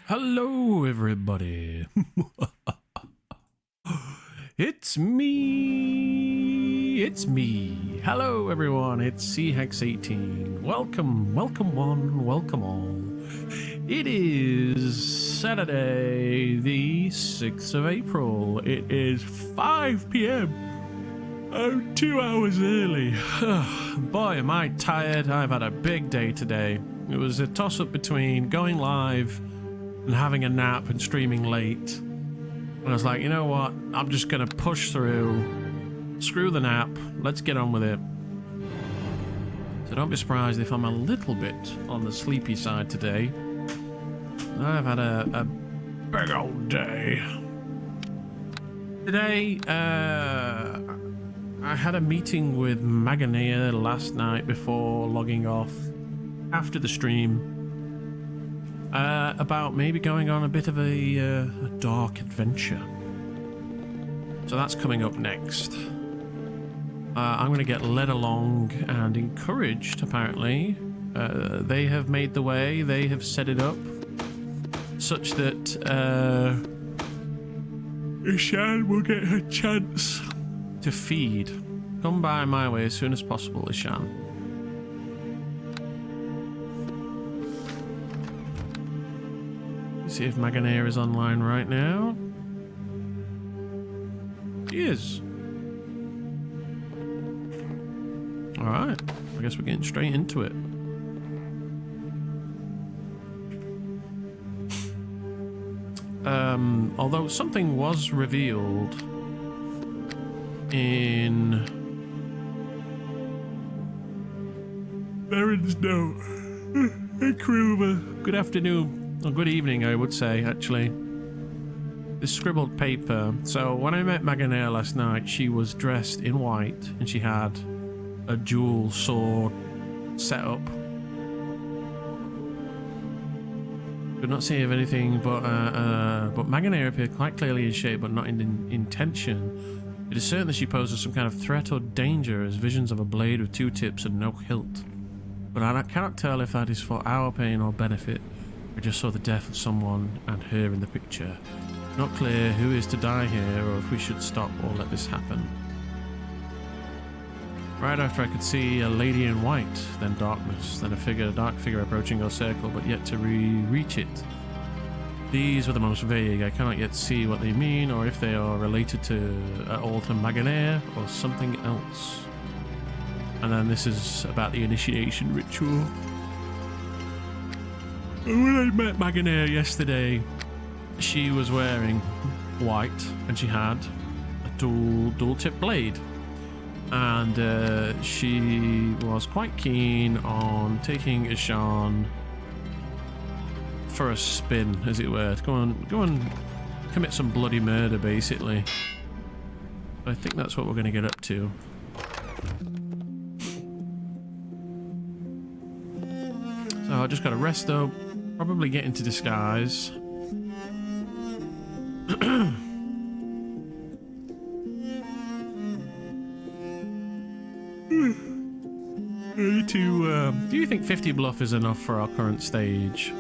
Hello, everybody. It's me. It's me. Hello, everyone. It's CHEX18. Welcome, welcome one, welcome all. It is Saturday, the 6th of April. It is 5 p.m. I'm 2 hours early. Boy, am I tired. I've had a big day today. It was a toss-up between going live and having a nap and streaming late. And I was like, you know what? I'm just going to push through. Screw the nap. Let's get on with it. So don't be surprised if I'm a little bit on the sleepy side today. I've had a big old day. Today, I had a meeting with Maganea last night before logging off after the stream about maybe going on a bit of a dark adventure. So that's coming up next. I'm going to get led along and encouraged, apparently. They have made the way, they have set it up such that Ishan will get her chance to feed. Come by my way as soon as possible, Ishan. Let's see if Maganea is online right now. She is. Alright, I guess we're getting straight into it. Although something was revealed in Baron's note. Hey Krumer, good afternoon, or good evening I would say actually. This scribbled paper. So when I met Maganea last night, she was dressed in white and she had a dual sword set up. Could not see of anything, but Maganea appeared quite clearly in shape, but not in intention. It is certain that she poses some kind of threat or danger, as visions of a blade with two tips and no hilt. But I cannot tell if that is for our pain or benefit. I just saw the death of someone and her in the picture. Not clear who is to die here, or if we should stop or let this happen. Right after I could see a lady in white, then darkness, then a dark figure approaching our circle, but yet to reach it. These were the most vague. I cannot yet see what they mean, or if they are related to all to Maganea, or something else. And then this is about the initiation ritual. When I met Maganea yesterday, she was wearing white, and she had a dual-tip blade. And she was quite keen on taking Ishan for a spin, as it were. Go and commit some bloody murder, basically. I think that's what we're going to get up to. So I just got to rest up, probably get into disguise. Do you think 50 bluff is enough for our current stage?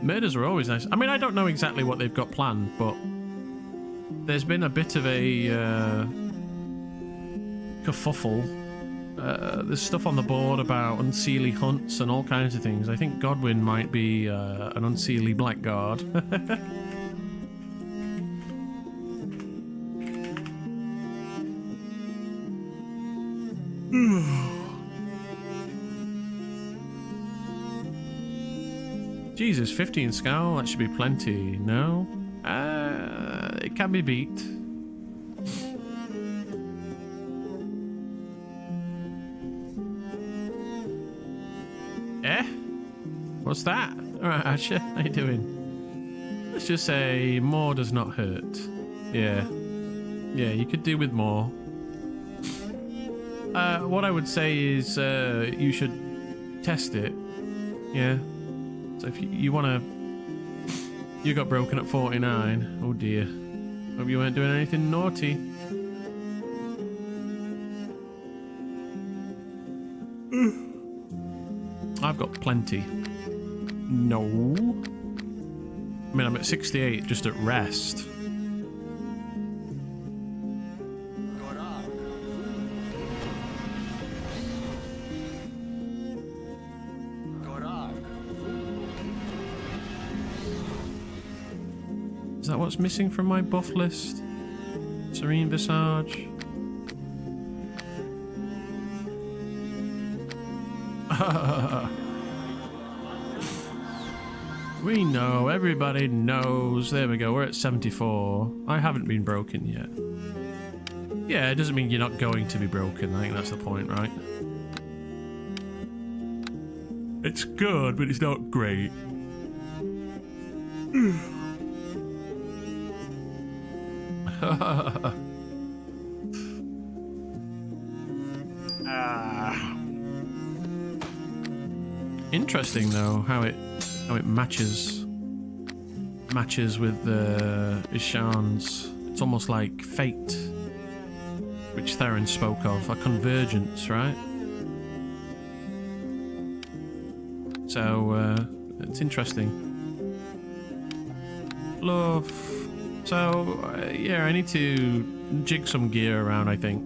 Murders are always nice. I mean, I don't know exactly what they've got planned, but there's been a bit of a kerfuffle. There's stuff on the board about unseelie hunts and all kinds of things. I think Godwin might be an unseelie blackguard. Jesus, 15 scowl, that should be plenty. No? It can be beat. Eh? What's that? Alright, Asher, how you doing? Let's just say more does not hurt. Yeah. Yeah, you could do with more. What I would say is you should test it. Yeah. So if you want to... You got broken at 49. Oh dear. Hope you weren't doing anything naughty. I've got plenty. No. I mean, I'm at 68 just at rest. Is that what's missing from my buff list? Serene Visage. We know, everybody knows. There we go, we're at 74. I haven't been broken yet. Yeah, it doesn't mean you're not going to be broken. I think that's the point, right? It's good, but it's not great. Interesting though how it matches with Ishan's. It's almost like fate, which Theron spoke of, a convergence, right? So it's interesting. Love. So yeah, I need to jig some gear around, I think.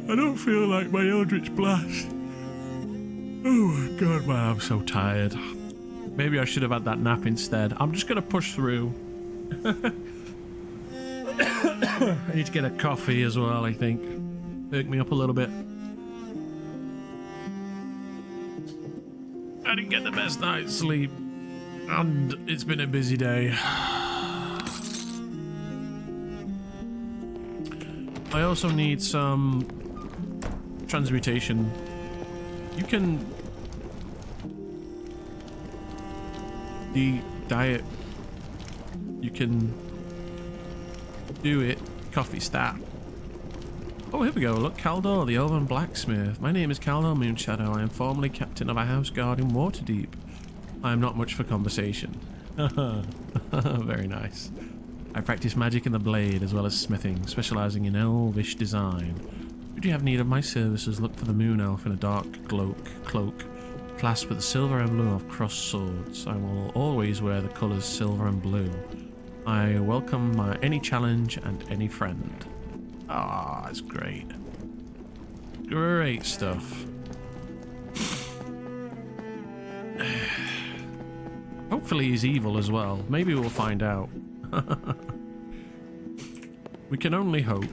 I don't feel like my Eldritch Blast. Oh my god, man, I'm so tired. Maybe I should have had that nap instead. I'm just gonna push through. I need to get a coffee as well, I think. Perk me up a little bit. I didn't get the best night's sleep. And it's been a busy day. I also need some transmutation. You can diet. You can do it. Coffee stat. Oh, here we go. Look, Caldor, the Elven Blacksmith. My name is Caldor Moonshadow. I am formerly captain of a house guard in Waterdeep. I am not much for conversation. Very nice. I practice magic and the blade as well as smithing, specializing in elvish design. Should you have need of my services, look for the moon elf in a dark cloak, clasped with a silver emblem of crossed swords. I will always wear the colours silver and blue. I welcome any challenge and any friend. Ah, that's great. Great stuff. Hopefully he's evil as well. Maybe we'll find out. We can only hope.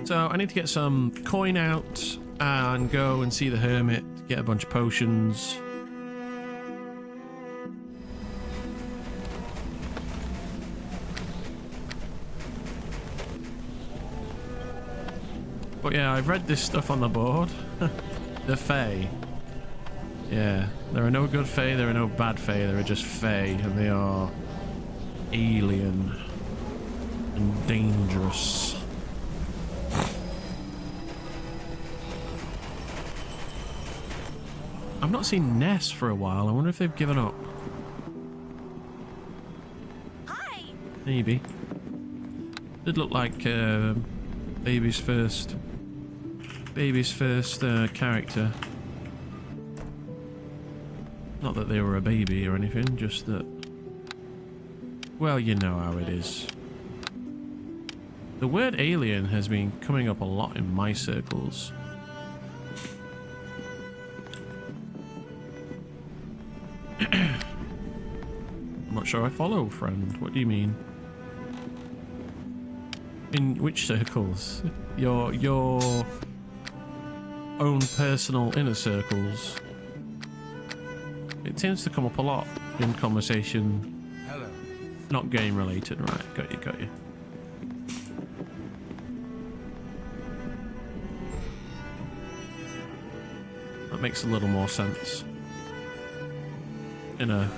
So I need to get some coin out and go and see the hermit, get a bunch of potions. But yeah, I've read this stuff on the board. The Fae. Yeah, there are no good Fae, there are no bad Fae, there are just Fae, and they are alien and dangerous. I've not seen Ness for a while. I wonder if they've given up. Hi. Maybe. Did look like baby's first character. Not that they were a baby or anything, just that... Well, you know how it is. The word alien has been coming up a lot in my circles. I'm not sure I follow, friend. What do you mean? In which circles? Your own personal inner circles. It tends to come up a lot in conversation. Hello. Not game related, right? Got you. That makes a little more sense. In a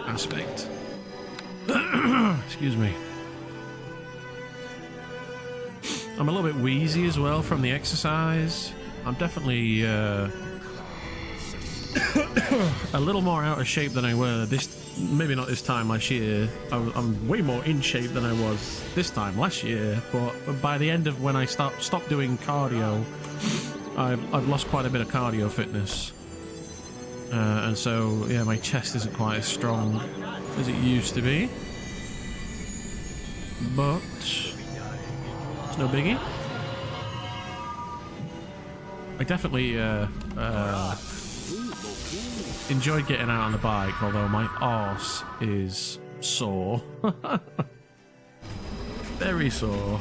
aspect. Excuse me. I'm a little bit wheezy as well from the exercise. I'm definitely a little more out of shape than I were maybe not this time last year. I'm way more in shape than I was this time last year, but by the end of when I stopped doing cardio, I've lost quite a bit of cardio fitness. And so, yeah, my chest isn't quite as strong as it used to be. But It's no biggie. I definitely enjoyed getting out on the bike, although my arse is sore. Very sore.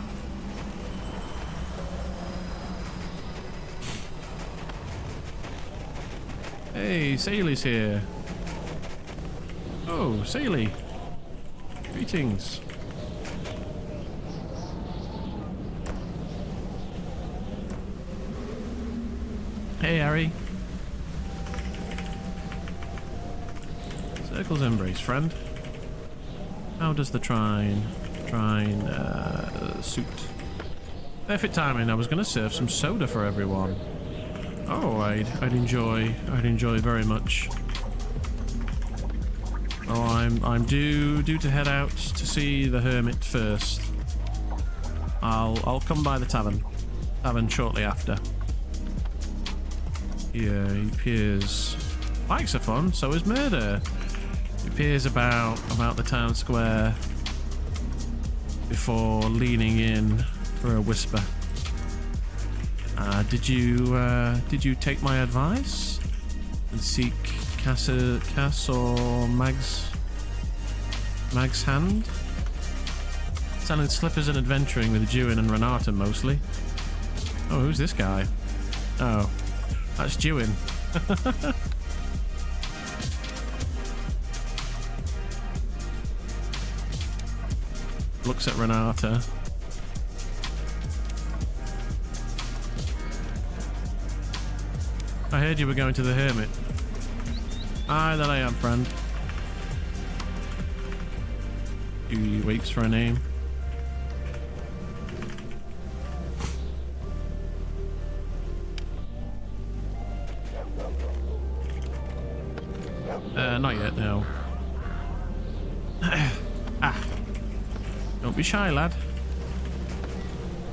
Hey, Saley's here. Oh, Saley. Greetings. Hey, Harry. Circle's embrace, friend. How does the trine suit? Perfect timing. I was going to serve some soda for everyone. Oh, I'd enjoy very much. Oh, I'm due to head out to see the hermit first. I'll come by the tavern shortly after. Yeah, he appears. Bikes are fun. So is murder. He appears about the town square before leaning in for a whisper. Did you take my advice and seek Cass or Mag's hand? Selling slippers and adventuring with Jewin and Renata mostly. Oh, who's this guy? Oh, that's Jewin. Looks at Renata. I heard you were going to the hermit. Aye, that I am, friend. He waits for a name. Not yet, no. Don't be shy, lad.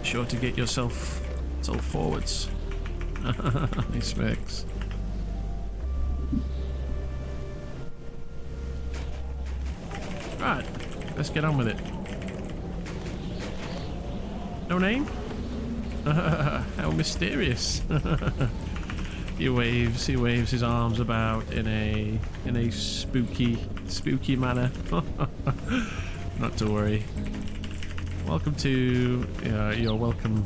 Be sure to get yourself forwards. He smacks. Right, let's get on with it. No name? How mysterious. He waves his arms about in a spooky manner. Not to worry. Welcome to you're welcome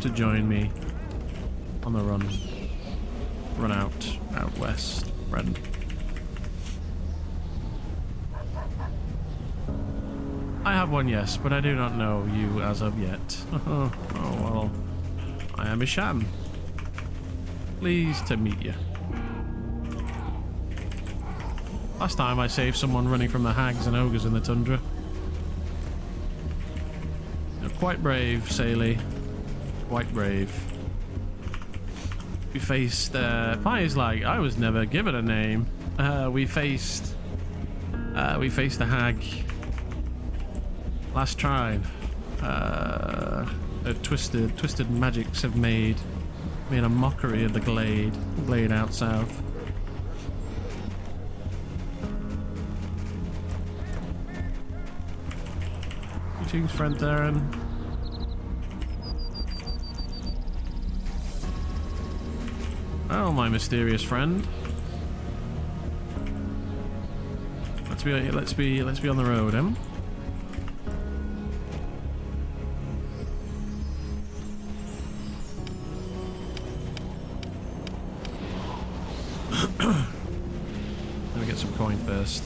to join me on the run out west, friend. I have one, yes, but I do not know you as of yet. Oh well, I am Ishan. Pleased to meet you. Last time I saved someone running from the hags and ogres in the tundra. You're quite brave, Saley. Quite brave. We faced, Pi's like, I was never given a name. We faced the hag last trine. Twisted magics have made a mockery of the glade out south. Greetings, friend Darren. Oh, my mysterious friend. Let's be on the road, em? Let me get some coin first.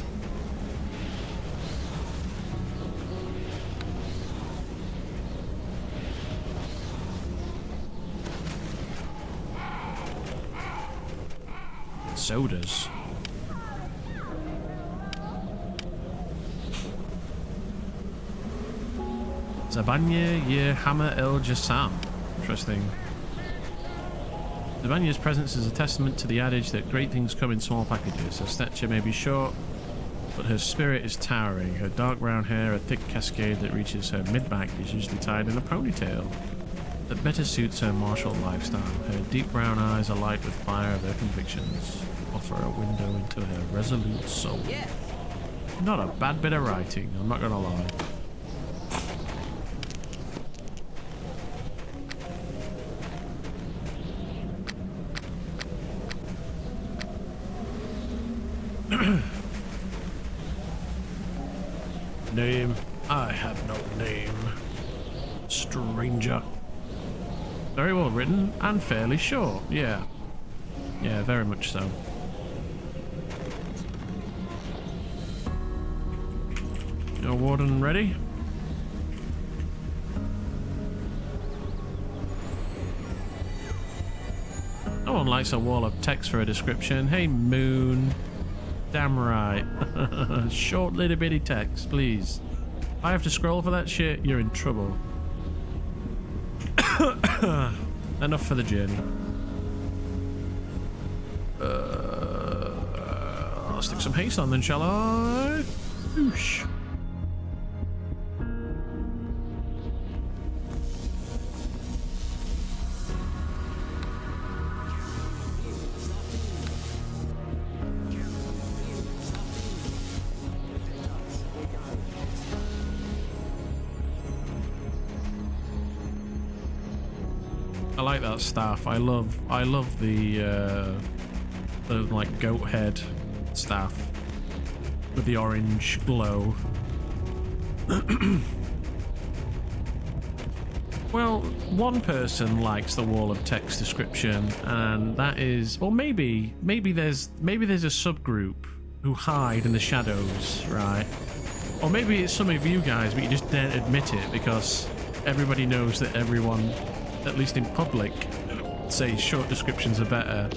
Sodas. Zabanya Ye Hammer El Jassam. Interesting. Zabanya's presence is a testament to the adage that great things come in small packages. Her stature may be short, but her spirit is towering. Her dark brown hair, a thick cascade that reaches her mid-back, is usually tied in a ponytail that better suits her martial lifestyle. Her deep brown eyes, alight with fire of her convictions, offer a window into her resolute soul. Yes. Not a bad bit of writing, I'm not gonna lie. name. I have no name. Stranger. Very well written and fairly short. Yeah. Yeah, very much so. Your warden ready? No one likes a wall of text for a description. Hey, Moon. Damn right. Short little bitty text, please. If I have to scroll for that shit, you're in trouble. Enough for the journey. I'll stick some haste on then, shall I? Whoosh. I like that staff. I love the like goat head staff with the orange glow. Well, one person likes the wall of text description, and that is, or maybe there's a subgroup who hide in the shadows, right? Or maybe it's some of you guys, but you just don't admit it because everybody knows that everyone, at least in public, say short descriptions are better.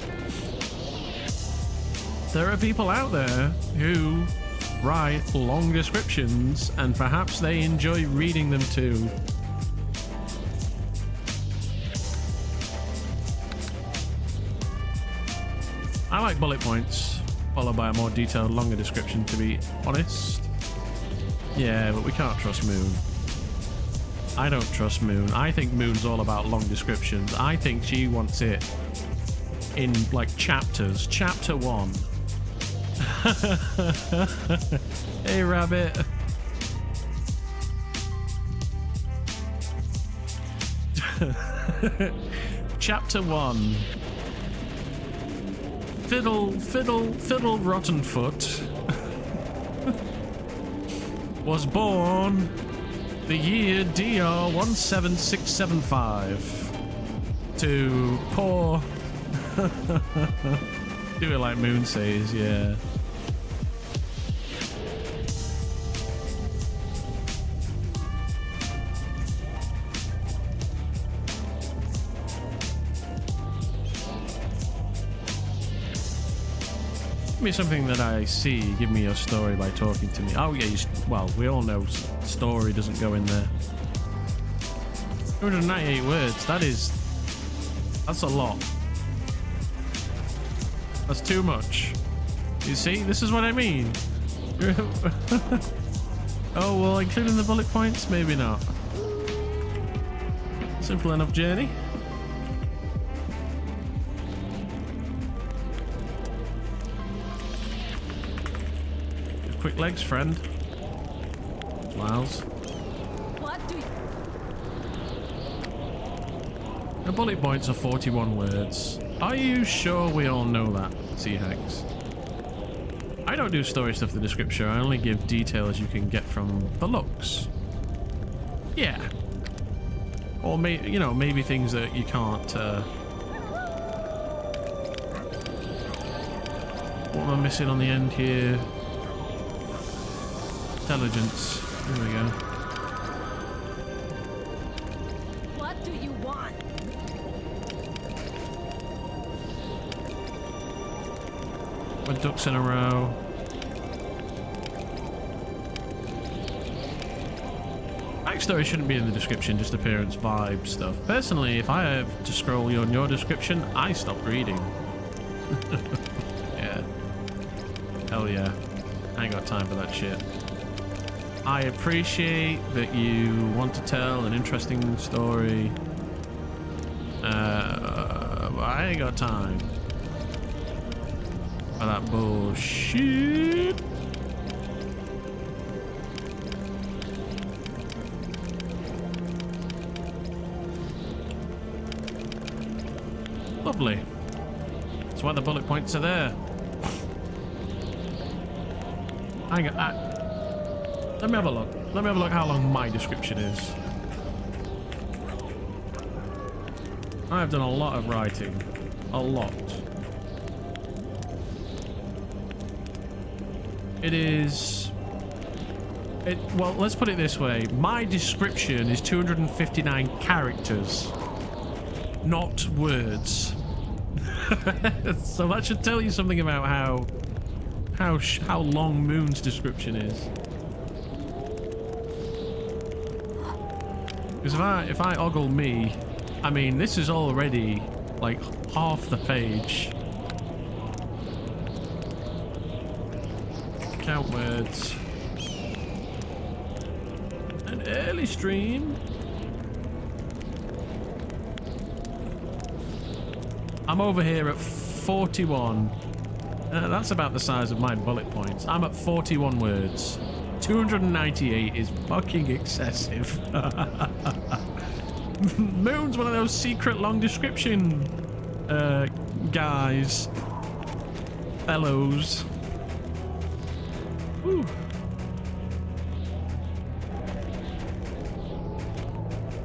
There are people out there who write long descriptions, and perhaps they enjoy reading them too. I like bullet points, followed by a more detailed, longer description, to be honest. Yeah, but we can't trust Moon. I don't trust Moon. I think Moon's all about long descriptions. I think she wants it in, like, chapters. Chapter 1. Hey, Rabbit. Chapter 1. Fiddle Rottenfoot was born the year DR 17675 to poor. Do it like Moon says, yeah. Give me something that I see. Give me your story by talking to me. Oh yeah, well, we all know story doesn't go in there. 298 words. That's a lot. That's too much. You see, this is what I mean. Oh well, including the bullet points, maybe not. Simple enough journey. Quick legs, friend. Miles. What do you... The bullet points are 41 words. Are you sure we all know that, Seahax? I don't do story stuff in the description. I only give detail as you can get from the looks. Yeah. Or maybe things that you can't. What am I missing on the end here? Intelligence. There we go. What do you want? We're ducks in a row. Backstory shouldn't be in the description, just appearance, vibe stuff. Personally, if I have to scroll on your description, I stop reading. Yeah. Hell yeah. I ain't got time for that shit. I appreciate that you want to tell an interesting story. But I ain't got time for that bullshit. Lovely. That's why the bullet points are there. Let me have a look. Let me have a look how long my description is. I have done a lot of writing. A lot. It is... well, let's put it this way. My description is 259 characters, not words. So that should tell you something about how long Moon's description is. Because if I ogle me, I mean, this is already like half the page. Count words. An early stream. I'm over here at 41. That's about the size of my bullet points. I'm at 41 words. 298 is fucking excessive. Moon's one of those secret long description guys. Fellows. Whew.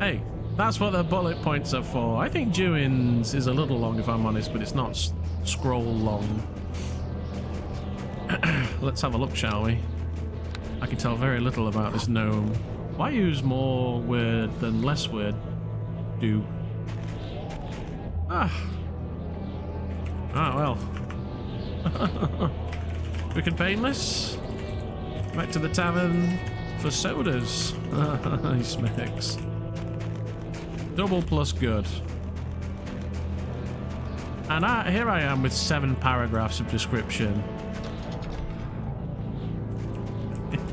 Hey, that's what the bullet points are for. I think Dewin's is a little long if I'm honest, but it's not scroll long. Let's have a look, shall we? I can tell very little about this gnome. Why use more word than less word? Do. Ah, well. Wicked painless. Back to the tavern for sodas. He smacks. Double plus good. And here I am with 7 paragraphs of description.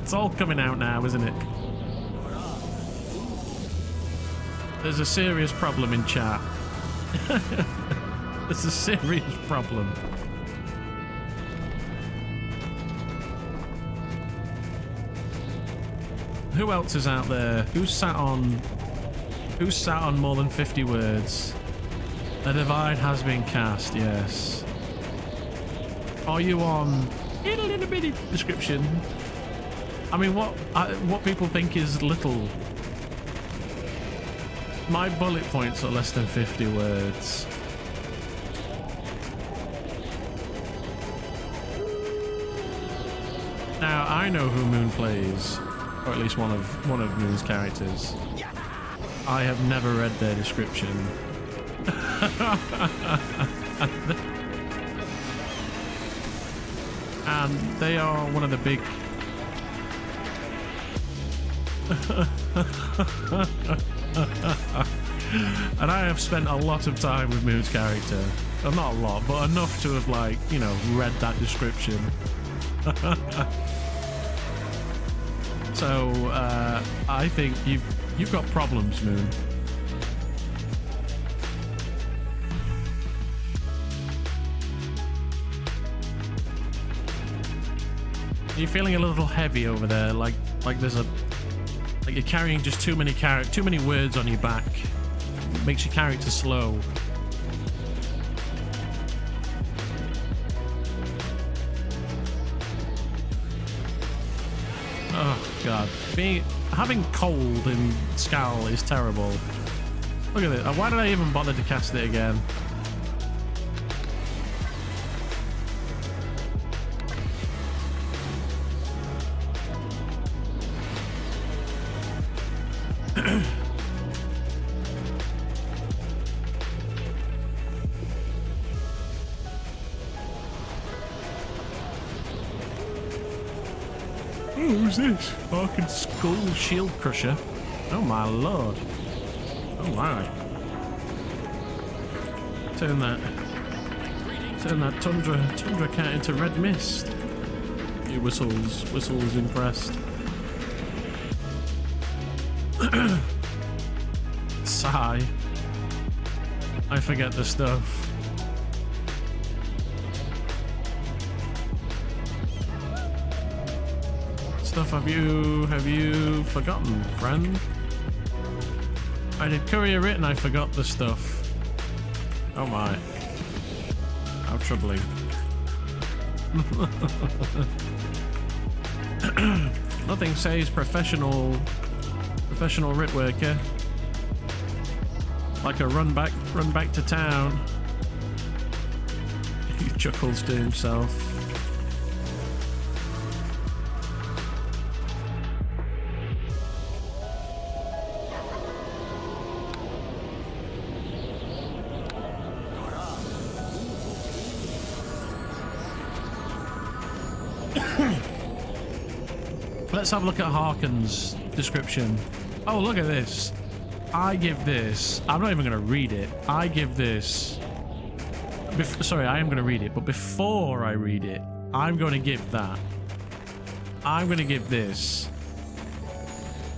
It's all coming out now, isn't it? There's a serious problem in chat. There's a serious problem. Who else is out there? Who's sat on more than 50 words? A divide has been cast, yes. Are you on a little bitty description? I mean, what people think is little. My bullet points are less than 50 words. Now, I know who Moon plays, or at least one of Moon's characters. I have never read their description. And they are one of the big... And I have spent a lot of time with Moon's character. Well, not a lot, but enough to have, like, you know, read that description. So, I think you've got problems, Moon. You're feeling a little heavy over there, like there's a... Like you're carrying just too many words on your back. Makes your character slow. Oh god. Having cold in Scowl is terrible. Look at it. Why did I even bother to cast it again? Who's this? Arkan Skull Shield Crusher. Oh my lord. Oh my. Turn that tundra cat into red mist. He whistles impressed. Sigh. I forget the stuff. Stuff have you forgotten, friend? I did courier it and I forgot the stuff. Oh my. How troubling. Nothing says professional writ worker. Like a run back to town. He chuckles to himself. Let's have a look at Harken's description. Oh, look at this. I give this... I'm not even going to read it. I give this... Sorry, I am going to read it. But before I read it, I'm going to give that. I'm going to give this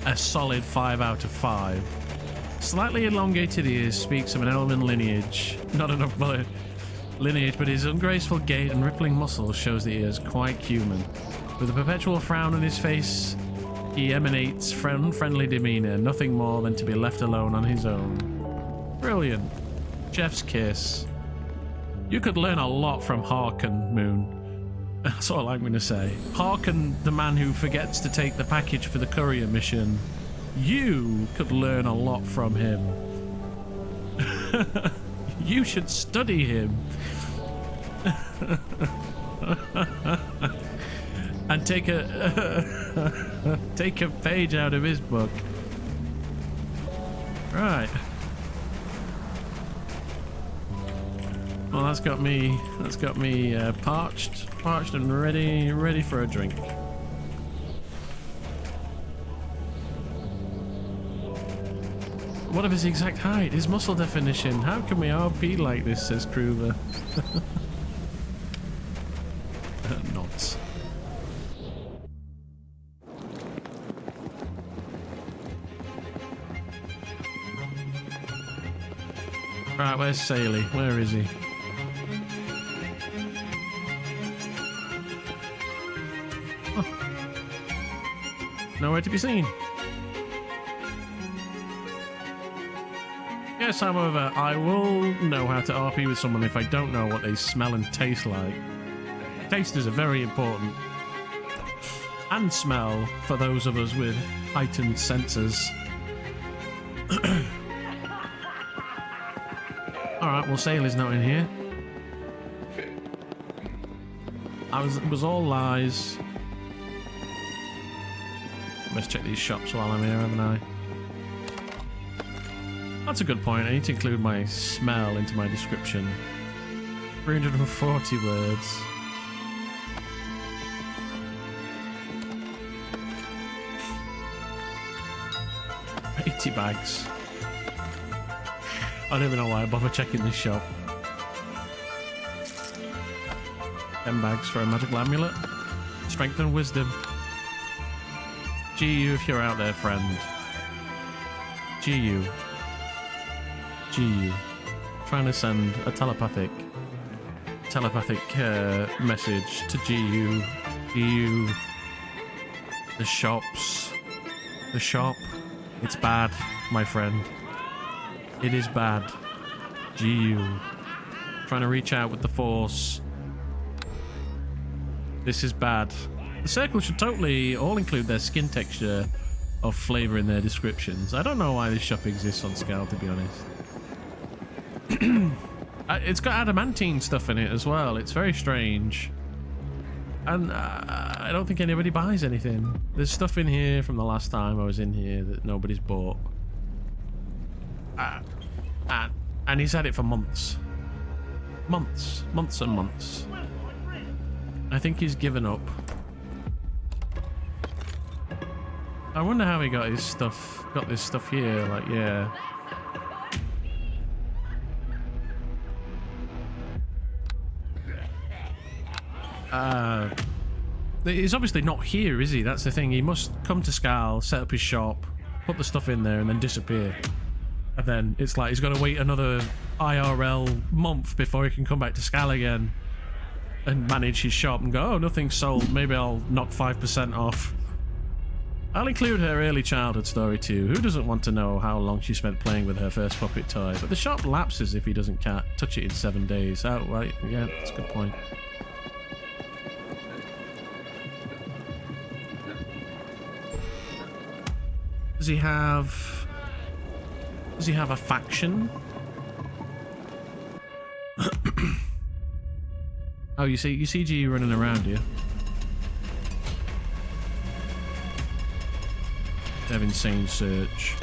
a solid 5 out of 5. Slightly elongated ears speaks of an elven lineage. Not enough lineage, but his ungraceful gait and rippling muscles shows that he is quite human. With a perpetual frown on his face, he emanates friendly demeanor, nothing more than to be left alone on his own. Brilliant. Chef's kiss. You could learn a lot from Harken, Moon. That's all I'm going to say. Harken, the man who forgets to take the package for the courier mission. You could learn a lot from him. You should study him. And take a take a page out of his book. Right. Well, that's got me parched and ready for a drink. What of his exact height? His muscle definition? How can we RP like this, says Kruger. Nods. Right, where's Saley? Where is he? Oh. Nowhere to be seen. Yes, however, I will know how to RP with someone if I don't know what they smell and taste like. Taste is a very important. And smell for those of us with heightened senses. Alright, well, Saley's not in here. It was all lies. Let's check these shops while I'm here, haven't I? That's a good point. I need to include my smell into my description. 340 words. $80 bags. I don't even know why I bother checking this shop. 10 bags for a magical amulet. Strength and wisdom. GU if you're out there, friend. GU. Trying to send a telepathic message to GU. GU. The shops. The shop. It's bad, my friend. It is bad. GU. Trying to reach out with the force. This is bad. The circle should totally all include their skin texture or flavour in their descriptions. I don't know why this shop exists on Scale, to be honest. It's got adamantine stuff in it as well. It's very strange. And I don't think anybody buys anything. There's stuff in here from the last time I was in here that nobody's bought. And he's had it for months. Months and months. I think he's given up. I wonder how he got his stuff, got this stuff here, like, yeah. He's obviously not here, is he? That's the thing. He must come to Skal, set up his shop, put the stuff in there, and then disappear. And then it's like he's got to wait another IRL month before he can come back to Skal again and manage his shop and go, oh, nothing's sold. Maybe I'll knock 5% off. I'll include her early childhood story too. Who doesn't want to know how long she spent playing with her first puppet toy? But the shop lapses if he doesn't touch it in 7 days. Oh, right. Yeah, that's a good point. Does he have a faction? Oh, you see G running around here. They have insane search.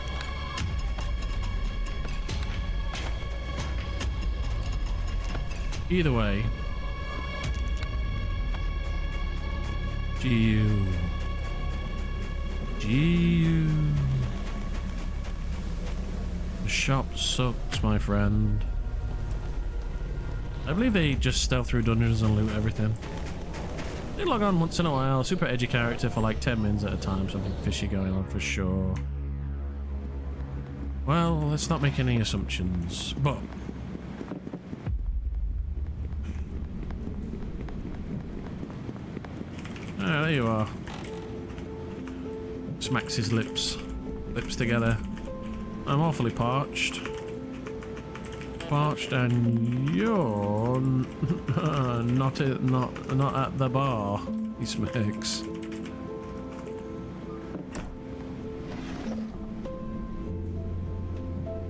Either way. GU. The shop sucks, my friend. I believe they just stealth through dungeons and loot everything. They log on once in a while, super edgy character for like 10 minutes at a time, something fishy going on for sure. Well, let's not make any assumptions, but... Ah, there you are. Smacks his lips together. I'm awfully parched. And you're not at the bar, he smirks.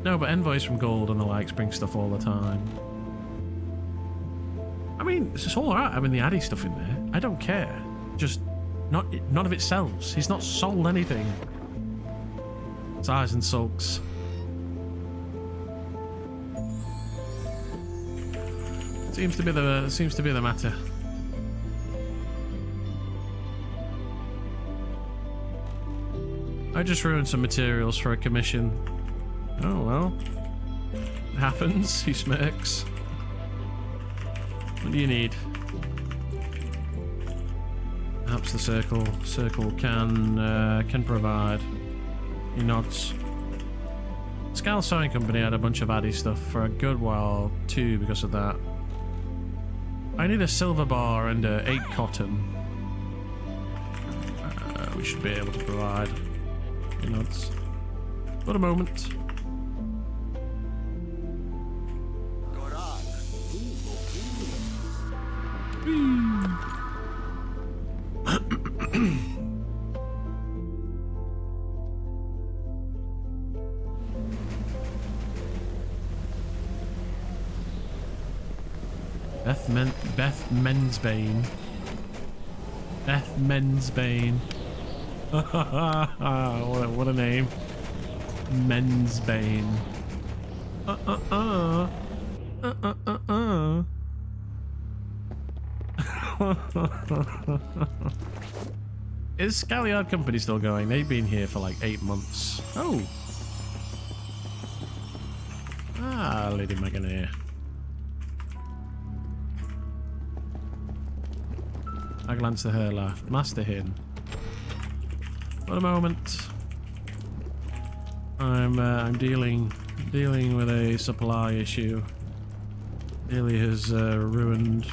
No, but envoys from Gold and the likes bring stuff all the time. I mean, it's all right having the Addy stuff in there. I don't care. Just none of it sells. He's not sold anything. Sighs and sulks. Seems to be the matter. I just ruined some materials for a commission. Oh well. It happens, he smirks. What do you need? Perhaps the circle can provide. He nods. Scal Sewing Company had a bunch of Addy stuff for a good while too because of that. I need a silver bar and 8 cotton. We should be able to provide. He nods. But a moment. Beth Mensbane. Beth Mensbane. What a name. Mensbane. Is Scalliard Company still going? They've been here for like 8 months. Oh. Ah, Lady Maganeer. I glance at her left. Master Hin. For a moment. I'm dealing with a supply issue. Nearly has ruined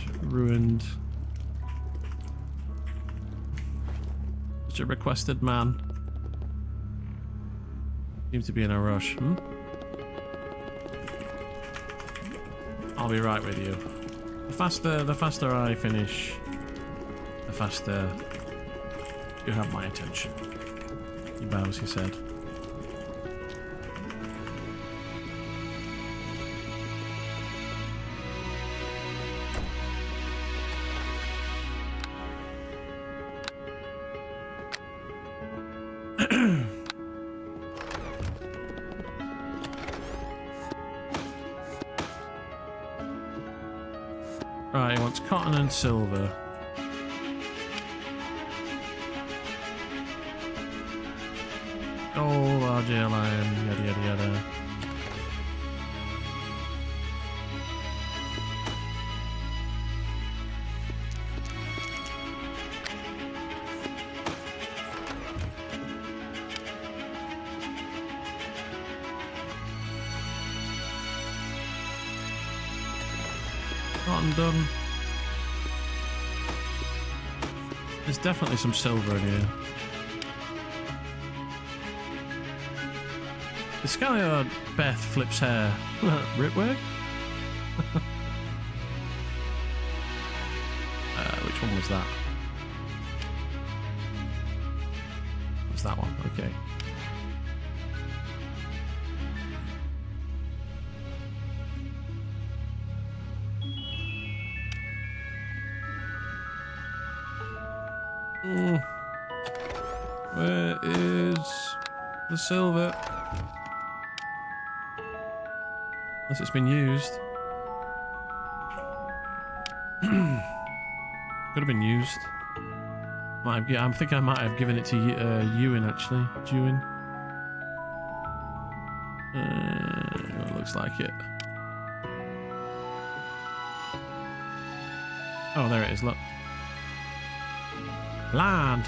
such a requested man. Seems to be in a rush. I'll be right with you. The faster I finish, the faster you have my attention. He bows, he said. Right, he wants cotton and silver. Gold, RJ Lion, yada yada yada. Cotton done. There's definitely some silver in here. The Scalliard Beth flips hair. Ripwig? Which one was that? Was that one? Okay. Where is the silver? Unless it's been used. Could have been used. I think I might have given it to Ewan actually. Ewan. It looks like it. Oh, there it is. Look. Land.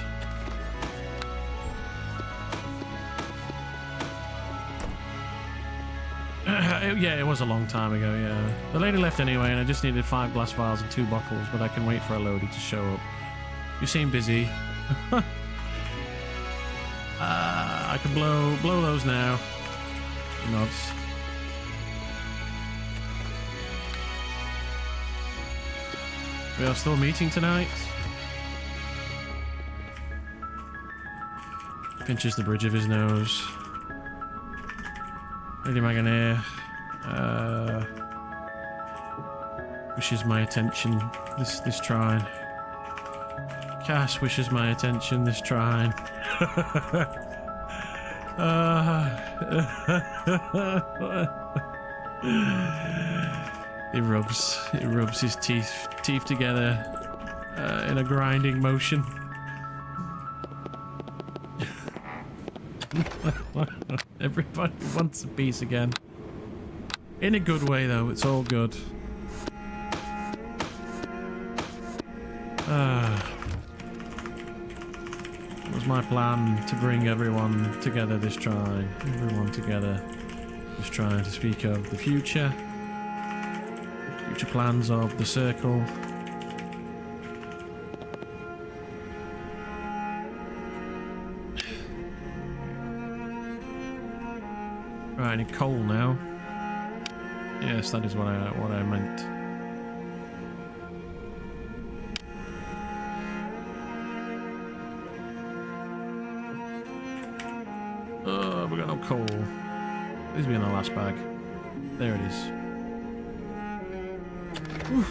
Yeah, it was a long time ago, yeah. The lady left anyway, and I just needed 5 glass vials and 2 bottles, but I can wait for a loadie to show up. You seem busy. I can blow those now. Nods. We are still meeting tonight. Pinches the bridge of his nose. Lady Maganeer wishes my attention this trine. Cash wishes my attention this trine. He rubs his teeth together in a grinding motion. Everybody wants a piece again. In a good way, though. It's all good. It was my plan to bring everyone together this trying. Everyone together this trying to speak of the future. Future plans of the circle. Right, I need coal now. Yes, that is what I meant. Oh, we got no coal. Please be in the last bag. There it is. Whew.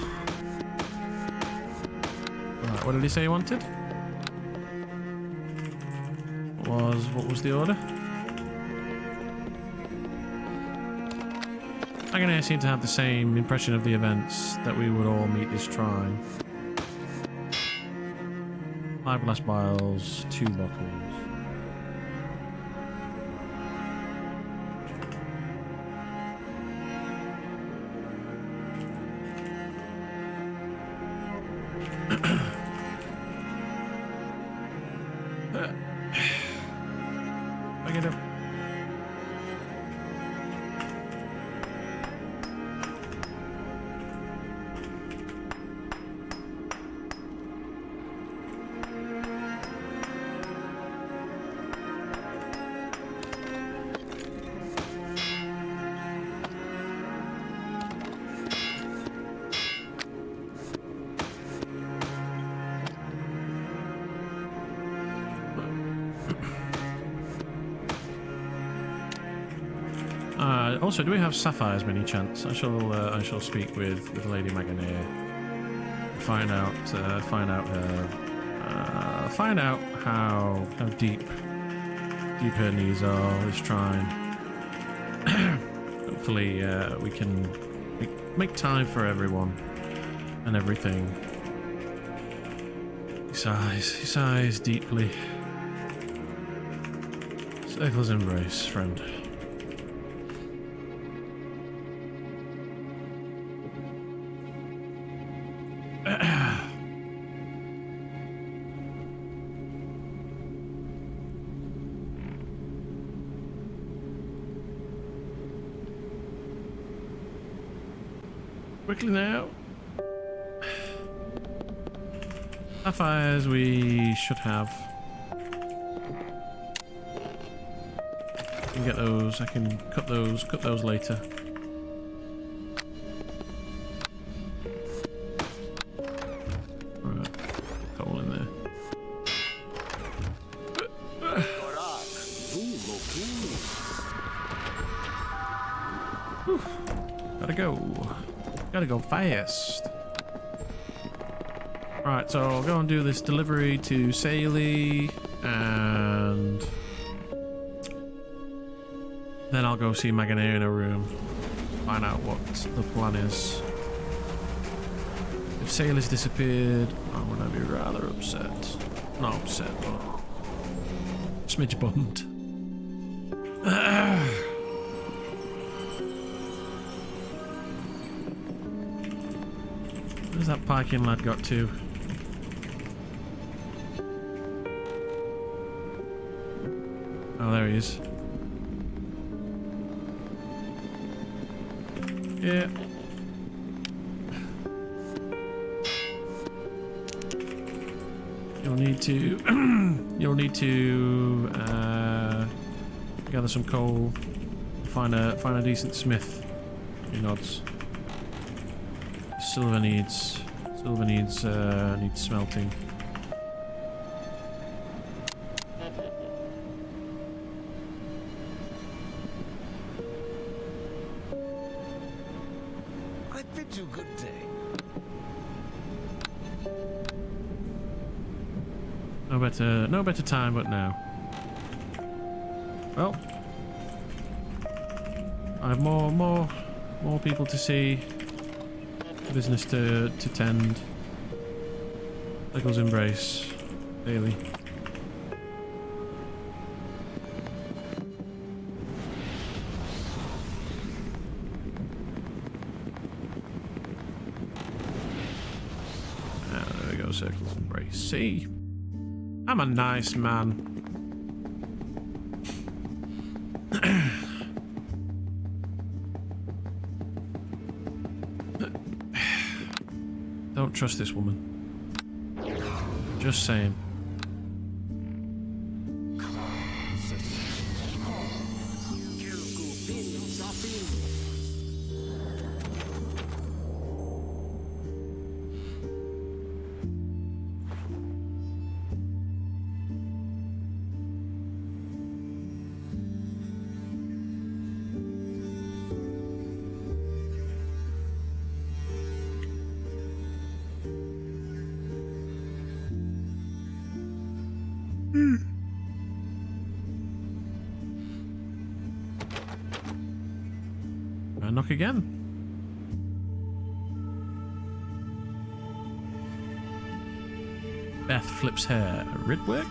Right, what did he say he wanted? What was the order? I seem to have the same impression of the events, that we would all meet this trine. 5 glass vials, 2 bottles. I get up. Also, do we have sapphires by any chance? I shall speak with Lady Maganeer. Find out how deep her needs are. This trying. Hopefully, we can make time for everyone and everything. He sighs deeply. Circle's embrace, friend. Quickly now. Sapphires we should have. I can get those. I can cut those later. Alright. Coal in there. Whew. Gotta go fast. Right, so I'll go and do this delivery to Saley, and Then I'll go see Maganair in her room. Find out what the plan is. If Sailor's disappeared, I'm gonna be rather upset. Not upset, but smidge bummed. Where's that piking lad got to? Oh, there he is. Yeah. You'll need to gather some coal, find a decent smith. He nods. Silver needs smelting. I bid you good day. No better time but now. Well, I have more people to see, business to tend. Pickle's embrace daily. There we go, Circle's embrace. See? I'm a nice man. Don't trust this woman. Just saying. I knock again. Beth flips hair. Ridwick?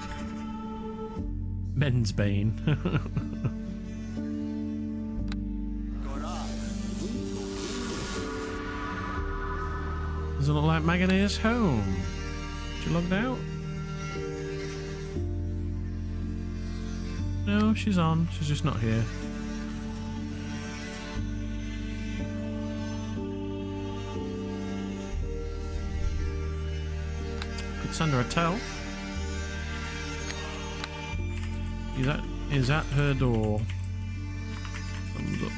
Men's bane. Doesn't look like Maganair's home. She logged out? No, she's on. She's just not here. Could send her a tell. Is at her door. Thumbs up.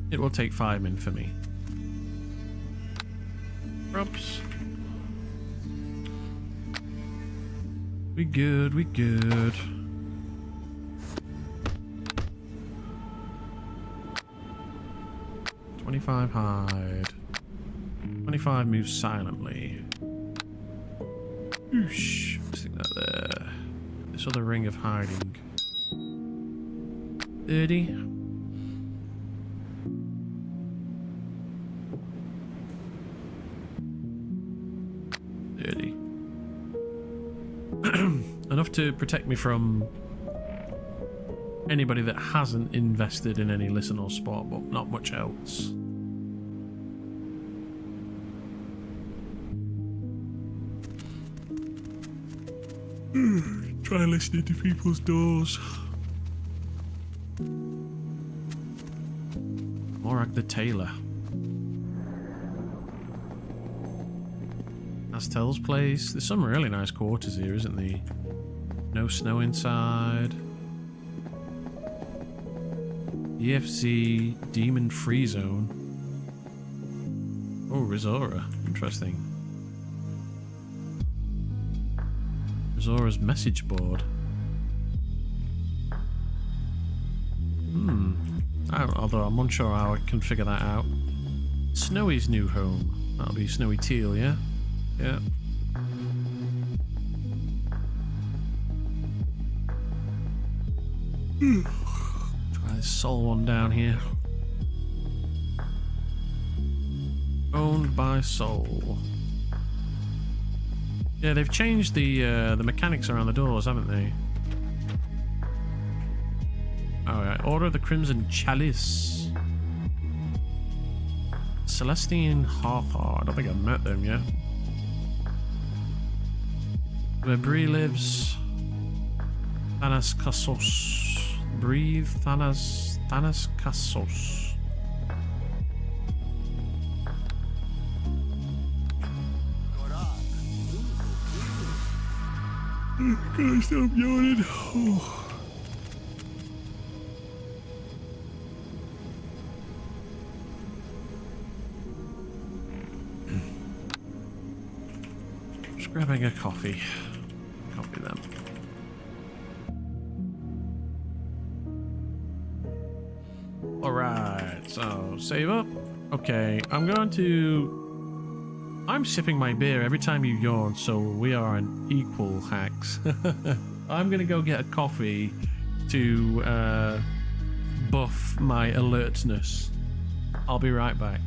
It will take 5 min for me. Props. We good, we good. $25 hide. 25 moves silently. Oosh. Stick that there. This other ring of hiding. 30. Enough to protect me from anybody that hasn't invested in any listen or sport, but not much else. Try listening to people's doors. Morag the tailor. Astel's place. There's some really nice quarters here, isn't there? No snow inside. EFZ Demon Free Zone. Oh, Rizora. Interesting. Rizora's message board. Although I'm unsure how I can figure that out. Snowy's new home. That'll be Snowy Teal, yeah? Yeah. Try this Soul one down here. Owned by Soul. Yeah, they've changed the mechanics around the doors, haven't they? Alright, Order of the Crimson Chalice. Celestine Harthar. I don't think I've met them yet. Where Bree lives. Thanas Kassos. Breathe Thanas Kassos. Guys, stop yawning. Oh. Just grabbing a coffee. Copy them. Alright, so save up. Okay, I'm sipping my beer every time you yawn, so we are an equal, hacks. I'm gonna go get a coffee to buff my alertness. I'll be right back.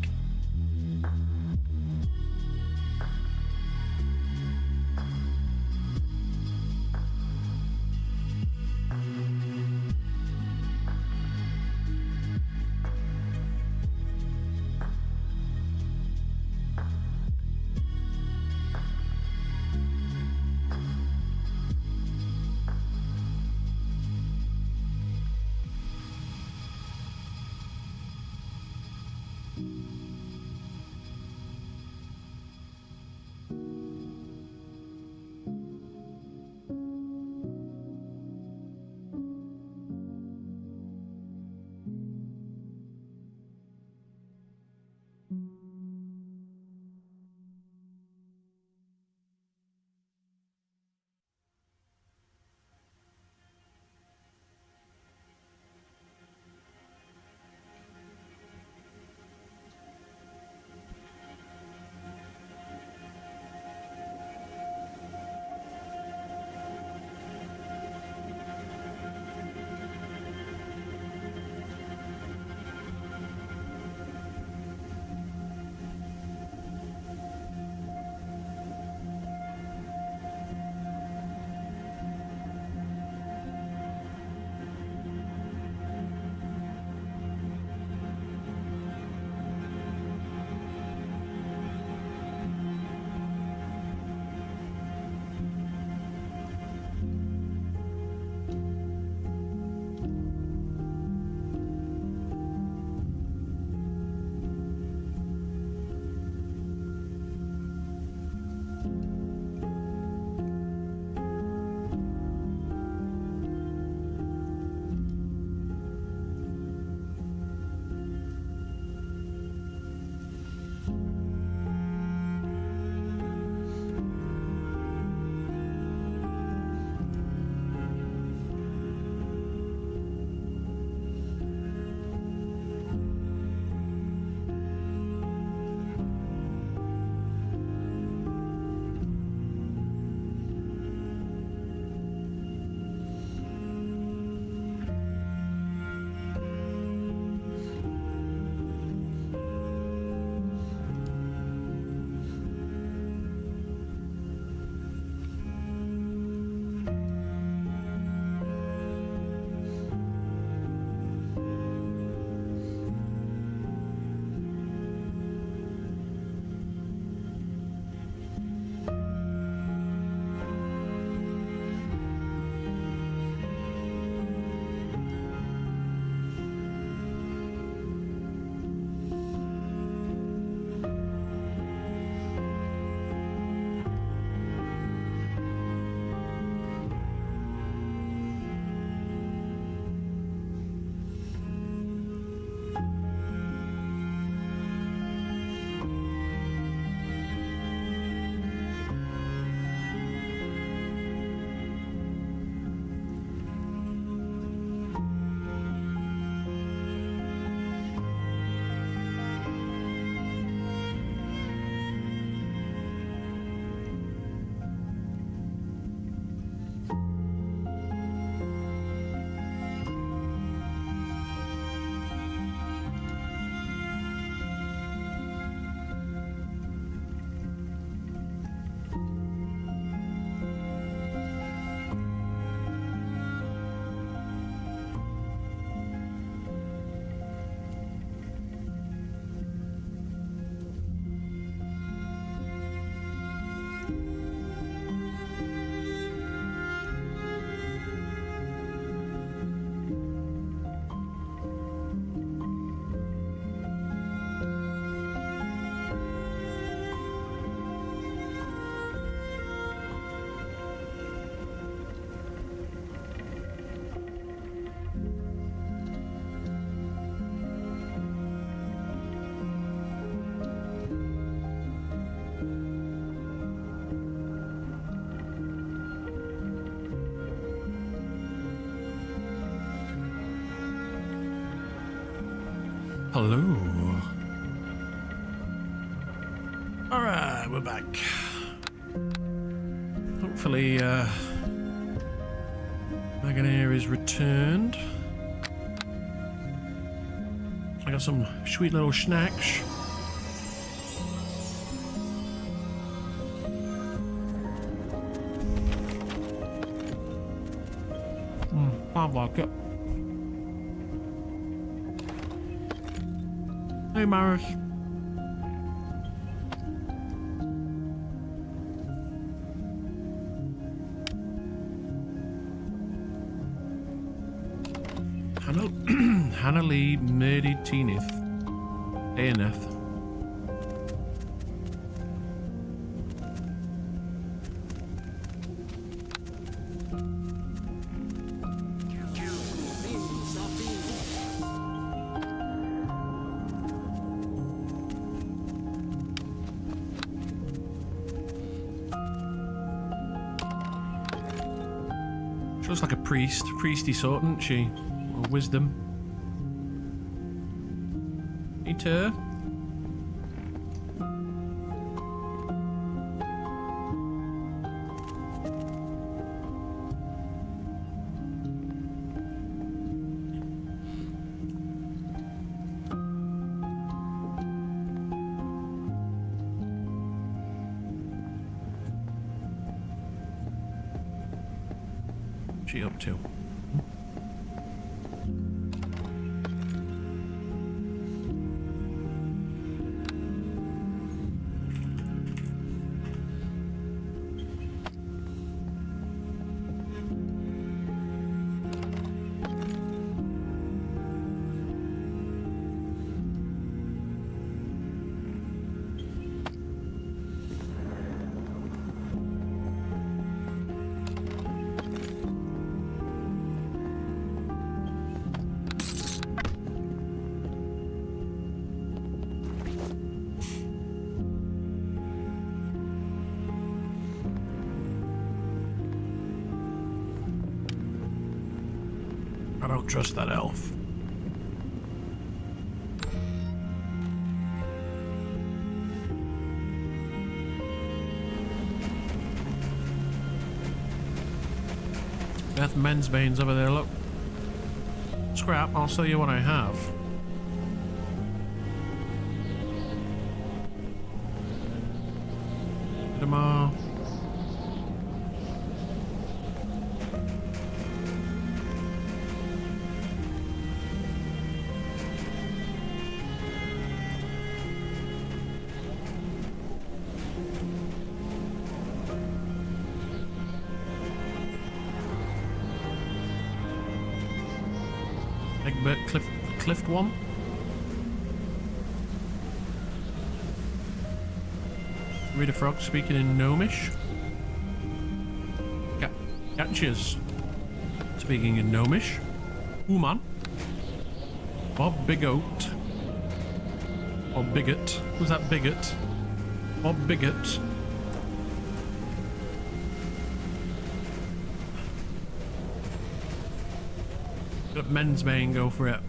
Hello. Alright, we're back. Hopefully, Wagoneer is returned. I got some sweet little snacks. I like it. Hey, Maris. Hannah Lee Murdy Teenith. Aeneth. She looks like a priesty sort, isn't she? Or wisdom. Eat her. What's she up to? I don't trust that elf. Beth Mensbane's over there, look. Scrap, I'll show you what I have. Tomorrow. Egbert Clift one. Read a frog speaking in Gnomish. Catches speaking in Gnomish. Uman. Bob Bigot. Or Bigot. Was that Bigot? Bob Bigot. Got Mensbane, go for it.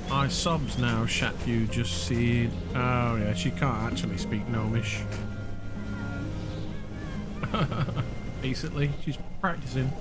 My subs now, Shatvu just see. Oh yeah, she can't actually speak Gnomish. Basically, she's practicing.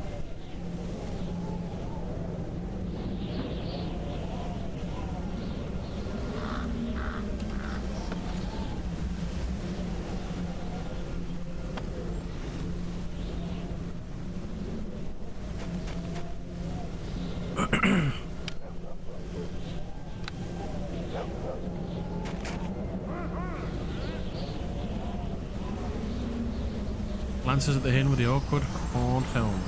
Glances at the hin with the awkward horned helm.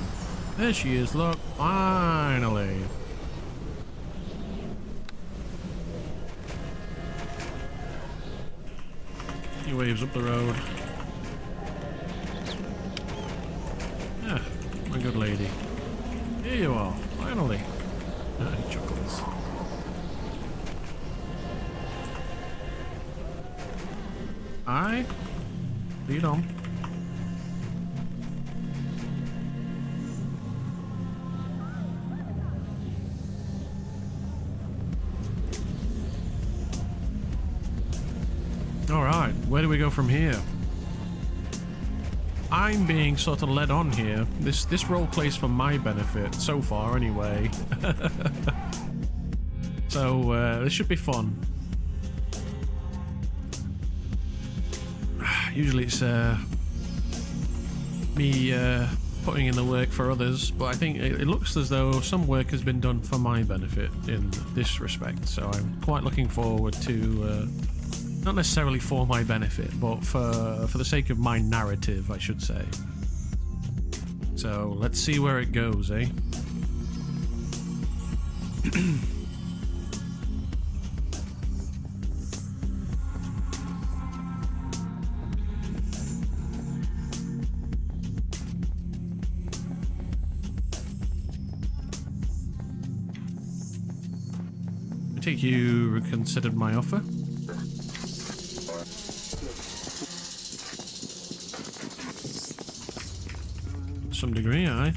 There she is, look, finally. He waves up the road. Yeah, my good lady. Here you are, finally. He chuckles. Aye. Lead on. Alright, where do we go from here? I'm being sort of led on here. This role plays for my benefit, so far anyway. So, this should be fun. Usually it's me putting in the work for others, but I think it looks as though some work has been done for my benefit in this respect, so I'm quite looking forward to not necessarily for my benefit, but for the sake of my narrative, I should say. So let's see where it goes, eh? I take you reconsidered my offer? To some degree, aye.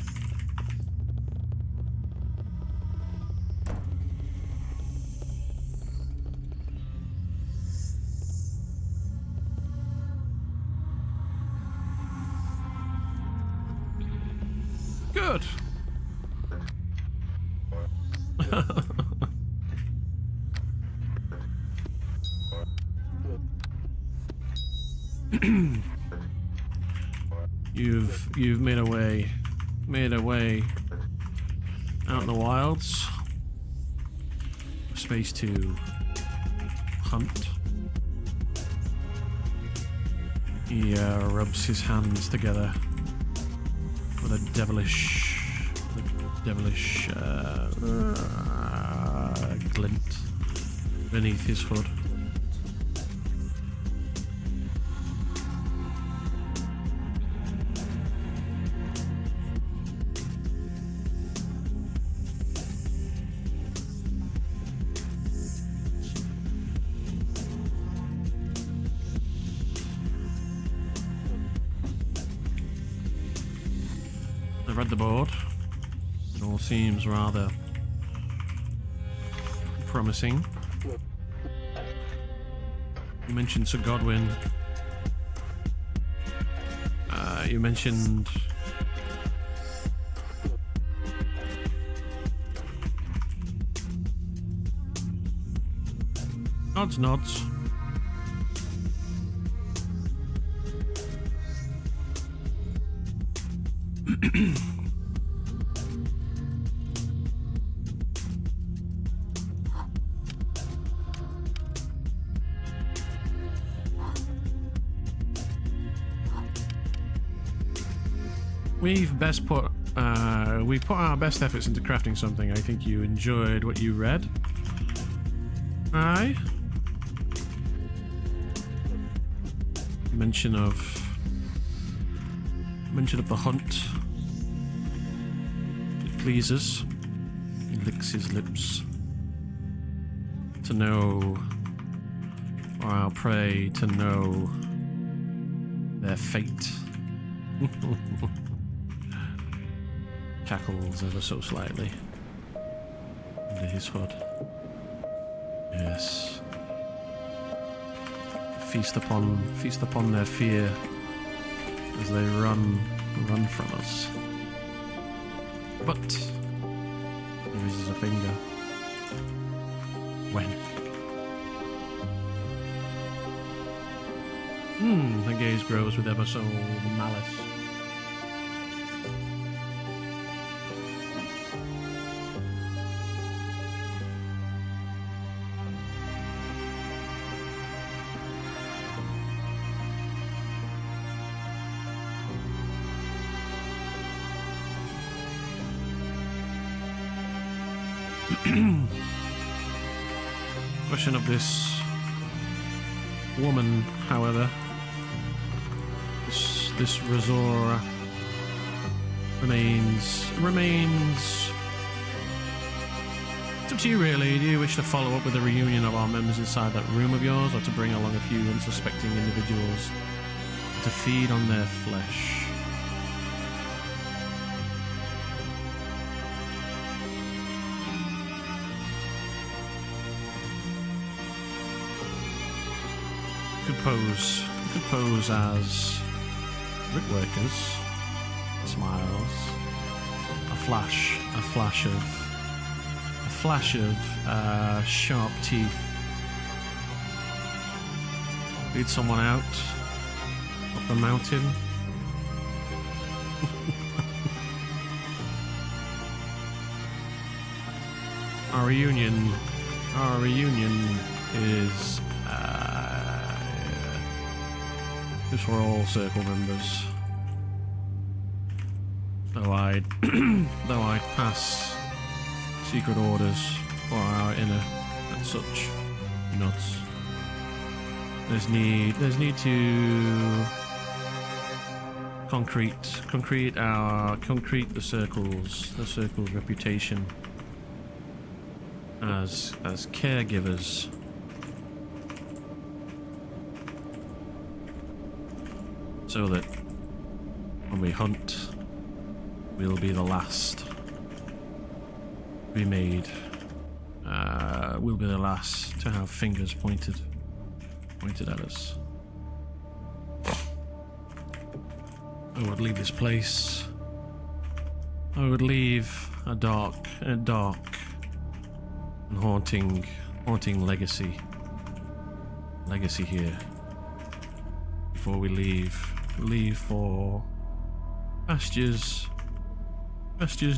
Good. You've made a way out in the wilds. Space to hunt. He rubs his hands together with a devilish glint beneath his hood. I've read the board. It all seems rather promising. You mentioned Sir Godwin. You mentioned nods. We put our best efforts into crafting something. I think you enjoyed what you read. Aye. Mention of the hunt. It pleases. He licks his lips. To know, for our prey to know their fate. Cackles ever so slightly under his hood. Yes. Feast upon their fear as they run from us. But he raises a finger. When? The gaze grows with ever so malice. Question of this woman, however, this resort remains. It's up to you, really. Do you wish to follow up with a reunion of our members inside that room of yours, or to bring along a few unsuspecting individuals to feed on their flesh? You could pose as brickworkers. Smiles. A flash of sharp teeth. Lead someone out up the mountain. Our reunion is just for all circle members. Though I'd pass secret orders for our inner and such nuts. There's need to concrete the circle's reputation as caregivers. So that when we hunt, we'll be the last to be made. We'll be the last to have fingers pointed at us. I would leave this place. I would leave a dark and haunting legacy here before we leave for pastures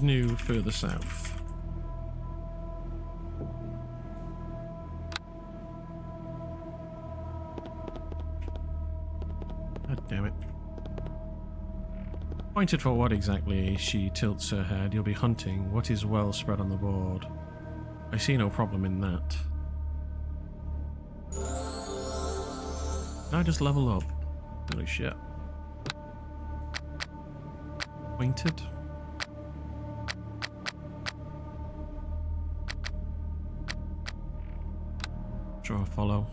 new further south. God damn it. Pointed for what exactly? She tilts her head. You'll be hunting what is well spread on the board. I see no problem in that. Did I just level up? Holy shit. Pointed. Draw, follow.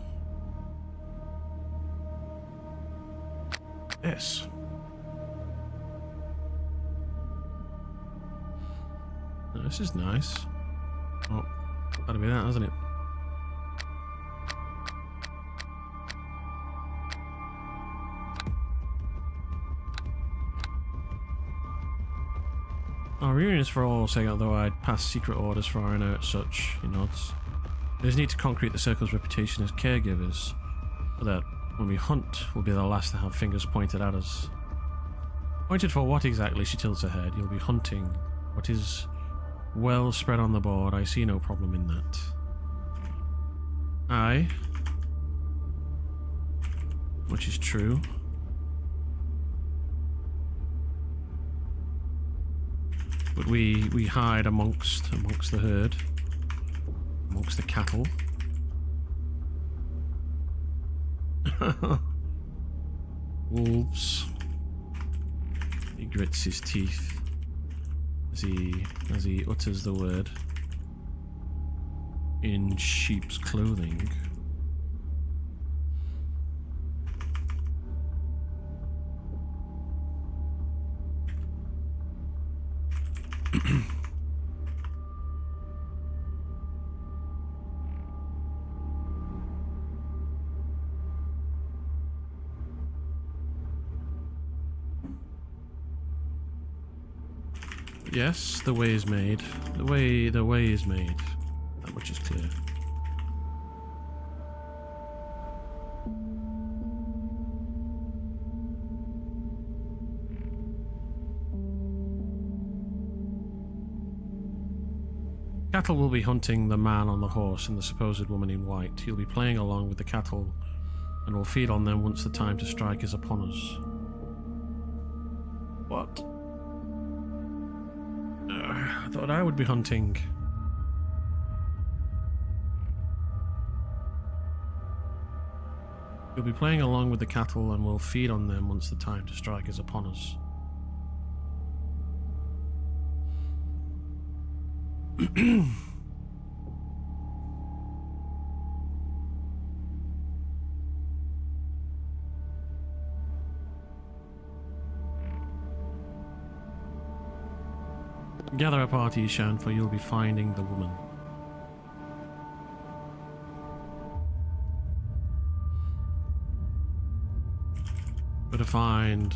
Yes. Oh, this is nice. Oh, gotta be that, hasn't it? Our reunion is for all sake, although I'd pass secret orders for our inner such, he nods. There's need to concrete the circle's reputation as caregivers, so that when we hunt, we'll be the last to have fingers pointed at us. Pointed for what exactly? She tilts her head. You'll be hunting what is well spread on the board. I see no problem in that. Aye. Which is true. But we hide amongst the herd, amongst the cattle. Wolves. He grits his teeth as he utters the word. In sheep's clothing. Yes, the way is made. The way is made. That much is clear. Cattle will be hunting the man on the horse and the supposed woman in white. You'll be playing along with the cattle and will feed on them once the time to strike is upon us. What? I thought I would be hunting. You'll be playing along with the cattle and will feed on them once the time to strike is upon us. Gather a party, Ishan, for you'll be finding the woman. Better find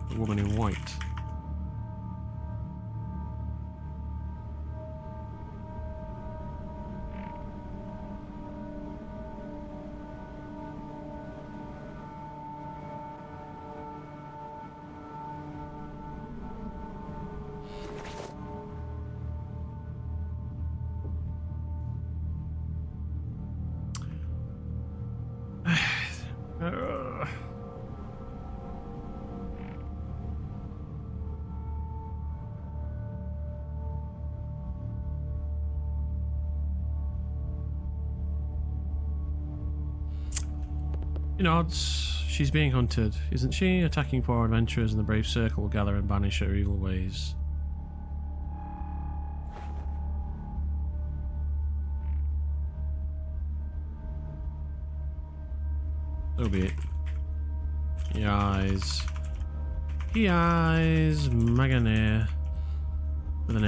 the woman in white. You know, she's being hunted, isn't she? Attacking poor adventurers, and the brave circle will gather and banish her evil ways. So be it. He eyes Maganeer with an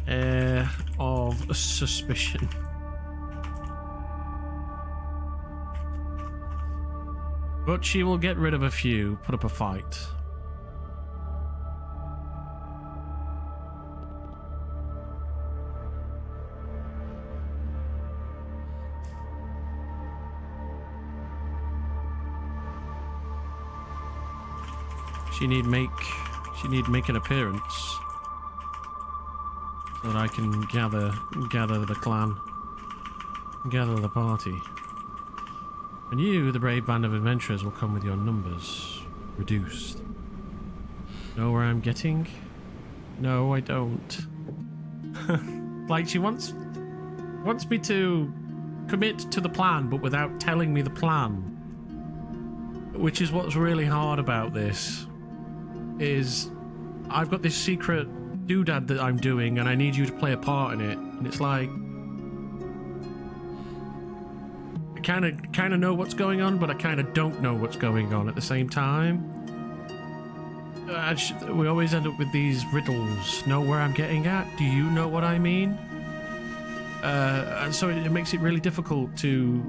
air of suspicion. But she will get rid of a few, put up a fight. She need make an appearance so that I can gather the clan, gather the party. And you, the brave band of adventurers, will come with your numbers reduced. Know where I'm getting? No, I don't. Like, she wants me to commit to the plan, but without telling me the plan. Which is what's really hard about this. Is I've got this secret doodad that I'm doing, and I need you to play a part in it. And it's like, kind of know what's going on, but I kind of don't know what's going on at the same time. We always end up with these riddles. Know where I'm getting at? Do you know what I mean? And so it makes it really difficult to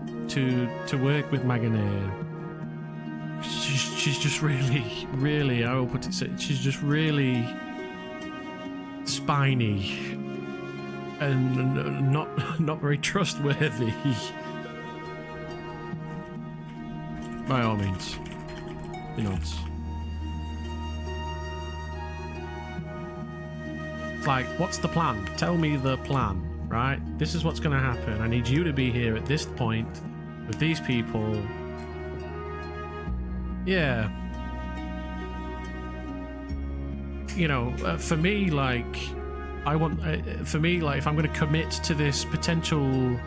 work with Maganeer. She's just really, I will put it, she's just really spiny and not very trustworthy. By all means, you know, it's like, what's the plan? Tell me the plan, right? This is what's going to happen. I need you to be here at this point with these people. Yeah. You know, for me, like, if I'm going to commit to this potential,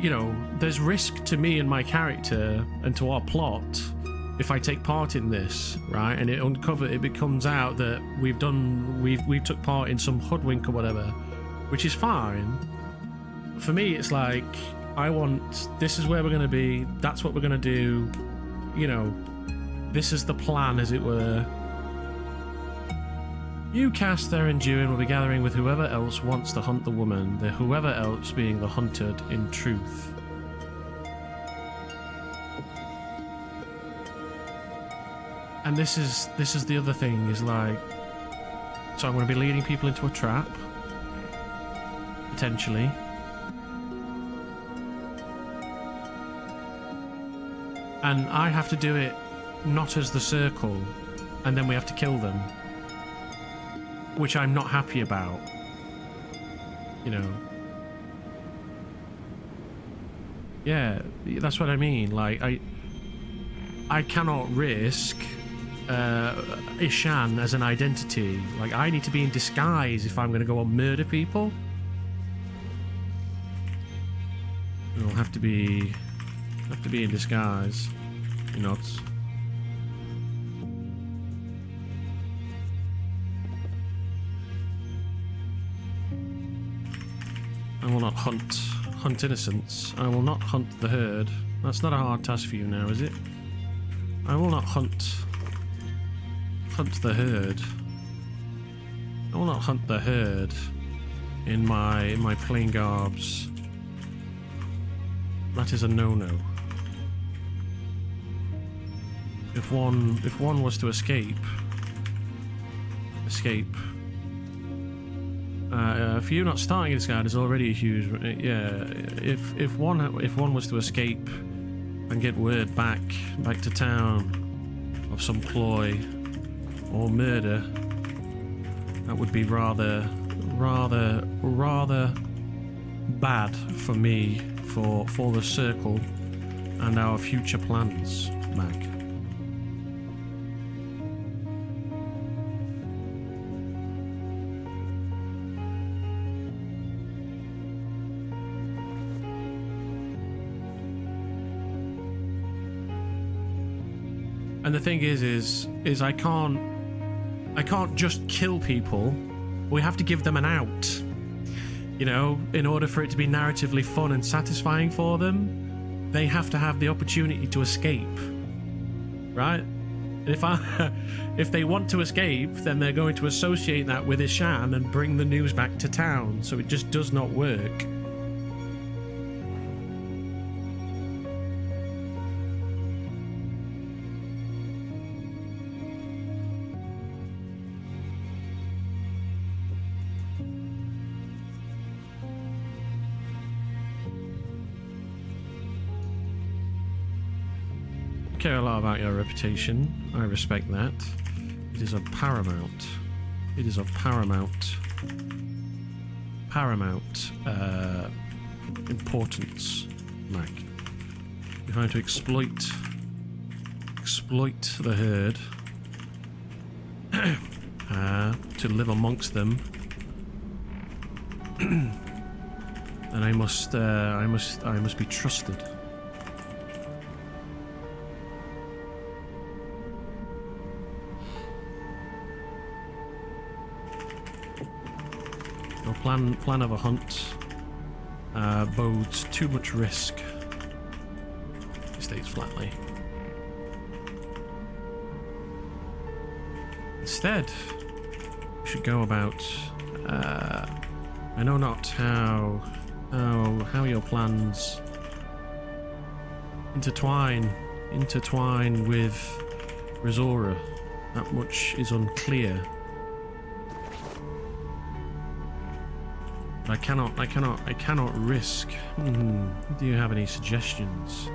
you know, there's risk to me and my character and to our plot if I take part in this, right? And it becomes out that we took part in some hoodwink or whatever, which is fine. For me, it's like, this is where we're going to be, that's what we're going to do, you know, this is the plan, as it were. You, Caster, and Duin will be gathering with whoever else wants to hunt the woman, the whoever else being the hunted in truth. And this is the other thing, is like, so I'm going to be leading people into a trap, potentially. And I have to do it not as the circle, and then we have to kill them. Which I'm not happy about. You know. Yeah, that's what I mean. Like, I cannot risk Ishan as an identity. Like, I need to be in disguise if I'm going to go and murder people. We'll have to be in disguise. You're not. I will not hunt innocents. I will not hunt the herd. That's not a hard task for you now, is it? I will not hunt the herd. I will not hunt the herd in my plain garbs. That is a no-no. If one was to escape. For you not starting this guide is already a huge. Yeah. If one was to escape and get word back to town of some ploy or murder, that would be rather bad for me, for the circle and our future plans, Mag. And the thing is I can't just kill people. We have to give them an out. You know, in order for it to be narratively fun and satisfying for them, they have to have the opportunity to escape. Right? If they want to escape, then they're going to associate that with Ishan and bring the news back to town. So it just does not work. Care a lot about your reputation. I respect that. It is of paramount. It is of paramount importance, Mac. You're trying to exploit the herd to live amongst them, and I must be trusted. Plan of a hunt bodes too much risk, he states flatly. Instead, we should go about. I know not how your plans intertwine with Rizora. That much is unclear. I cannot risk. Do you have any suggestions?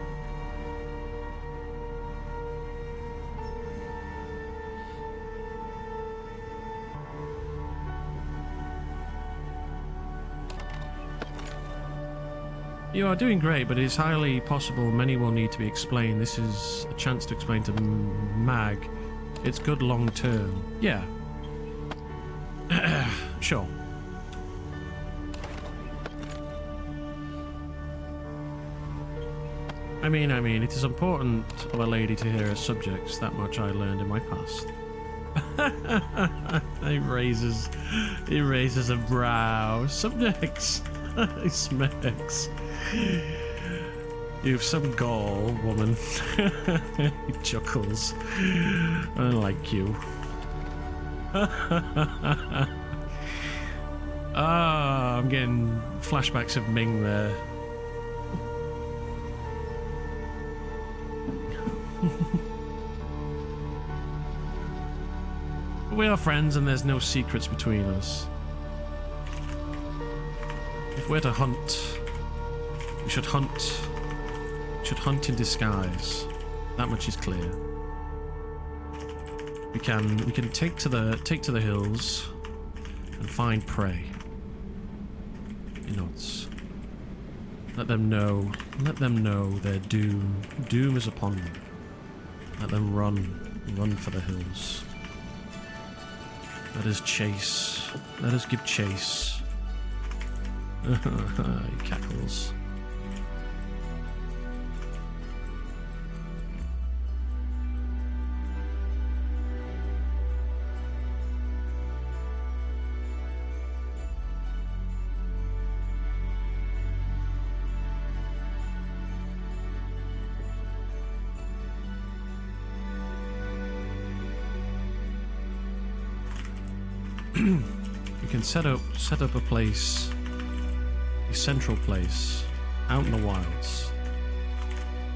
You are doing great, but it is highly possible many will need to be explained. This is a chance to explain to Mag. It's good long term. Yeah. Sure. I mean, it is important of a lady to hear her subjects. That much I learned in my past. He raises a brow. Subjects. He smirks. You've some gall, woman. He chuckles. I like you. I'm getting flashbacks of Ming there. We are friends and there's no secrets between us. If we're to hunt, we should hunt in disguise. That much is clear. We can take to the hills and find prey. He nods. Let them know their doom. Doom is upon them. Let them run for the hills. Let us chase. Let us give chase. He cackles. we can set up a place, a central place, out in the wilds,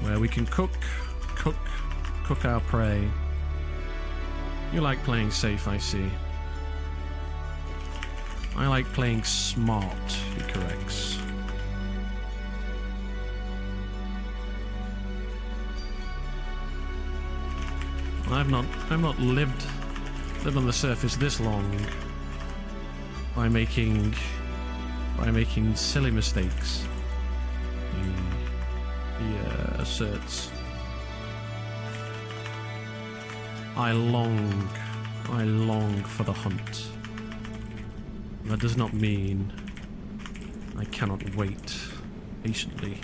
where we can cook our prey. You like playing safe, I see. I like playing smart, he corrects. I've not lived on the surface this long by making silly mistakes. He asserts. I long for the hunt. That does not mean I cannot wait patiently.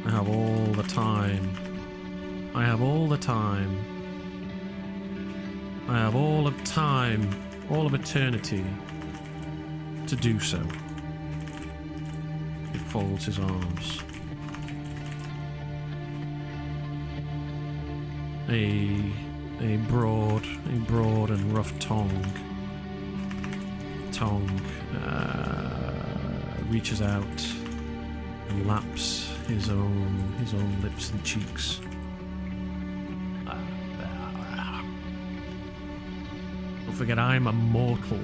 I have all the time. I have all the time. I have all of time, all of eternity to do so. He folds his arms. A broad and rough tongue reaches out and laps his own lips and cheeks. Don't forget, I'm immortal.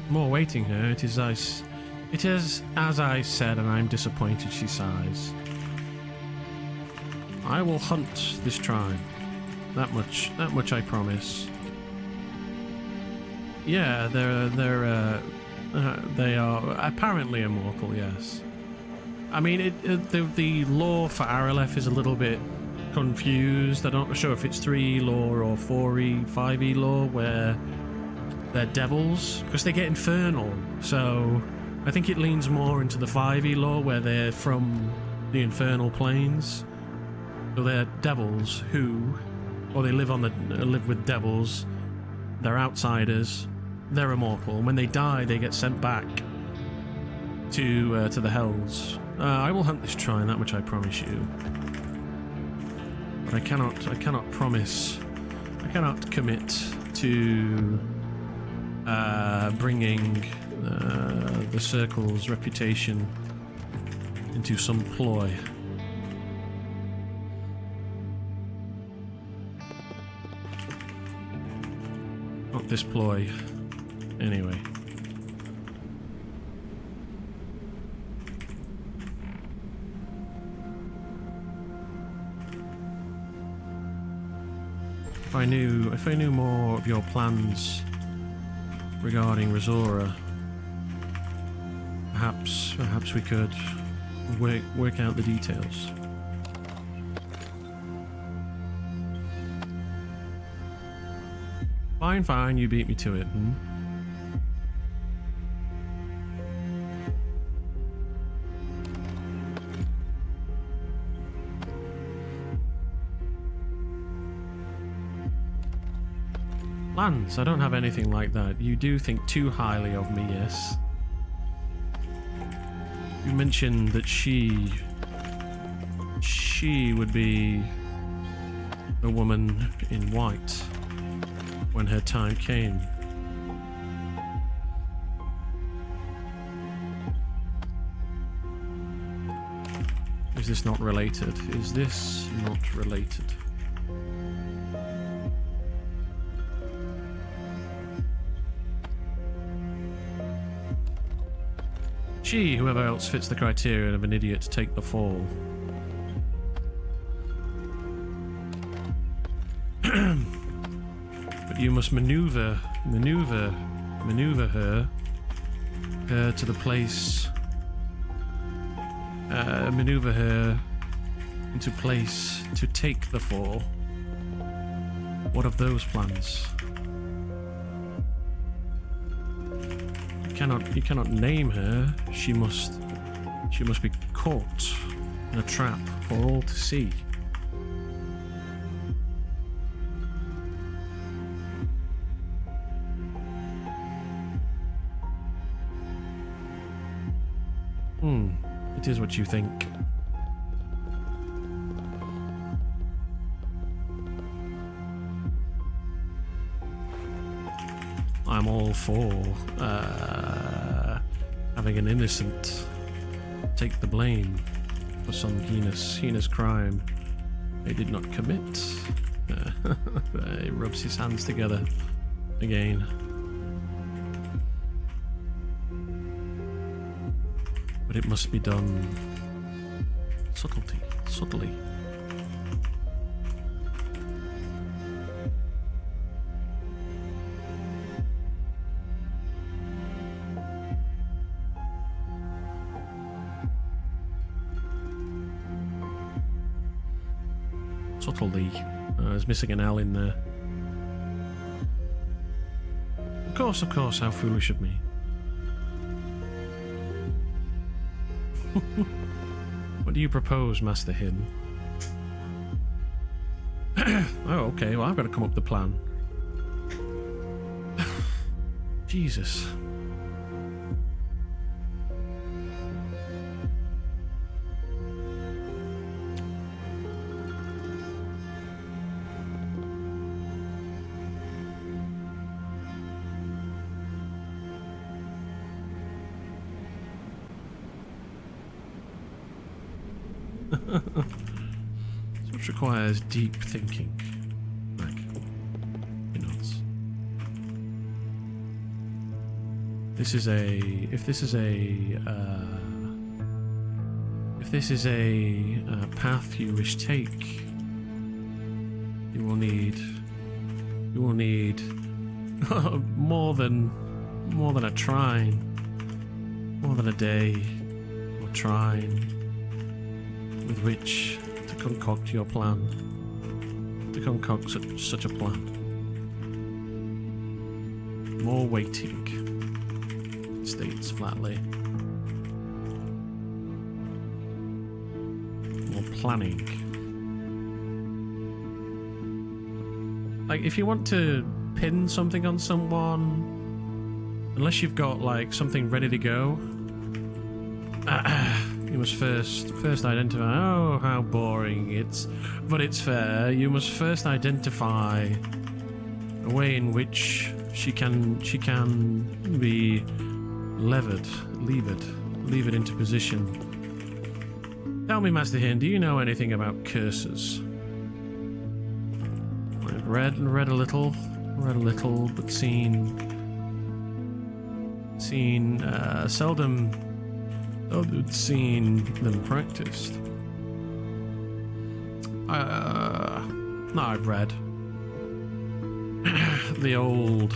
More waiting her. It is as I said, and I'm disappointed, she sighs. I will hunt this tribe. That much I promise. Yeah, they are apparently immortal, yes. I mean, the lore for Arelith is a little bit confused. I'm not sure if it's 3E lore or 4E, 5E lore, where they're devils, because they get infernal. So I think it leans more into the 5E lore, where they're from the infernal planes. So they're devils or they live with devils. They're outsiders. They're immortal. When they die, they get sent back to the hells. I will hunt this shrine, that much I promise you. But I cannot promise. I cannot commit to bringing the circle's reputation into some ploy. Not this ploy, anyway. If I knew more of your plans regarding Resora, perhaps we could work out the details. Fine, you beat me to it, Lance, I don't have anything like that. You do think too highly of me, yes? You mentioned that she would be the woman in white when her time came. Is this not related? Is this not related? She, whoever else fits the criterion of an idiot to take the fall. But you must maneuver her to the place. Maneuver her into place to take the fall. What of those plans? You cannot name her. She must be caught in a trap for all to see. It is what you think. I'm all for having an innocent take the blame for some heinous crime they did not commit. He rubs his hands together again. But it must be done subtly. Subtly. I was missing an L in there. Of course, how foolish of me. What do you propose, Master Hidden? Oh, okay, well, I've got to come up with the plan. Jesus. Which requires deep thinking. Like, he nods. If this is a path you wish to take, you will need more than a trine, more than a day or trine with which to concoct your plan, to concoct such a plan. More waiting, it states flatly. More planning. Like, if you want to pin something on someone, unless you've got, like, something ready to go, you must first identify. Oh, how boring! But it's fair. You must first identify a way in which she can be levered into position. Tell me, Master Hin, do you know anything about curses? I've read a little, but seldom seen them practiced. No, I've read the old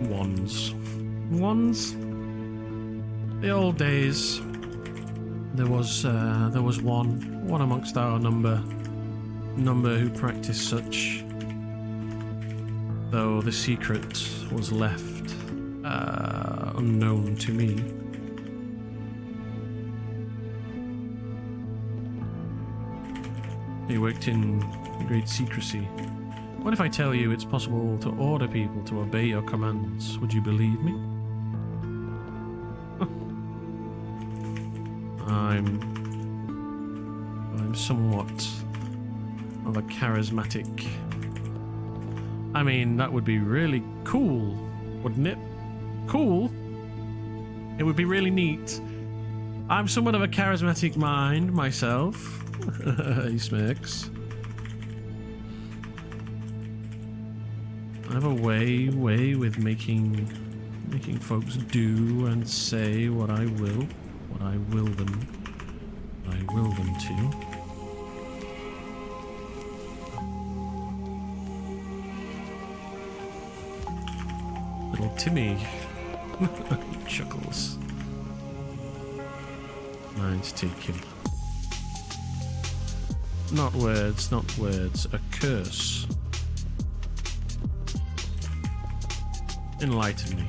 ones. The old days. There was one amongst our number who practiced such. Though the secret was left unknown to me. He worked in great secrecy. What if I tell you it's possible to order people to obey your commands? Would you believe me? I'm somewhat of a charismatic. I mean, that would be really cool, wouldn't it? Cool? It would be really neat. I'm somewhat of a charismatic mind myself. He smirks. I have a way with making folks do and say what I will them to. Little Timmy chuckles. Mine's taken. Not words, a curse. Enlighten me,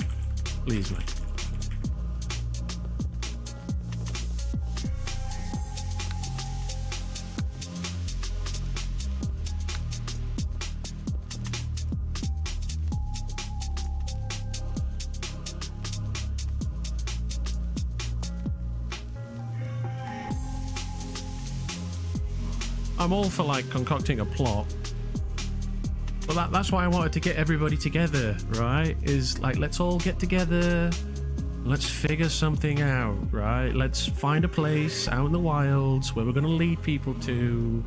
please, mate. I'm all for like concocting a plot. But that's why I wanted to get everybody together, right? Is like, let's all get together. Let's figure something out, right? Let's find a place out in the wilds where we're going to lead people to.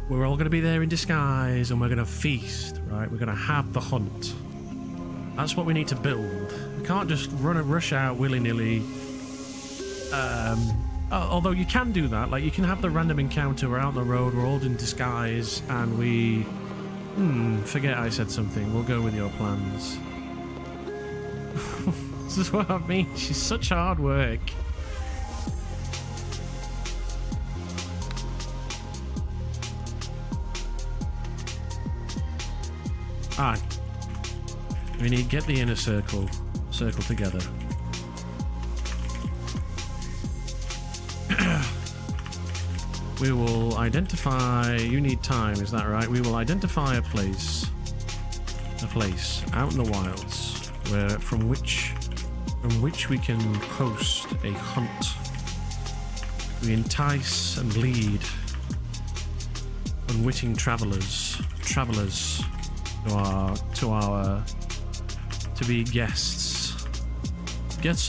We're all going to be there in disguise and we're going to feast, right? We're going to have the hunt. That's what we need to build. We can't just rush out willy-nilly. Although you can do that. Like, you can have the random encounter. We're out on the road, we're all in disguise, and we... forget I said something. We'll go with your plans. This is what I mean. She's such hard work. We need to get the inner circle together. We will identify... You need time, is that right? We will identify a place out in the wilds from which we can host a hunt. We entice and lead unwitting travelers to be guests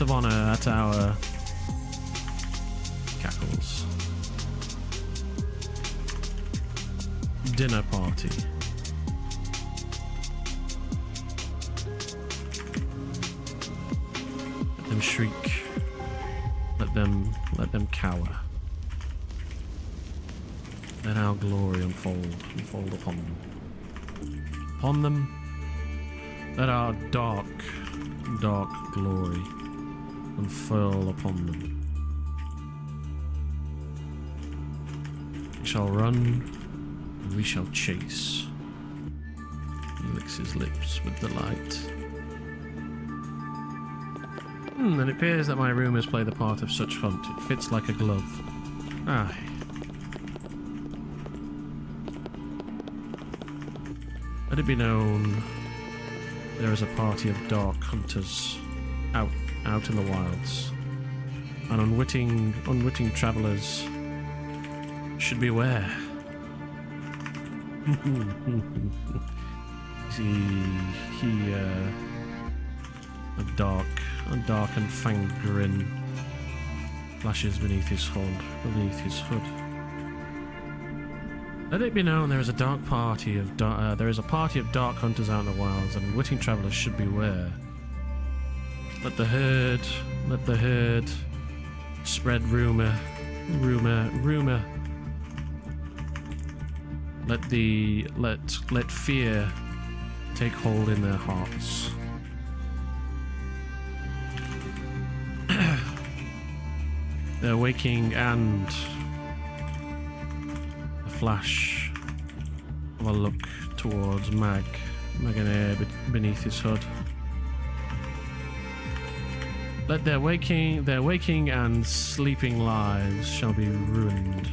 of honor at our cackles dinner party. Let them shriek. Let them cower. Let our glory unfold upon them. Upon them, let our dark glory unfurl upon them. We shall run, and we shall chase. He licks his lips with delight. And it appears that my rumours play the part of such hunt. It fits like a glove. Aye. Let it be known there is a party of dark hunters out in the wilds, and unwitting travellers should beware. A dark and fanged grin flashes beneath his hood. Let it be known there is a party of dark hunters out in the wilds, and unwitting travellers should beware. Let the herd spread rumor. Let fear take hold in their hearts. They're waking, and a flash of a look towards Maganeer beneath his hood. Let their waking and sleeping lives shall be ruined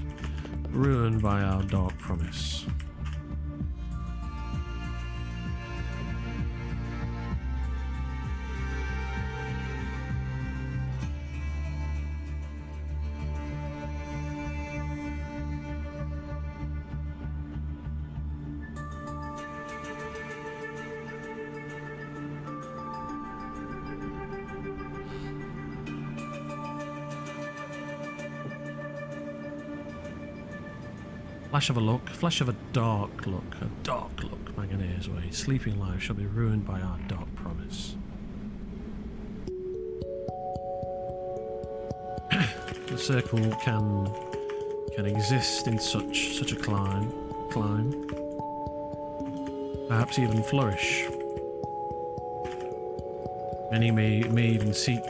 by our dark promise. Flash of a dark look, Maganeer's way. Sleeping lives shall be ruined by our dark promise. The circle can exist in such a climb, perhaps even flourish. Many may even seek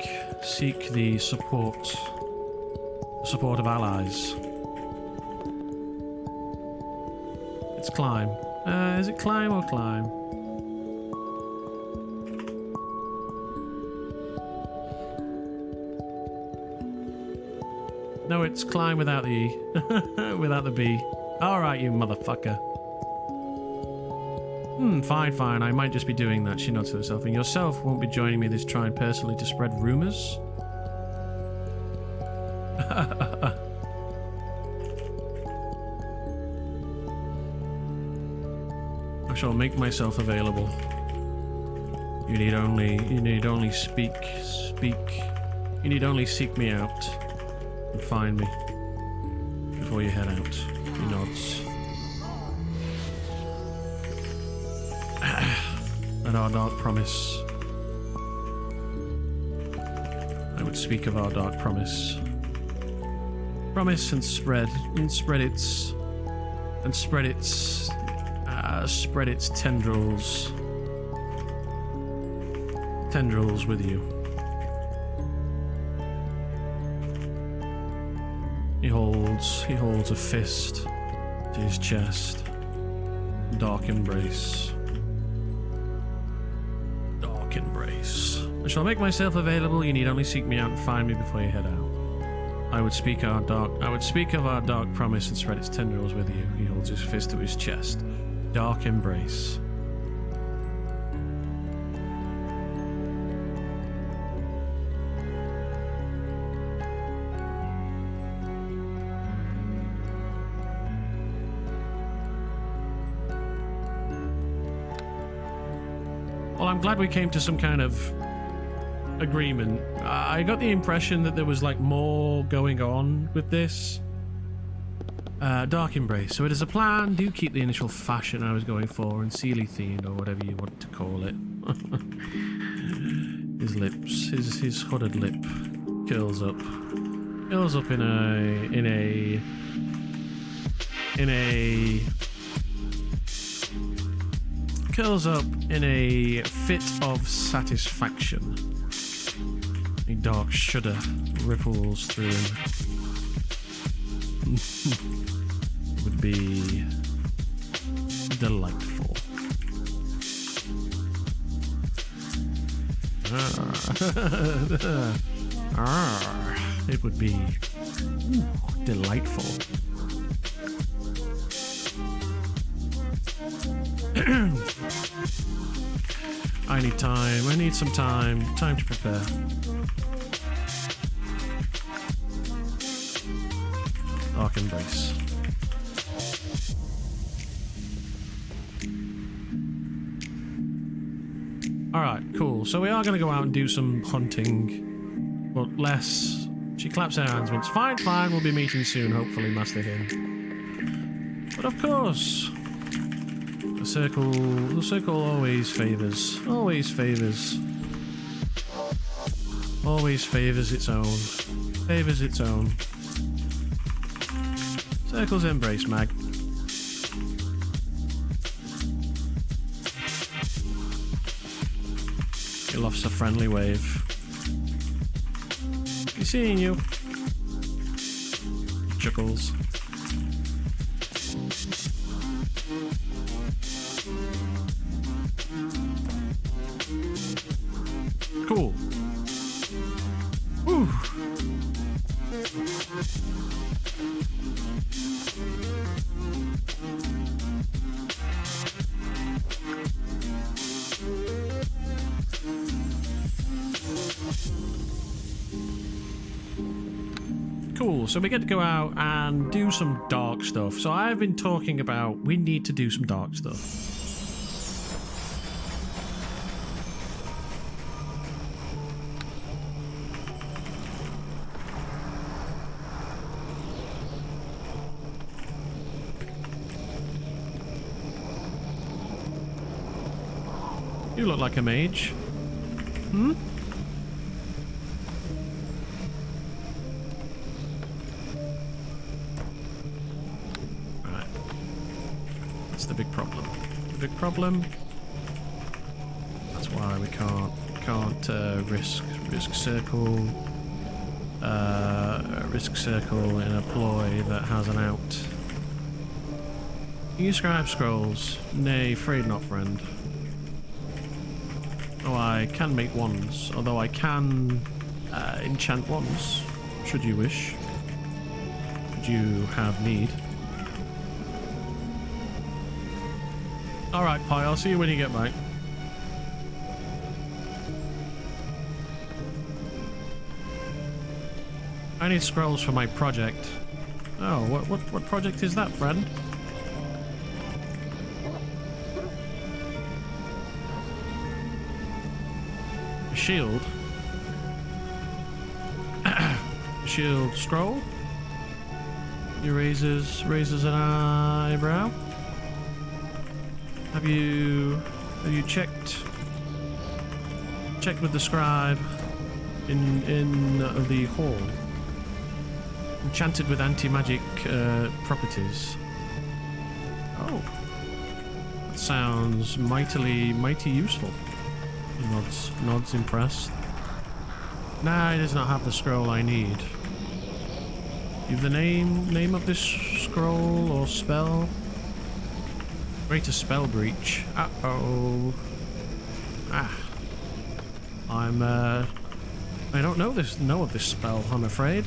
the support of allies. It's climb. Is it climb or climb? No, it's climb without the E. Without the B. Alright, you motherfucker. Fine. I might just be doing that, she nods to herself. And yourself won't be joining me this trying personally to spread rumours? shall make myself available. You need only seek me out and find me before you head out. He nods. And our dark promise. I would speak of our dark promise. Promise and spread its tendrils with you. He holds a fist to his chest. Dark embrace. Dark embrace. I shall make myself available. You need only seek me out and find me before you head out. I would speak of our dark promise and spread its tendrils with you. He holds his fist to his chest. Dark embrace. Well, I'm glad we came to some kind of agreement. I got the impression that there was like more going on with this. Dark embrace. So it is a plan. Do keep the initial fashion I was going for and Sealy themed or whatever you want to call it. His lips, his hooded lip curls up in a fit of satisfaction. A dark shudder ripples through him. It would be delightful. It would be delightful. I need time. I need some time. Time to prepare. Dark embrace. Alright, cool. So we are going to go out and do some hunting. But less. She claps her hands once. Fine, fine. We'll be meeting soon, hopefully, Master Him. But of course, the circle always favors. Always favors. Always favors its own. Favors its own. Circle's embrace, Mag. He lofts a friendly wave. He's seeing you. Chuckles. Cool. Woo. Cool, so we get to go out and do some dark stuff. So I've been talking about we need to do some dark stuff. You look like a mage. Hmm? Right. That's the big problem. The big problem. That's why we can't risk circle in a ploy that has an out. You scribe scrolls. Nay, afraid not, friend. Oh, I can make wands, although I can enchant wands, should you wish. Should you have need. Alright, Pi, I'll see you when you get back. I need scrolls for my project. Oh, what project is that, friend? shield. Shield scroll. He raises an eyebrow. Have you checked with the scribe in the hall? Enchanted with anti-magic properties. Oh, that sounds mighty useful. He nods impressed. Nah, he does not have the scroll I need. You have the name of this scroll or spell? Greater spell breach. Uh-oh. Ah. I don't know of this spell, I'm afraid.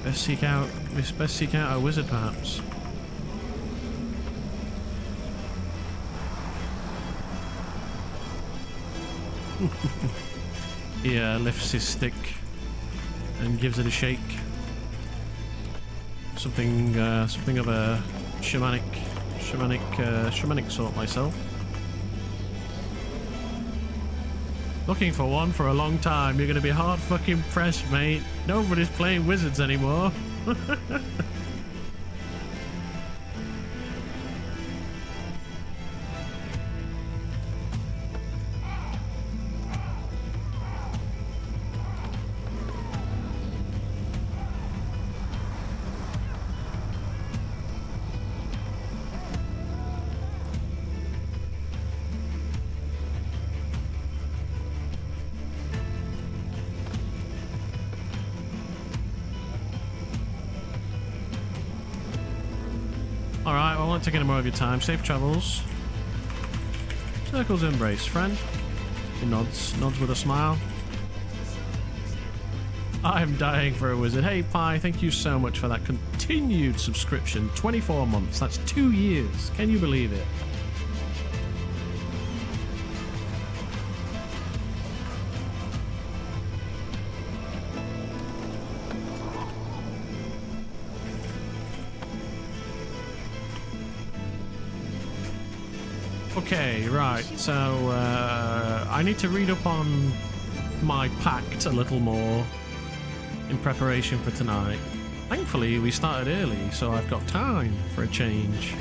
Best seek out a wizard, perhaps. He lifts his stick and gives it a shake. Something of a shamanic sort myself. Looking for one for a long time. You're gonna be hard fucking pressed, mate. Nobody's playing wizards anymore. Alright, well, I won't take any more of your time. Safe travels. Circle's embrace, friend. He nods with a smile. I'm dying for a wizard. Hey, Pi, thank you so much for that continued subscription. 24 months. That's 2 years. Can you believe it? Okay, right, so I need to read up on my pact a little more in preparation for tonight. Thankfully, we started early, so I've got time for a change.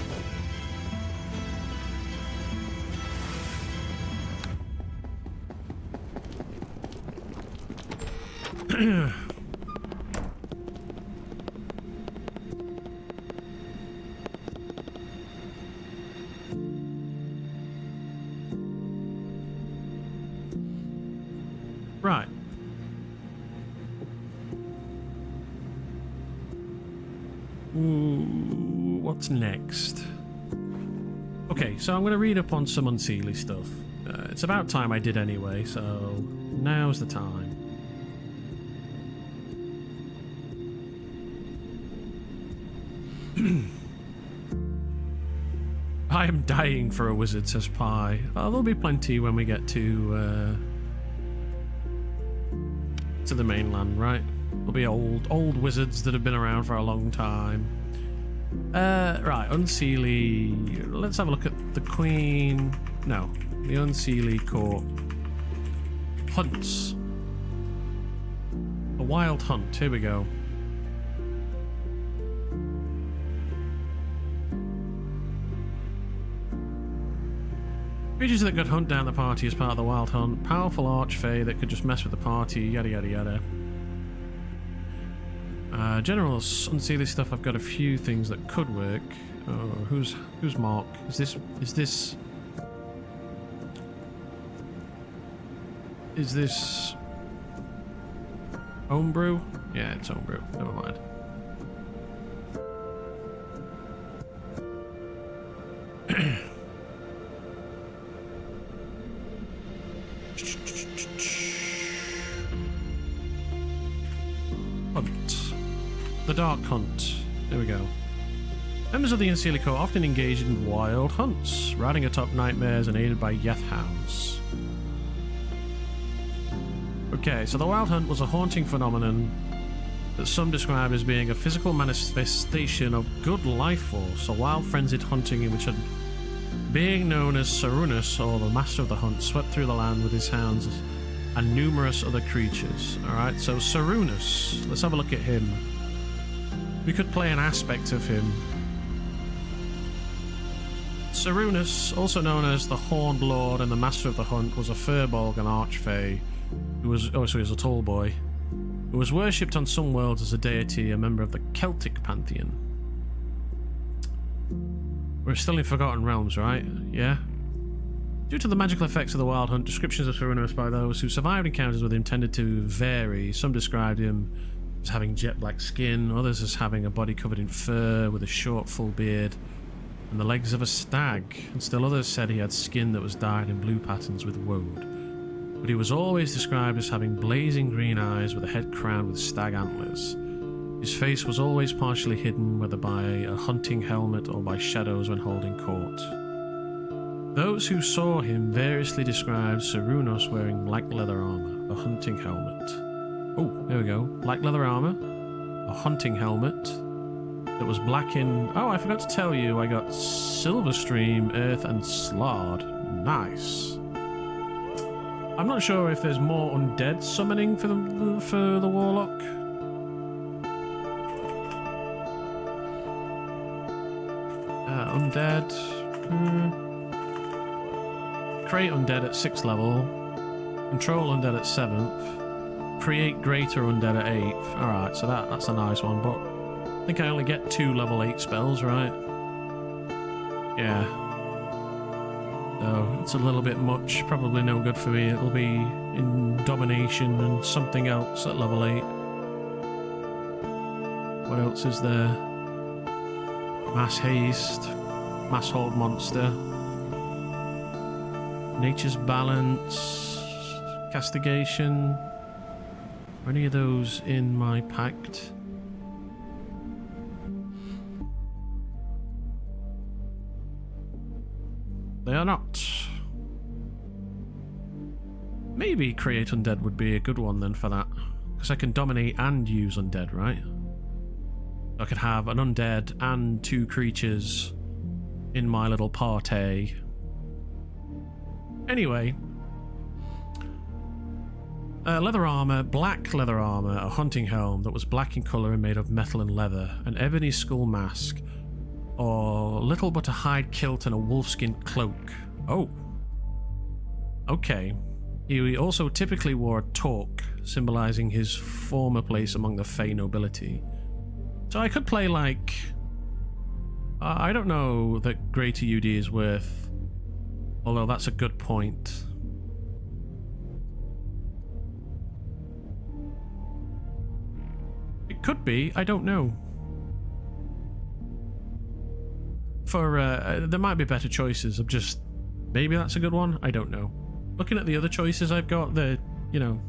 Right. Ooh, what's next? Okay, so I'm going to read up on some unseelie stuff. It's about time I did anyway, so now's the time. I am dying for a wizard, says Pi. Oh, there'll be plenty when we get to the mainland, right? There'll be old wizards that have been around for a long time. Right, unseelie. Let's have a look at the Queen. No, the unseelie court. Hunts. A wild hunt. Here we go. Creatures that could hunt down the party as part of the wild hunt. Powerful archfey that could just mess with the party. Yada yada yada. General unseelie stuff. I've got a few things that could work. Oh, who's Mark? Is this homebrew? Yeah, it's homebrew. Never mind. Hunt. The Dark Hunt. There we go. Members of the Unseelie Court often engage in wild hunts, riding atop nightmares and aided by Yeth hounds. Okay, so the wild hunt was a haunting phenomenon that some describe as being a physical manifestation of good life force, a wild frenzied hunting in which being known as Sarunus, or the Master of the Hunt, swept through the land with his hounds and numerous other creatures. Alright, so Sarunus, let's have a look at him. We could play an aspect of him. Sarunus, also known as the Horned Lord and the Master of the Hunt, was a Firbolg and Archfey who was, so he was a tall boy, who was worshipped on some worlds as a deity, a member of the Celtic pantheon. We're still in Forgotten Realms, right? Yeah? Due to the magical effects of the Wild Hunt, descriptions of Sarunus by those who survived encounters with him tended to vary. Some described him as having jet black skin, others as having a body covered in fur with a short full beard and the legs of a stag, and still others said he had skin that was dyed in blue patterns with woad. But he was always described as having blazing green eyes with a head crowned with stag antlers. His face was always partially hidden, whether by a hunting helmet or by shadows when holding court. Those who saw him variously described Sarunus wearing black leather armor, a hunting helmet. Oh, there we go. Black leather armor, a hunting helmet that was black in... Oh, I forgot to tell you, I got Silverstream, Earth, and Slard. Nice. I'm not sure if there's more undead summoning for the Warlock. Undead. Create undead at 6th level. Control undead at 7th. Create greater undead at 8th. Alright, so that's a nice one, but I think I only get 2 level 8 spells, right? Yeah. So it's a little bit much, probably no good for me. It'll be in Domination and something else at level 8. What else is there? Mass Haste, Mass Hold Monster, Nature's Balance, Castigation. Are any of those in my pact? They are not. Maybe Create Undead would be a good one then for that, because I can dominate and use undead, right? I could have an undead and 2 creatures in my little party. Anyway. Leather armor, black leather armor, a hunting helm that was black in colour and made of metal and leather, an ebony skull mask, or little but a hide kilt and a wolfskin cloak. Oh. Okay. He also typically wore a torque, symbolising his former place among the Fey nobility. So I could play like... I don't know that Greater UD is worth... Although that's a good point. It could be, I don't know. There might be better choices of just... Maybe that's a good one? I don't know. Looking at the other choices I've got, you know...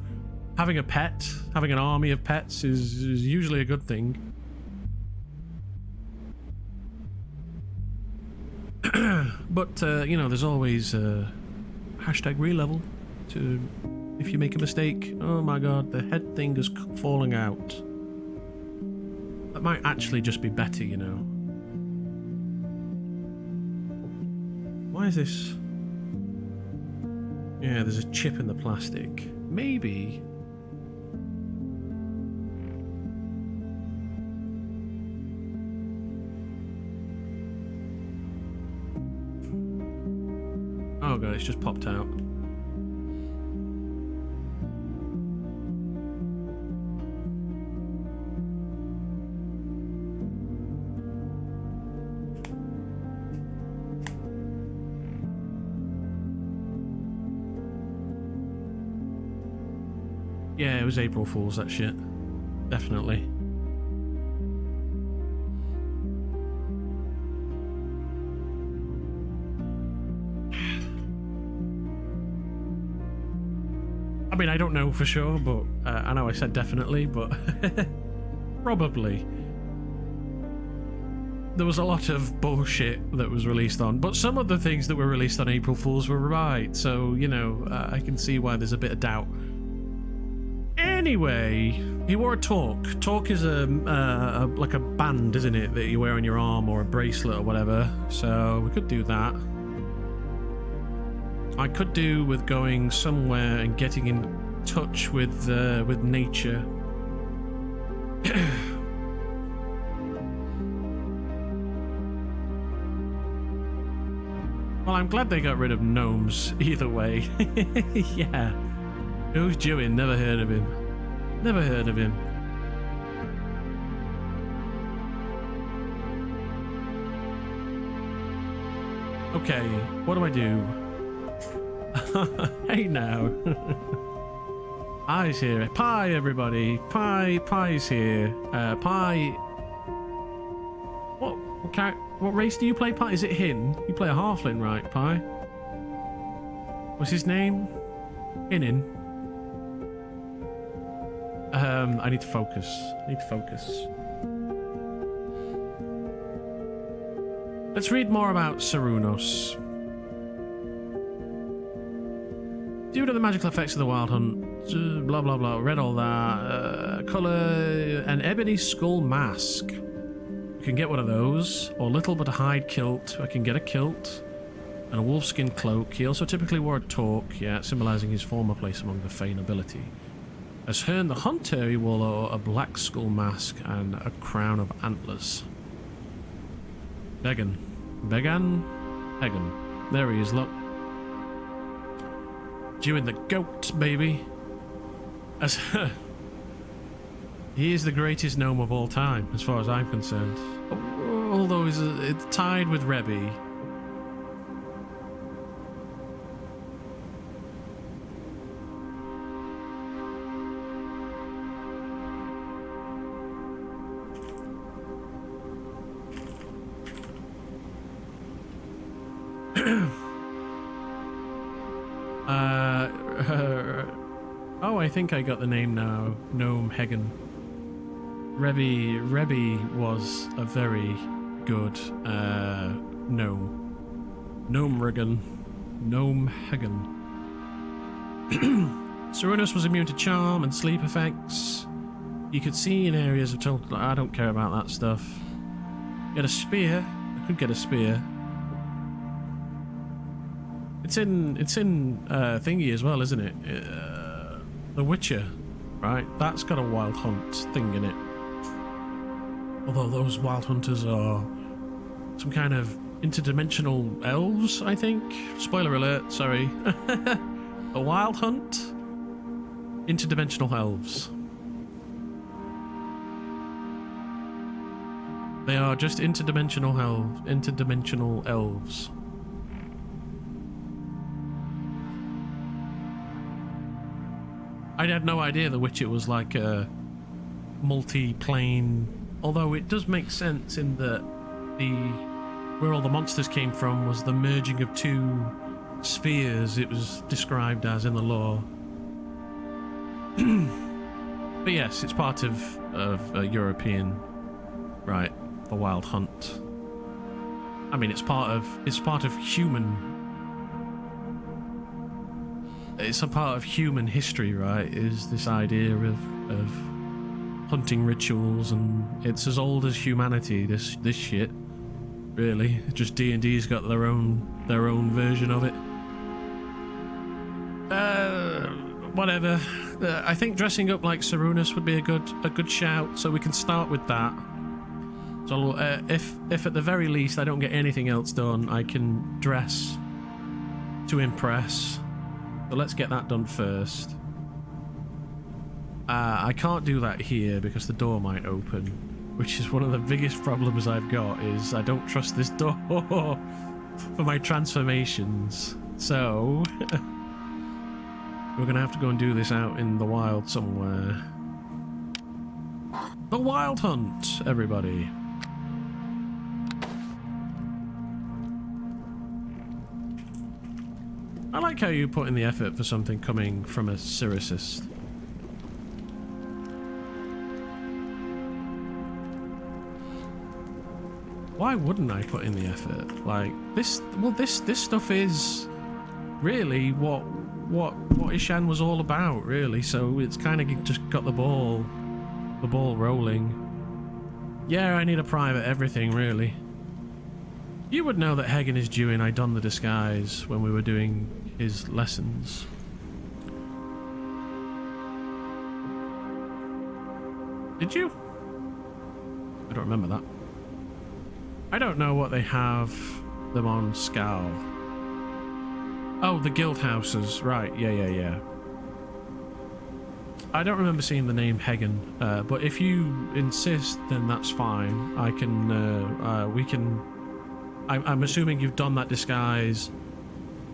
Having a pet, having an army of pets is usually a good thing. But, you know, there's always hashtag relevel to... If you make a mistake, oh my god, the head thing is falling out. That might actually just be better, you know. Why is this... Yeah, there's a chip in the plastic. Maybe... Oh god, it's just popped out. Yeah, it was April Fool's, that shit. Definitely. I mean, I don't know for sure, but I know I said definitely, but probably. There was a lot of bullshit that was released on, but some of the things that were released on April Fool's were right, so, you know, I can see why there's a bit of doubt. Anyway, he wore a torque. Torque is like a band, isn't it, that you wear on your arm or a bracelet or whatever, so we could do that. I could do with going somewhere and getting in touch with nature. Well, I'm glad they got rid of gnomes either way. Yeah. Who's Jewin? Never heard of him. Never heard of him. Okay, what do I do? Hey now. Pie's here. Pie, everybody. Pie's here. Pie. What race do you play, Pie? Is it Hin? You play a halfling, right, Pie? What's his name? Hinin. I need to focus. Let's read more about Cernunnos. Due to the magical effects of the wild hunt, blah blah blah, read all that. Colour an ebony skull mask. You can get one of those, or little but a hide kilt. I can get a kilt and a wolfskin cloak. He also typically wore a torque, symbolising his former place among the Fae nobility. As Hearn the Hunter, he wore a black skull mask and a crown of antlers. Began. There he is, look. Doing the goat, baby. As he is the greatest gnome of all time, as far as I'm concerned. Although it's tied with Rebby. Oh, I think I got the name now. Gnome Hagen. Rebby was a very good gnome. Gnome Riggin. Gnome Hagen. Cernunnos was immune to charm and sleep effects. You could see in areas of total... I don't care about that stuff. Get a spear. I could get a spear. It's in thingy as well, isn't it? The Witcher, right? That's got a wild hunt thing in it. Although those wild hunters are some kind of interdimensional elves, I think. Spoiler alert, sorry. A wild hunt, interdimensional elves. They are just interdimensional elves. I had no idea The Witcher was like a multi-plane, although it does make sense in that where all the monsters came from was the merging of two spheres, it was described as in the lore. But yes, it's part of a European, right, the Wild Hunt. I mean, it's part of human. It's a part of human history, right? Is this idea of hunting rituals, and it's as old as humanity. This shit, really. Just D&D's got their own version of it. Whatever. I think dressing up like Cernunnos would be a good shout. So we can start with that. So if at the very least I don't get anything else done, I can dress to impress. So let's get that done first. I can't do that here because the door might open, which is one of the biggest problems I've got, is I don't trust this door for my transformations. So we're gonna have to go and do this out in the wild somewhere. The Wild Hunt, everybody. I like how you put in the effort for something coming from a lyricist. Why wouldn't I put in the effort? Like this stuff is really what Ishan was all about, really. So it's kind of just got the ball rolling. Yeah, I need a private everything, really. You would know that Hagen is due in. I donned the disguise when we were doing his lessons. Did you? I don't remember that. I don't know what they have them on Scowl. Oh, the guild houses. Right, yeah. I don't remember seeing the name Hagen, but if you insist, then that's fine. I can, we can... I'm assuming you've done that disguise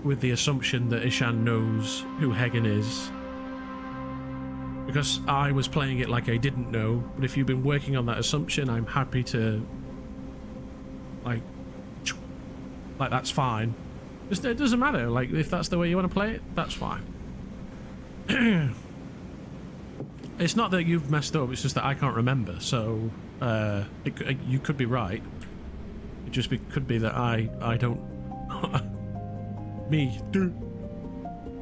with the assumption that Ishan knows who Hagen is. Because I was playing it like I didn't know, but if you've been working on that assumption, I'm happy to... Like that's fine. It doesn't matter, like, if that's the way you want to play it, that's fine. It's not that you've messed up, it's just that I can't remember, so you could be right. It just could be that I don't... Me.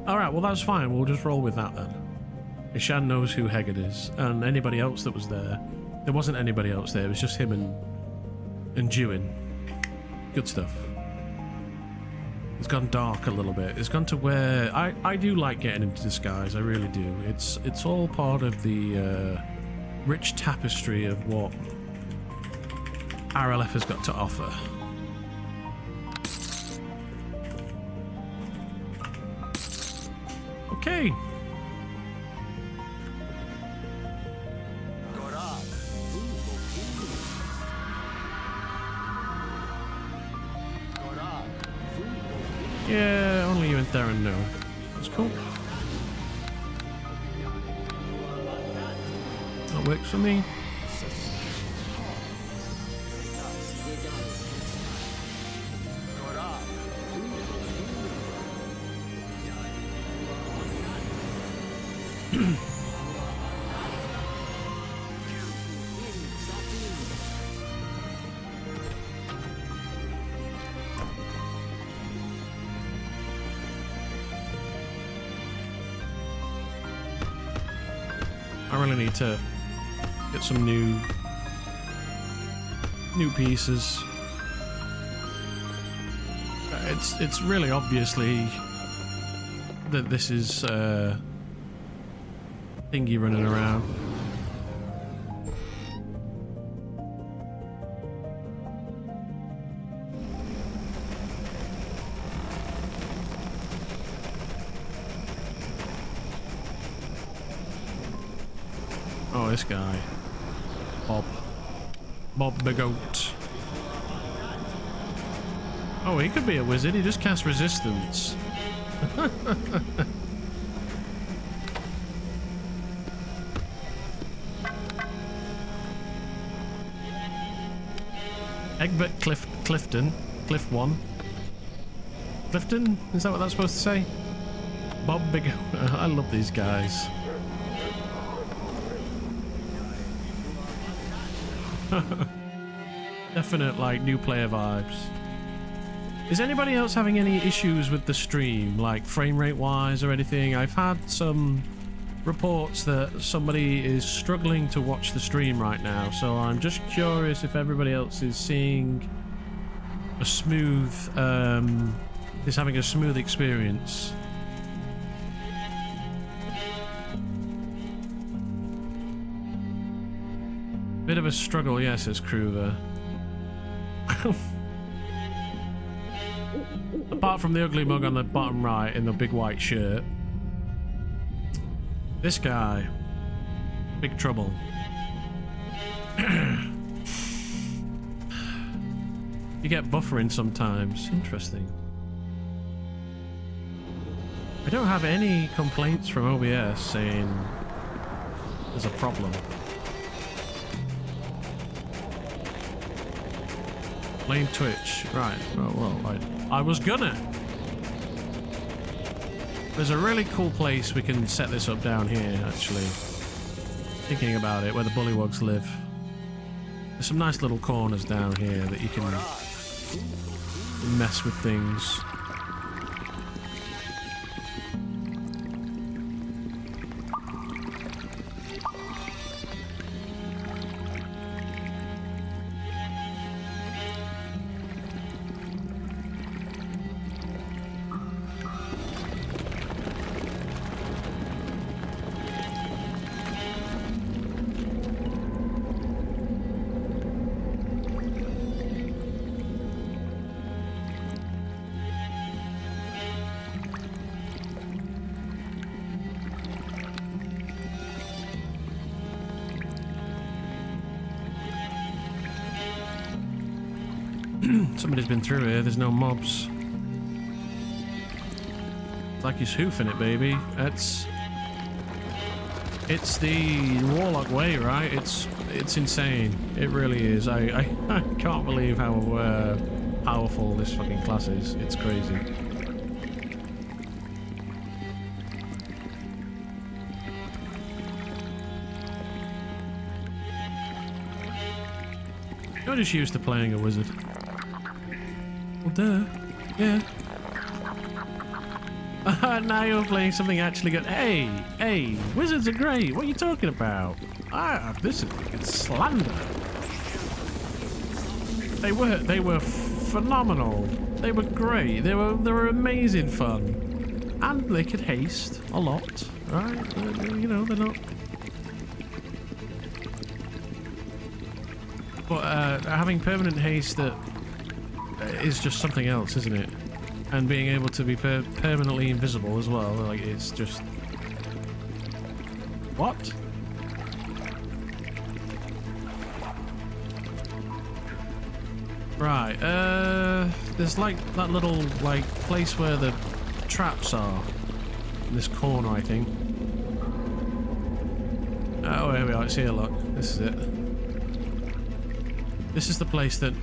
Alright, well that's fine, we'll just roll with that then. Ishan knows who Haggard is, and anybody else that was there. There wasn't anybody else there, it was just him and Dewin. Good stuff. It's gone dark a little bit. It's gone to where I do like getting into disguise. I really do. It's all part of the rich tapestry of what Arelith has got to offer. Okay. Yeah, only you and Darren know. That's cool. That works for me. I really need to get some new pieces. It's really obviously that this is thingy running around. Oh, this guy. Bob the Goat. Oh, he could be a wizard. He just casts resistance. Egbert Clifton. Cliff 1. Clifton? Is that what that's supposed to say? Bob Big... I love these guys. Definite, like, new player vibes. Is anybody else having any issues with the stream, like frame rate wise or anything? I've had some reports that somebody is struggling to watch the stream right now, so I'm just curious if everybody else is seeing a smooth, is having a smooth experience. Bit of a struggle, yes, says Kruver. Apart from the ugly mug on the bottom right in the big white shirt. This guy. Big trouble. You get buffering sometimes. Interesting. I don't have any complaints from OBS saying there's a problem. Blame Twitch. Right. Well, I was gonna. There's a really cool place we can set this up down here, actually. Thinking about it, where the bullywugs live. There's some nice little corners down here that you can mess with things. Somebody's been through here. There's no mobs. It's like he's hoofing it, baby. It's the Warlock way, right? It's insane. It really is. I can't believe how powerful this fucking class is. It's crazy. You're just used to playing a wizard. Well, duh. Yeah. Now you're playing something actually good. Hey, wizards are great. What are you talking about? This is slander. They were phenomenal. They were great. They were amazing fun, and they could haste a lot, right? You know, they're not. But having permanent haste that is just something else, isn't it? And being able to be permanently invisible as well, like, it's just... What? Right, there's like that little, like, place where the traps are. In this corner, I think. Oh, here we are, it's here, look. This is it. This is the place that...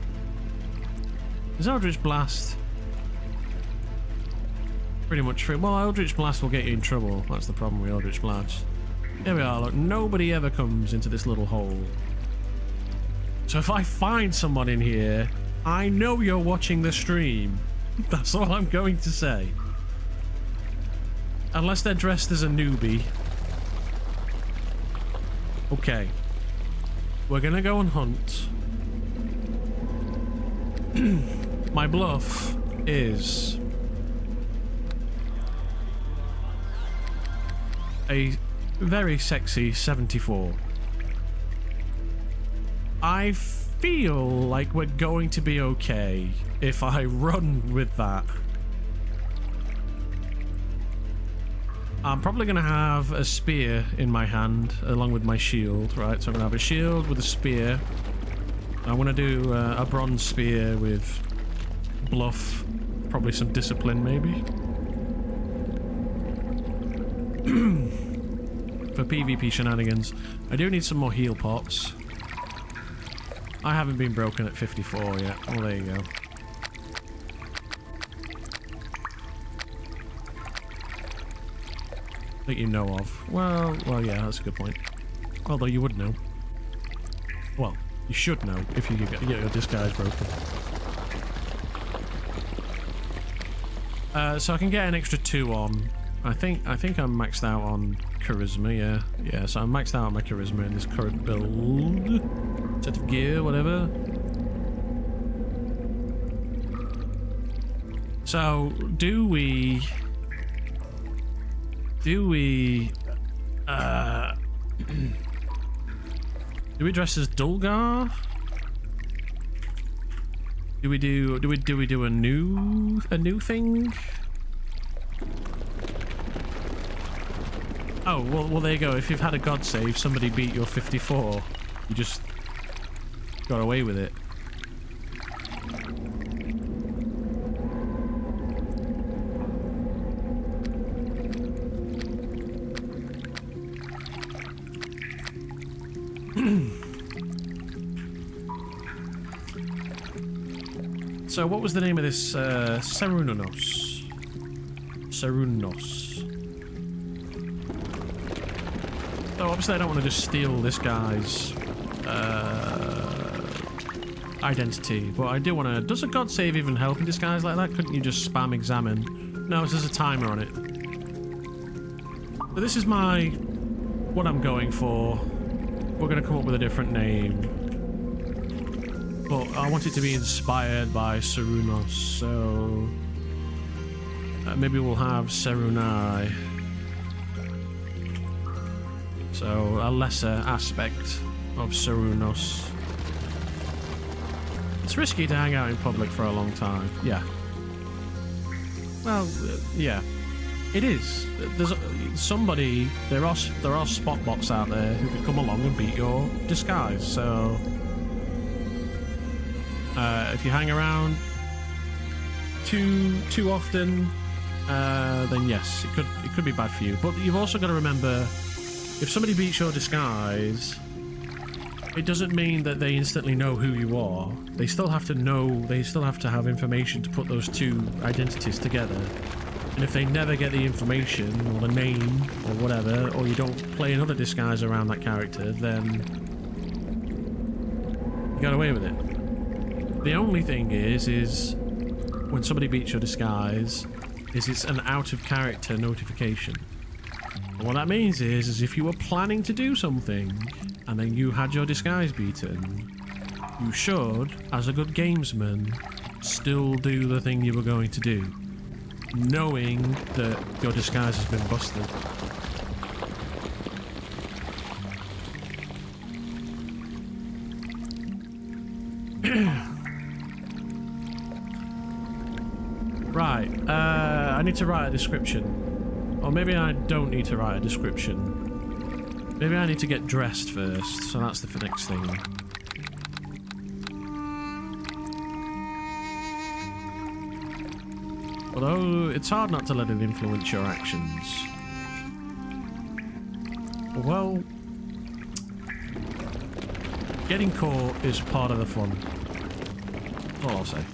Is Eldritch Blast... pretty much free? Well, Eldritch Blast will get you in trouble. That's the problem with Eldritch Blast. Here we are, look. Nobody ever comes into this little hole. So if I find someone in here, I know you're watching the stream. That's all I'm going to say. Unless they're dressed as a newbie. Okay. We're gonna go and hunt. My bluff is a very sexy 74. I feel like we're going to be okay if I run with that. I'm probably going to have a spear in my hand along with my shield, right? So I'm going to have a shield with a spear. I'm going to do a bronze spear with bluff, probably some discipline maybe. For PvP shenanigans. I do need some more heal pots. I haven't been broken at 54 yet. Well, there you go. That you know of. Well, yeah, that's a good point. Although you would know. Well, you should know if you get your disguise broken. So I can get an extra 2 on. I think I'm maxed out on charisma, yeah. Yeah, so I'm maxed out on my charisma in this current build. Set of gear, whatever. So, do we dress as Dulgar? Do we do a new thing? Oh, well there you go. If you've had a god save, somebody beat your 54, you just got away with it. So what was the name of this? Sarunos. So obviously I don't want to just steal this guy's identity, but I do want to... Does a god save even help in disguise like that? Couldn't you just spam examine? No, there's a timer on it. So this is what I'm going for. We're going to come up with a different name. But I want it to be inspired by Sarunos, so... maybe we'll have Serunai. So, a lesser aspect of Sarunos. It's risky to hang out in public for a long time. Yeah. Well, yeah. It is. There's somebody... There are spot bots out there who could come along and beat your disguise, so... If you hang around too often, then yes, it could be bad for you. But you've also got to remember, if somebody beats your disguise, it doesn't mean that they instantly know who you are. They still have to know, they still have to have information to put those two identities together. And if they never get the information, or the name, or whatever, or you don't play another disguise around that character, then you got away with it. The only thing is when somebody beats your disguise, is it's an out-of-character notification. And what that means is if you were planning to do something, and then you had your disguise beaten, you should, as a good gamesman, still do the thing you were going to do, knowing that your disguise has been busted. Right, I need to write a description. Or maybe I don't need to write a description. Maybe I need to get dressed first, so that's the next thing. Although, it's hard not to let it influence your actions. Well, getting caught is part of the fun. That's all I'll say.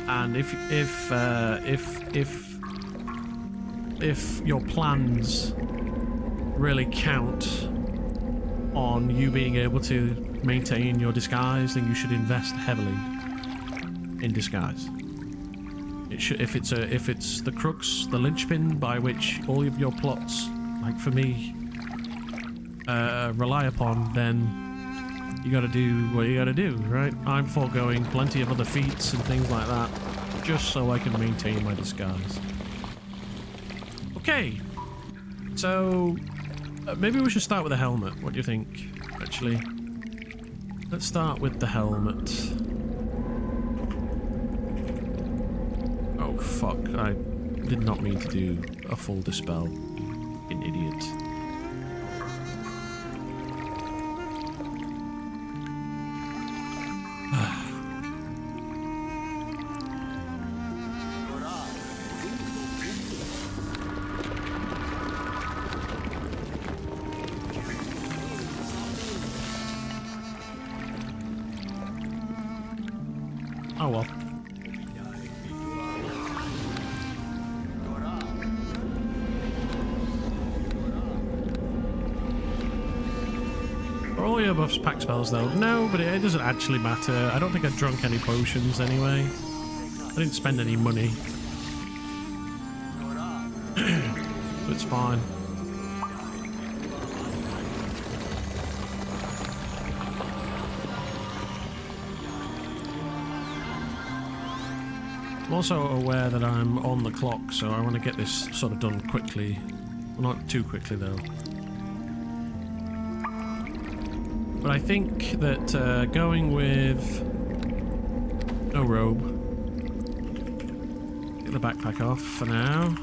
And if your plans really count on you being able to maintain your disguise, then you should invest heavily in disguise. It should, if it's the crux, the linchpin by which all of your plots, like for me, rely upon, then you gotta do what you gotta do, right? I'm foregoing plenty of other feats and things like that just so I can maintain my disguise. Okay, so maybe we should start with the helmet. What do you think, actually? Let's start with the helmet. Oh, fuck. I did not mean to do a full dispel. An idiot. Oh well. Are all your buffs pack spells though? No, but it doesn't actually matter. I don't think I drunk any potions anyway. I didn't spend any money. So it's fine. I'm also aware that I'm on the clock, so I want to get this sort of done quickly. Well, not too quickly, though. But I think that going with no robe, get the backpack off for now,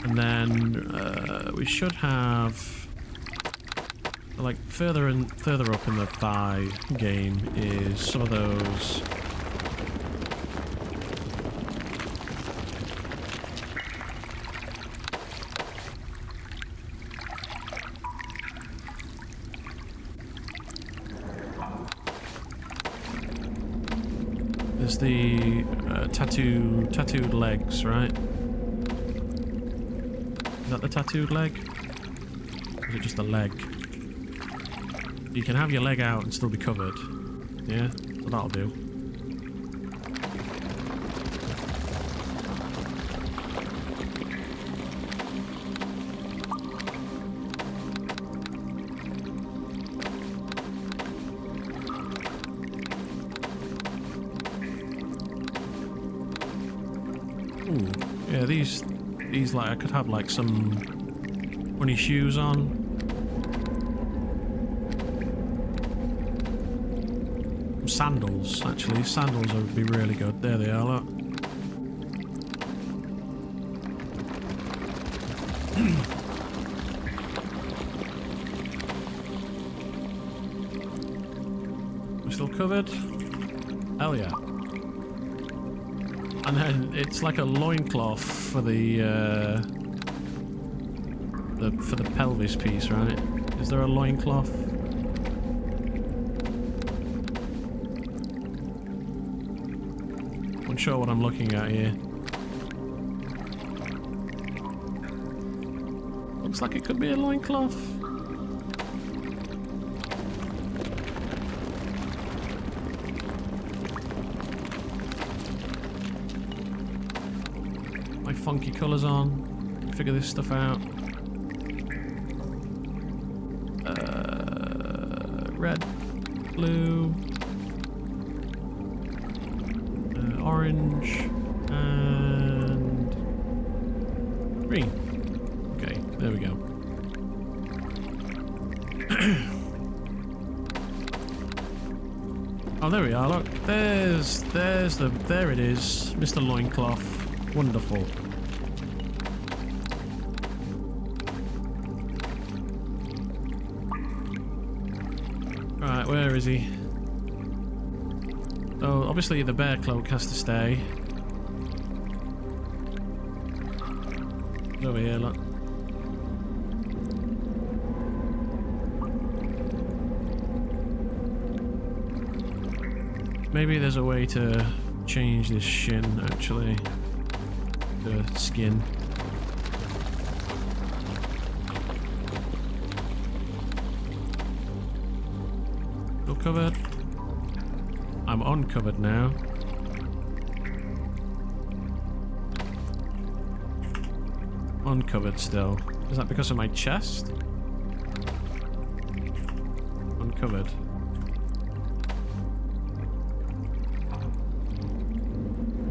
and then we should have, like, further up in the thigh game is some of those. There's the tattooed legs, right? Is that the tattooed leg? Or is it just a leg? You can have your leg out and still be covered. Yeah? Well, that'll do. Yeah, these like I could have like some funny shoes on. Sandals, actually. Sandals would be really good. There they are, look. uncovered? Hell yeah. And then it's like a loincloth for the pelvis piece, right? Is there a loincloth? I'm unsure what I'm looking at here. Looks like it could be a loincloth. My funky colours on. Figure this stuff out. Red, blue, orange, and green. Okay, there we go. Oh, there we are. Look, there it is, Mr. Loincloth. Wonderful. Right, where is he? Oh, obviously the bear cloak has to stay. Over here, look. Maybe there's a way to change this shin, actually. The skin. Still covered. I'm uncovered now. Uncovered still. Is that because of my chest? Uncovered.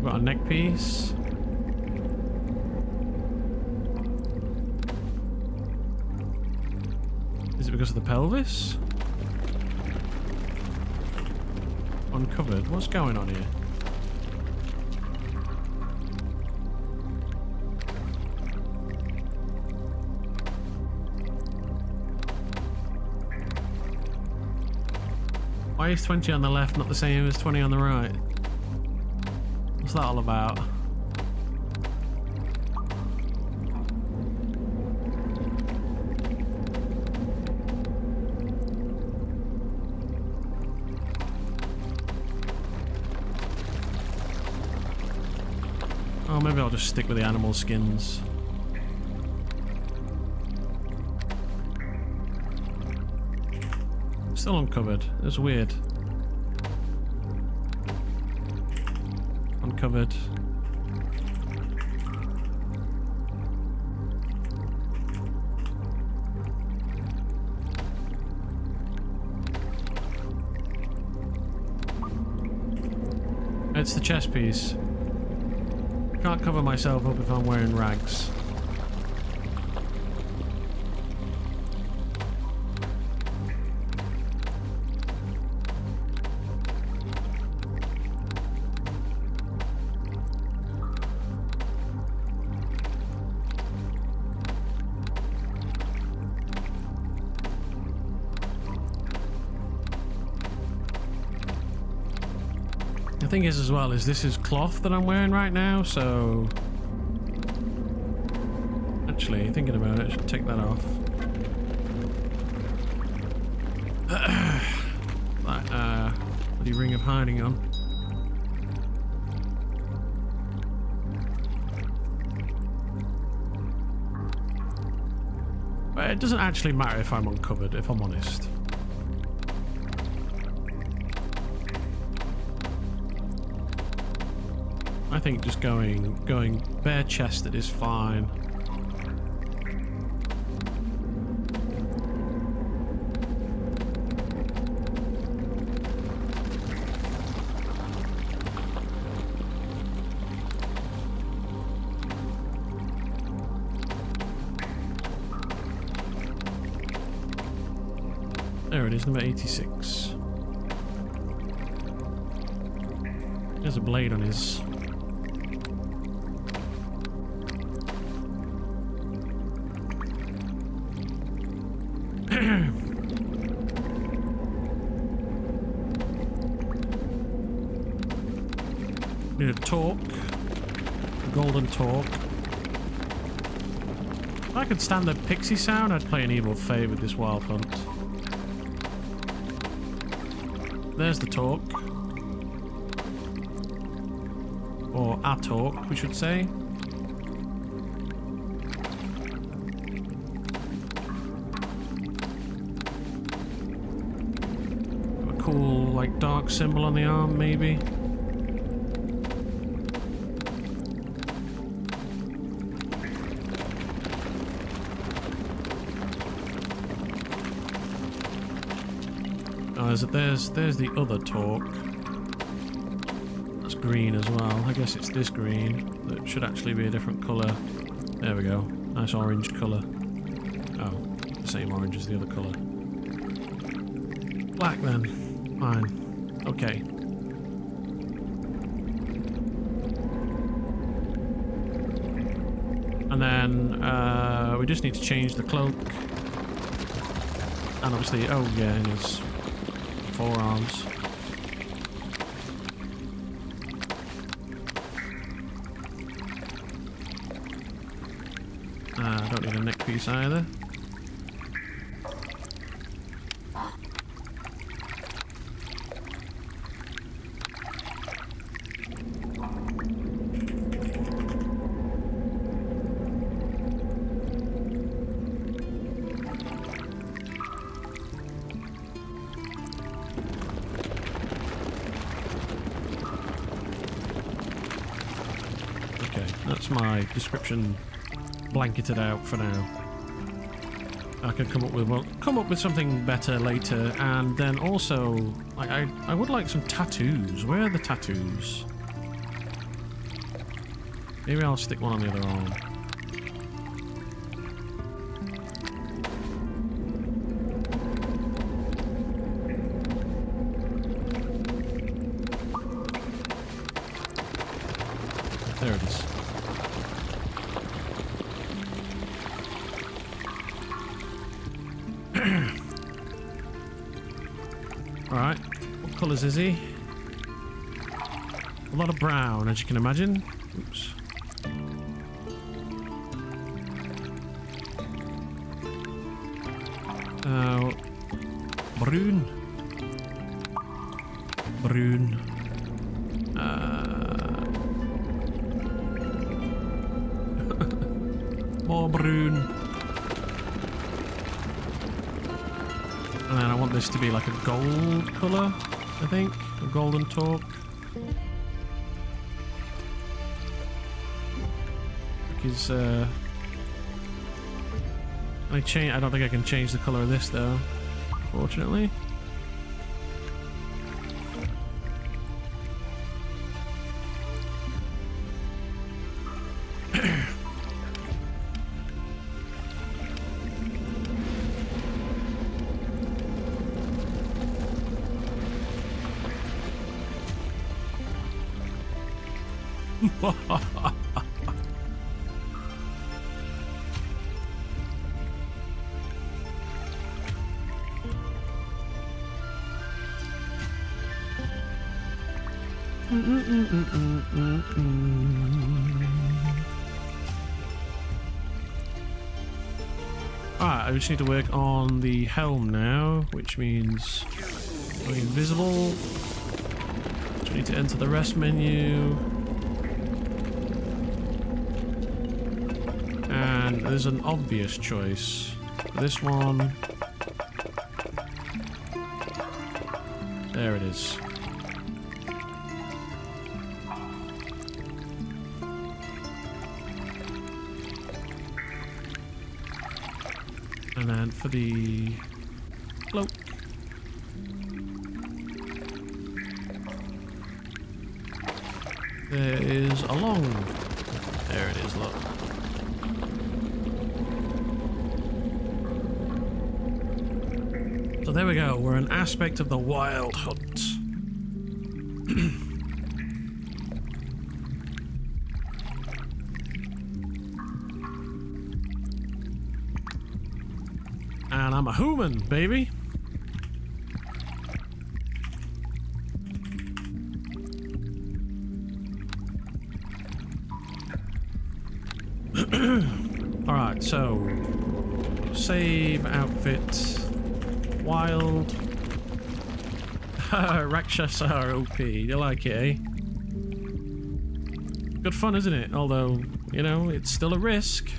Got a neck piece. Is it because of the pelvis? Uncovered. What's going on here? Why is 20 on the left not the same as 20 on the right? What's that all about? Oh, maybe I'll just stick with the animal skins. Still uncovered. That's weird. Uncovered. It's the chest piece. Can't cover myself up if I'm wearing rags. The thing is as well is this is cloth that I'm wearing right now, so actually thinking about it, I should take that off. That bloody ring of hiding on. But it doesn't actually matter if I'm uncovered, if I'm honest. I think just going bare chested is fine. There it is, number 86. There's a blade on his. Need a torque. A golden torque. If I could stand the pixie sound, I'd play an Evil Fate with this wild hunt. There's the torque. Or a torque, we should say. A cool, like, dark symbol on the arm, maybe. Oh, there's the other torque. That's green as well. I guess it's this green that should actually be a different colour. There we go. Nice orange colour. Oh, the same orange as the other colour. Black then. Fine. Okay. And then we just need to change the cloak. And obviously, oh yeah, and his forearms. I don't need a neck piece either. That's my description blanketed out for now. I can come up with something better later, and then also, like, I would like some tattoos. Where are the tattoos? Maybe I'll stick one on the other arm. There it is. Alright, what colours is he? A lot of brown, as you can imagine. Oops. Bruin. Bruin. More bruin. And then I want this to be like a gold colour, I think. A golden torque. Because, I don't think I can change the colour of this though, unfortunately. Alright, I just need to work on the helm now, which means going invisible. So we need to enter the rest menu. And there's an obvious choice. This one. There it is. And then for the cloak. There is a long. There it is, look. So there we go, we're an aspect of the wild hunt. And I'm a human, baby. Alright, so save outfit wild. Rakshasa OP. You like it, eh? Good fun, isn't it? Although, you know, it's still a risk.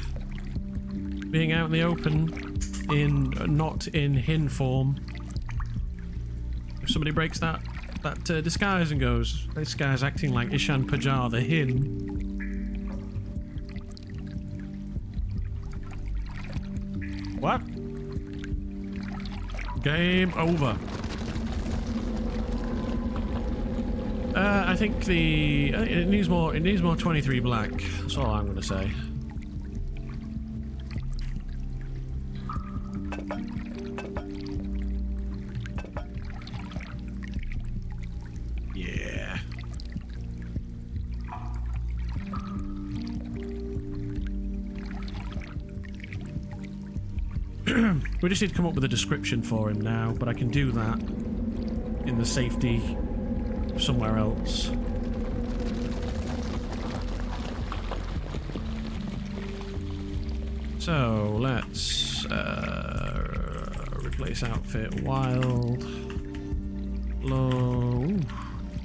Being out in the open, not in hin form. If somebody breaks that disguise and goes, this guy's acting like Ishan Pajar the hin. What? Game over. I think it needs more 23 black. That's all I'm gonna say. Yeah. We just need to come up with a description for him now, but I can do that in the safety of somewhere else. So let's replace outfit wild low. Ooh.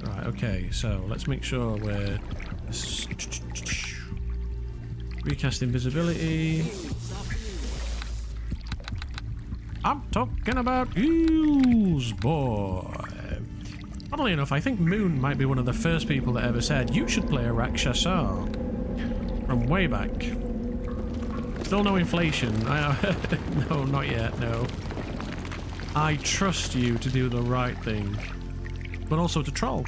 Right, okay, so let's make sure we're recast invisibility. I'm talking about eels, boy. Funnily enough, I think Moon might be one of the first people that ever said, you should play a Rakshasa. From way back. Still no inflation. No, not yet, no. I trust you to do the right thing. But also to troll.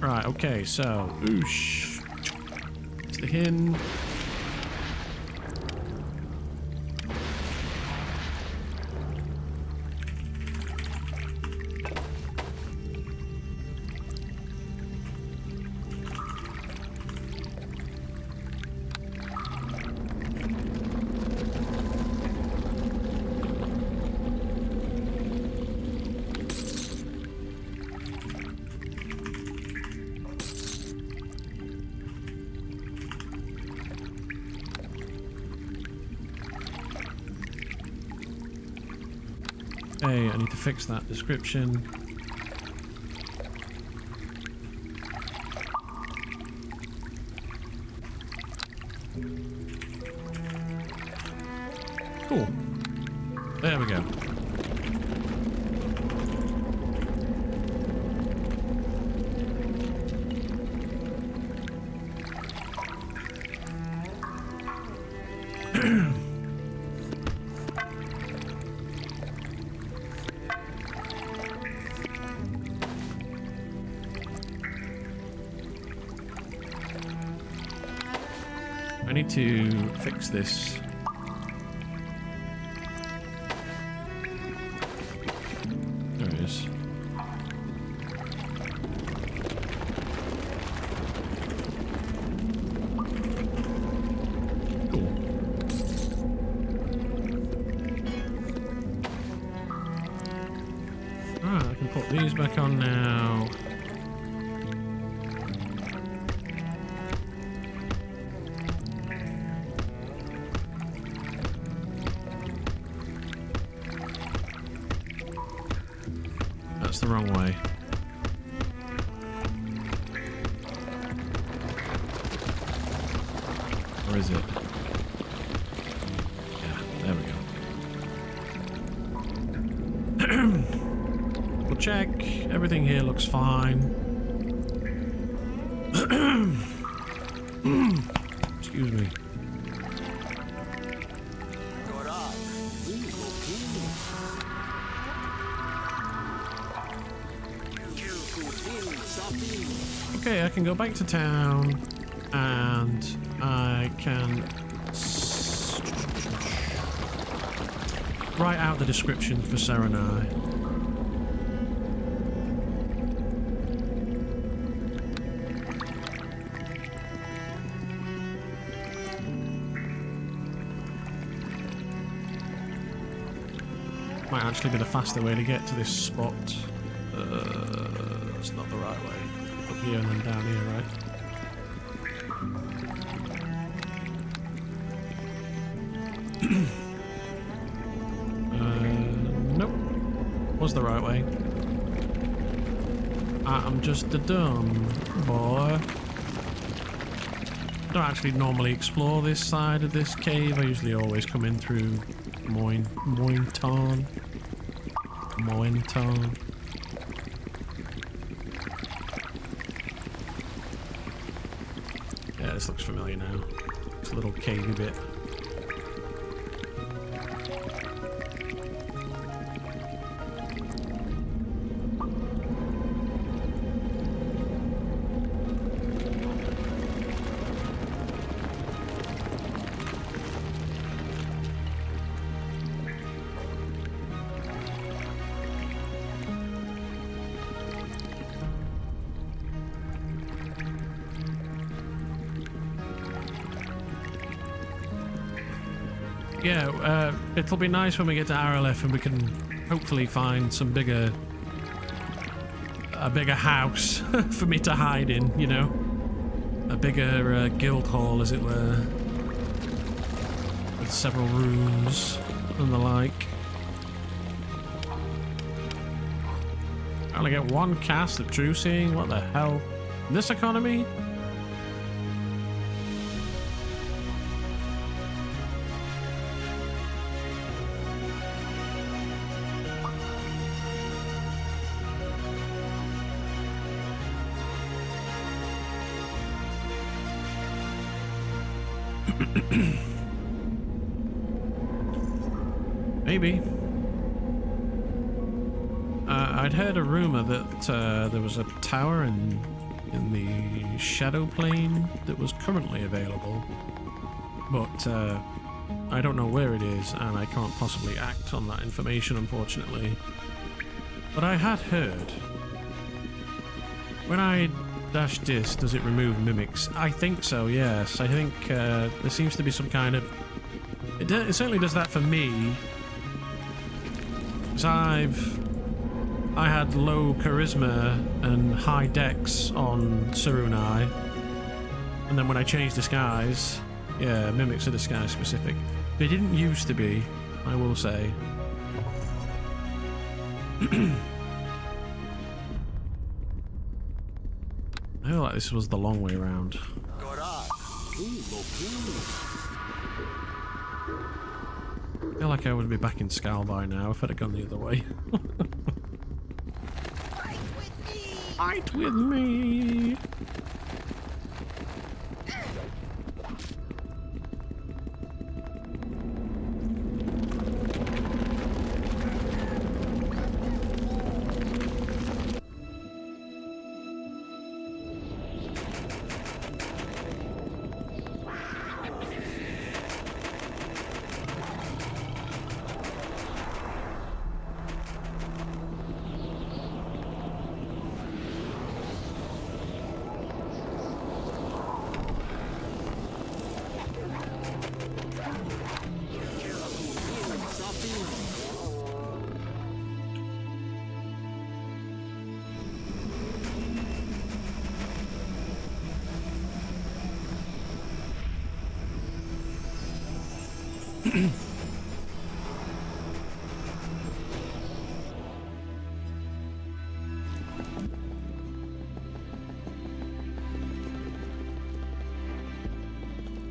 Right, okay, so, oosh. It's the hin. Okay, I need to fix that description. Cool. There we go. I need to fix this. There it is. Cool. Alright, I can put these back on now. The wrong way. Or is it? Yeah, there we go. We'll check. Everything here looks fine. Excuse me. Okay, I can go back to town and I can write out the description for Serenai. Might actually be the faster way to get to this spot. It's not the right way. Up here and then down here, right? Nope. Was the right way. I'm just a dumb boy. I don't actually normally explore this side of this cave. I usually always come in through Mointon. Yeah, this looks familiar now. It's a little cavey bit. Yeah, it'll be nice when we get to Arelith and we can hopefully find some a bigger house for me to hide in, you know? A bigger guild hall, as it were. With several rooms and the like. I only get one cast of True Seeing? What the hell? This economy? Maybe. I'd heard a rumor that there was a tower in the Shadow Plane that was currently available, but I don't know where it is, and I can't possibly act on that information, unfortunately. But I had heard, when I dash this, does it remove mimics? I think so, yes. I think there seems to be some kind of... It certainly does that for me. Because I had low charisma and high dex on Sarunai. And then when I changed disguise, yeah, mimics are disguise specific. They didn't used to be, I will say. I feel like this was the long way around. I feel like I would be back in Skal by now if I'd have gone the other way. Fight with me!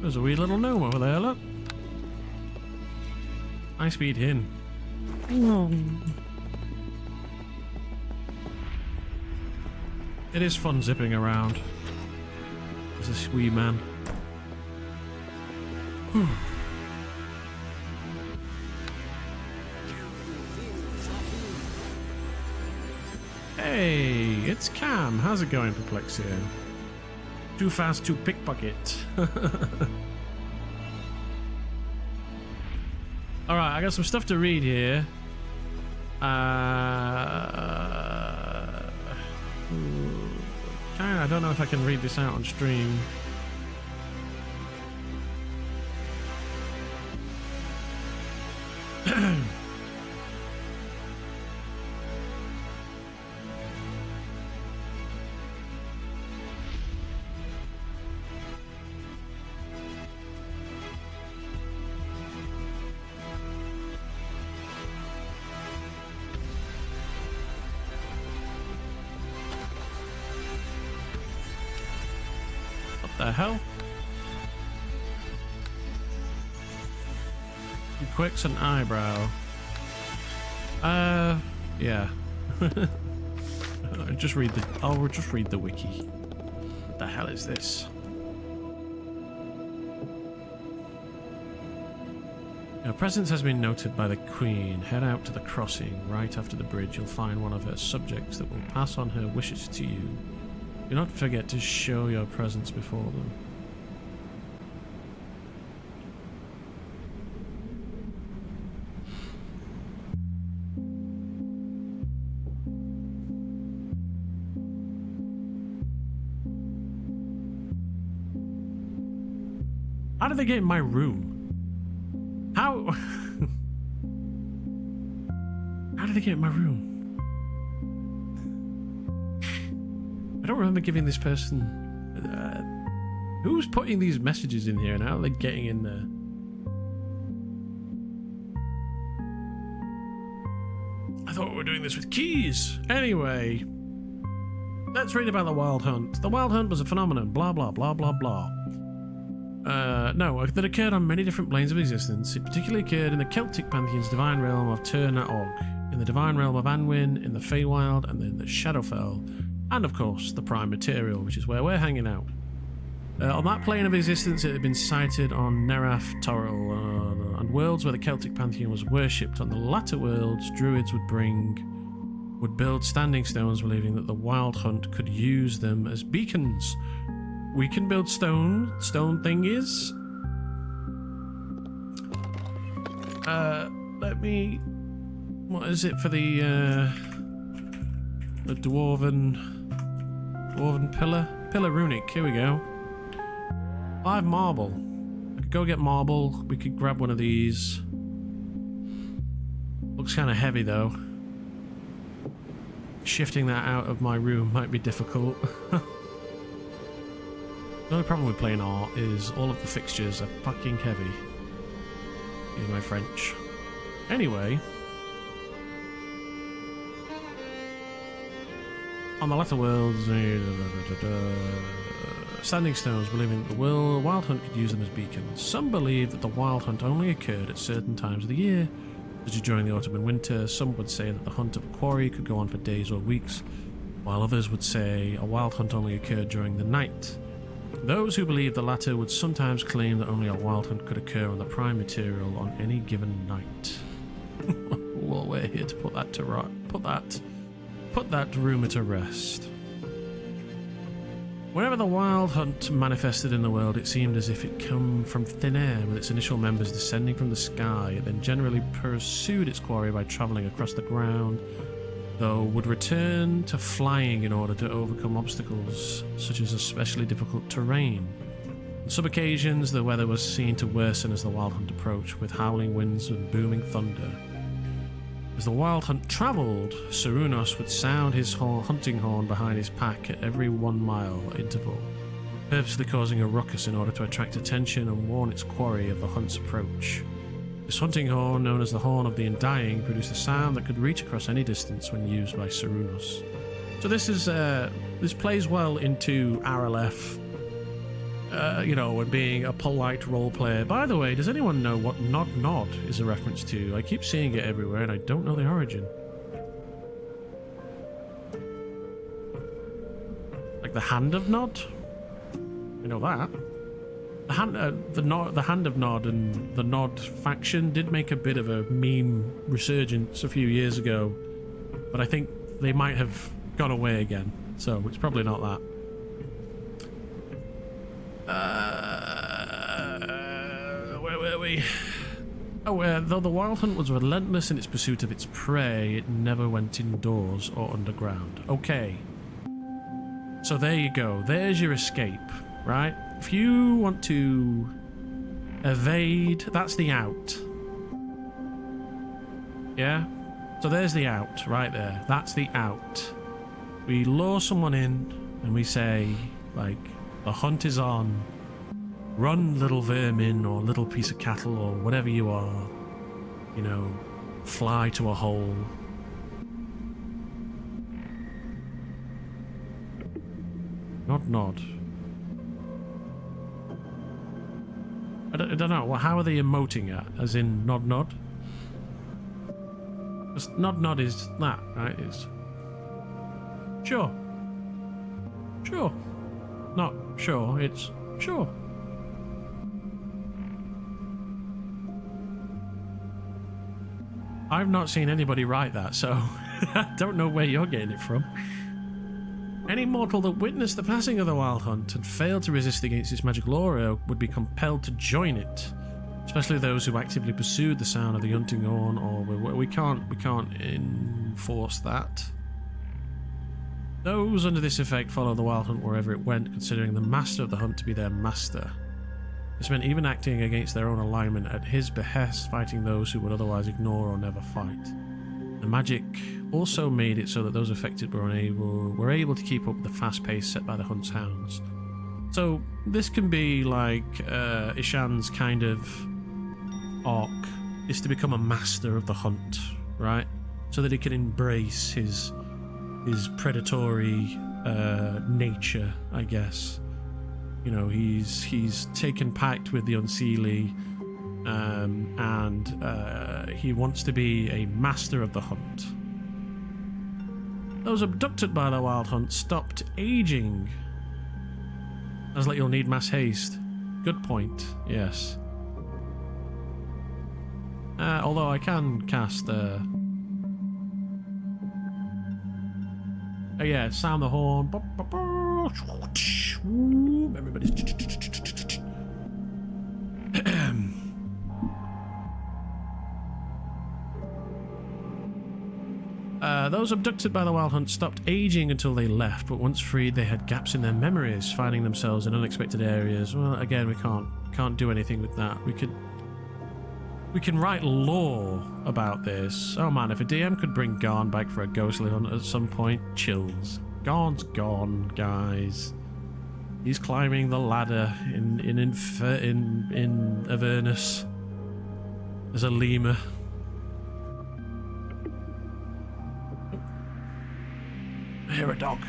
There's a wee little gnome over there, look. High speed hin. It is fun zipping around. There's this wee man. Whew. Hey, it's Cam. How's it going, Perplexia? Too fast to pickpocket. Alright, I got some stuff to read here. I don't know if I can read this out on stream. The hell? He quicks an eyebrow. Yeah. I'll just read the wiki. What the hell is this? Your presence has been noted by the Queen. Head out to the crossing. Right after the bridge, you'll find one of her subjects that will pass on her wishes to you. Do not forget to show your presence before them. How did they get in my room? How? How did they get in my room? I don't remember giving this person... who's putting these messages in here and how are they getting in there? I thought we were doing this with keys. Anyway, let's read about the Wild Hunt. The Wild Hunt was a phenomenon, blah blah blah blah blah. No, that occurred on many different planes of existence. It particularly occurred in the Celtic pantheon's divine realm of Tir-na-Og, in the divine realm of Anwin, in the Feywild, and in the Shadowfell, and of course the Prime Material, which is where we're hanging out. On that plane of existence, it had been sighted on Nerath Toril, and worlds where the Celtic pantheon was worshipped. On the latter worlds, druids would build standing stones, believing that the Wild Hunt could use them as beacons. We can build stone thingies. Let me... What is it for the dwarven pillar? Pillar runic, here we go. 5 marble. I could go get marble. We could grab one of these. Looks kind of heavy though. Shifting that out of my room might be difficult. The only problem with playing art is all of the fixtures are fucking heavy. Excuse my French. Anyway. On the latter worlds, standing stones believing that the Wild Hunt could use them as beacons. Some believe that the Wild Hunt only occurred at certain times of the year, such as during the autumn and winter. Some would say that the hunt of a quarry could go on for days or weeks, while others would say a Wild Hunt only occurred during the night. Those who believe the latter would sometimes claim that only a Wild Hunt could occur on the Prime Material on any given night. Well, we're here to put that to put that rumour to rest. Whenever the Wild Hunt manifested in the world, it seemed as if it come from thin air, with its initial members descending from the sky. It then generally pursued its quarry by travelling across the ground, though would return to flying in order to overcome obstacles, such as especially difficult terrain. On some occasions, the weather was seen to worsen as the Wild Hunt approached, with howling winds and booming thunder. As the Wild Hunt travelled, Cernunnos would sound his hunting horn behind his pack at every 1 mile interval, purposely causing a ruckus in order to attract attention and warn its quarry of the hunt's approach. This hunting horn, known as the Horn of the Undying, produced a sound that could reach across any distance when used by Cernunnos. So this plays well into Arelith, and being a polite role player. By the way, does anyone know what Nod Nod is a reference to? I keep seeing it everywhere and I don't know the origin. Like the Hand of Nod? I know that. The Hand of Nod and the Nod faction did make a bit of a meme resurgence a few years ago, but I think they might have gone away again, so it's probably not that. Where were we? Though the Wild Hunt was relentless in its pursuit of its prey, it never went indoors or underground. Okay. So there you go. There's your escape, right? If you want to evade, that's the out. Yeah? So there's the out, right there. That's the out. We lure someone in and we say, like, the hunt is on. Run, little vermin, or little piece of cattle, or whatever you are. Fly to a hole. Nod, nod. don't know. Well, how are they emoting at? As in nod nod? Because nod is that, right? It's sure. Sure. Not sure, it's sure. I've not seen anybody write that, so I don't know where you're getting it from. Any mortal that witnessed the passing of the Wild Hunt and failed to resist against its magical aura would be compelled to join it, especially those who actively pursued the sound of the hunting horn. Or we can't enforce that. Those under this effect follow the Wild Hunt wherever it went, considering the master of the hunt to be their master. This meant even acting against their own alignment at his behest, fighting those who would otherwise ignore or never fight. The magic also made it so that those affected were able to keep up with the fast pace set by the hunt's hounds. So this can be like Ishan's kind of arc, is to become a master of the hunt, right? So that he can embrace his predatory nature, I guess. You know, he's taken pact with the Unseelie, and he wants to be a master of the hunt. Those abducted by the Wild Hunt stopped aging. Sounds like you'll need mass haste. Good point, yes. Although I can cast... oh yeah, sound the horn. Everybody's... Those abducted by the Wild Hunt stopped aging until they left, but once freed they had gaps in their memories, finding themselves in unexpected areas. Well, again, we can't do anything with that. We can write lore about this. Oh man, if a DM could bring Garn back for a ghostly hunt at some point, chills. Garn's gone, guys. He's climbing the ladder in Avernus as a lemur. I hear a dog.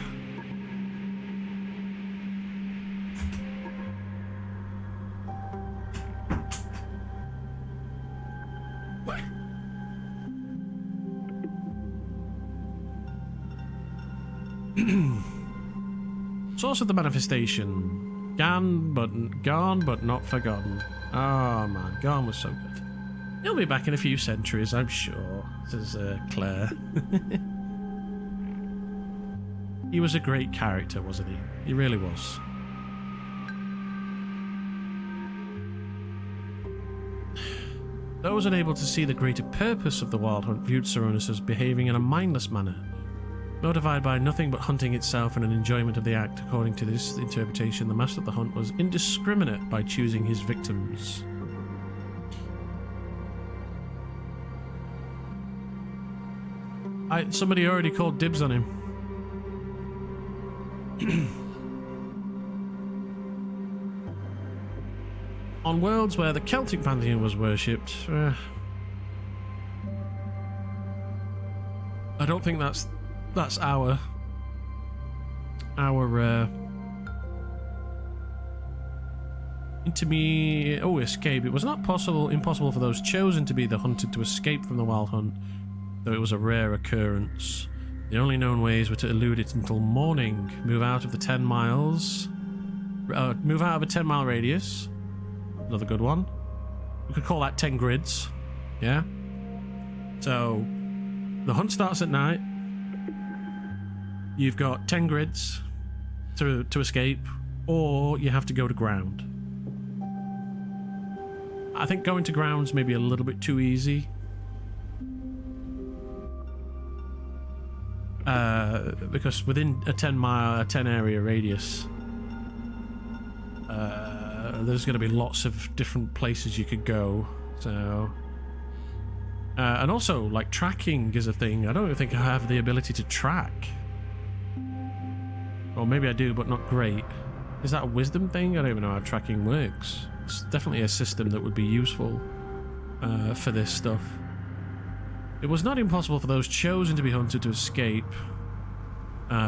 Source of the manifestation. Gone but not forgotten. Oh man, Gone was so good. He'll be back in a few centuries, I'm sure, says Claire. He was a great character, wasn't he? He really was. Those unable to see the greater purpose of the Wild Hunt viewed Sarunas as behaving in a mindless manner, motivated by nothing but hunting itself and an enjoyment of the act. According to this interpretation, the master of the hunt was indiscriminate by choosing his victims. Somebody already called dibs on him. On worlds where the Celtic pantheon was worshipped, I don't think that's our escape. It was not impossible for those chosen to be the hunted to escape from the Wild Hunt, though it was a rare occurrence. The only known ways were to elude it until morning, move out of a 10-mile radius. Another good one. We could call that 10 grids. Yeah. So the hunt starts at night. You've got 10 grids to escape, or you have to go to ground. I think going to ground's maybe a little bit too easy. Because within a 10 area radius, there's going to be lots of different places you could go. So, and also, like, tracking is a thing. I don't even think I have the ability to track. Or maybe I do, but not great. Is that a wisdom thing? I don't even know how tracking works. It's definitely a system that would be useful for this stuff. It was not impossible for those chosen to be hunted to escape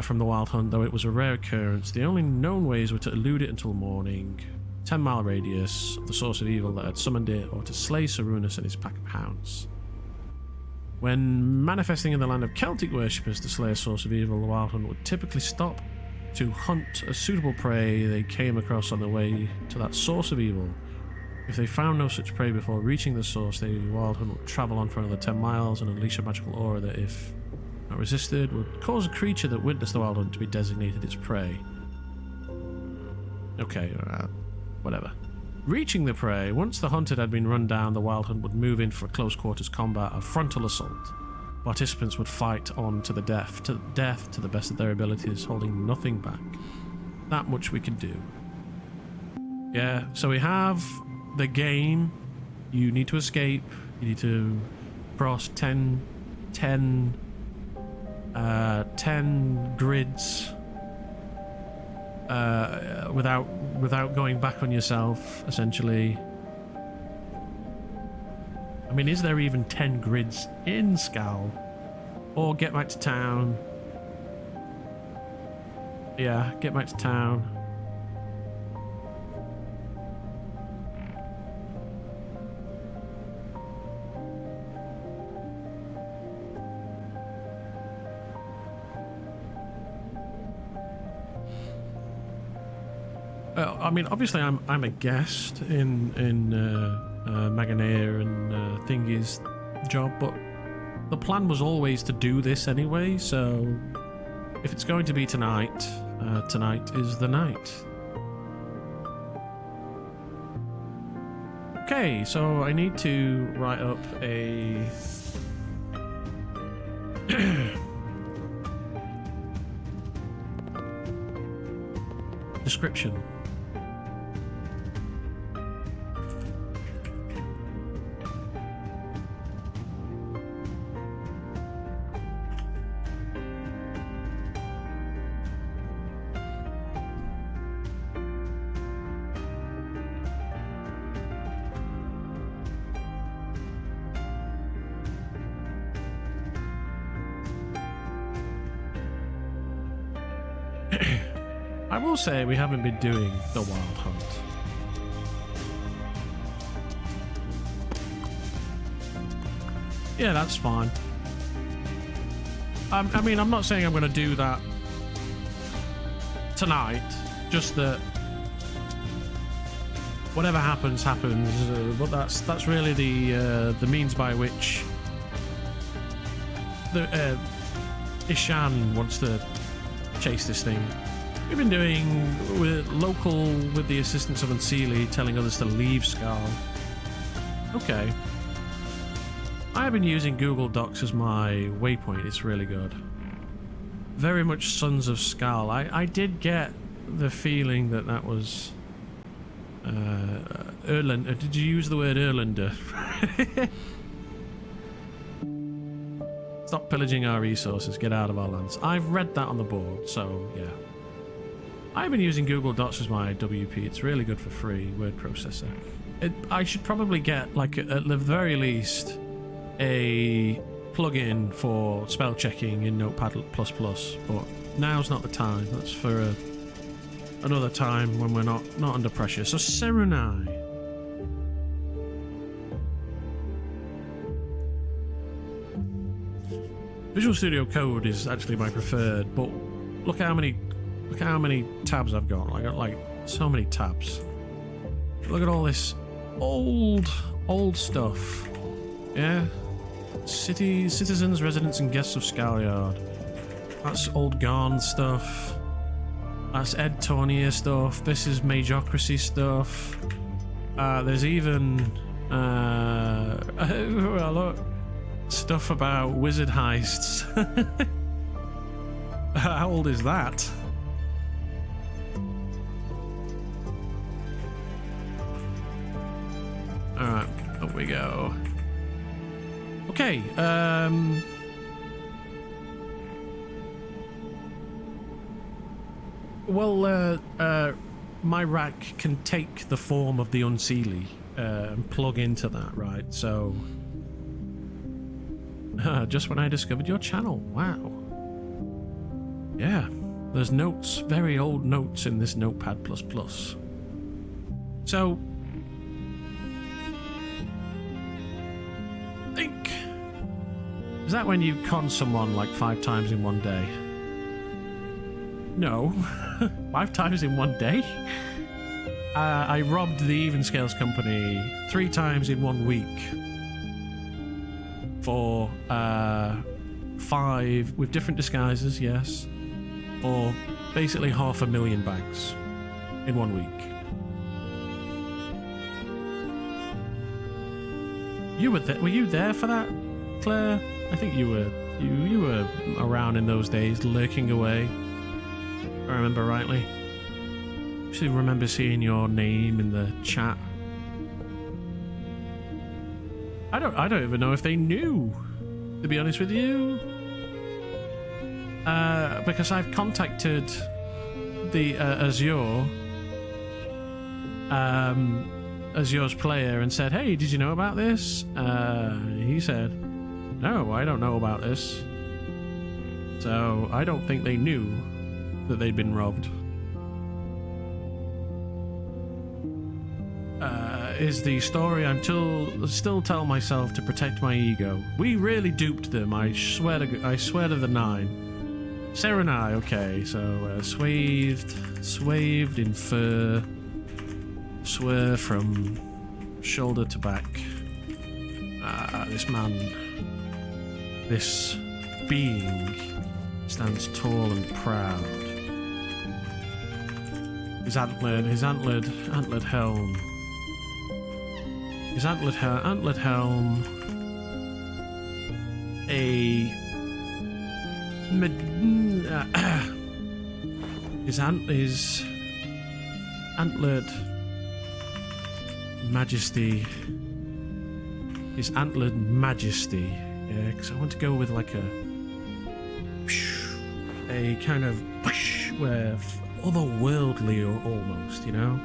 from the Wild Hunt, though it was a rare occurrence. The only known ways were to elude it until morning. 10-mile radius of the source of evil that had summoned it, or to slay Sarunus and his pack of hounds. When manifesting in the land of Celtic worshippers to slay a source of evil, the Wild Hunt would typically stop to hunt a suitable prey they came across on the way to that source of evil. If they found no such prey before reaching the source, the Wild Hunt would travel on for another 10 miles and unleash a magical aura that, if not resisted, would cause a creature that witnessed the Wild Hunt to be designated its prey. Okay, whatever. Reaching the prey, once the hunted had been run down, the Wild Hunt would move in for a close quarters combat, a frontal assault. Participants would fight on to the death to the best of their abilities, holding nothing back. That much we can do. Yeah, so we have the game. You need to escape. You need to cross 10 grids without going back on yourself, essentially. I mean, is there even 10 grids in Skal? Or get back to town. Yeah, get back to town. I mean, obviously, I'm a guest in Maganea and Thingy's job, but the plan was always to do this anyway. So if it's going to be tonight, tonight is the night. Okay, so I need to write up a description. I will say we haven't been doing the Wild Hunt. Yeah, that's fine. I mean, I'm not saying I'm going to do that tonight, just that whatever happens, happens. But that's really the means by which the Ishan wants to chase this thing. We've been doing with the assistance of Unseelie, telling others to leave Skal. Okay. I have been using Google Docs as my waypoint. It's really good. Very much Sons of Skal. I did get the feeling that was Erlander. Did you use the word Erlander? Stop pillaging our resources. Get out of our lands. I've read that on the board, so yeah. I've been using Google Docs as my WP. It's really good for free word processor. I should probably get, like, at the very least, a plugin for spell checking in Notepad++, but now's not the time. That's for another time when we're not under pressure. So Serunai. Visual Studio Code is actually my preferred, but look how many tabs I've got. I got like so many tabs. Look at all this old stuff. Yeah. Citizens, residents, and guests of Skalyard. That's old Garn stuff. That's Ed Tournier stuff. This is Majocracy stuff. There's even well, look, stuff about wizard heists. How old is that? Alright, up we go. Okay, well, my rack can take the form of the Unseelie and plug into that, right? So, just when I discovered your channel, wow. Yeah, there's notes, very old notes in this Notepad++. So, think, is that when you con someone like 5 times in one day? No. 5 times in one day? I robbed the Even Scales company 3 times in 1 week for 5 with different disguises, yes, for basically 500,000 bags in 1 week. You were there? Were you there for that, Claire? I think you were. You were around in those days, lurking away. If I remember rightly. I actually remember seeing your name in the chat. I don't even know if they knew, to be honest with you. Because I've contacted the Azure's player and said, hey, did you know about this? He said, no, I don't know about this. So I don't think they knew that they'd been robbed. Is the story I'm still tell myself to protect my ego. We really duped them, I swear to the 9. Sarah and I, okay, so swathed in fur, swear from shoulder to back. This man, this being, stands tall and proud. His antlered helm. His antlered helm. His antlered majesty. His antlered majesty. Yeah, because I want to go with like a kind of where otherworldly almost, you know.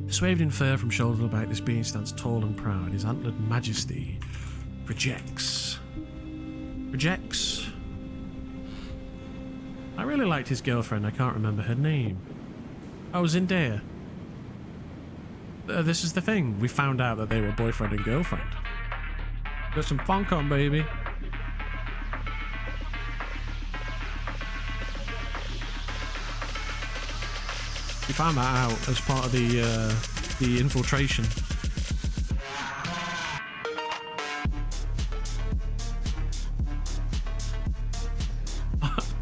Swathed in fur from shoulder to back, this being stands tall and proud. His antlered majesty projects. I really liked his girlfriend. I can't remember her name. Oh, Zendaya. This is the thing. We found out that they were boyfriend and girlfriend. Got some funk on, baby. We found that out as part of the infiltration.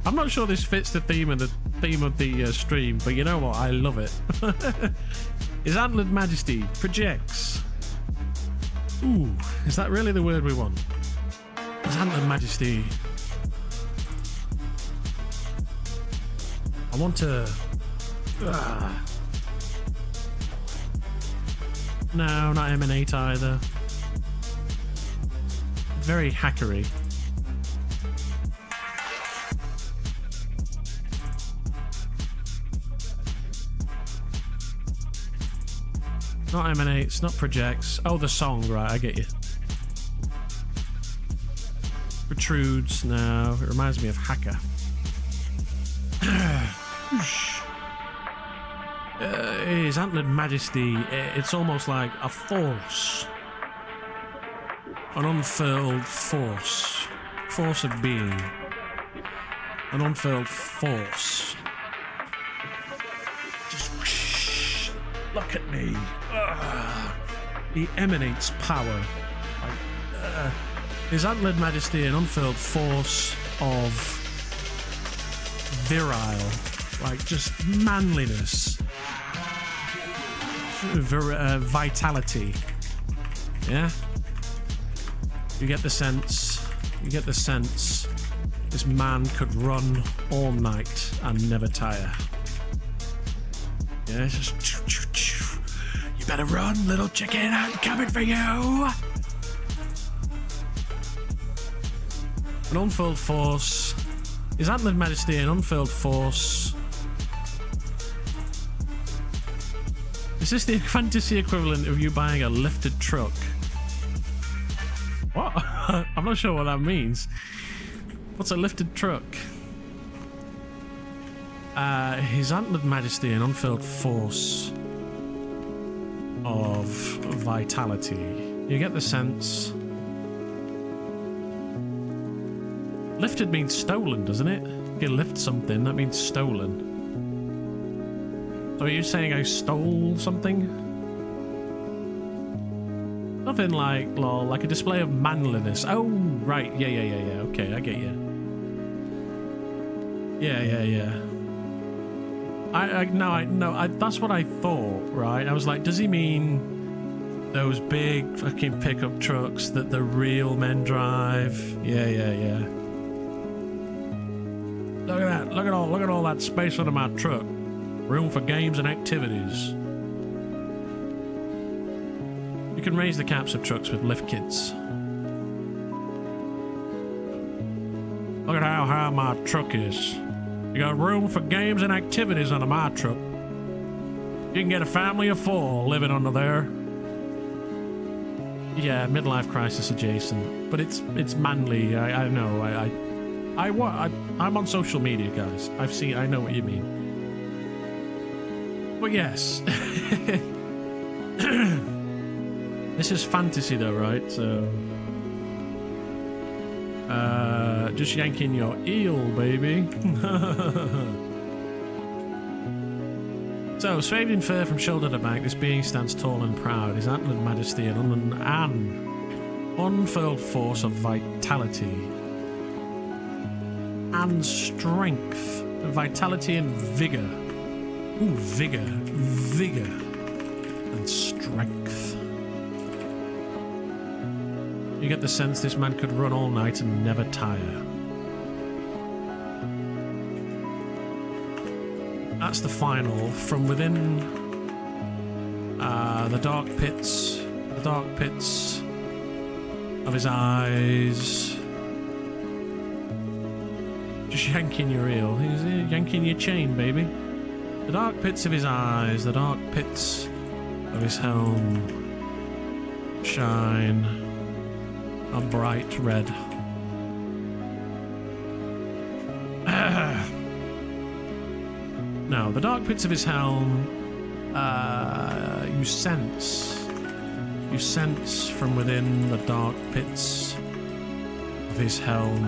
I'm not sure this fits the theme of the stream, but you know what? I love it. His antlered majesty projects. Ooh, is that really the word we want? His antlered majesty. I want to. No, not emanate either. Very hackery. Not emanates, not projects. Oh, the song, right, I get you. Protrudes, no, it reminds me of hacker. His antlered majesty, it's almost like a force. An unfurled force. Force of being. An unfurled force. Just whoosh, look at me. He emanates power. His antlered majesty, an unfurled force of virile, like just manliness. Vitality. Yeah? You get the sense this man could run all night and never tire. Yeah, it's just choo, choo, choo. You better run, little chicken, I'm coming for you. An unfurled force. His antlered majesty, an unfurled force. Is this the fantasy equivalent of you buying a lifted truck? What? I'm not sure what that means. What's a lifted truck? His antlered majesty and unfurled force of vitality. You get the sense. Lifted means stolen, doesn't it? If you lift something, that means stolen. So are you saying I stole something? Nothing like, lol, like a display of manliness. Oh, right. Yeah. Okay, I get you. Yeah. That's what I thought, right? I was like, does he mean those big fucking pickup trucks that the real men drive? Yeah. Look at that. Look at all that space under my truck. Room for games and activities. You can raise the caps of trucks with lift kits. Look at how high my truck is. You got room for games and activities under my truck. You can get a family of 4 living under there. Yeah, midlife crisis adjacent, but it's manly. I know. I'm on social media, guys. I know what you mean. But yes, this is fantasy, though, right? So, just yanking your eel, baby. So, swathed in fur from shoulder to back, this being stands tall and proud, his antlered majesty and unfurled force of vitality and strength, vitality and vigor. Ooh, vigor and strength. You get the sense this man could run all night and never tire. That's the final. From within the dark pits of his eyes. Just yanking your eel. He's yanking your chain, baby. The dark pits of his eyes, the dark pits of his helm shine a bright red. Now, the dark pits of his helm, you sense from within the dark pits of his helm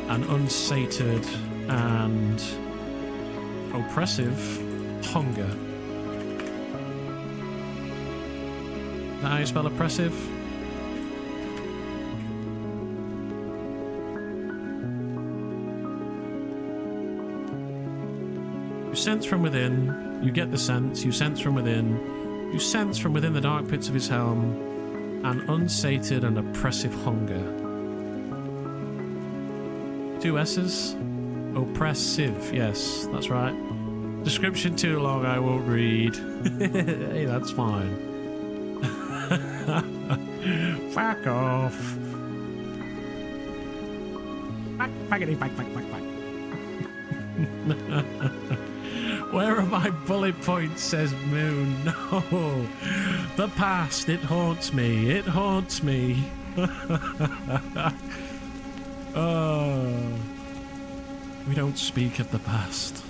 an unsated and oppressive hunger. Is that how you spell oppressive? You sense from within, you get the sense, you sense from within the dark pits of his helm an unsated and oppressive hunger. 2 S's? Oppressive, yes, that's right. Description too long, I won't read. Hey, that's fine. Fuck off. Back. Where are my bullet points, says Moon. No. The past, it haunts me. It haunts me. Oh. We don't speak of the past.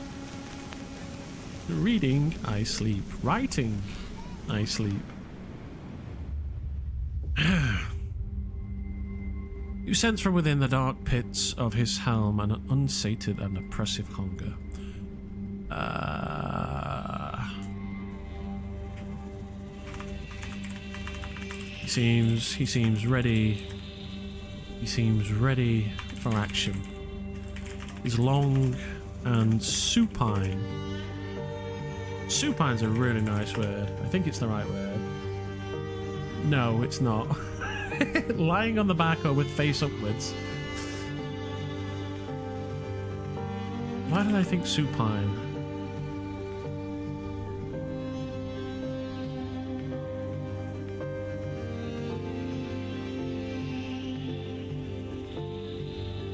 Reading, I sleep. Writing, I sleep. You sense from within the dark pits of his helm an unsated and oppressive hunger. He seems ready. He seems ready for action. He's long and supine. Supine's a really nice word. I think it's the right word. No, it's not. Lying on the back or with face upwards. Why did I think supine?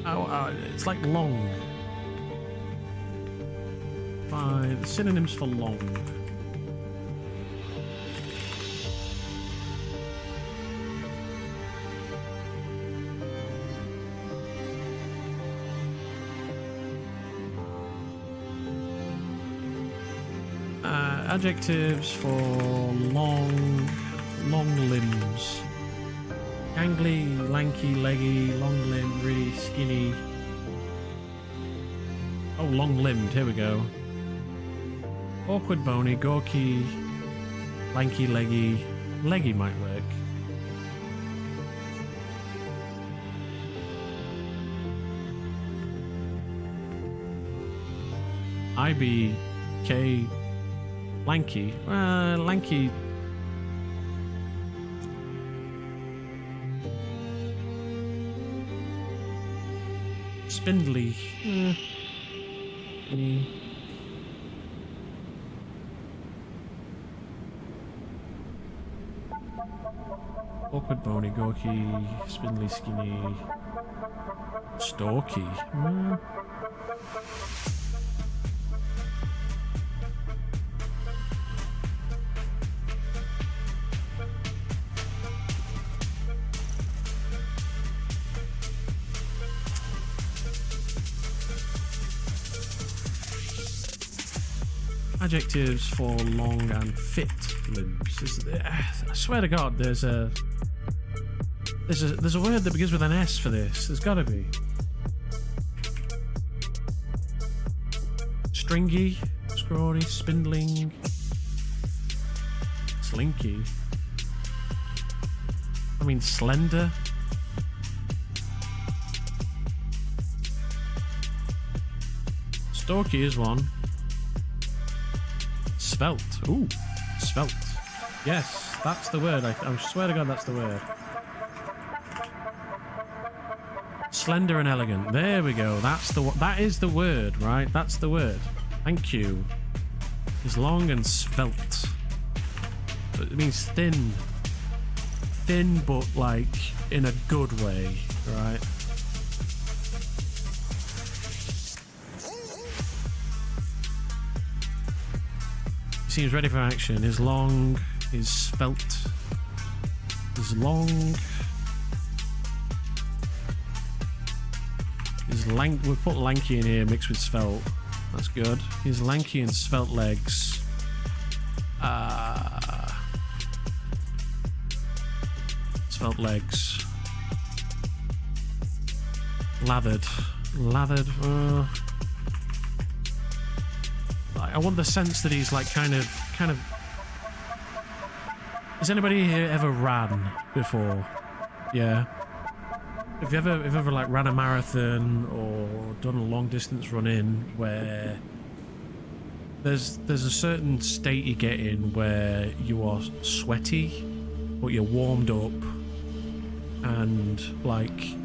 Oh, it's like long. The synonyms for long. Adjectives for long limbs. Gangly, lanky, leggy, long limbed, really skinny. Oh, long limbed, here we go. Awkward, bony, gawky, lanky, leggy. Leggy might work. IBK, lanky. Lanky. Spindly. Awkward, bony, gawky, spindly, skinny, stalky. Adjectives for long and fit limbs. I swear to God, there's a word that begins with an S for this. There's got to be. Stringy, scrawny, spindling, slinky. I mean, slender. Stalky is one. Svelte. Ooh, svelte. Yes, that's the word. I swear to God, that's the word. Slender and elegant. There we go. That is the word, right? That's the word. Thank you. Is long and svelte. It means thin. Thin, but like in a good way, right? He seems ready for action. Is long, is svelte, is long, is lank. We'll put lanky in here mixed with svelte. That's good. He's lanky and svelte legs. Svelte legs. Lathered. Lathered. I want the sense that he's like kind of. Has anybody here ever ran before? Yeah. Have you ever like ran a marathon or done a long distance run in where there's a certain state you get in where you are sweaty, but you're warmed up, and like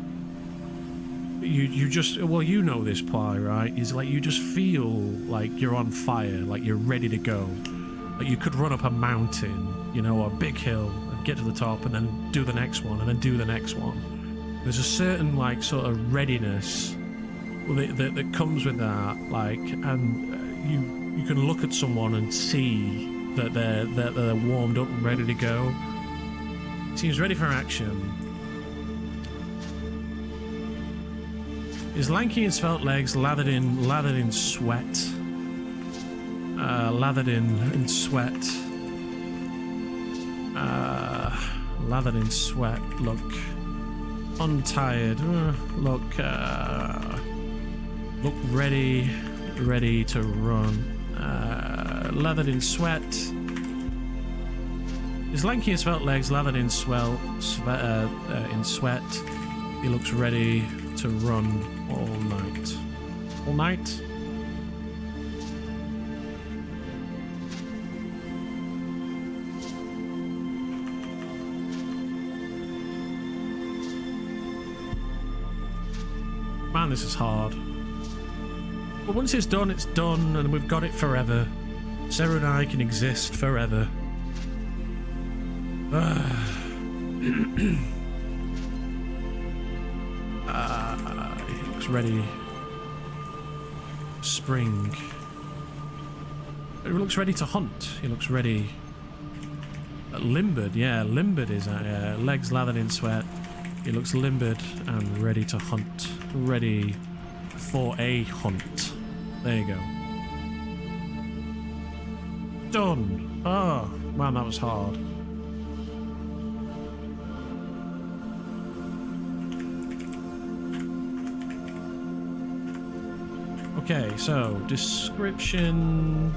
you just, well, you know this, Ply, right? Is like you just feel like you're on fire, like you're ready to go. Like you could run up a mountain, you know, or a big hill and get to the top and then do the next one and then do the next one. There's a certain like sort of readiness that comes with that, like, and you can look at someone and see that they're warmed up and ready to go. Seems ready for action. His lanky and svelte legs lathered in sweat. Lathered in sweat. Lathered in sweat. Look untired. Look ready to run. Lathered in sweat. His lanky and svelte legs lathered in sweat. He looks ready to run all night. All night? Man, this is hard. But once it's done, and we've got it forever. Sarah and I can exist forever. He looks ready. Spring. He looks ready to hunt. He looks ready. Limbered, yeah, limbered is legs lathered in sweat. He looks limbered and ready to hunt. Ready for a hunt. There you go. done. Oh, man, that was hard. Okay, so description.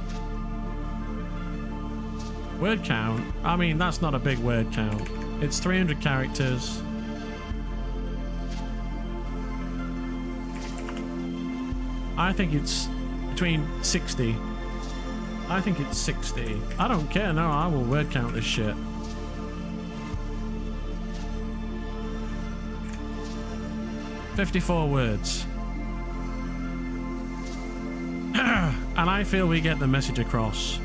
Word count. I mean, that's not a big word count. It's 300 characters. I think it's between 60. I think it's 60. I don't care. No, I will word count this shit. "54 words. And I feel we get the message across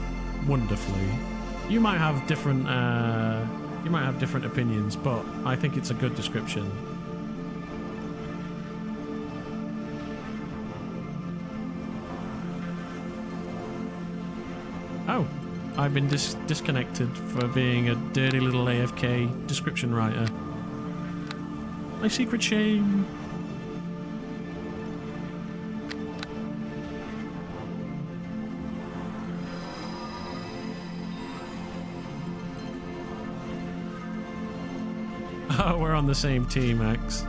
wonderfully. You might have different opinions, but I think it's a good description. Oh, I've been disconnected for being a dirty little AFK description writer. My secret shame. Oh, we're on the same team, Max.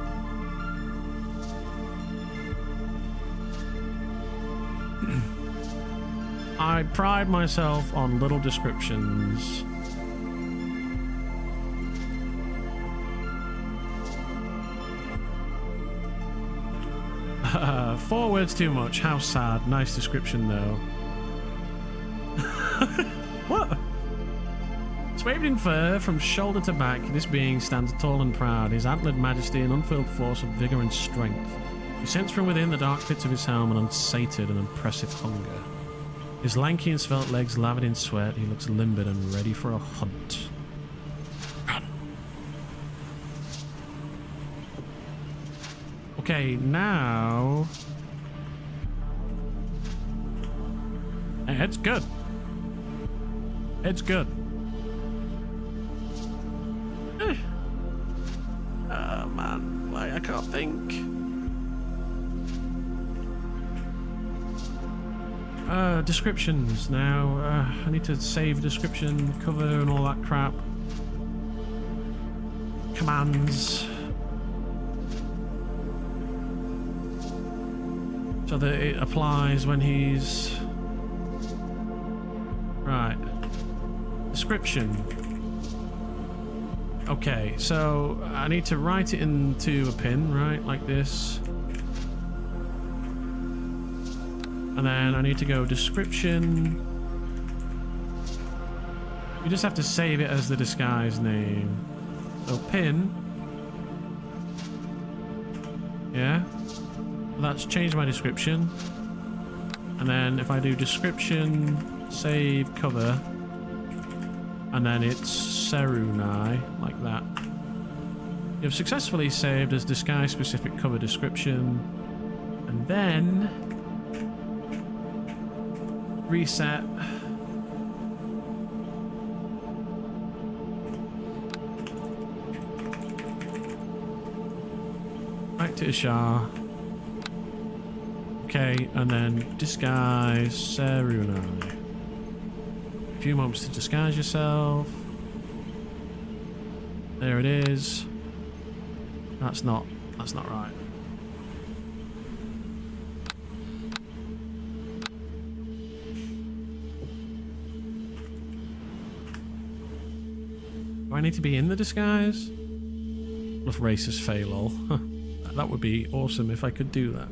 I pride myself on little descriptions. Four words too much. How sad. Nice description, though. What? Swathed in fur from shoulder to back, this being stands tall and proud, his antlered majesty and unfurled force of vigour and strength. You sense from within the dark pits of his helm an unsated and impressive hunger. His lanky and svelte legs lathered in sweat, he looks limbered and ready for a hunt. Run. Okay, now... It's good. It's good. Oh man, like I can't think. Descriptions now. I need to save description, cover, and all that crap. Commands. So that it applies when he's... Right. Description. Okay, so I need to write it into a pin, right? Like this. And then I need to go description. You just have to save it as the disguise name. So pin. Yeah. That's changed my description. And then if I do description, save cover, and then it's Serunai, like that. You have successfully saved as disguise specific cover description. And then reset. Back to Ishan. Okay, and then disguise Serunai. A few moments to disguise yourself. There it is. That's not right. Do I need to be in the disguise? Bluff racist fail all. That would be awesome if I could do that.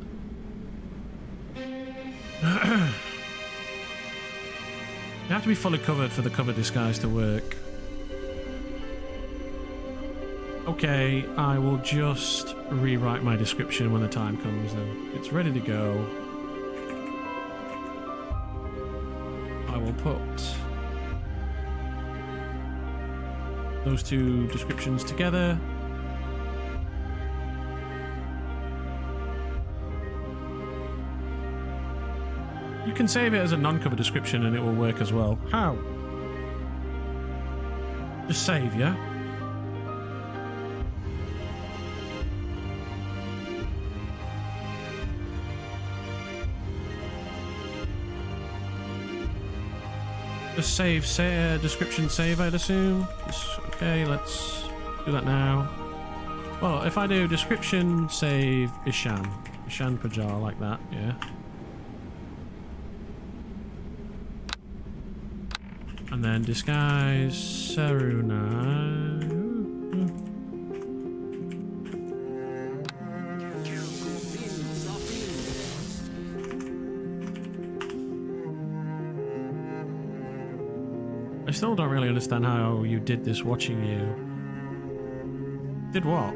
You have to be fully covered for the cover disguise to work. Okay, I will just rewrite my description when the time comes then. It's ready to go. I will put those two descriptions together. You can save it as a non-cover description and it will work as well. How? Just save, yeah? Just save, say, description save, I'd assume. Okay, let's do that now. Well, if I do description save Ishan Pajar, like that, yeah. And then disguise Saruna. I still don't really understand how you did this watching you. Did what?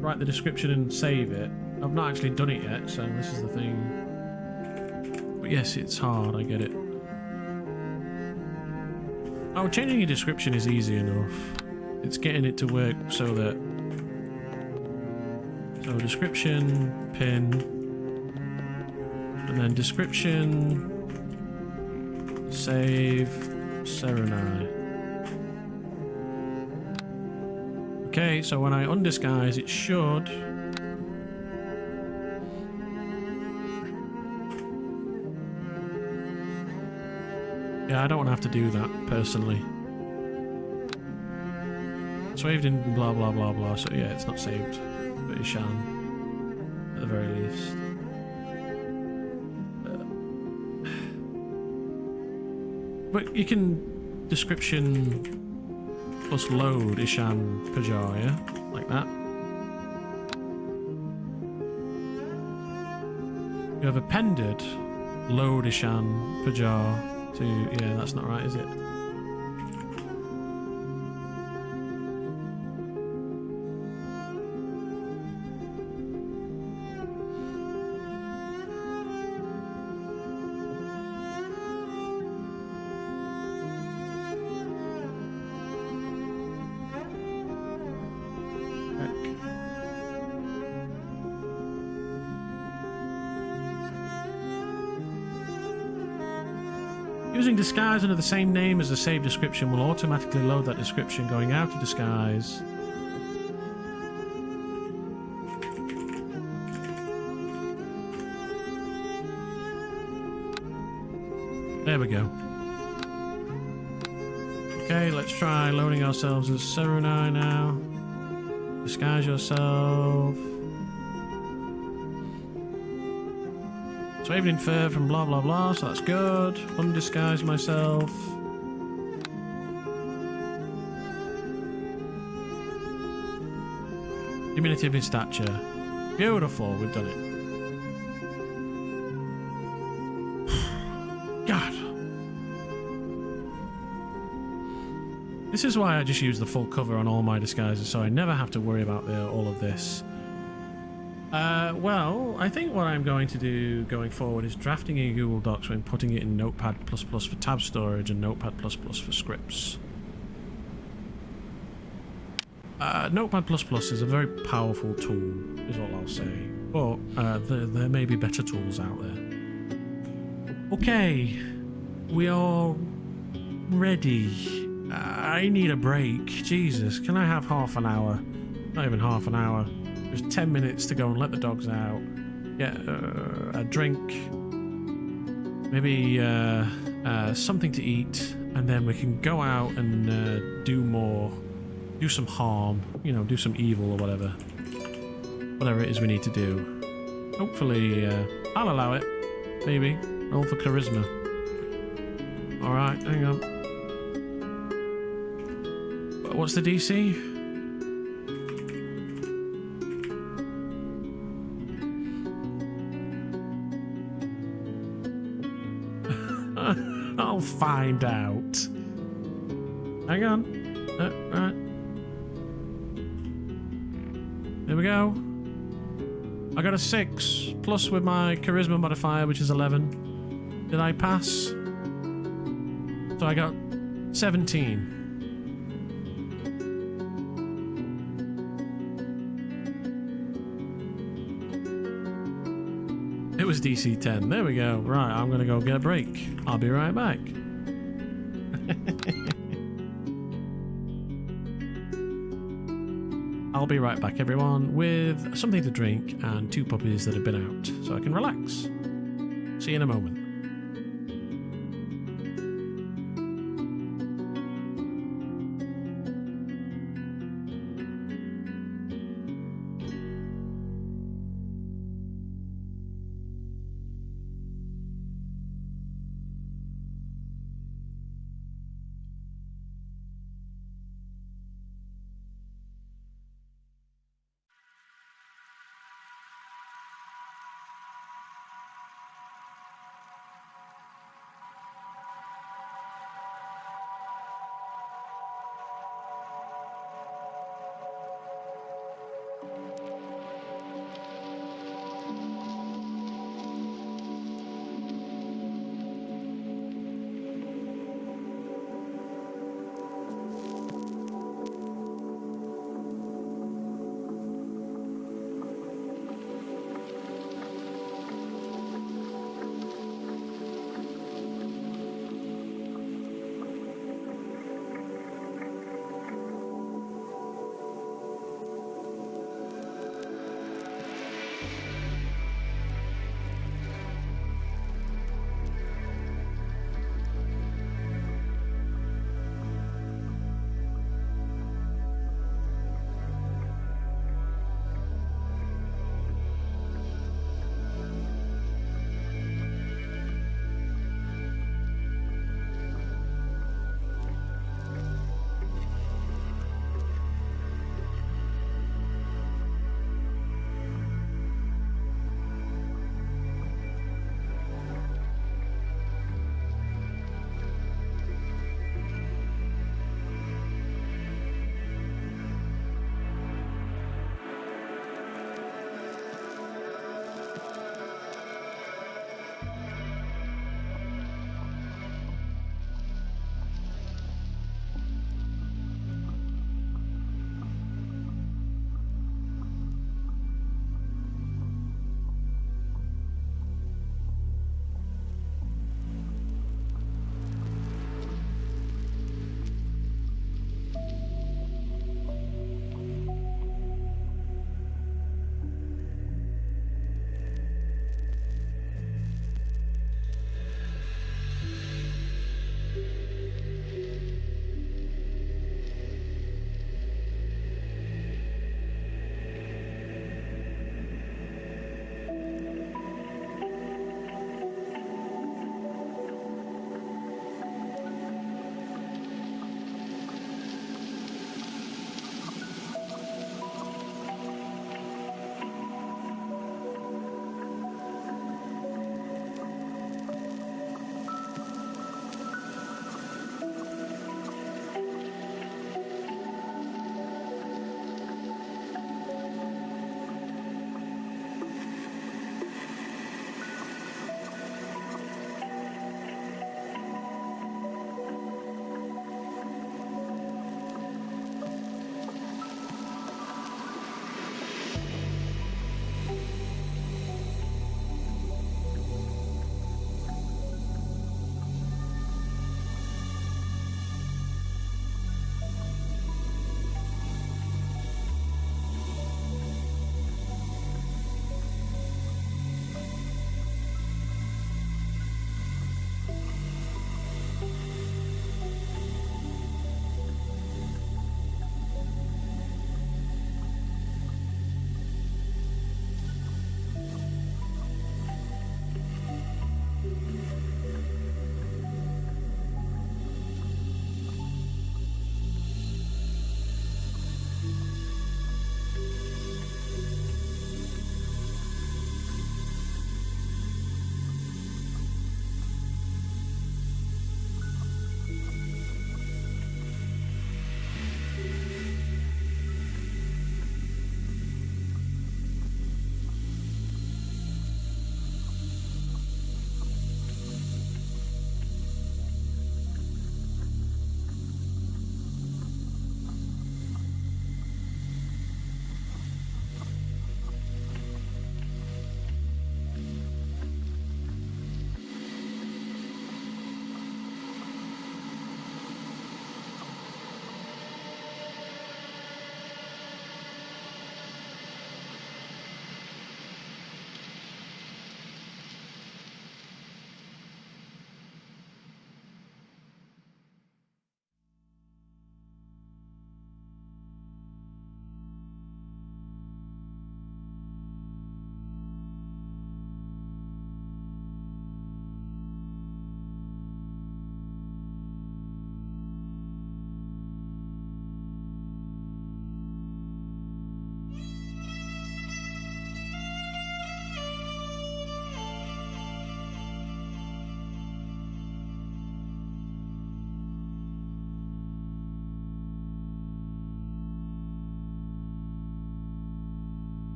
Write the description and save it. I've not actually done it yet, so this is the thing. But yes, it's hard, I get it. Oh, changing your description is easy enough. It's getting it to work so that... So description, pin, and then description, save, Serenai. Okay, so when I undisguise, it should... Yeah, I don't want to have to do that, personally. Saved in blah blah blah blah, so yeah, it's not saved. But Ishan, at the very least. But you can description plus load Ishan Pajar, yeah? Like that. You have appended load Ishan Pajar to... Yeah, that's not right, is it? Using disguise under the same name as the saved description will automatically load that description going out of disguise. There we go. Okay, let's try loading ourselves as Serunai now. Disguise yourself. Saved in fur from blah blah blah, so that's good. Undisguise myself. Diminutive in stature. Beautiful, we've done it. God. This is why I just use the full cover on all my disguises, so I never have to worry about all of this. Well, I think what I'm going to do going forward is drafting in Google Docs and putting it in Notepad++ for tab storage and Notepad++ for scripts. Notepad++ is a very powerful tool, is all I'll say. But there may be better tools out there. Okay, we are ready. I need a break. Jesus, can I have half an hour? Not even half an hour. There's 10 minutes to go and let the dogs out. Get a drink. Maybe something to eat. And then we can go out and do more. Do some harm. You know, do some evil or whatever. Whatever it is we need to do. Hopefully, I'll allow it. Maybe. Roll for charisma. Alright, hang on. What's the DC? I'll find out. Hang on. Right. There we go. I got a 6 plus with my charisma modifier, which is 11. Did I pass? So I got 17. It was DC 10. There we go. Right, I'm gonna go get a break. I'll be right back. I'll be right back, everyone, with something to drink and 2 puppies that have been out, so I can relax. See you in a moment.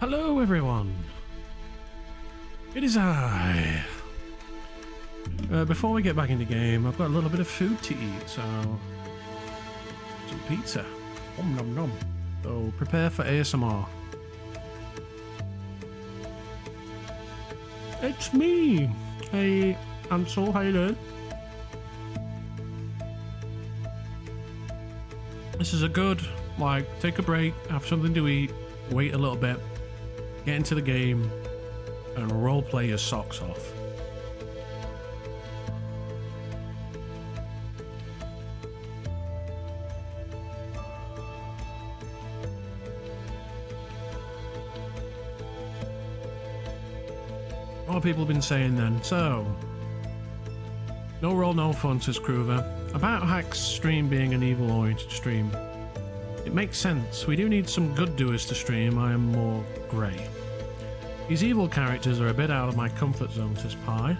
Hello everyone! It is I! Before we get back in the game, I've got a little bit of food to eat, so... some pizza. Nom nom nom. So prepare for ASMR. It's me! Hey, Ansel, how you doing? This is a good, like, take a break, have something to eat, wait a little bit, get into the game, and roleplay your socks off. What have people been saying then? So, no roll, no fun, says Kruver. About Hack's stream being an evil-oriented stream. It makes sense. We do need some good doers to stream. I am more grey. These evil characters are a bit out of my comfort zone, says Pie.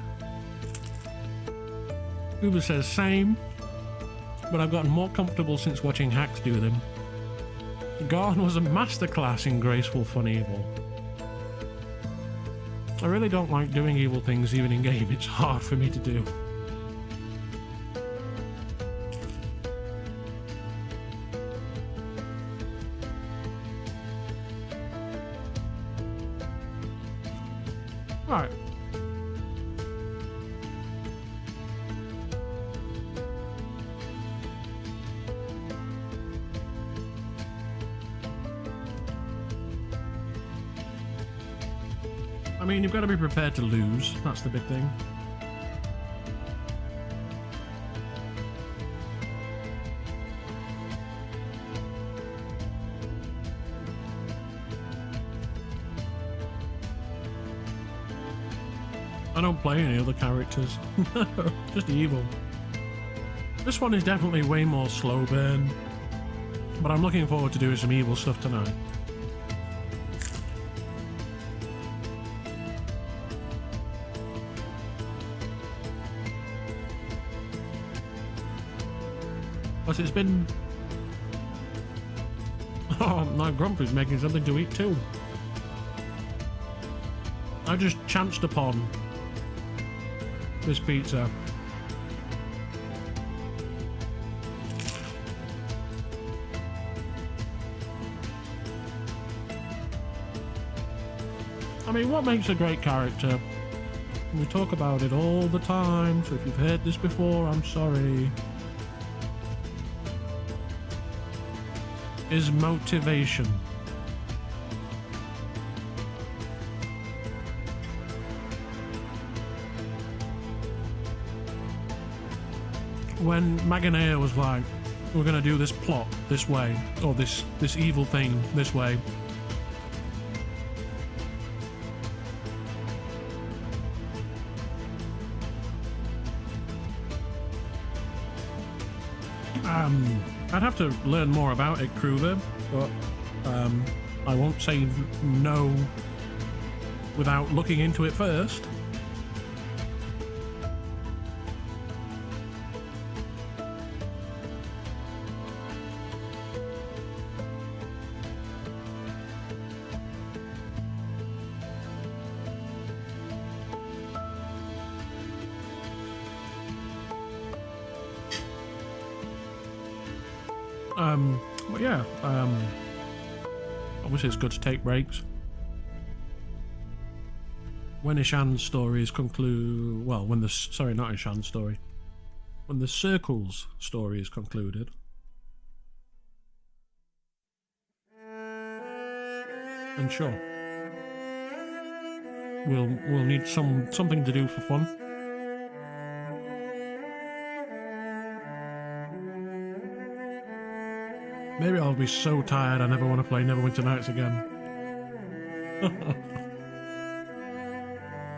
Uber says same, but I've gotten more comfortable since watching Hacks do them. Gordon was a masterclass in graceful fun evil. I really don't like doing evil things even in game. It's hard for me to do. Right. I mean, you've got to be prepared to lose. That's the big thing. I don't play any other characters. Just evil. This one is definitely way more slow burn, but I'm looking forward to doing some evil stuff tonight. Plus it's been... Oh, my Grumpy's making something to eat too. I just chanced upon this pizza. I mean, what makes a great character? We talk about it all the time, so if you've heard this before, I'm sorry. Is motivation. When Maganea was like, we're gonna do this plot this way, or this evil thing this way. I'd have to learn more about it, Kruger, but I won't say no without looking into it first. But yeah, obviously it's good to take breaks. When Ishan's story is concluded, well, when the, sorry, not Ishan's story, when the Circle's story is concluded. And sure, we'll need something to do for fun. Maybe I'll be so tired I never want to play Neverwinter Nights again.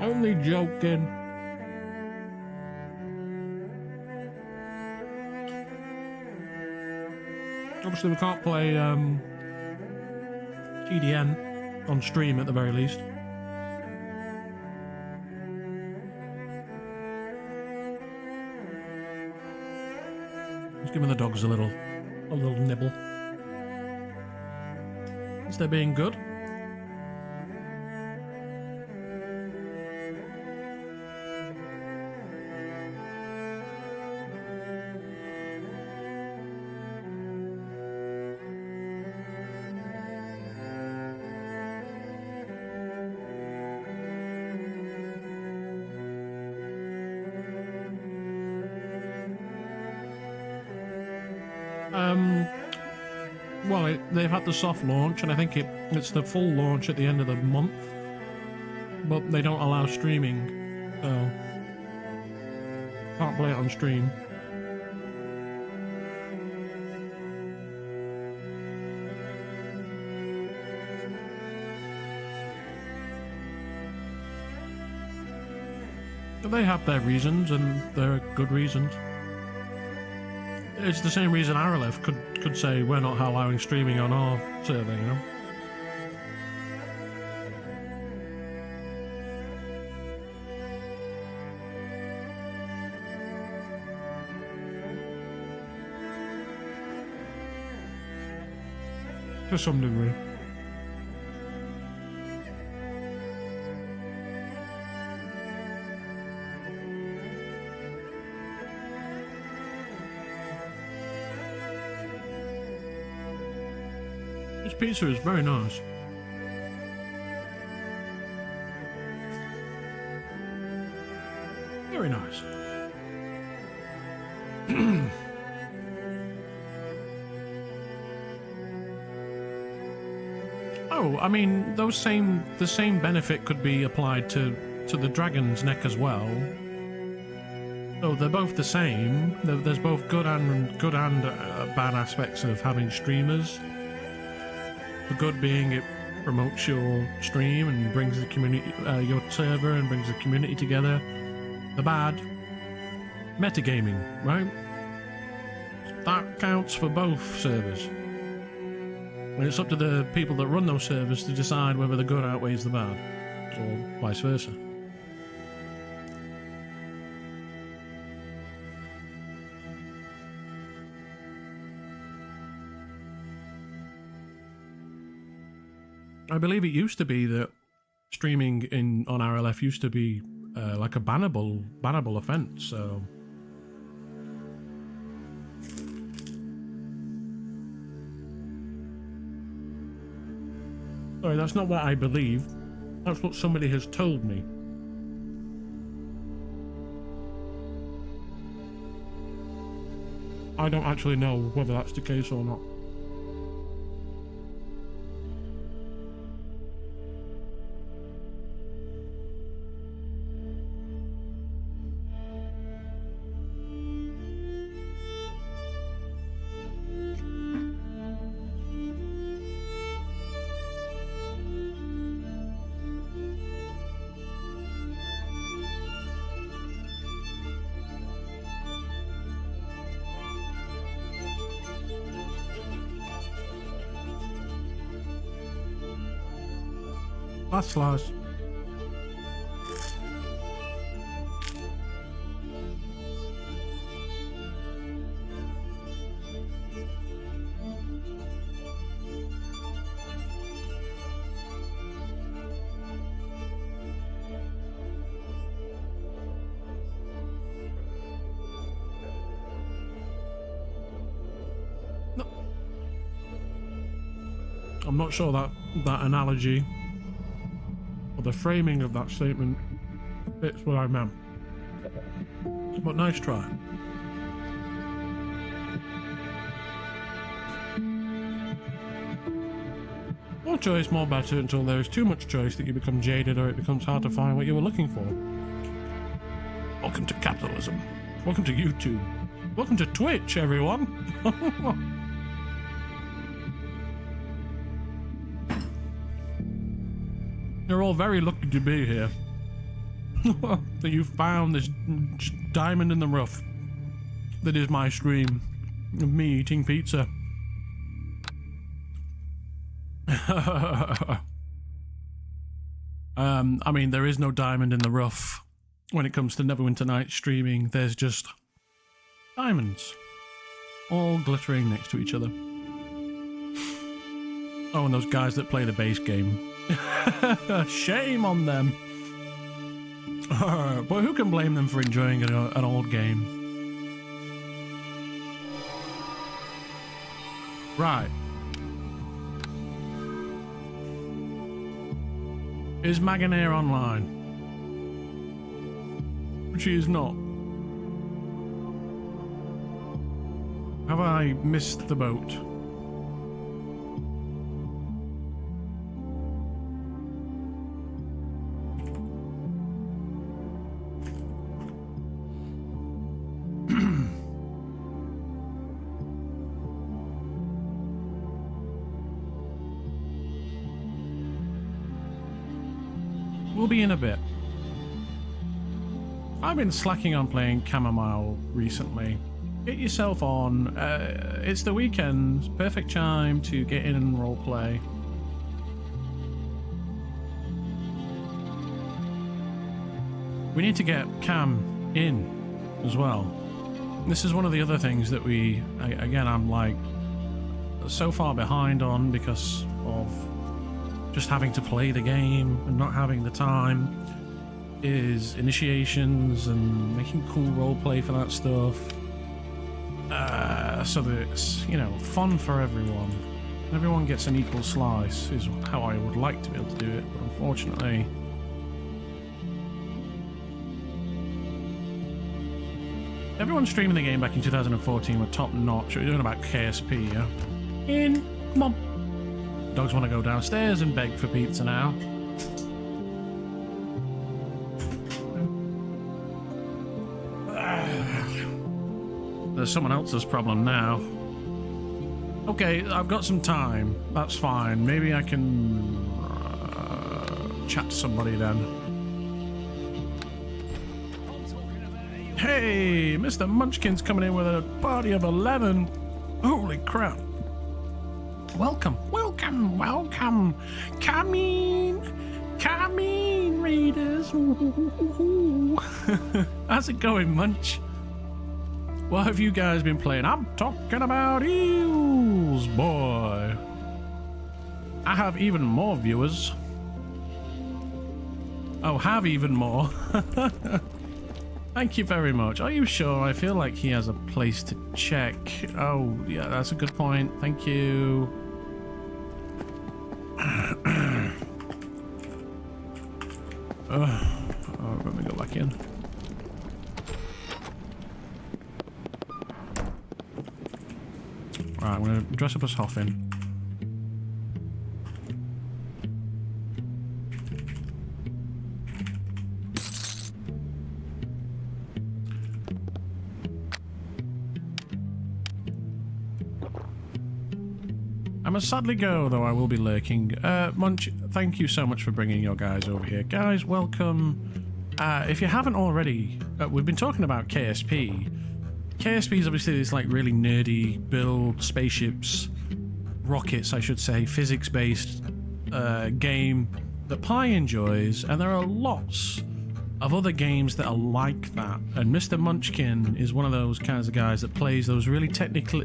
Only joking. Obviously we can't play TDN on stream at the very least. Just giving the dogs a little nibble. They're being good. Well, they've had the soft launch, and I think it's the full launch at the end of the month. But they don't allow streaming, so can't play it on stream. But they have their reasons, and they're good reasons. It's the same reason Arelith could say we're not allowing streaming on our server, you know? To some degree. This pizza is very nice. Very nice. Oh, I mean, the same benefit could be applied to the dragon's neck as well. So they're both the same. There's both good and bad aspects of having streamers. The good being it promotes your stream and brings the community, your server, and brings the community together. The bad, metagaming, right? That counts for both servers. And it's up to the people that run those servers to decide whether the good outweighs the bad, or vice versa. I believe it used to be that streaming on Arelith used to be like a bannable offence, so... Sorry, that's not what I believe. That's what somebody has told me. I don't actually know whether that's the case or not. That's lies. No. I'm not sure that analogy or the framing of that statement fits what I meant. But nice try. More choice, more better, until there is too much choice that you become jaded or it becomes hard to find what you were looking for. Welcome to capitalism. Welcome to YouTube. Welcome to Twitch, everyone. You're all very lucky to be here. That you found this diamond in the rough that is my stream of me eating pizza. I mean, there is no diamond in the rough when it comes to Neverwinter Night streaming. There's just diamonds all glittering next to each other. Oh, and those guys that play the base game. Shame on them. But who can blame them for enjoying an old game? Right. Is Maganair online? She is not. Have I missed the boat? We'll be in a bit. I've been slacking on playing Chamomile recently. Get yourself on. It's the weekend. Perfect time to get in and roleplay. We need to get Cam in as well. This is one of the other things that I'm like so far behind on because of just having to play the game and not having the time, is initiations and making cool roleplay for that stuff. So that it's, you know, fun for everyone. Everyone gets an equal slice is how I would like to be able to do it, but unfortunately... Everyone streaming the game back in 2014 were top notch. We're doing about KSP, yeah? Come on. Dogs want to go downstairs and beg for pizza now. There's someone else's problem now. Okay, I've got some time. That's fine. Maybe I can chat to somebody then. Hey, Mr. Munchkin's coming in with a party of 11. Holy crap. Welcome, welcome, welcome. Come in, raiders. How's it going, Munch? What have you guys been playing? I'm talking about eels, boy. I have even more viewers. Oh, have even more. Thank you very much. Are you sure? I feel like he has a place to check. Oh, yeah, that's a good point. Thank you. Let me go back in. Right, I'm going to dress up as Hoffin. I must sadly go, though I will be lurking. Munch, thank you so much for bringing your guys over here. Guys, welcome. If you haven't already, we've been talking about KSP. KSP is obviously this like really nerdy build spaceships, rockets I should say, physics-based game that Pi enjoys, and there are lots of other games that are like that. And Mr. Munchkin is one of those kinds of guys that plays those really technical,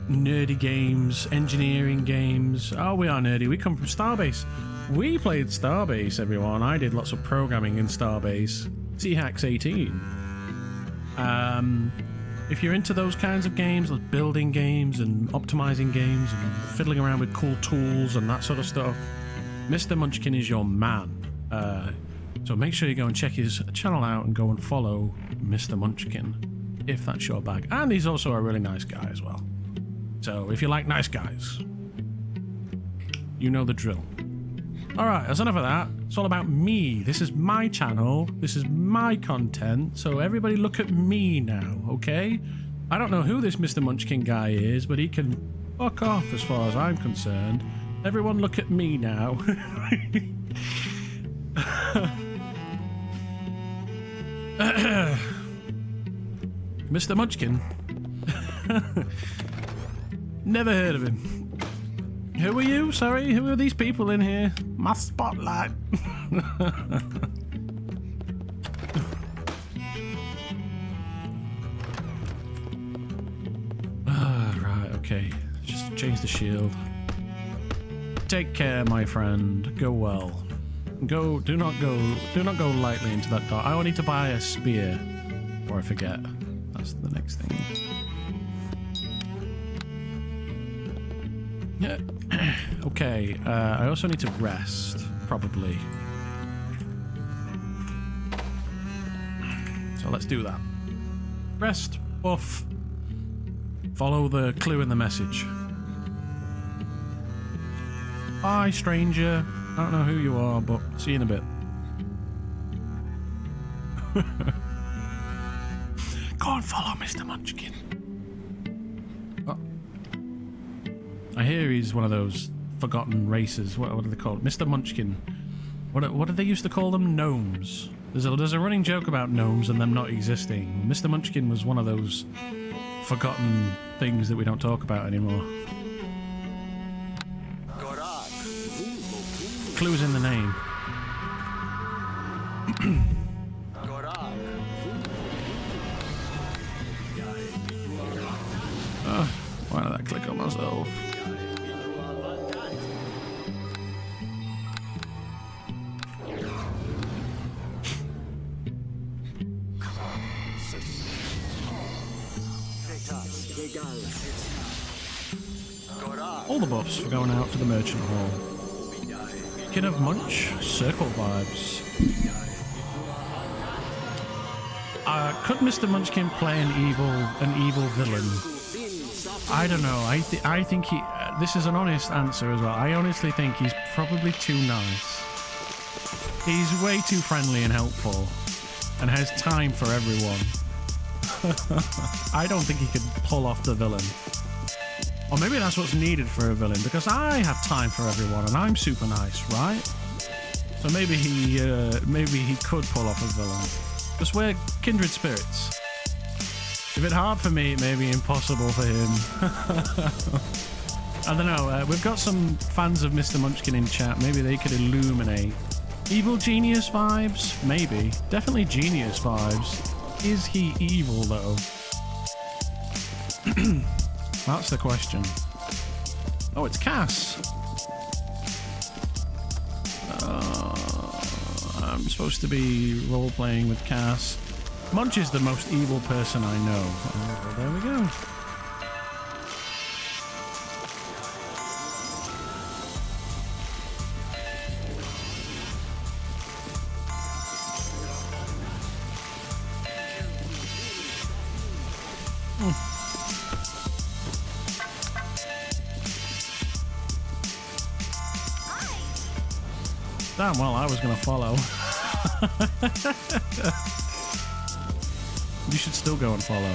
nerdy games, engineering games. Oh, we are nerdy. We come from Starbase. We played Starbase, everyone. I did lots of programming in Starbase. Z-Hacks 18. If you're into those kinds of games, like building games and optimizing games and fiddling around with cool tools and that sort of stuff, Mr. Munchkin is your man. So make sure you go and check his channel out and go and follow Mr. Munchkin, if that's your bag. And he's also a really nice guy as well. So if you like nice guys, you know the drill. Alright, that's enough of that. It's all about me. This is my channel. This is my content. So everybody look at me now, okay? I don't know who this Mr. Munchkin guy is, but he can fuck off as far as I'm concerned. Everyone look at me now. Mr. Munchkin? Never heard of him. Who are you? Sorry, who are these people in here? My spotlight. Right, okay. Just change the shield. Take care, my friend. Go well. Do not go lightly into that dark. I will need to buy a spear, or I forget. That's the next thing. Yeah. Okay, I also need to rest, probably. let's do that. Rest, buff, follow the clue in the message. Bye, stranger. I don't know who you are, but see you in a bit. Go and follow Mr. Munchkin. Oh. I hear he's one of those forgotten races. What are they called? Mr. Munchkin. What did they used to call them? Gnomes. There's a running joke about gnomes and them not existing. Mr. Munchkin was one of those forgotten things that we don't talk about anymore. Clues in the name. Oh, why did I click on myself? All the buffs for going out to the merchant hall. Kid of Munch, circle vibes. Could Mr. Munchkin play an evil villain? I don't know. I think he. This is an honest answer as well. I honestly think he's probably too nice. He's way too friendly and helpful, and has time for everyone. I don't think he could pull off the villain. Or maybe that's what's needed for a villain, because I have time for everyone and I'm super nice, right? So maybe he could pull off a villain. Because we're kindred spirits. If it's hard for me, it may be impossible for him. I don't know. We've got some fans of Mr. Munchkin in chat. Maybe they could illuminate. Evil genius vibes? Maybe. Definitely genius vibes. Is he evil, though? That's the question. Oh, it's Cass. I'm supposed to be role-playing with Cass. Munch is the most evil person I know. Oh, there we go. Damn well, I was going to follow. You should still go and follow.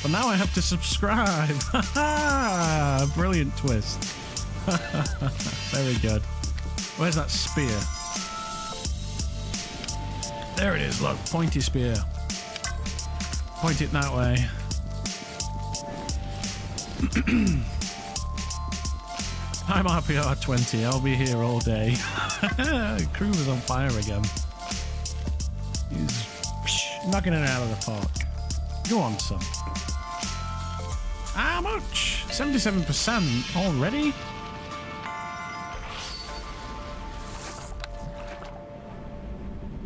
But now I have to subscribe. Brilliant twist. Very good. Where's that spear? There it is, look. Pointy spear. Point it that way. I'm RPR20. I'll be here all day. Crew was on fire again. He's knocking it out of the park. Go on, son. How much? 77% already?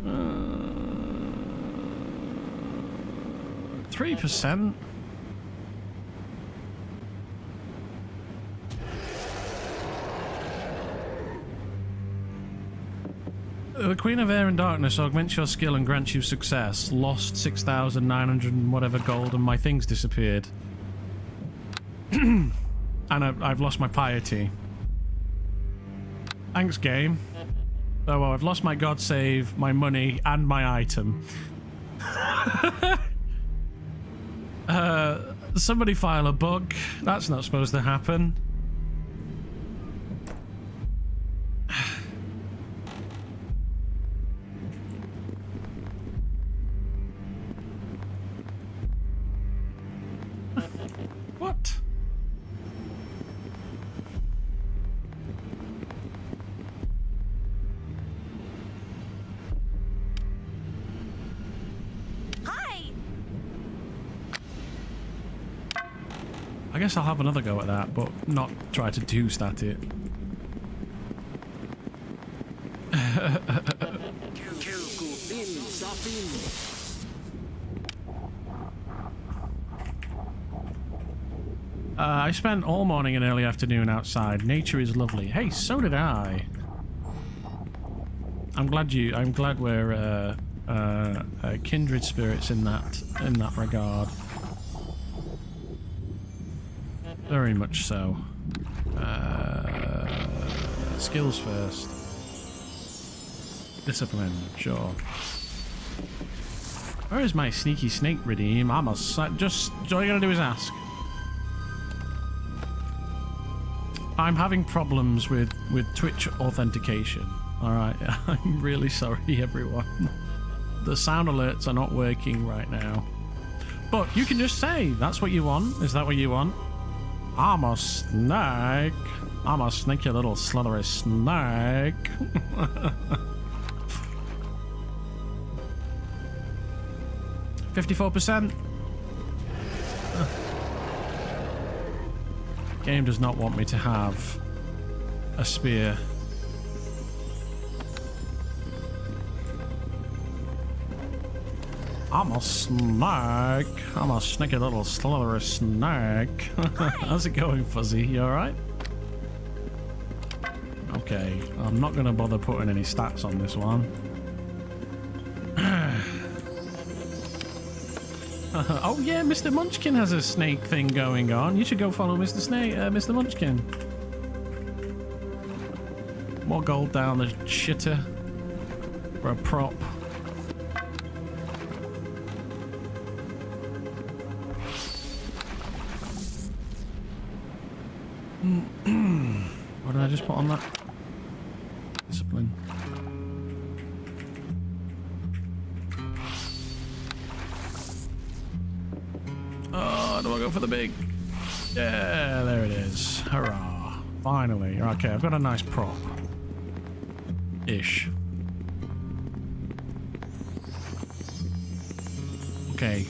Uh, 3%. The Queen of Air and Darkness augments your skill and grants you success. Lost 6,900 and whatever gold and my things disappeared. And I've lost my piety. Thanks, game. Oh well, I've lost my god save, my money, and my item. Somebody file a bug. That's not supposed to happen. What? Hi. I guess I'll have another go at that, but not try to two-stat it. I spent all morning and early afternoon outside. Nature is lovely. Hey, so did I. I'm glad we're kindred spirits in that regard. Very much so. Skills first. Discipline, sure. Where is my sneaky snake redeem? I must just all you gotta do is ask. I'm having problems with Twitch authentication. Alright, I'm really sorry everyone. The sound alerts are not working right now. But you can just say, that's what you want. Is that what you want? I'm a snake. I'm a sneaky little slithery snake. 54%. Game does not want me to have a spear. I'm a snake. I'm a sneaky little slithery snake. How's it going, Fuzzy? You alright? Okay, I'm not going to bother putting any stats on this one. Oh yeah, Mr. Munchkin has a snake thing going on. You should go follow Mr. Snake, Mr. Munchkin. More gold down the shitter for a prop. What did I just put on that? Discipline. Oh, do I go for the big? Yeah, there it is. Hurrah. Finally. Okay, I've got a nice prop. Ish. Okay.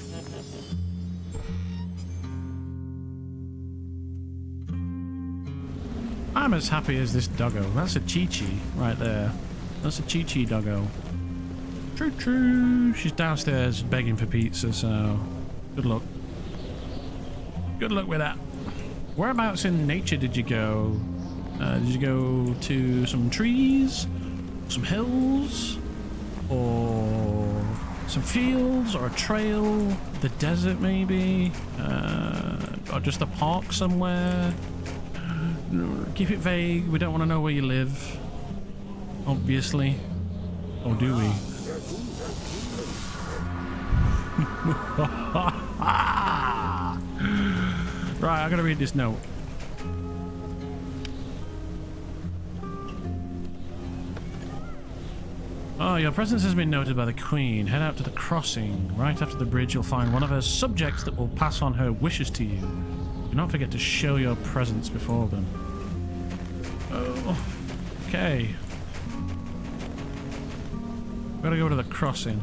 I'm as happy as this doggo. That's a Chi-Chi right there. That's a Chi-Chi doggo. True, true. She's downstairs begging for pizza, so good luck. Good luck with that. Whereabouts in nature did you go? Did you go to some trees? Some hills? Or some fields? Or a trail? The desert, maybe? Or just a park somewhere? Keep it vague. We don't want to know where you live. Obviously. Or do we? Right, I gotta read this note. Oh, your presence has been noted by the Queen. Head out to the crossing. Right after the bridge, you'll find one of her subjects that will pass on her wishes to you. Do not forget to show your presence before them. Oh, okay. We're gonna go to the crossing.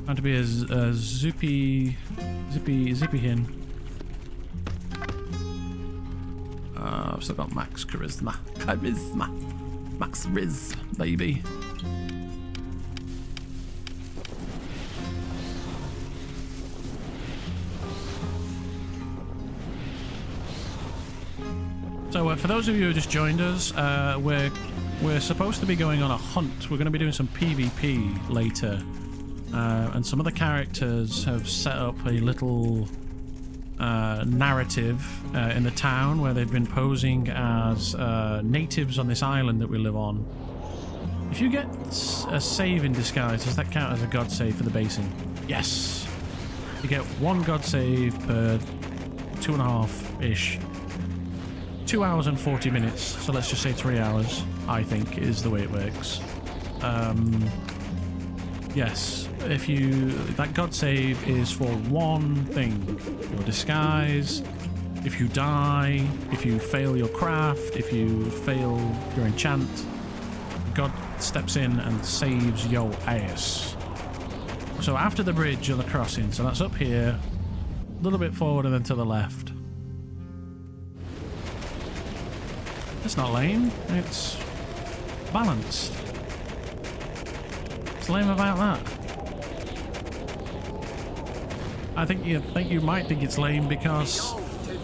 Trying to be a zippy hin. I've still got max charisma. Max riz, baby. So for those of you who just joined us, we're supposed to be going on a hunt. We're going to be doing some PvP later, and some of the characters have set up a little narrative in the town where they've been posing as natives on this island that we live on. If you get a save in disguise, does that count as a god save for the basing? Yes. You get one god save per 2.5-ish. 2 hours and 40 minutes, so let's just say 3 hours, I think, is the way it works. Yes, if you... that god save is for one thing. Your disguise, if you die, if you fail your craft, if you fail your enchant, God steps in and saves your ass. So after the bridge or the crossing, so that's up here, a little bit forward and then to the left. It's not lame, it's balanced. What's lame about that? I think you might think it's lame because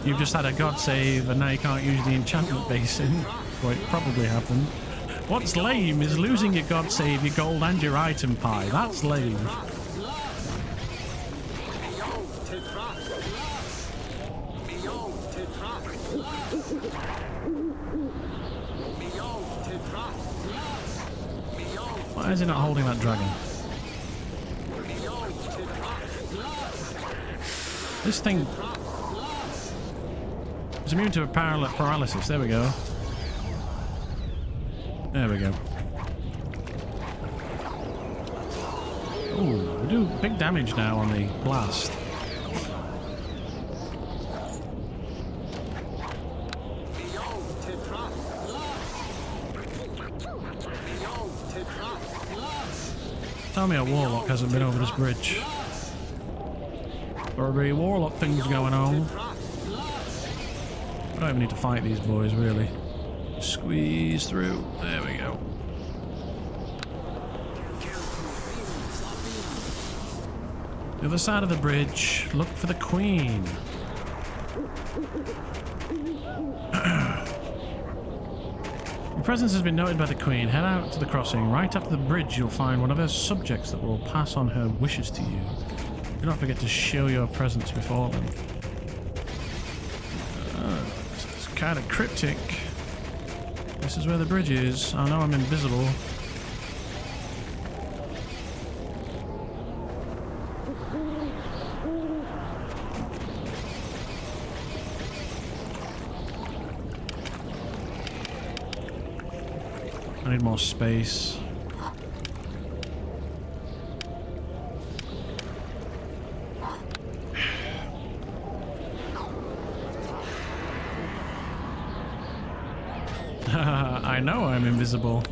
you've just had a god save and now you can't use the enchantment basin. Well, it probably happened. What's lame is losing your god save, your gold, and your item pie. That's lame. Why is he not holding that dragon? This thing is immune to paralysis. There we go. There we go. Ooh, we do big damage now on the blast. Tell me a warlock hasn't been over this bridge. There are very warlock things going on. I don't even need to fight these boys, really. Squeeze through. There we go. The other side of the bridge. Look for the queen. Your presence has been noted by the queen. Head out to the crossing. Right after the bridge, you'll find one of her subjects that will pass on her wishes to you. Do not forget to show your presence before them. It's kind of cryptic. This is where the bridge is. I know I'm invisible. I need more space. I know I'm invisible.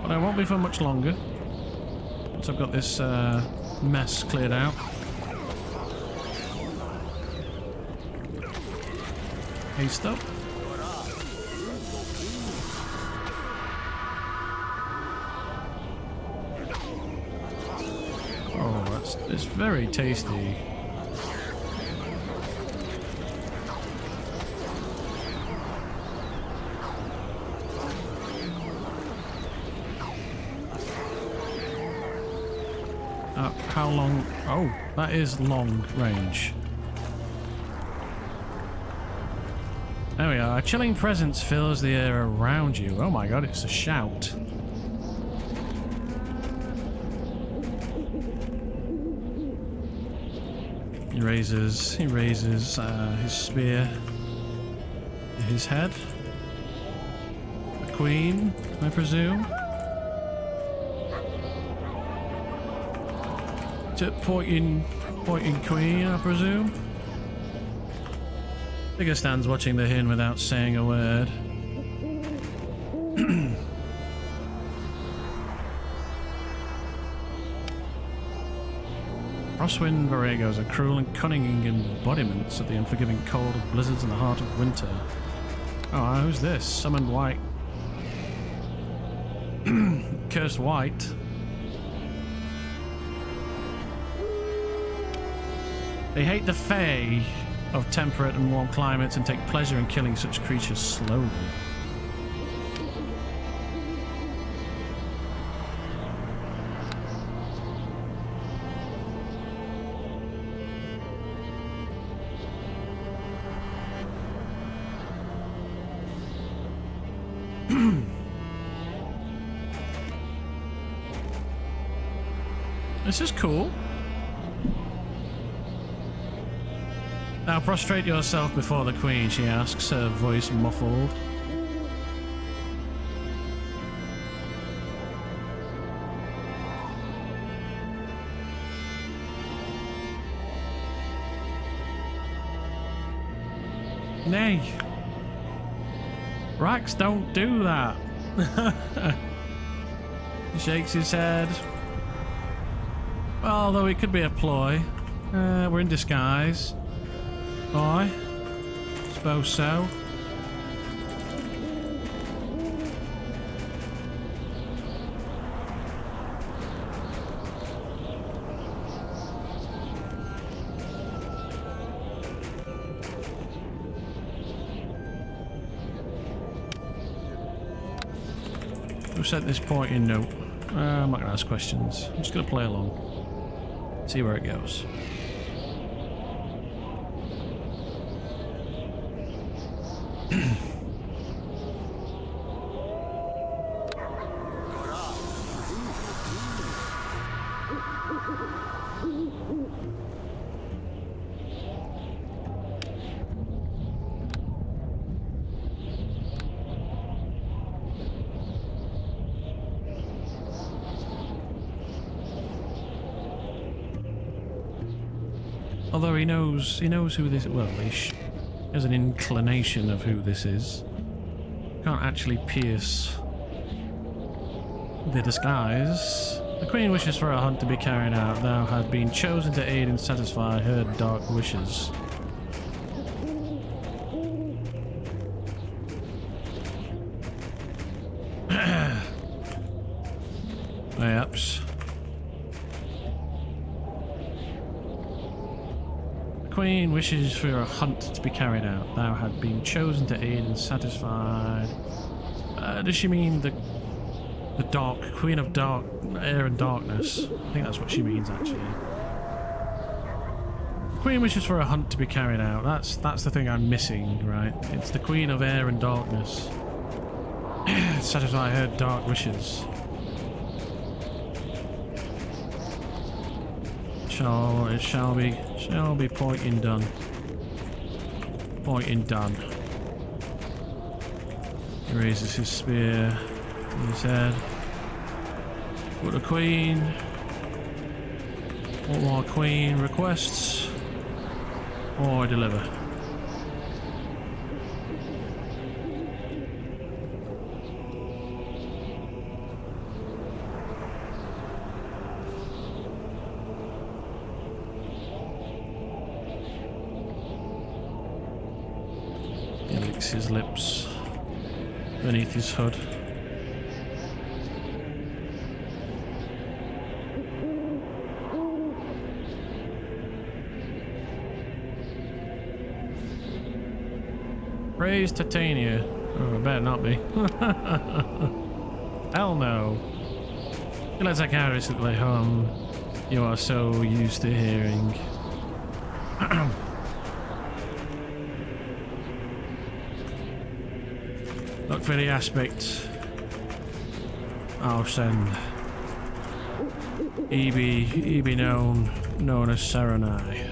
But I won't be for much longer. Once I've got this mess cleared out. Haste up. Oh, it's very tasty. How long? Oh, that is long range. There we are. A chilling presence fills the air around you. Oh my god, it's a shout. He raises his spear to his head. The queen, I presume. Pointing queen, I presume. Figure stands watching the hin without saying a word. Frostwind Varagos are cruel and cunning embodiments of the unforgiving cold of blizzards in the heart of winter. Oh, who's this? Summoned White. Cursed White. They hate the Fae of temperate and warm climates and take pleasure in killing such creatures slowly. This is cool. Now prostrate yourself before the queen, she asks, her voice muffled. Nay. Rax, don't do that. He shakes his head. Well, although it could be a ploy. We're in disguise. Boy. Suppose so. Who sent this pointing note? I'm not going to ask questions. I'm just going to play along. See where it goes. Although he knows who this. Well, he has an inclination of who this is. Can't actually pierce the disguise. The Queen wishes for a hunt to be carried out. Thou had been chosen to aid and satisfy her dark wishes. Perhaps. Queen wishes for a hunt to be carried out. Thou had been chosen to aid and satisfied. Does she mean the dark Queen of Dark Air and Darkness? I think that's what she means actually. Queen wishes for a hunt to be carried out. That's the thing I'm missing, right? It's the Queen of Air and Darkness. Satisfy her dark wishes. It shall be pointing done. Pointing done. He raises his spear in his head. What the Queen? What my Queen requests? Or I deliver. His lips beneath his hood. Praise Titania. Oh, it better not be. Hell no. Let's take out recently home. You are so used to hearing. Look for the aspect. I'll send. He be known as Serenai.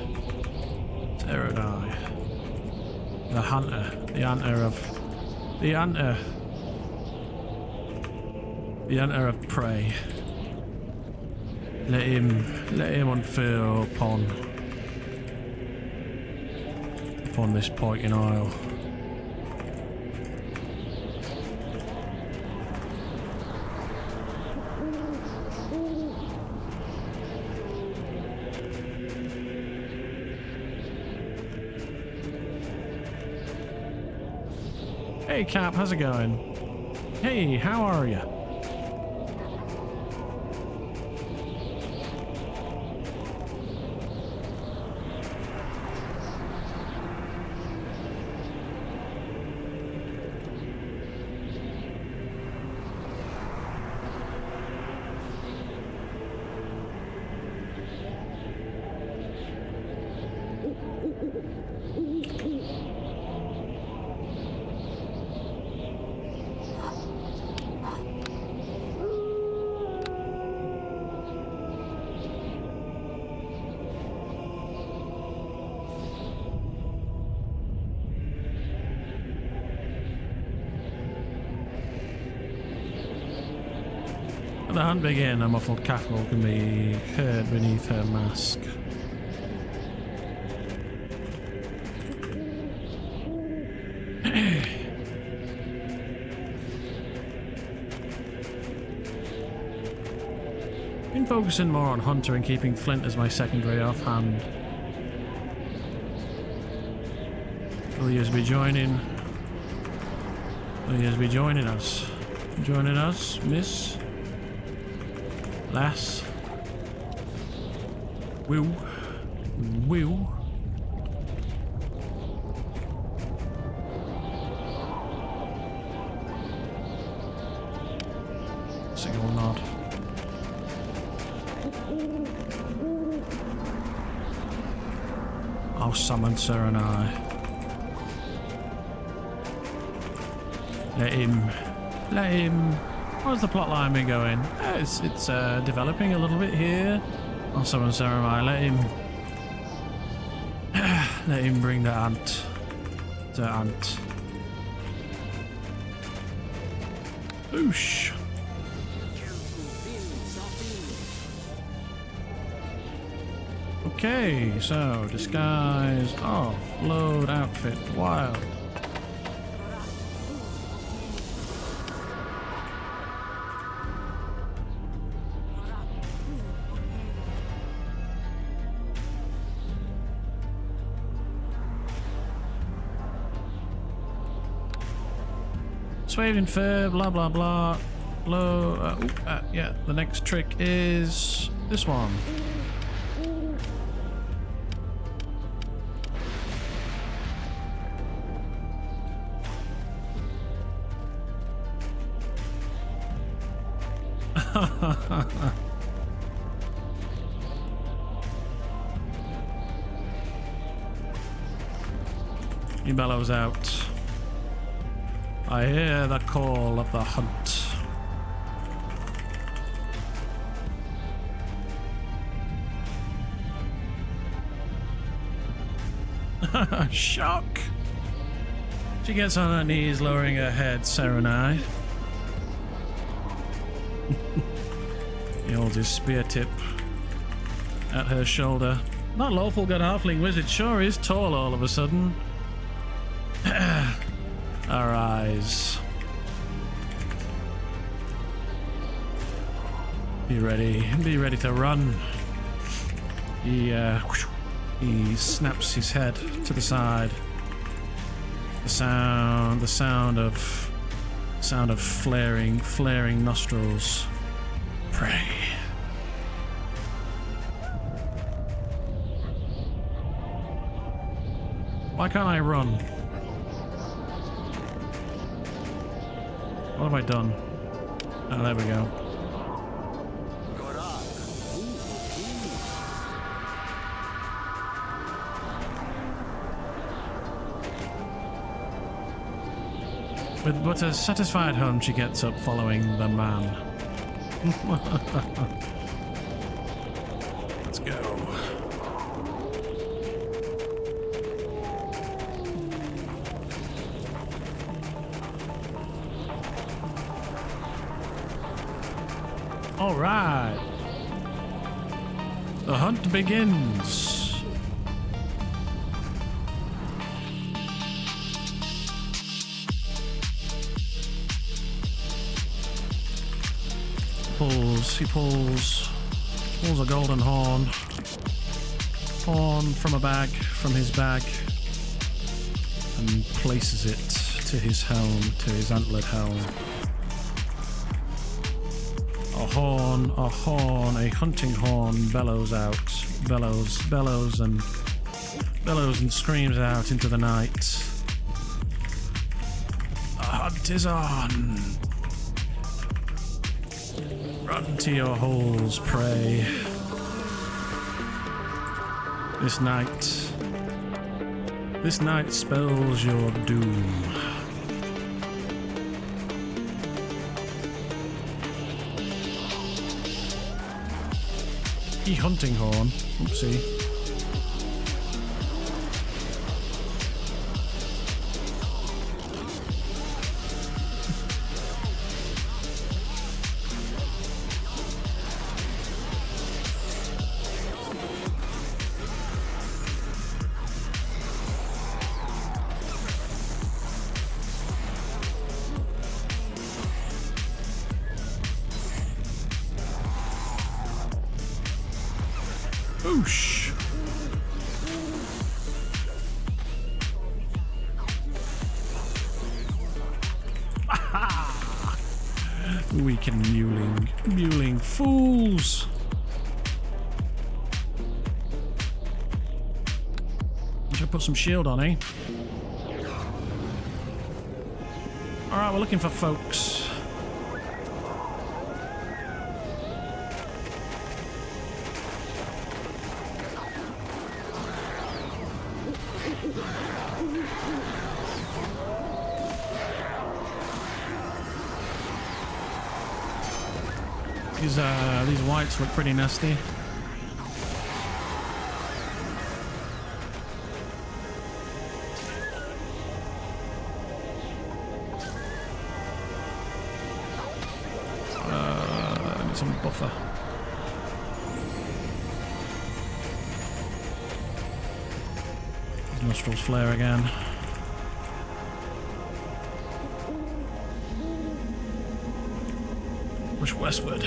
Serenai. The hunter. The hunter of prey. Let him unfurl upon this pointing isle. Hey Cap, how's it going? Hey, how are you? At the hunt begin, a muffled cackle can be heard beneath her mask. Been focusing more on Hunter and keeping Flint as my secondary offhand. Will you be joining? Will you be joining us? Joining us, miss? Lass? Will? Single nod. I'll summon Sir and I. Let him. How's the plot line been going? It's developing a little bit here. I'll summon Sir and I. Let him bring the ant. The ant. Oosh. Okay, so disguise off, load outfit, wild. Swaving fur, blah blah blah. Low, yeah, the next trick is this one. He bellows out. I hear the call of the hunt. Shock! She gets on her knees, lowering her head, Serenai. He holds his spear tip at her shoulder. That lawful good halfling wizard sure is tall all of a sudden. Arise. Be ready to run. He snaps his head to the side. The sound of flaring nostrils. Prey. Why can't I run? What have I done? Oh, there we go. With but a satisfied hum, she gets up, following the man. Let's go. All right. The hunt begins. He pulls a golden horn from his bag, and places it to his helm, to his antlered helm. A hunting horn bellows and screams out into the night. The hunt is on. Run to your holes, prey. This night spells your doom. Hunting horn. Oopsie. Oosh. Weak and mewling fools. Should put some shield on, eh? Alright, we're looking for folks. These whites look pretty nasty. Need some buffer. His nostrils flare again. Push westward.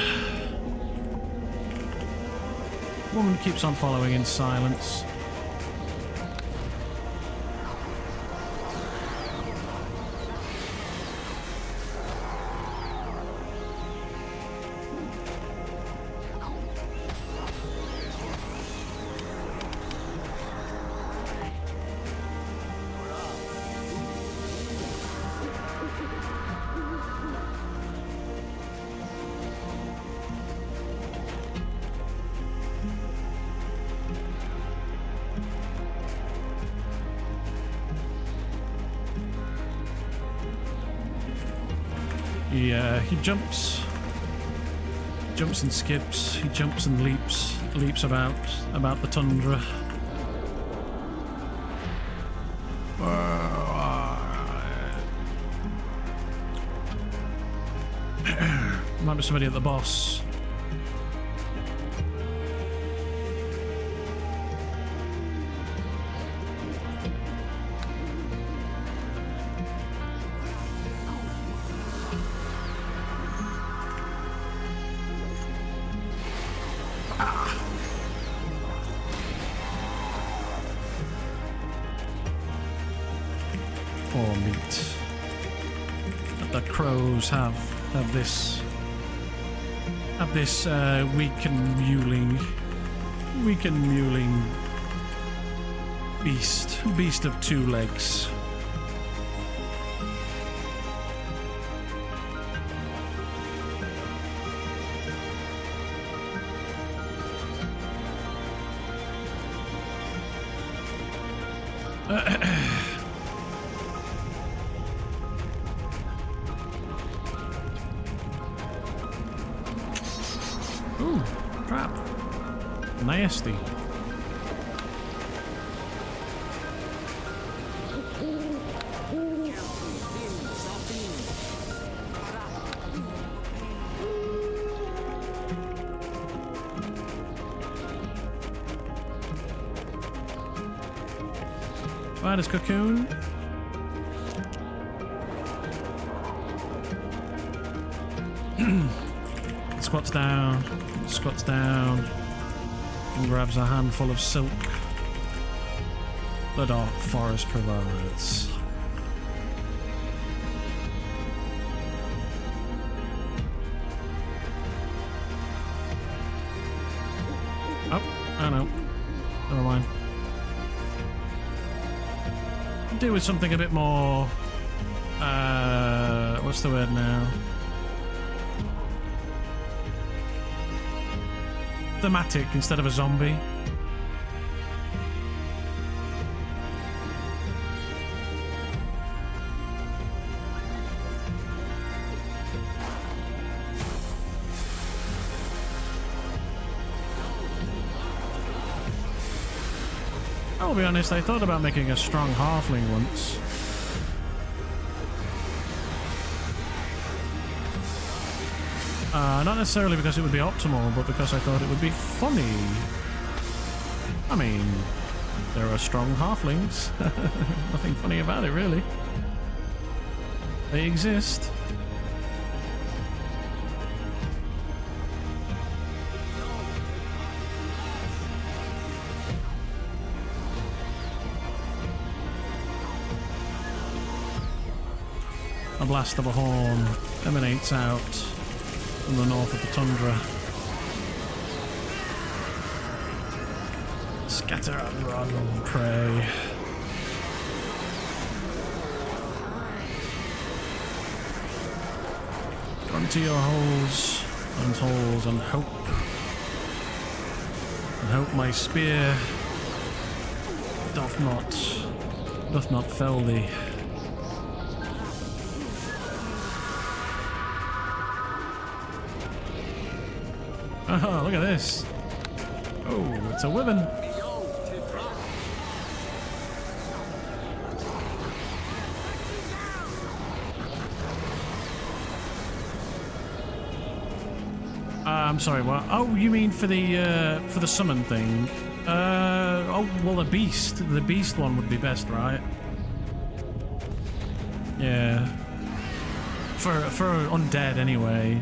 Woman keeps on following in silence. He jumps and skips. He jumps and leaps about the tundra. Might be somebody at the boss. Or meat. The crows have this weak and mewling beast of two legs. Ooh, trap. Nasty. Spider's cocoon. Squats down, and grabs a handful of silk. The dark forest provides. Oh, no. Never mind. Do with something a bit more, what's the word now? Thematic instead of a zombie. I'll be honest, I thought about making a strong halfling once. Not necessarily because it would be optimal, but because I thought it would be funny. I mean, there are strong halflings. Nothing funny about it, really. They exist. A blast of a horn emanates out from the north of the tundra. Scatter and run, prey. Run to your holes and hope. And hope my spear doth not fell thee. Oh, look at this. Oh, it's a woman. I'm sorry, what? Oh, you mean for the summon thing? Oh, well, the beast one would be best, right? Yeah. For undead, anyway.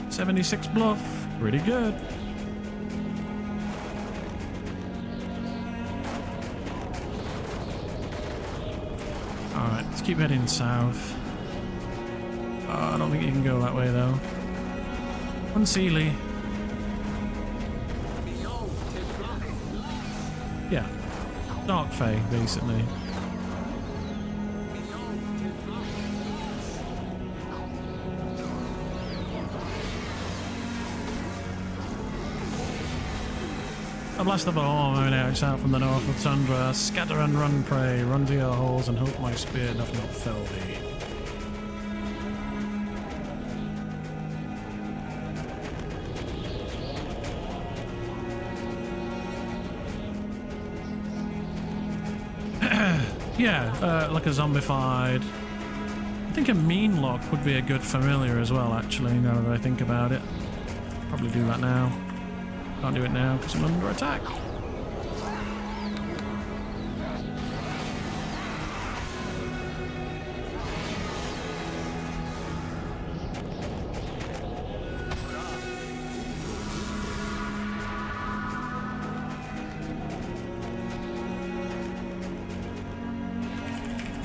.76 bluff, pretty good. Alright, let's keep heading south. Oh, I don't think you can go that way though. Unseelie. Yeah. Dark Fae, basically. A blast of a horn emanates out from the north of tundra. Scatter and run, prey. Run to your holes and hope my spear doth not fell thee. Yeah, like a zombified. I think a mean lock would be a good familiar as well, actually, now that I think about it. Probably do that now. Can't do it now because I'm under attack.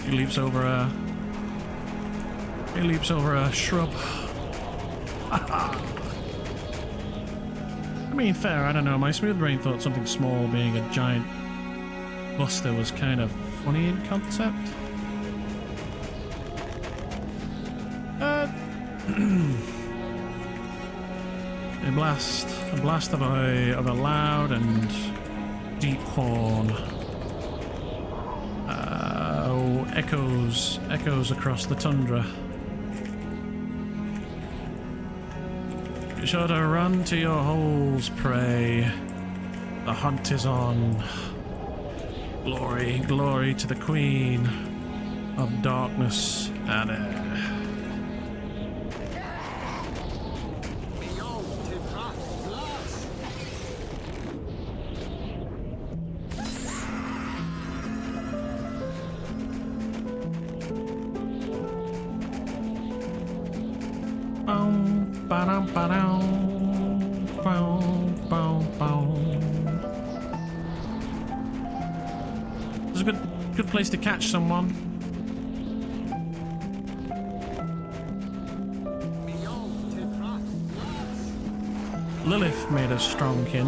He leaps over a shrub. I mean, fair, I don't know. My smooth brain thought something small being a giant buster was kind of funny in concept. A blast of a loud and deep horn. Echoes across the tundra. Be sure to run to your holes, prey. The hunt is on. Glory, glory to the Queen of Darkness and air. It's a good place to catch someone. Lilith made us strong kin.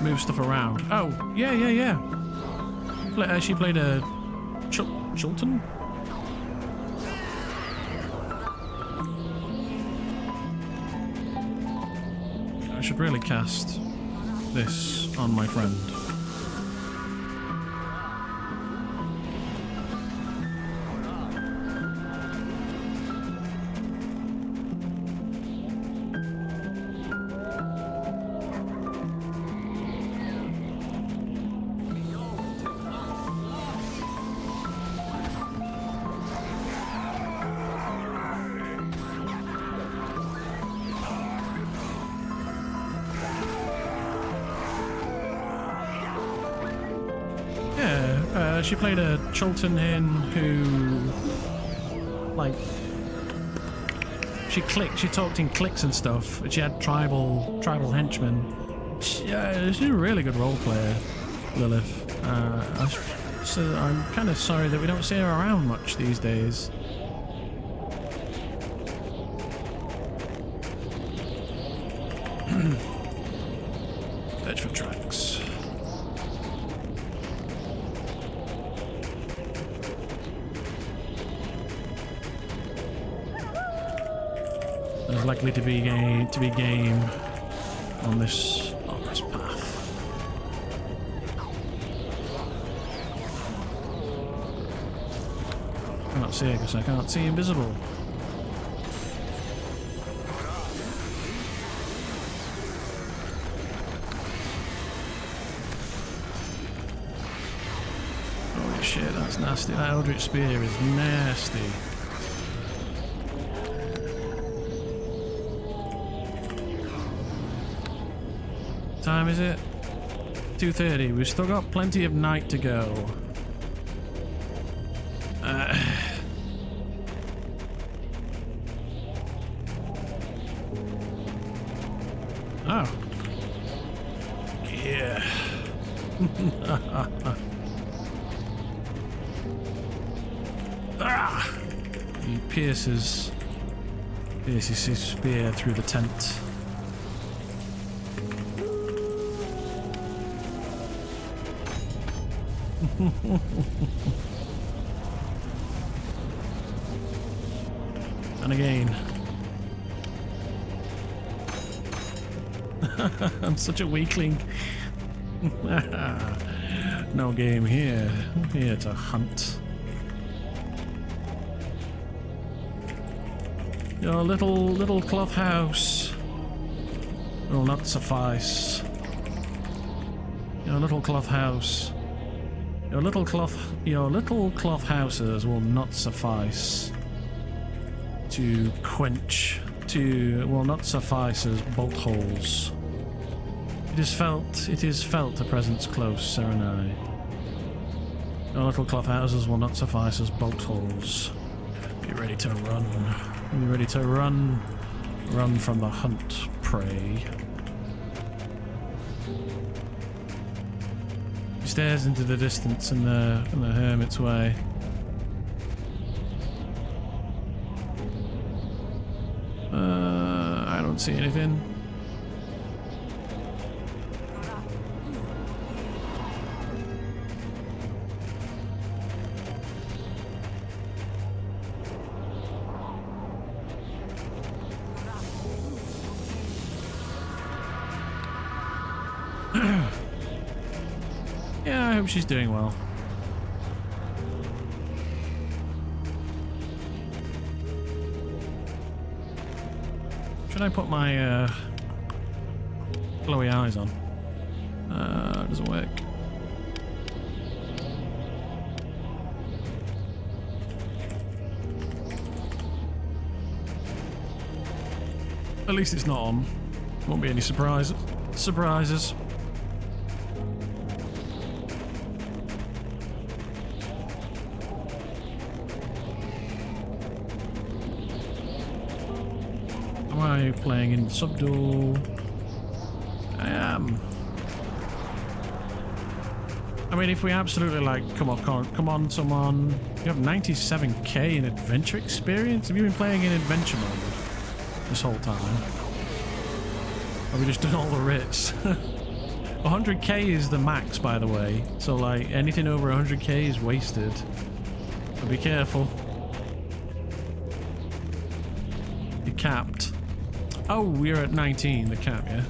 Move stuff around. Oh, yeah. She played a Chilton? I should really cast this on my friend. she played a Chultan Hin who, like, she talked in clicks and stuff, but she had tribal henchmen. She's a really good role player, Lilith. So I'm kind of sorry that we don't see her around much these days. Search for tracks. There's likely to be game on this path. I can't see it because I can't see invisible. Holy shit, that's nasty. That Eldritch Spear is nasty. Time is it? 2:30. We've still got plenty of night to go. Oh. Yeah. Ah! He pierces his spear through the tent. And again. I'm such a weakling. No game here. I'm here to hunt. Your little cloth house will not suffice. Your little cloth house. Your little cloth houses will not suffice to quench, will not suffice as bolt holes. It is felt a presence close, Serenai. Your little cloth houses will not suffice as bolt holes. Be ready to run. Be ready to run. Run from the hunt, prey. He stares into the distance in the hermit's way. I don't see anything. Yeah, I hope she's doing well. Should I put my glowy eyes on? It doesn't work. At least it's not on. Won't be any surprises. Am I playing in subdual? I am. I mean, if we absolutely like, come on, someone. You have 97k in adventure experience. Have you been playing in adventure mode this whole time? Have we just done all the writs? 100k is the max, by the way. So like anything over 100k is wasted. So be careful. You're capped. Oh, we're at 19, the cap, yeah?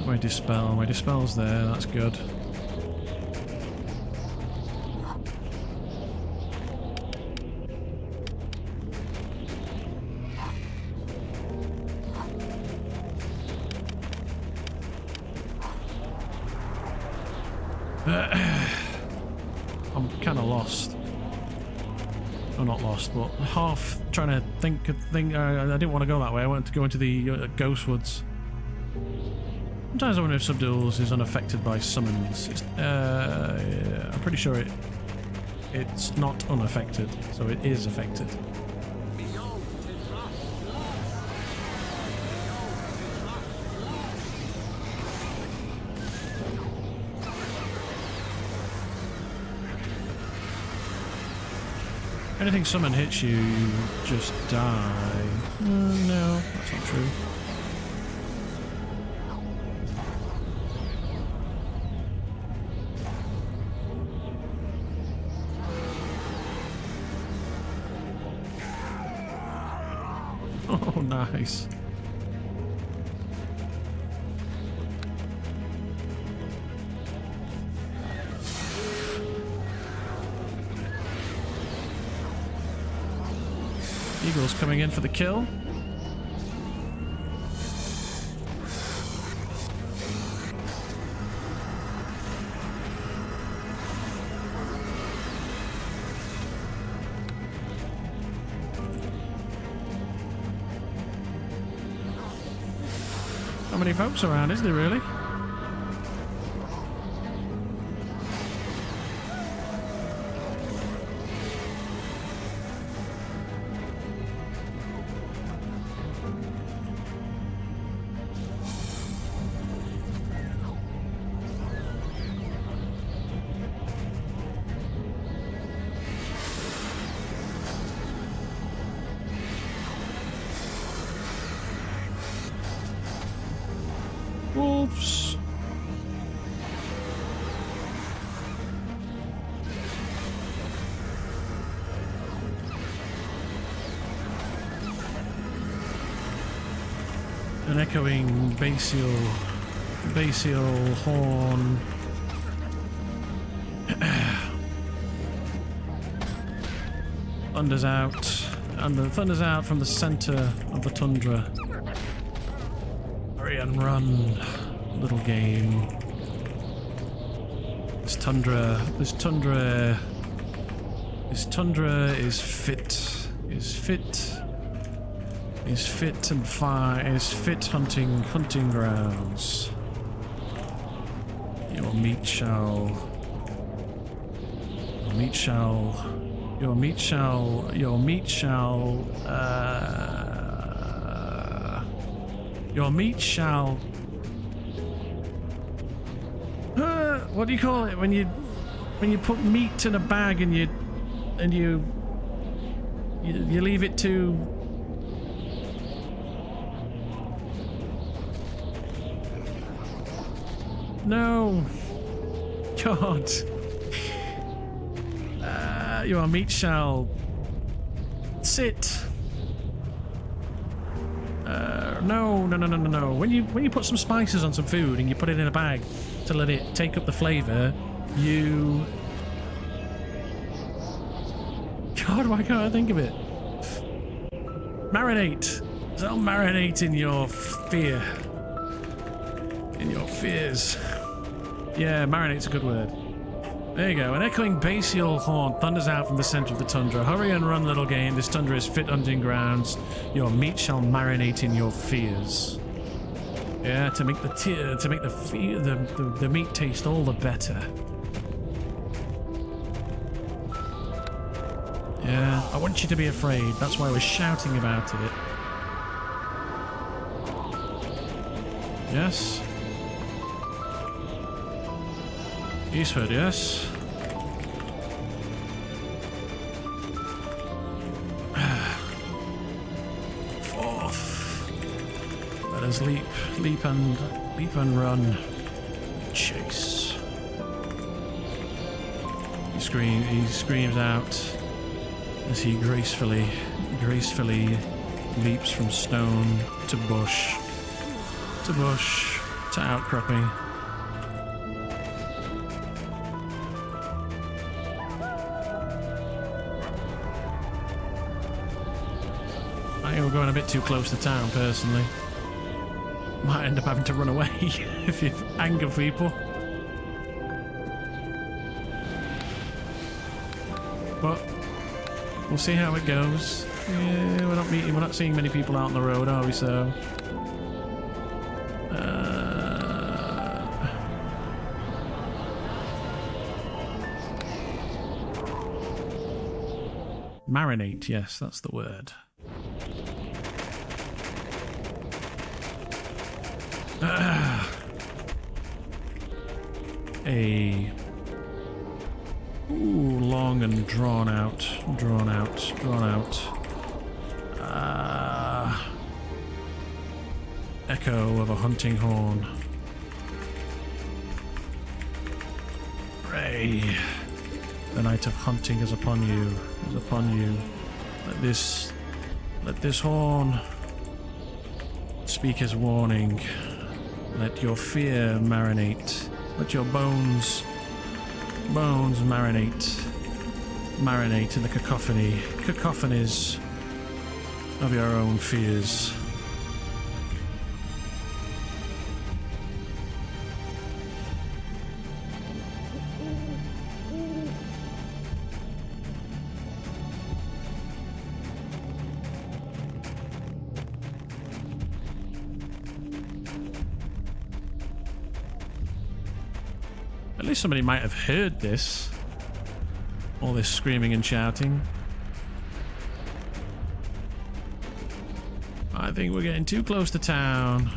My dispel's there, that's good. I'm kind of lost. Oh, not lost, but half trying to think. I didn't want to go that way. I wanted to go into the ghost woods. Sometimes I wonder if Subduals is unaffected by summons. Yeah, I'm pretty sure it's not unaffected, so it is affected. Anything summon hits you, you just die. No, that's not true. Oh, nice. Eagle's coming in for the kill. How many folks around, is there really? Wolves. An echoing basial horn. Thunders out. And the thunders out from the center of the tundra. Hurry and run, little game. This tundra is fit hunting grounds. Your meat shall what do you call it when you put meat in a bag and you leave it to no God your meat shall sit. No. When you put some spices on some food and you put it in a bag to let it take up the flavor, you... God, why can't I think of it? Marinate. They'll marinate in your fear. In your fears. Yeah, marinate's a good word. There you go. An echoing basial horn thunders out from the center of the tundra. Hurry and run, little game. This tundra is fit hunting grounds. Your meat shall marinate in your fears. Yeah, to make the meat taste all the better. Yeah, I want you to be afraid. That's why I was shouting about it. Yes. Eastward, yes. Forth. Let us leap and run. Chase. He screams out as he gracefully leaps from stone to bush, to outcropping. I think we're going a bit too close to town, personally. Might end up having to run away if you anger people. But we'll see how it goes. Yeah, we're not seeing many people out on the road, are we? So Marinate, yes, that's the word. A long and drawn out. Echo of a hunting horn. Ray, the night of hunting is upon you. Let this horn speak his warning. Let your fear marinate. Let your bones marinate in the cacophonies of your own fears. At least somebody might have heard this. All this screaming and shouting. I think we're getting too close to town.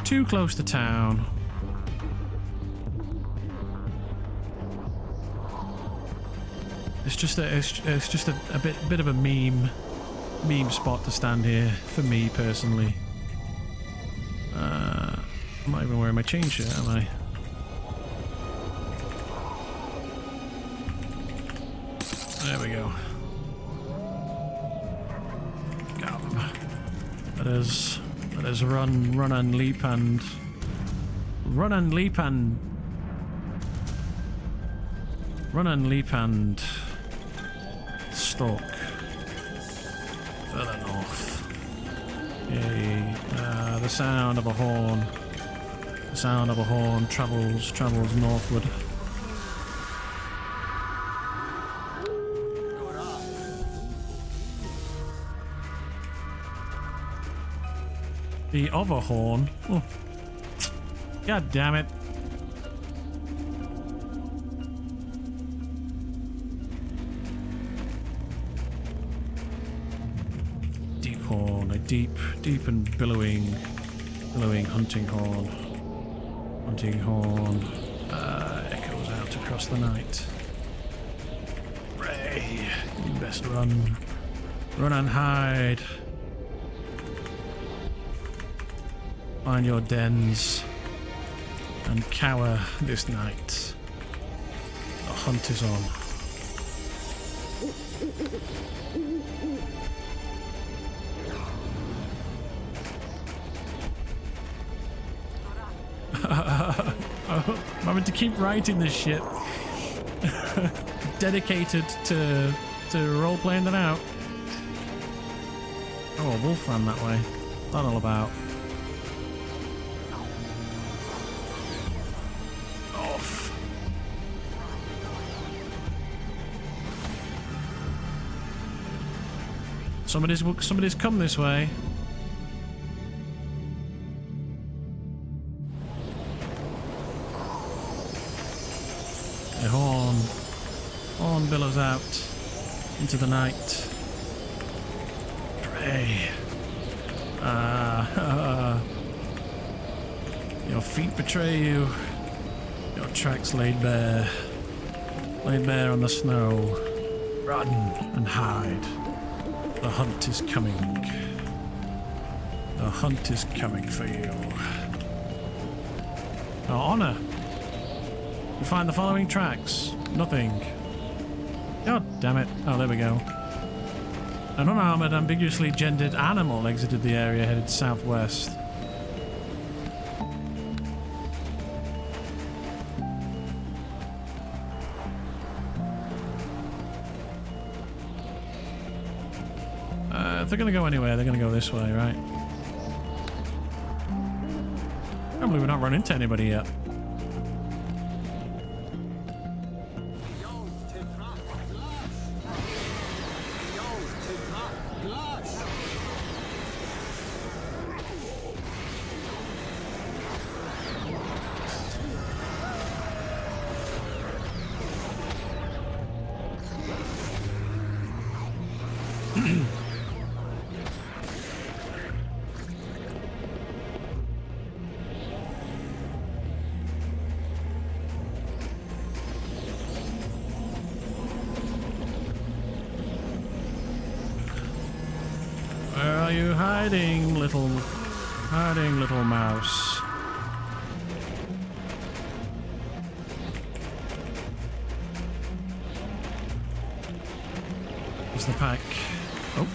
Too close to town. It's just a bit of a meme spot to stand here for me personally. I'm not even wearing my chain shirt, am I? There we go. Come. Let us run and leap and stalk further north. Yay. The sound of a horn. The sound of a horn travels northward. The other horn. Oh. God damn it. Deep horn, a deep and billowing hunting horn. Hunting horn echoes out across the night. Ray, you best run. Run and hide. Find your dens and cower this night. The hunt is on. I'm having to keep writing this shit. Dedicated to role-playing that out. Oh, a wolf ran that way. What's that all about? Somebody's come this way. A horn billows out into the night. Pray. Your feet betray you. Your tracks laid bare on the snow. Run and hide. The hunt is coming. The hunt is coming for you. Our honor. We find the following tracks. Nothing. God damn it. Oh, there we go. An unarmored, ambiguously gendered animal exited the area headed southwest. If they're going to go anywhere, they're going to go this way, right? I can't believe we've not run into anybody yet. Where are you hiding, little mouse? There's the pack. Oh.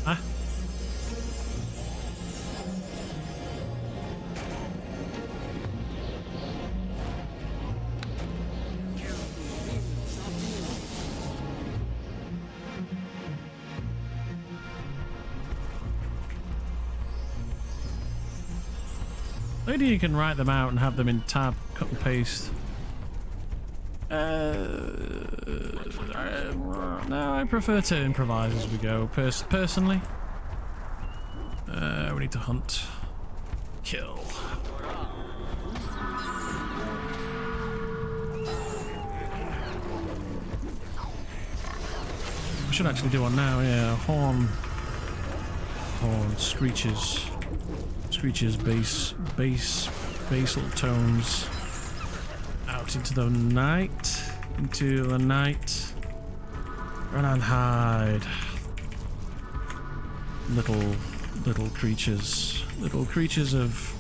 Huh? Maybe you can write them out and have them in tab, cut and paste. No, I prefer to improvise as we go, personally. We need to hunt. Kill. I should actually do one now, yeah. Horn, screeches. Screeches, basal tones. Out into the night. Run and hide. Little creatures of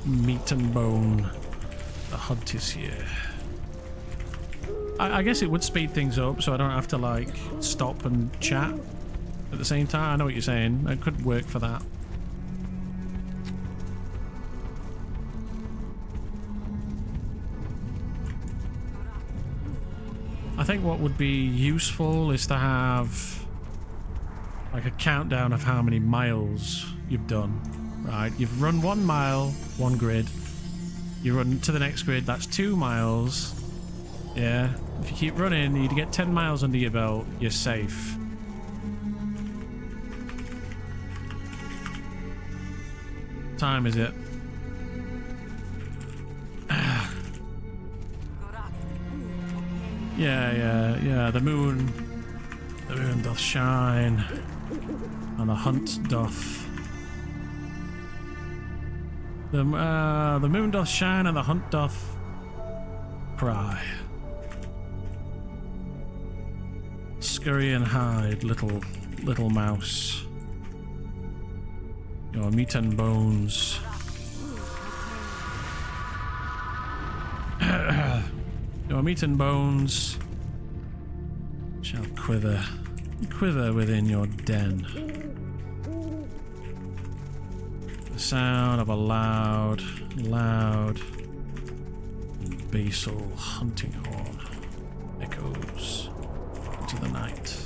meat and bone. The hunt is here. I guess it would speed things up so I don't have to like stop and chat at the same time. I know what you're saying. It could work for that. I think what would be useful is to have like a countdown of how many miles you've done. Right, you've run 1 mile, 1 grid. You run to the next grid, that's 2 miles. Yeah, if you keep running, you get 10 miles under your belt, you're safe. What time is it? Yeah, the moon doth shine, and the hunt doth. The moon doth shine, and the hunt doth cry. Scurry and hide, little mouse. Your meat and bones. Your meat and bones shall quiver within your den. The sound of a loud basal hunting horn echoes into the night.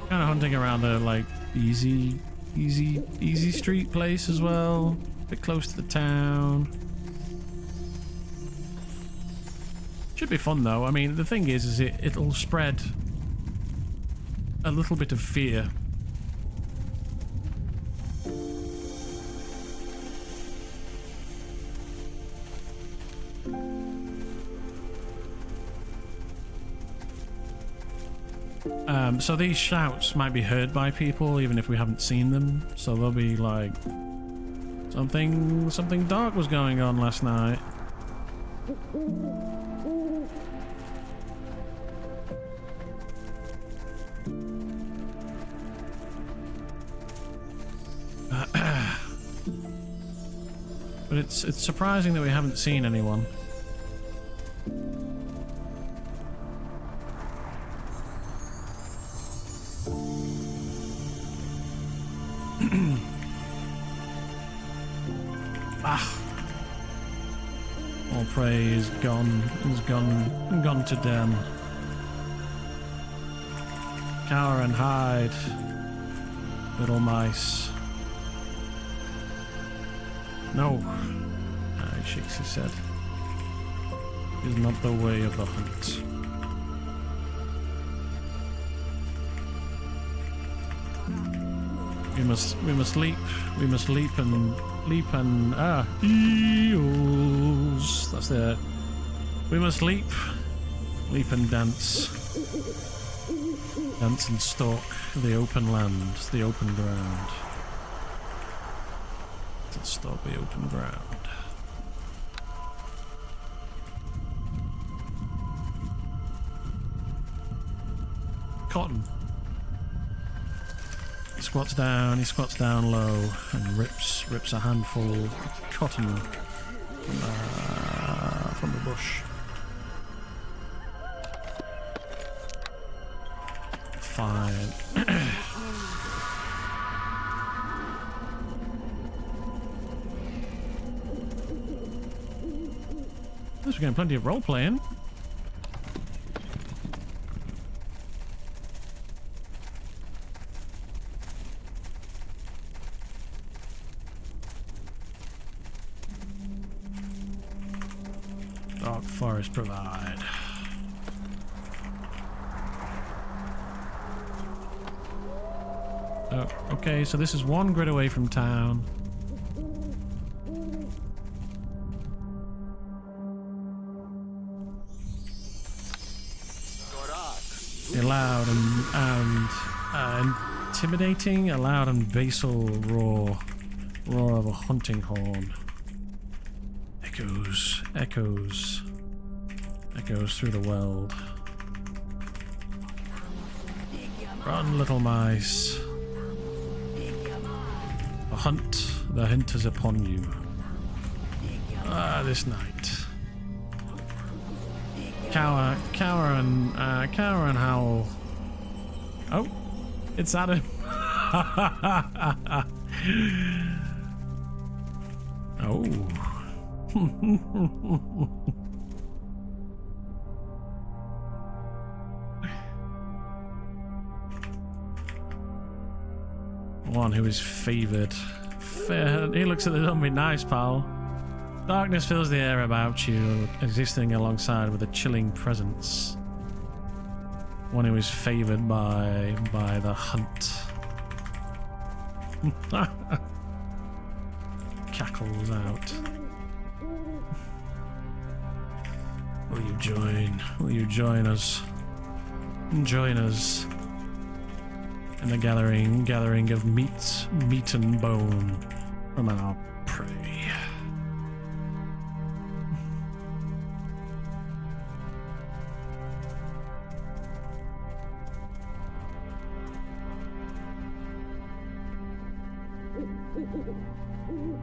Kind of hunting around the like easy street place as well. A bit close to the town. Should be fun though. I mean, the thing is it'll spread a little bit of fear. So these shouts might be heard by people even if we haven't seen them. So they'll be like, something dark was going on last night. But it's surprising that we haven't seen anyone. All prey is gone. Gone to den. Cower and hide, little mice. No, he shakes his head. Is not the way of the hunt. We must leap. We must leap and eels. That's it. We must leap and dance. Dance and stalk the open land, the open ground. And stalk the open ground. Cotton. He squats down low and rips a handful of cotton from the bush. Fine. We're getting plenty of role playing. Dark forest provide. Oh, okay, so this is one grid away from town. Loud and intimidating, a loud and basal roar of a hunting horn. Echoes through the world. Run, little mice. The hunt is upon you. This night. Cower and howl. Oh, it's Adam. Oh. One who is favored. He looks at the zombie. Nice, pal. Darkness fills the air about you, existing alongside with a chilling presence. One who is favored by the hunt. Cackles out. Will you join? Will you join us? Join us in the gathering of meat and bone from our prey.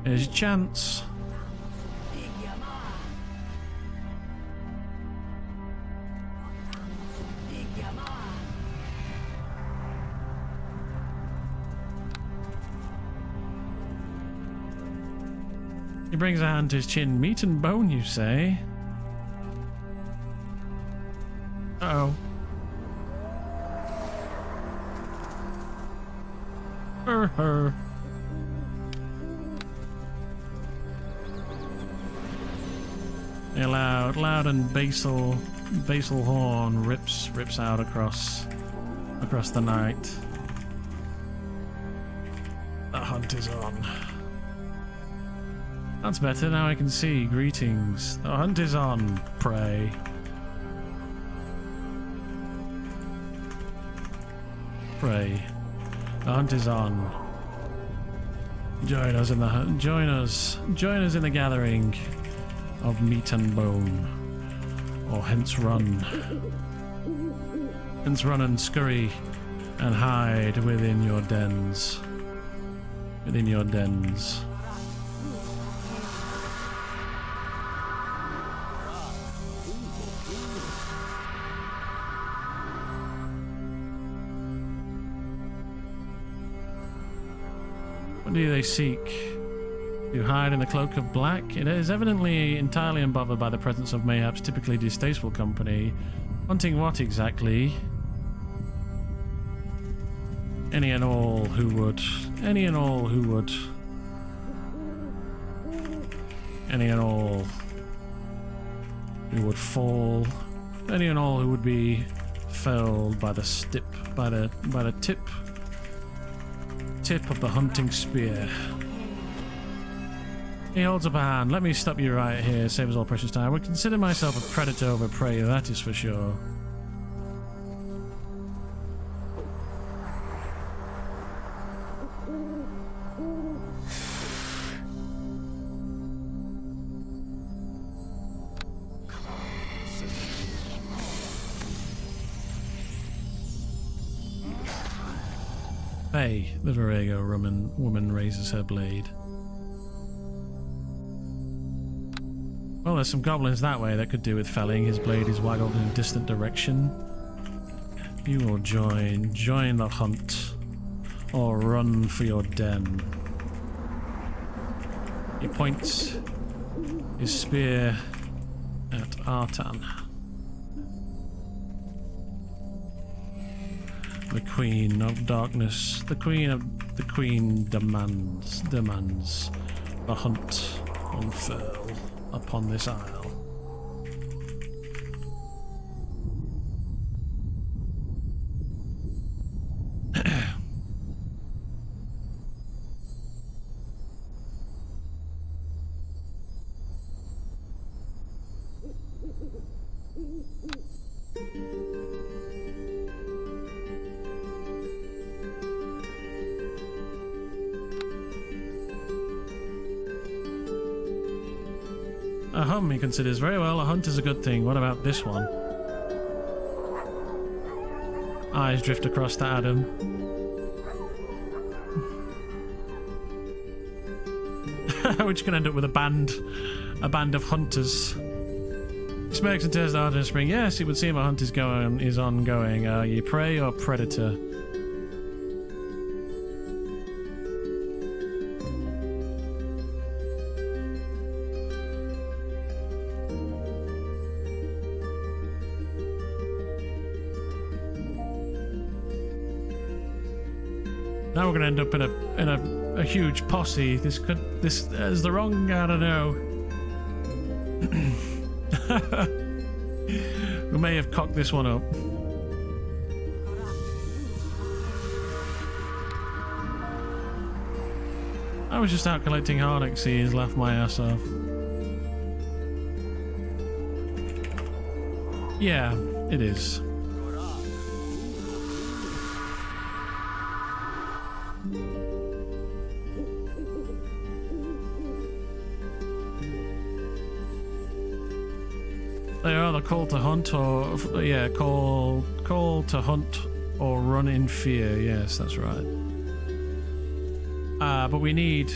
Here's your chance. He brings a hand to his chin. Meat and bone, you say? Uh-oh. Her. A loud and basal horn rips out across the night. The hunt is on. That's better, now I can see. Greetings. The hunt is on, prey. Prey. The hunt is on. Join us in the hunt. Join us in the gathering of meat and bone. Or hence run. Hence run and scurry and hide within your dens. within your dens. What do they seek? You hide in the cloak of black? It is evidently entirely unbothered by the presence of mayhaps typically distasteful company. Hunting what exactly? Any and all who would. Any and all who would. Any and all who would fall. Any and all who would be felled by the tip of the hunting spear. He holds up a hand. Let me stop you right here. Save us all precious time. I would consider myself a predator over prey, that is for sure. Hey, the Virago woman raises her blade. Well, there's some goblins that way that could do with felling. His blade is waggled in a distant direction. You will join the hunt, or run for your den. He points his spear at Artan. The Queen of Darkness. The Queen demands the hunt unfurl upon this isle. He considers. Very well, a hunt is a good thing. What about this one? Eyes drift across to Adam. Which can end up with a band of hunters. He smirks and turns to Arden and Spring. Yes, it would seem a hunt is ongoing. Are you prey or predator? Now we're going to end up in a huge posse. This is the wrong. I don't know. We may have cocked this one up. I was just out collecting Harnock seeds. Laughed my ass off. Yeah, it is. They are the call to hunt or call to hunt or run in fear. Yes, that's right. But we need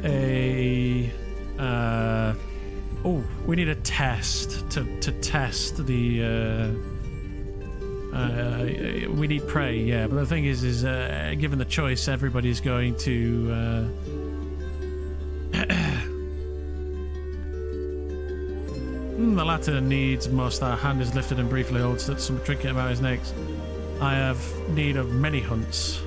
a we need a test to test the we need prey, yeah, but the thing is given the choice, everybody's going to the latter needs must. Our hand is lifted and briefly holds some trinket about his neck. I have need of many hunts.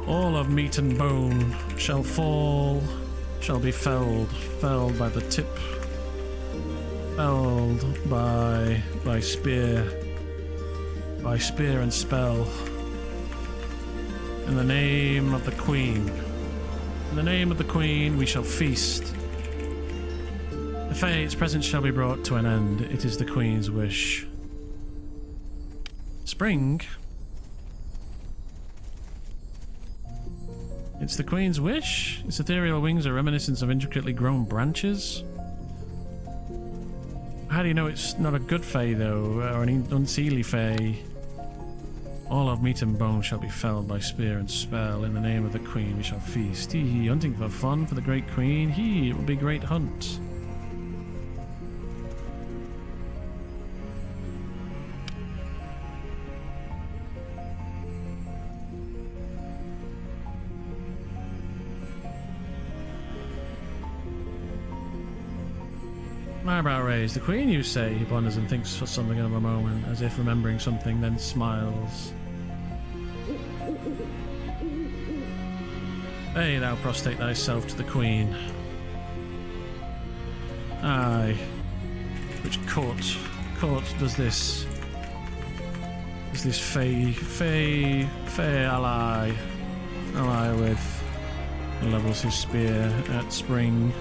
All of meat and bone shall be felled by the tip, felled by spear and spell. In the name of the Queen. In the name of the Queen we shall feast. The fate's presence shall be brought to an end. It is the Queen's wish. Spring. It's the Queen's wish? Its ethereal wings are reminiscent of intricately grown branches? How do you know it's not a good fae, though, or an unseelie fae? All of meat and bone shall be felled by spear and spell. In the name of the queen we shall feast. Hee hee, hunting for fun for the great queen. Hee, it will be a great hunt. Eyebrow raised. The queen, you say? He ponders and thinks for something of a moment, as if remembering something, then smiles. Hey, thou prostrate thyself to the queen. Aye. Which court does this? Is this Fey ally with? He levels his spear at Spring.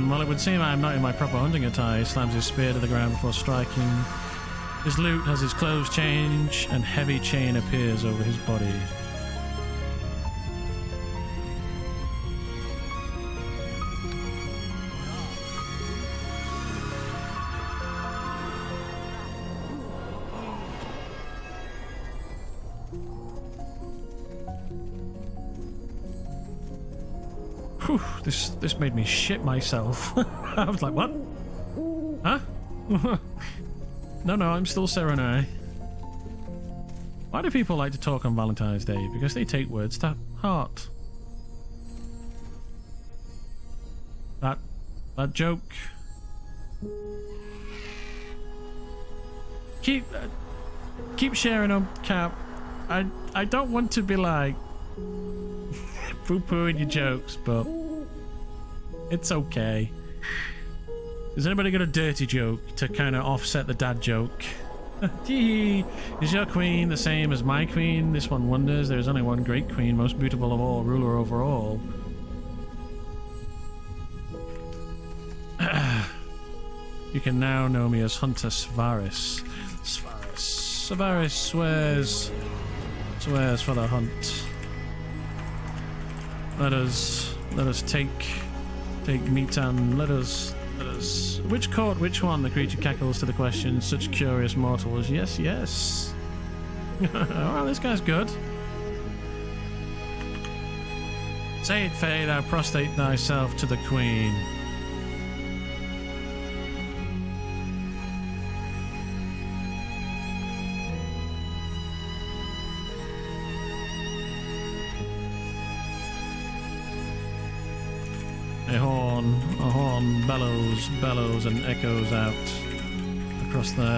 Well, it would seem I am not in my proper hunting attire. He slams his spear to the ground before striking. His loot has his clothes change, and heavy chain appears over his body. Whew, this made me shit myself. I was like, what? Huh? No, I'm still Serenai. Why do people like to talk on Valentine's Day? Because they take words to heart. That joke. Keep sharing them, Cap. I don't want to be like poo-pooing your jokes, but it's okay. Has anybody got a dirty joke to kind of offset the dad joke? Is your queen the same as my queen? This one wonders. There is only one great queen, most beautiful of all, ruler over all. You can now know me as Hunter Svaris. Svaris swears for the hunt. Let us take Mitan. Let us. Which court? Which one? The creature cackles to the question. Such curious mortals. Yes. Well, this guy's good. Say it, Faye. Thou prostrate thyself to the queen. A horn bellows and echoes out across the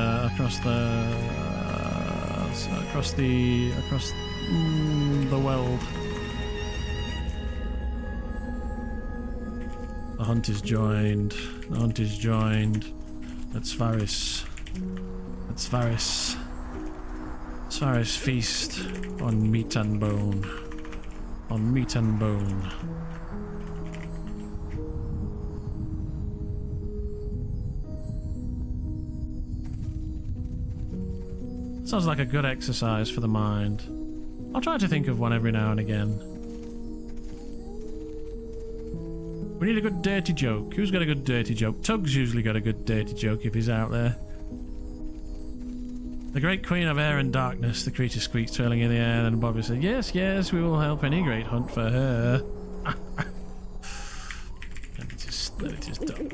world. The hunt is joined. Let's Faris feast on meat and bone. Sounds like a good exercise for the mind. I'll try to think of one every now and again. We need a good dirty joke. Who's got a good dirty joke? Tug's usually got a good dirty joke if he's out there. The great queen of air and darkness, the creature squeaks, twirling in the air, and Bobby said, yes, we will help any great hunt for her. Let it just done.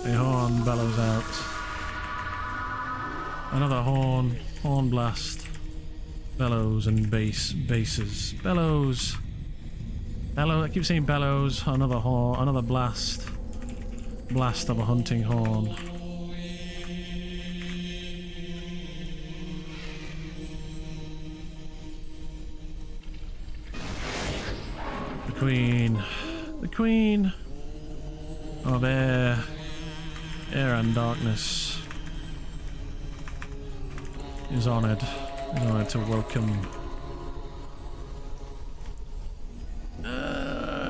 A horn bellows out. Another horn blast. Bellows and basses. Bellows. I keep saying bellows. Another horn, another blast. Blast of a hunting horn. The queen of air and darkness is honored. in order to welcome the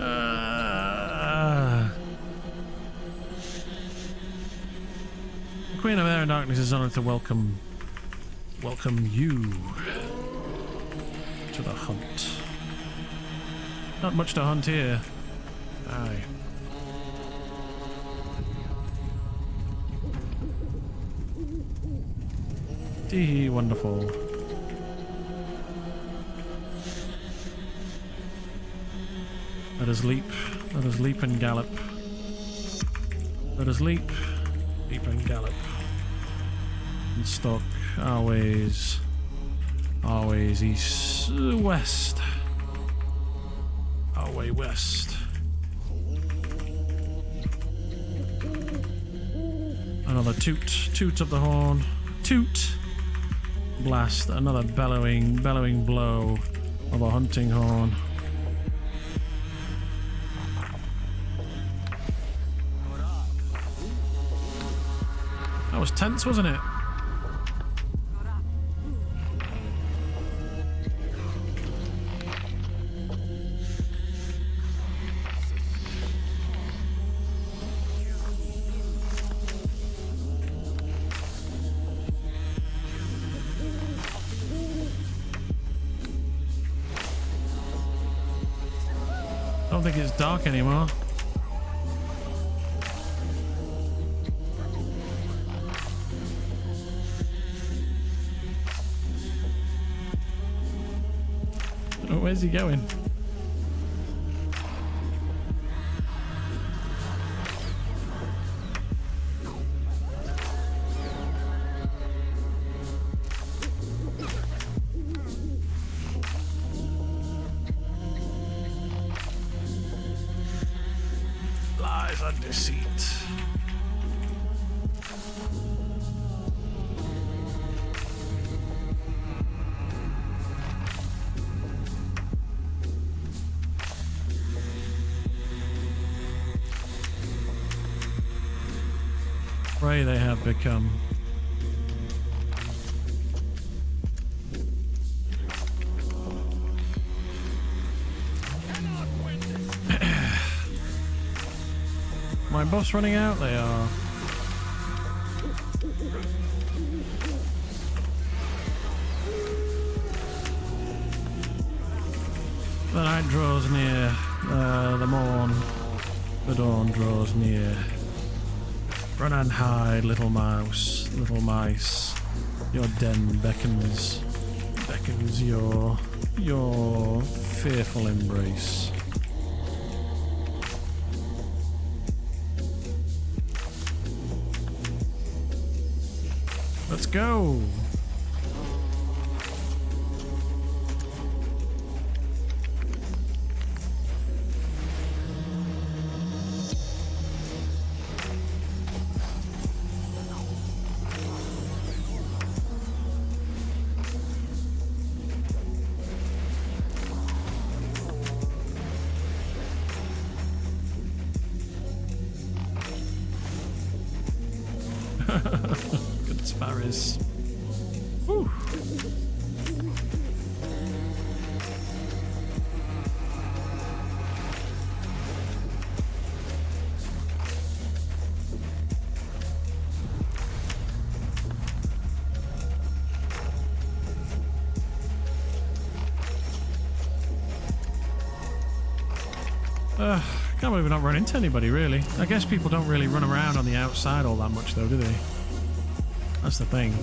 Queen of Air and Darkness is honored to welcome you to the hunt. Not much to hunt here. Aye. Tee, wonderful. Let us leap and gallop. Let us leap and gallop. And stalk our ways east, west. Our way west. Another toot of the horn. Toot! Blast, another bellowing blow of a hunting horn. That was tense, wasn't it? I don't think it's dark anymore. Oh, where's he going? Lies and deceit. Prey they have become. My buffs running out? They are. The night draws near, the morn, the dawn draws near. Run and hide, little mouse, little mice. Your den beckons your fearful embrace. Let's go! Good sparrows. Whew. Can't believe we've not run into anybody, really. I guess people don't really run around on the outside all that much, though, do they? That's the thing.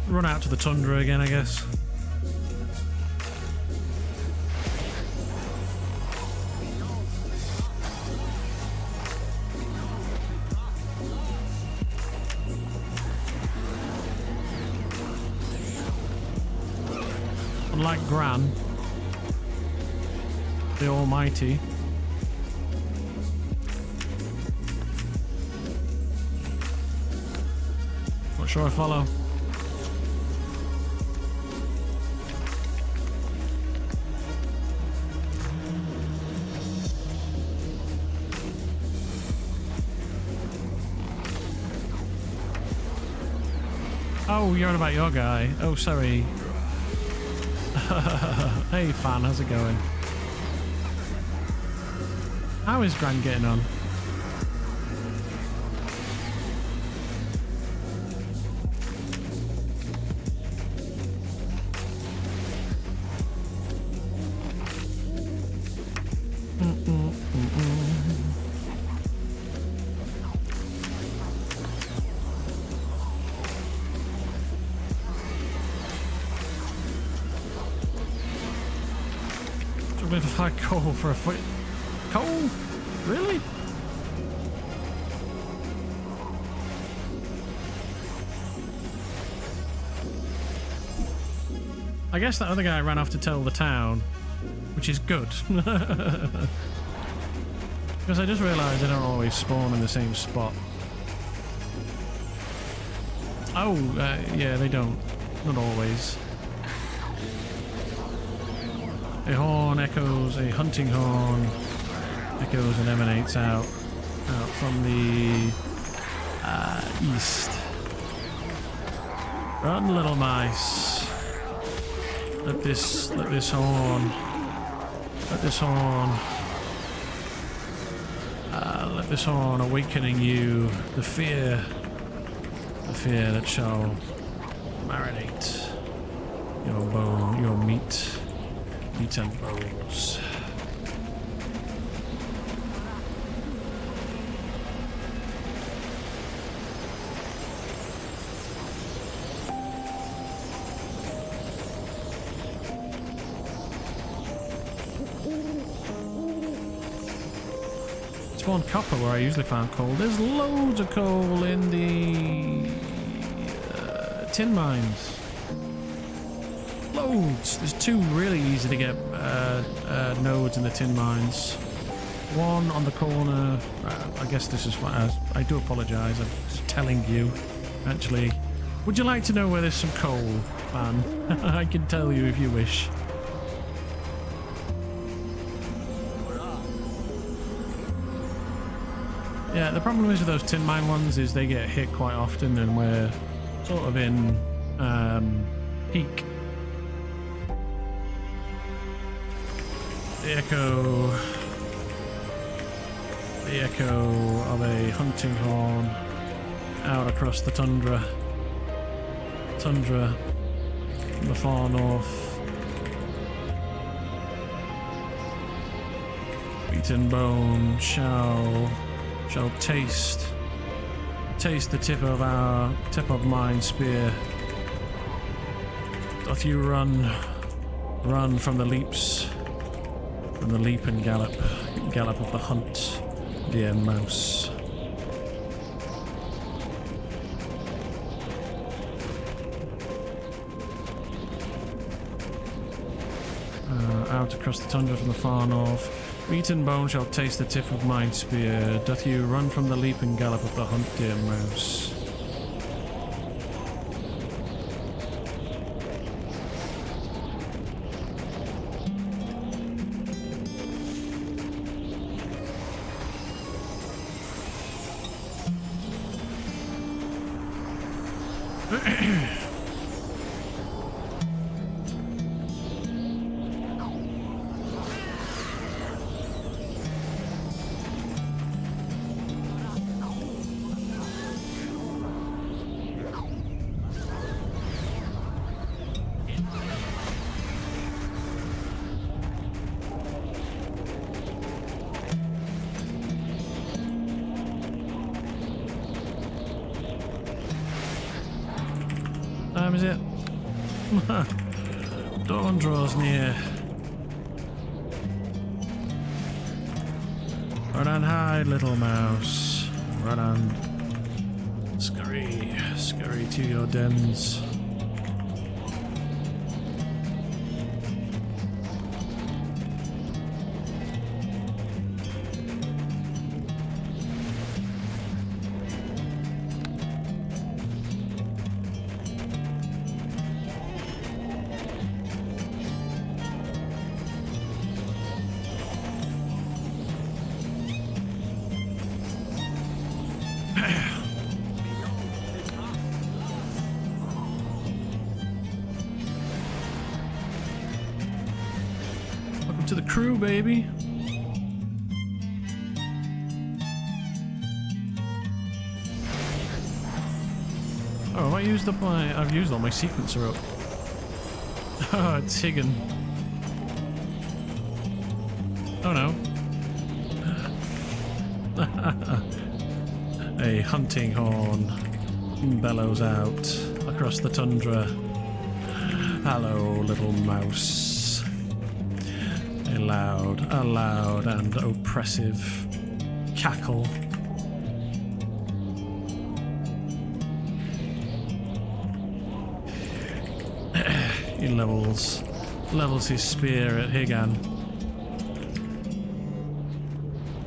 Run out to the tundra again, I guess. Unlike Gran, the Almighty. Not sure I follow. Oh, you're on about your guy. Oh, sorry. Hey, fan, how's it going? How is Gran getting on? Struggling to find coal for a foot. Coal? Really? I guess that other guy ran off to tell the town, which is good. Because I just realised they don't always spawn in the same spot. Oh, yeah, they don't. Not always. A horn echoes, a hunting horn echoes and emanates out from the east. Run, little mice. Let this horn awakening you the fear that shall marinate your meat and bones. Spawn copper where I usually found coal. There's loads of coal in the tin mines. Loads. There's two really easy to get nodes in the tin mines. One on the corner. I guess this is fine. I do apologise. I'm just telling you. Actually, would you like to know where there's some coal, man? I can tell you if you wish. Yeah, the problem is with those tin mine ones is they get hit quite often, and we're sort of in peak. The echo of a hunting horn out across the tundra from the far north. Beaten bone shall taste the tip of mine spear. Doth you run from the leap and gallop of the hunt, dear mouse. Out across the tundra from the far north. Meat and bone shall taste the tip of mine spear. Doth you run from the leap and gallop of the hunt, dear mouse? Time is it? Dawn draws near. Run and hide, little mouse. Run and scurry to your dens. the crew, baby. Oh, have I used up my... I've used all my sequencer up. Oh, it's Higgin. Oh no. A hunting horn bellows out across the tundra. Hello, little mouse. A loud and oppressive cackle. He levels his spear at Higan.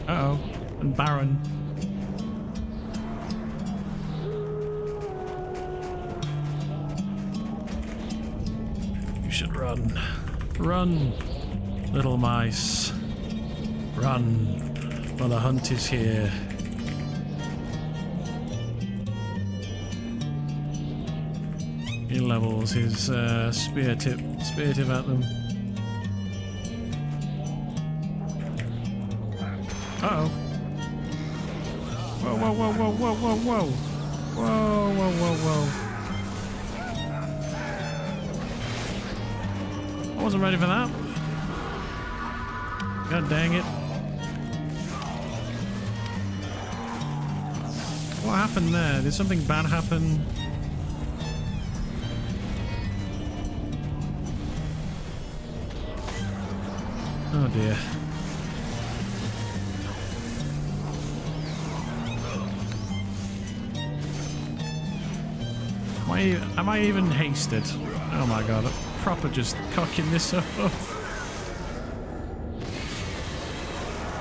Uh-oh, and Baron. You should run. Run, little mice. Run, for the hunt is here. He levels his spear tip at them. Uh-oh. Whoa, whoa, whoa, whoa, whoa, whoa, whoa. Whoa, whoa, whoa, whoa. I wasn't ready for that. God dang it. What happened there? Did something bad happen? Oh dear. Am I even hasted? Oh my god, I'm proper just cocking this up.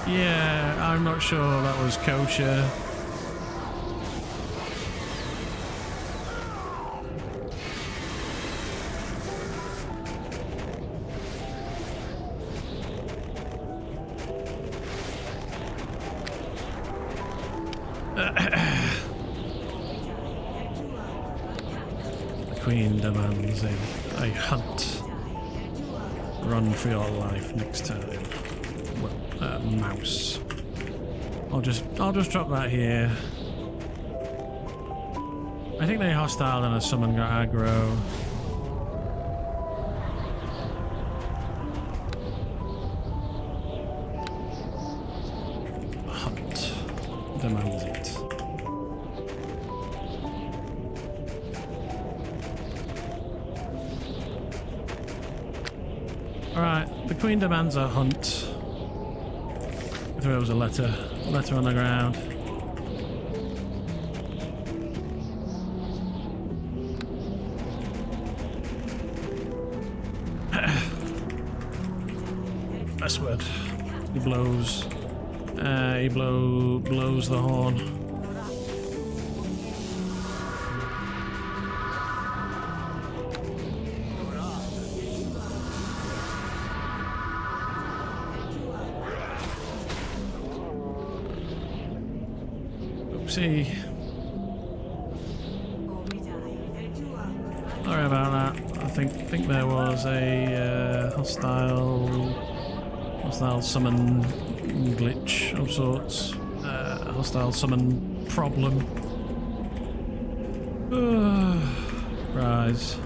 Yeah, I'm not sure that was kosher. Queen demands a hunt. Run for your life next time. Well, mouse. I'll just drop that here. I think they hostile and a summon got aggro. Hunt demands it. Alright, the Queen demands a hunt. If there was a letter on the ground. Best word. He blows. Blows the horn. See. Sorry about that. I think there was a hostile summon glitch of sorts. A hostile summon problem. Rise.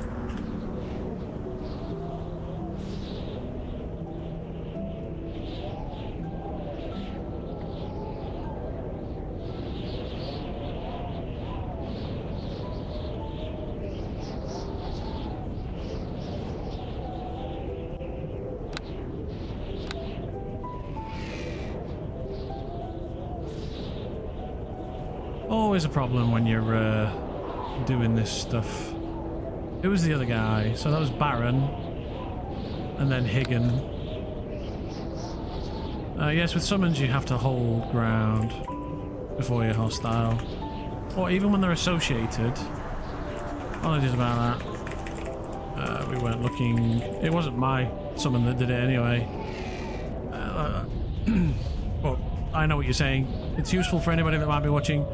Always a problem when you're doing this stuff. Who was the other guy? So that was Baron, and then Higgin. Yes, with summons you have to hold ground before you're hostile, or even when they're associated. Apologies about that. We weren't looking. It wasn't my summon that did it anyway. Well, I know what you're saying. It's useful for anybody that might be watching.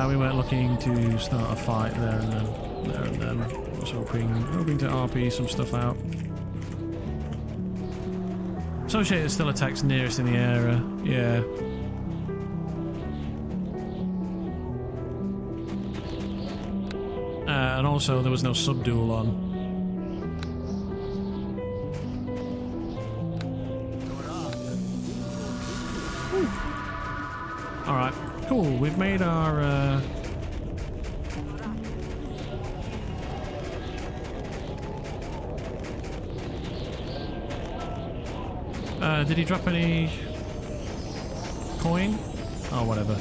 We weren't looking to start a fight there and then. I was hoping to RP some stuff out. Associated still attacks nearest in the area. Yeah. And also there was no subdual on. Alright, cool. We've made our... did he drop any coin? Oh, whatever.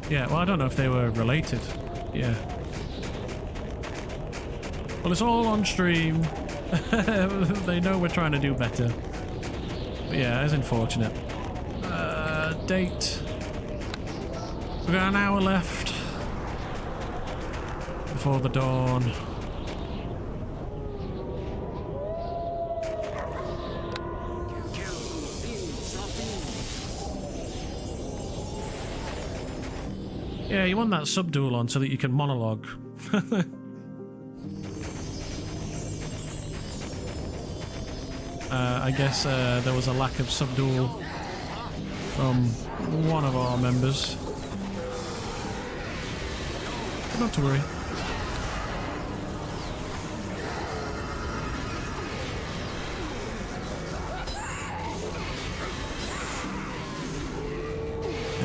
Yeah, well, I don't know if they were related. Yeah. Well, it's all on stream. They know we're trying to do better. But yeah, it's unfortunate. Date. We've got an hour left before the dawn. Yeah, you want that subdual on so that you can monologue. I guess there was a lack of subdual from one of our members. But not to worry.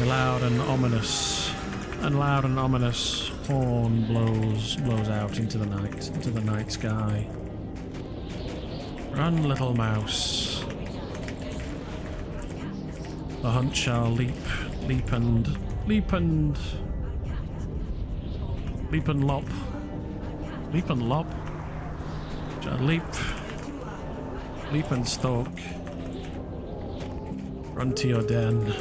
Loud and ominous. And loud and ominous horn blows out into the night sky. Run, little mouse. The hunt shall leap and lop. Leap and lop. Shall leap and stalk. Run to your den.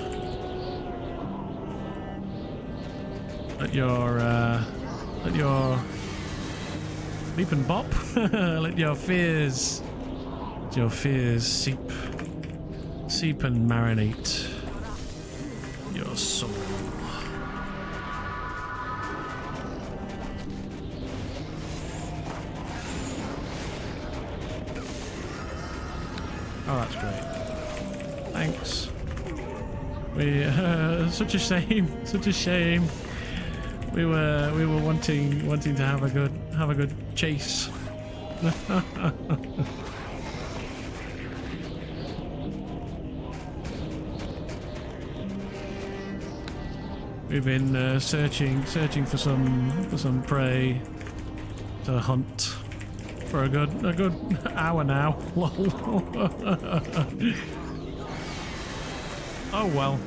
Let your leap and bop. Let your fears seep and marinate your soul. Oh, that's great. Thanks. We such a shame. We were wanting to have a good chase. We've been searching for some prey to hunt for a good hour now. Lol. Oh well.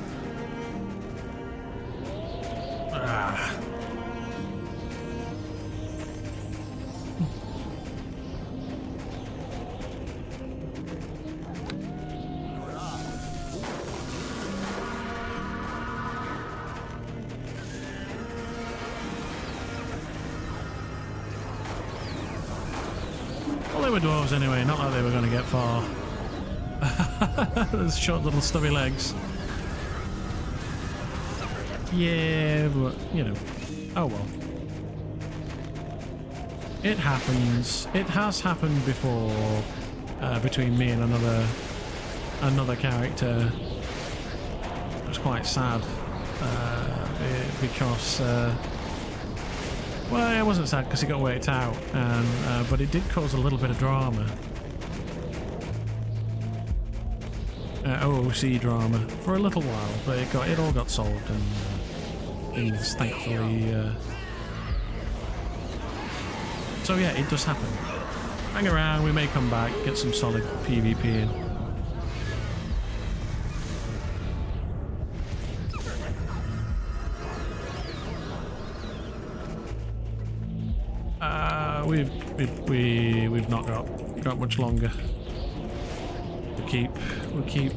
Well, they were dwarves anyway, not like they were going to get far. Those short little stubby legs. Yeah, but, you know. Oh well. It happens. It has happened before between me and another character. It was quite sad because well, it wasn't sad because he got worked out, and but it did cause a little bit of drama. OOC drama for a little while, but it all got solved, and things thankfully. So yeah, it does happen. Hang around, we may come back, get some solid PvP in. We've not got much longer. We'll keep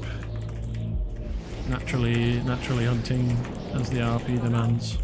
naturally hunting as the RP demands.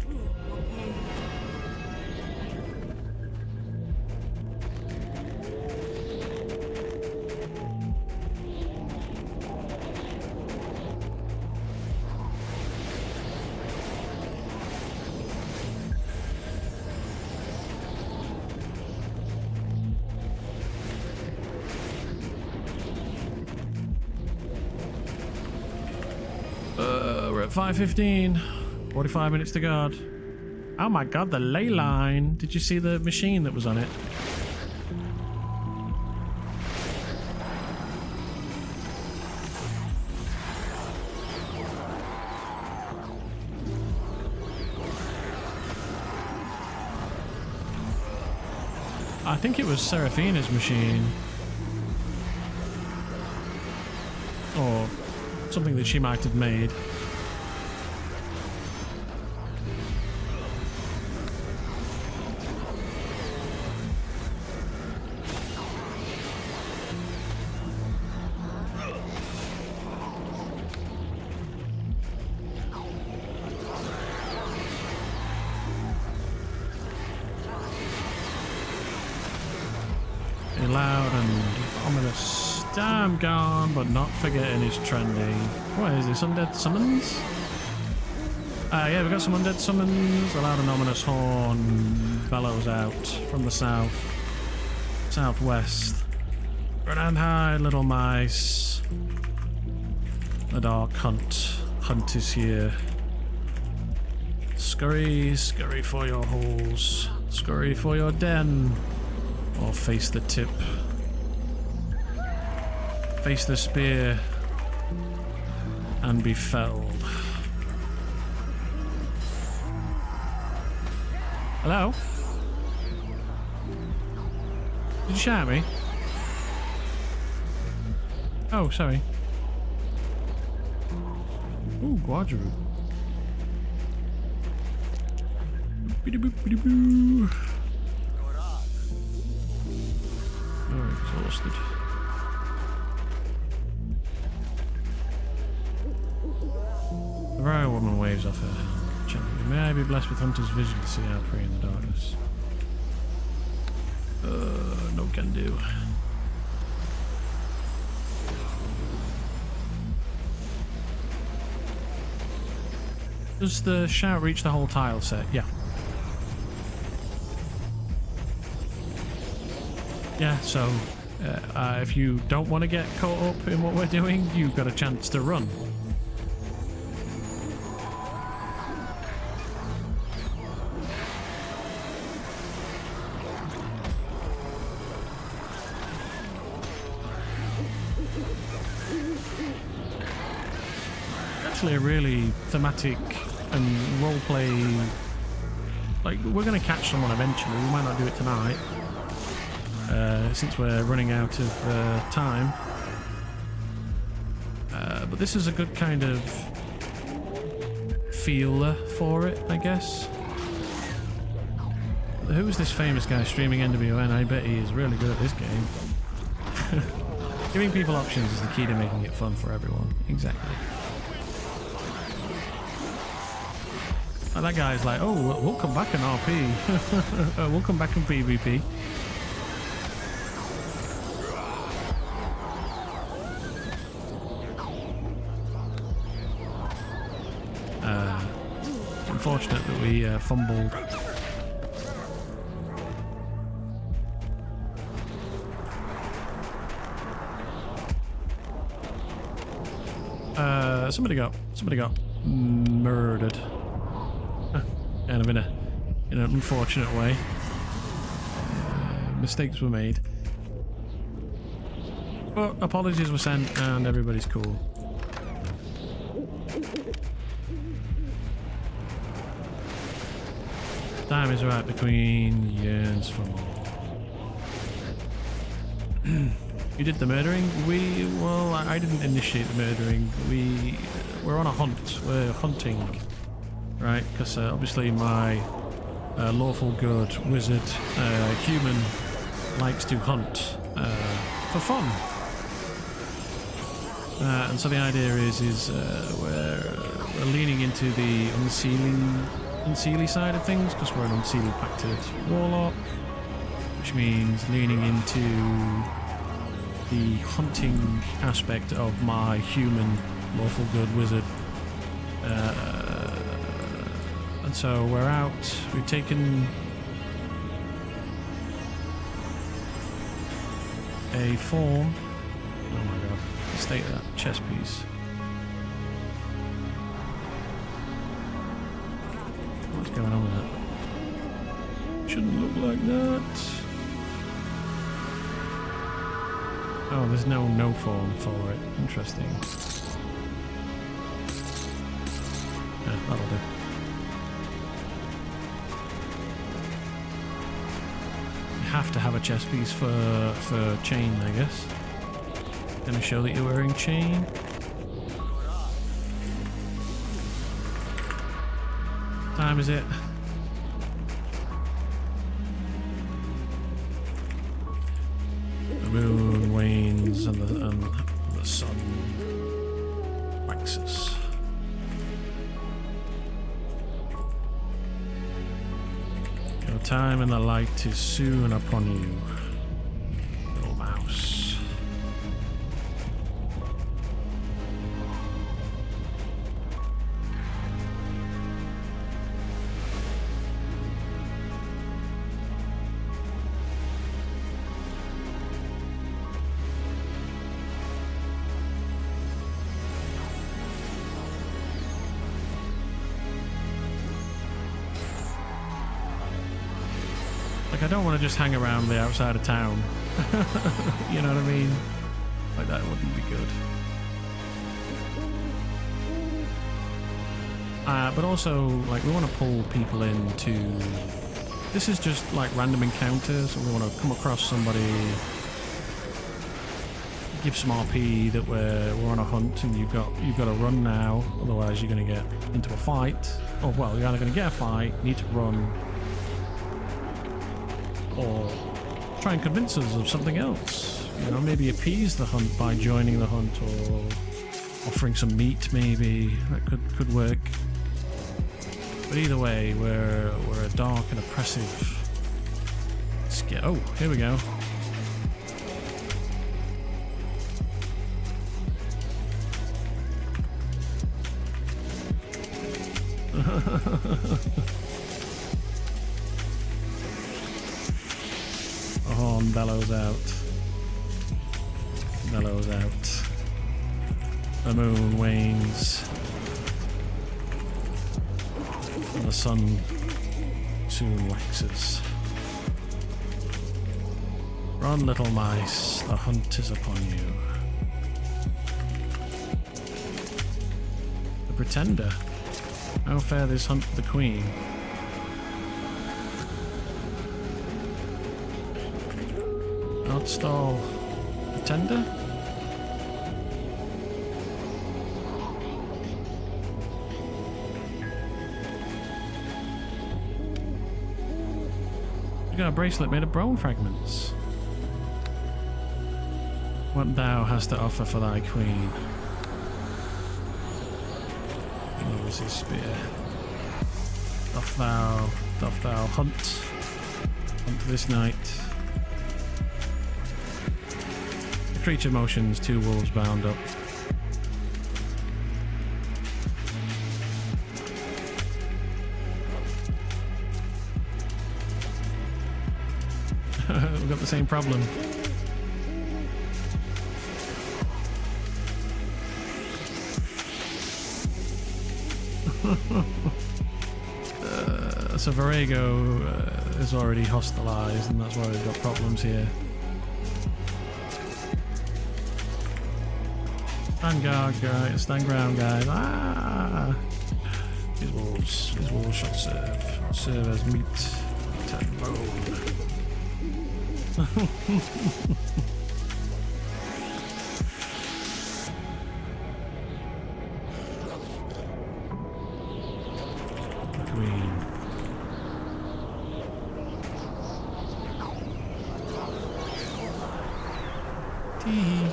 at 5:15. 45 minutes to guard. Oh my god, the ley line. Did you see the machine that was on it? I think it was Seraphina's machine. Or something that she might have made. Loud and ominous. Damn gone, but not forgetting is trendy. What is this? Undead summons? Yeah, we've got some undead summons. A loud and ominous horn bellows out from the southwest. Run and hide, little mice. The dark hunt is here. Scurry, scurry for your holes. Scurry for your den. Or face the tip. Face the spear. And be felled. Hello? Did you shout at me? Oh, sorry. Ooh, quadruple. Biddy-boo. Oh, exhausted. The royal woman waves off her gently. May I be blessed with hunter's vision to see our prey in the darkness. No can do. Does the shout reach the whole tile set? Yeah. Yeah, so if you don't want to get caught up in what we're doing, you've got a chance to run. Actually a really thematic and roleplay. Like, we're going to catch someone eventually. We might not do it tonight. Since we're running out of time. But this is a good kind of feeler for it, I guess. Who is this famous guy streaming NWN? I bet he is really good at this game. Giving people options is the key to making it fun for everyone. Exactly. Like that guy's like, oh, we'll come back in RP. We'll come back in PvP. Unfortunate that we fumbled. Somebody got murdered. Kind of in an unfortunate way. Mistakes were made. But apologies were sent and everybody's cool. Time is right between yearns for more. You did the murdering? Well, I didn't initiate the murdering. We're on a hunt. We're hunting. Right? Because obviously my lawful good wizard human likes to hunt for fun. And so the idea is we're leaning into the unseelie side of things because we're an unseelie pacted warlock, which means leaning into the hunting aspect of my human lawful good wizard. And so we're out. We've taken a form. Oh my god, the state of that chess piece. What's going on with that? Shouldn't look like that. Oh, there's no form for it. Interesting. Yeah, that'll do. You have to have a chest piece for chain, I guess. Gonna show that you're wearing chain. Time is it? The moon wanes and the sun waxes. Your time in the light is soon upon you, little mouse. Like, I don't want to just hang around the outside of town. You know what I mean? Like, that wouldn't be good. But also, like, we want to pull people into... This is just, like, random encounters. We want to come across somebody, give some RP that we're on a hunt and you've got to run now. Otherwise, you're going to get into a fight. Oh, well, you're either going to get a fight, need to run, or try and convince us of something else. You know, maybe appease the hunt by joining the hunt, or offering some meat. Maybe that could work. But either way, we're a dark and oppressive. Oh, here we go. A horn bellows out. Bellows out. The moon wanes. And the sun soon waxes. Run, little mice, the hunt is upon you. The Pretender. How fare this hunt for the Queen? Outstall Pretender? You got a bracelet made of bone fragments. What thou hast to offer for thy queen? Lowers his spear. Doth thou hunt this night? The creature motions 2 wolves bound up. We've got the same problem. So Varego is already hostilized, and that's why we've got problems here. Stand guard, guys. Stand ground, guys. Ah! These wolves shall serve as meat and bone. Queen. Tee.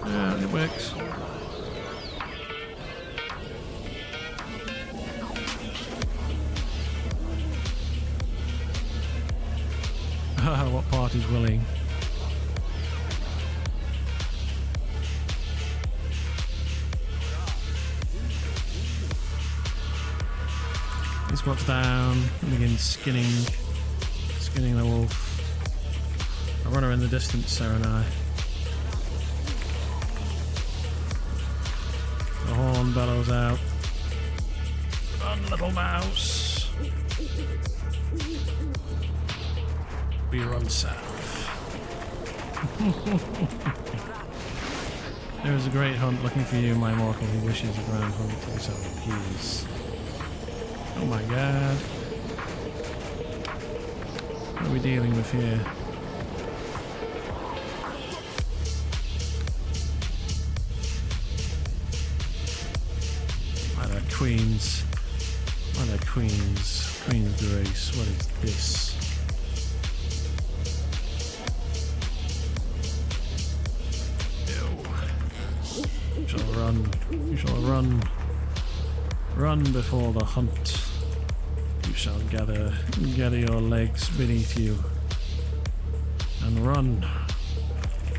Yeah, it works. What party's willing? He squats down and begins skinning the wolf. I run her in the distance, Sarah and I. The horn bellows out. Run, little mouse. We run south. There is a great hunt looking for you, my mortal who wishes a grand hunt to himself keys. Oh my god. What are we dealing with here? Queens. What are queens? Queen's Grace. What is this? Ew. You shall run. You shall run. Run before the hunt. You shall gather your legs beneath you. And run.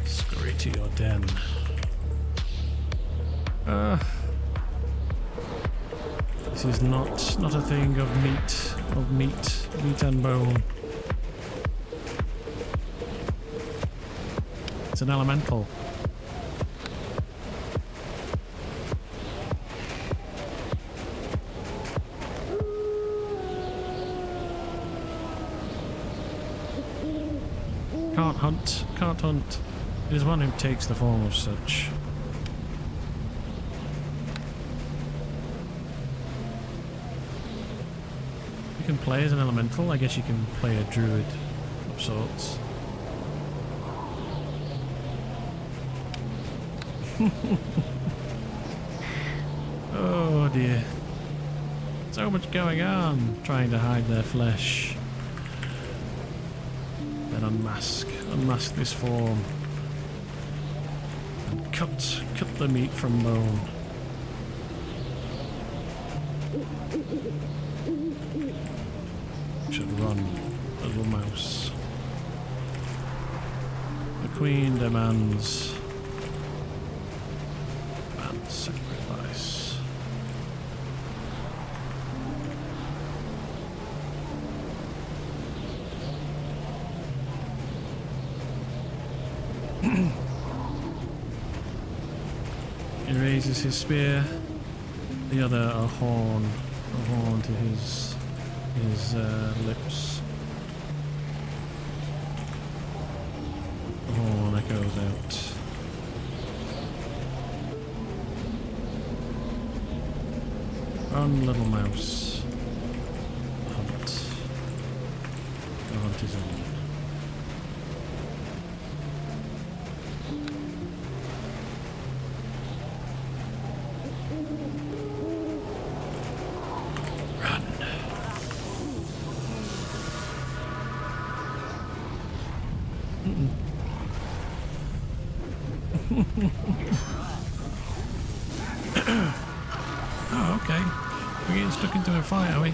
Scurry to your den. This is not a thing of meat and bone. It's an elemental. Can't hunt. It is one who takes the form of such. You can play as an elemental. I guess you can play a druid of sorts. Oh dear. So much going on trying to hide their flesh. Then unmask this form. And cut the meat from bone. Should run, little mouse. The queen demands sacrifice. He raises his spear, the other a horn to his lips. The horn echoes out. Run, little mouse. Hunt. The hunt is on. Oh, okay. We're getting stuck into a fight, are we?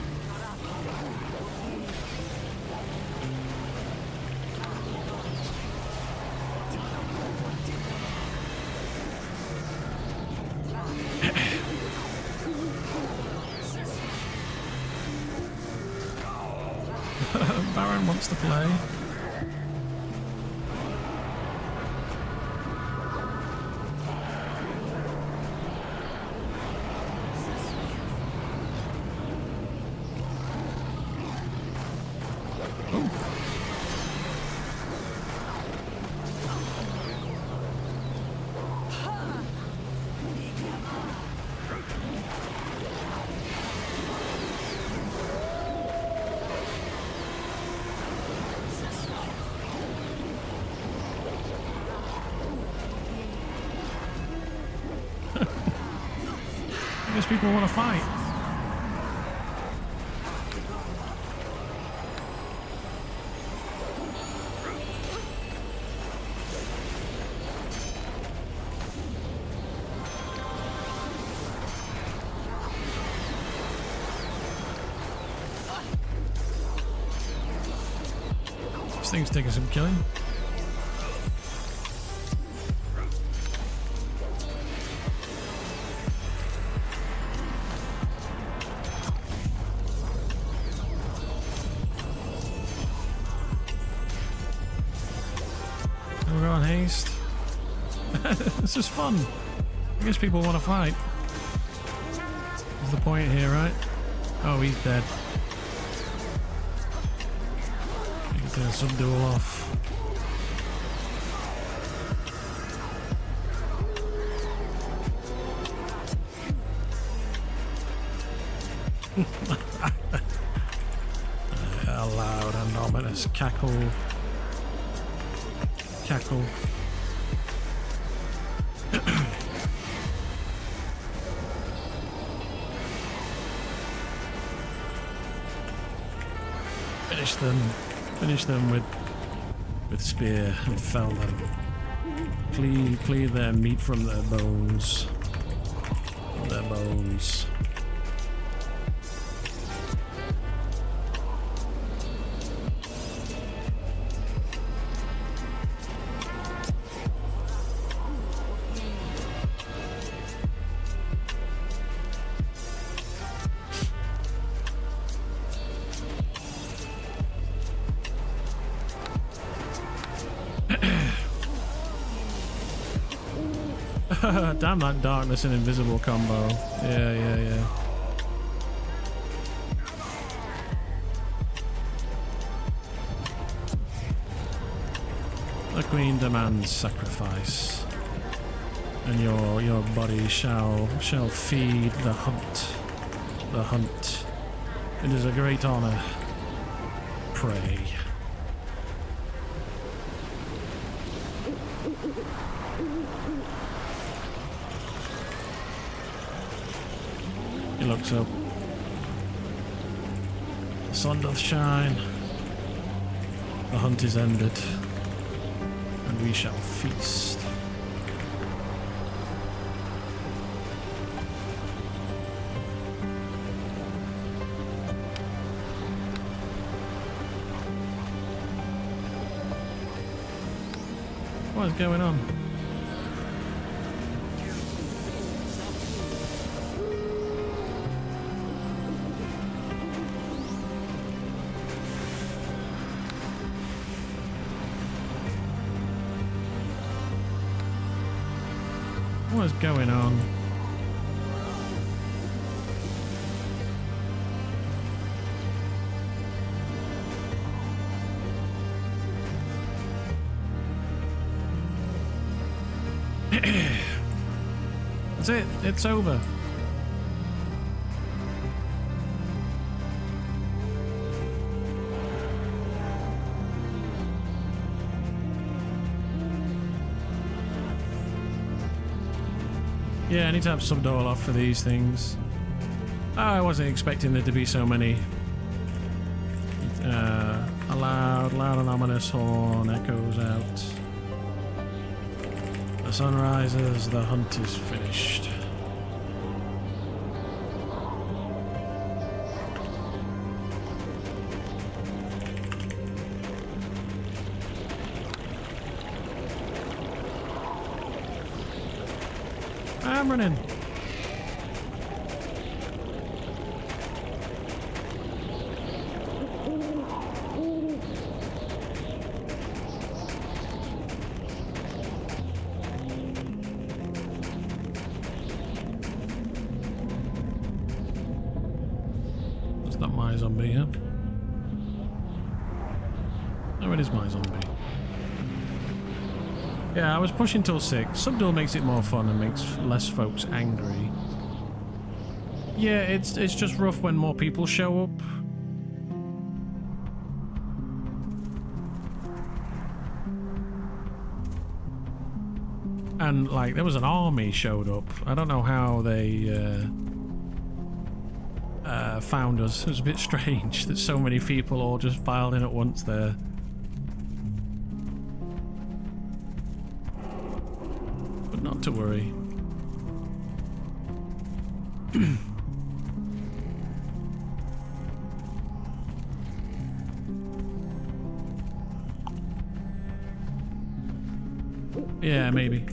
Baron wants to play. I guess people want to fight. This thing's taking some killing. We're on haste. This is fun. I guess people want to fight. That's the point here, right? Oh, he's dead. You can turn some duel off. A loud and ominous cackle. Cackle. Finish them with spear and fell them. Cleave their meat from their bones. Damn that darkness and invisible combo. Yeah. The queen demands sacrifice, and your body shall feed the hunt. The hunt. It is a great honor. Pray. He looks up. The sun doth shine. The hunt is ended, and we shall feast. What is going on? What is going on? That's it. It's over. Yeah, I need to have some door off for these things. Oh, I wasn't expecting there to be so many. A loud and ominous horn echoes out. The sun rises, the hunt is finished. I'm running. That's not my zombie, huh? Oh, it is my zombie. Yeah, I was pushing till 6. Subdual makes it more fun and makes less folks angry. Yeah, it's just rough when more people show up. And, like, there was an army showed up. I don't know how they found us. It was a bit strange that so many people all just piled in at once there. Not to worry. Yeah, maybe.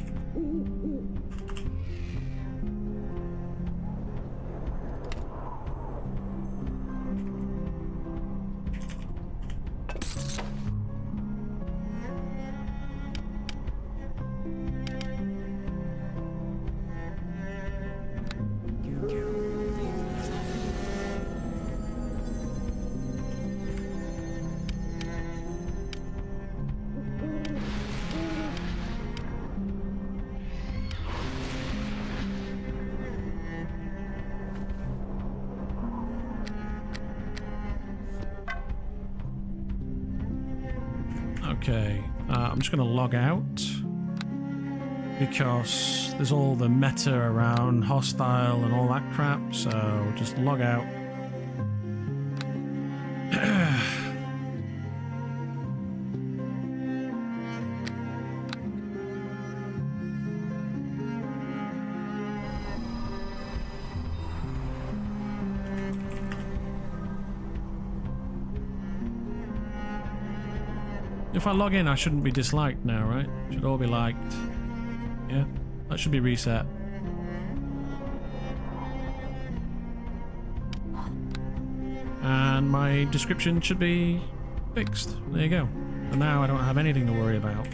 Okay, I'm just going to log out because there's all the meta around hostile and all that crap, so just log out. If I log in, I shouldn't be disliked now, right? Should all be liked. Yeah, that should be reset. And my description should be fixed. There you go. And now I don't have anything to worry about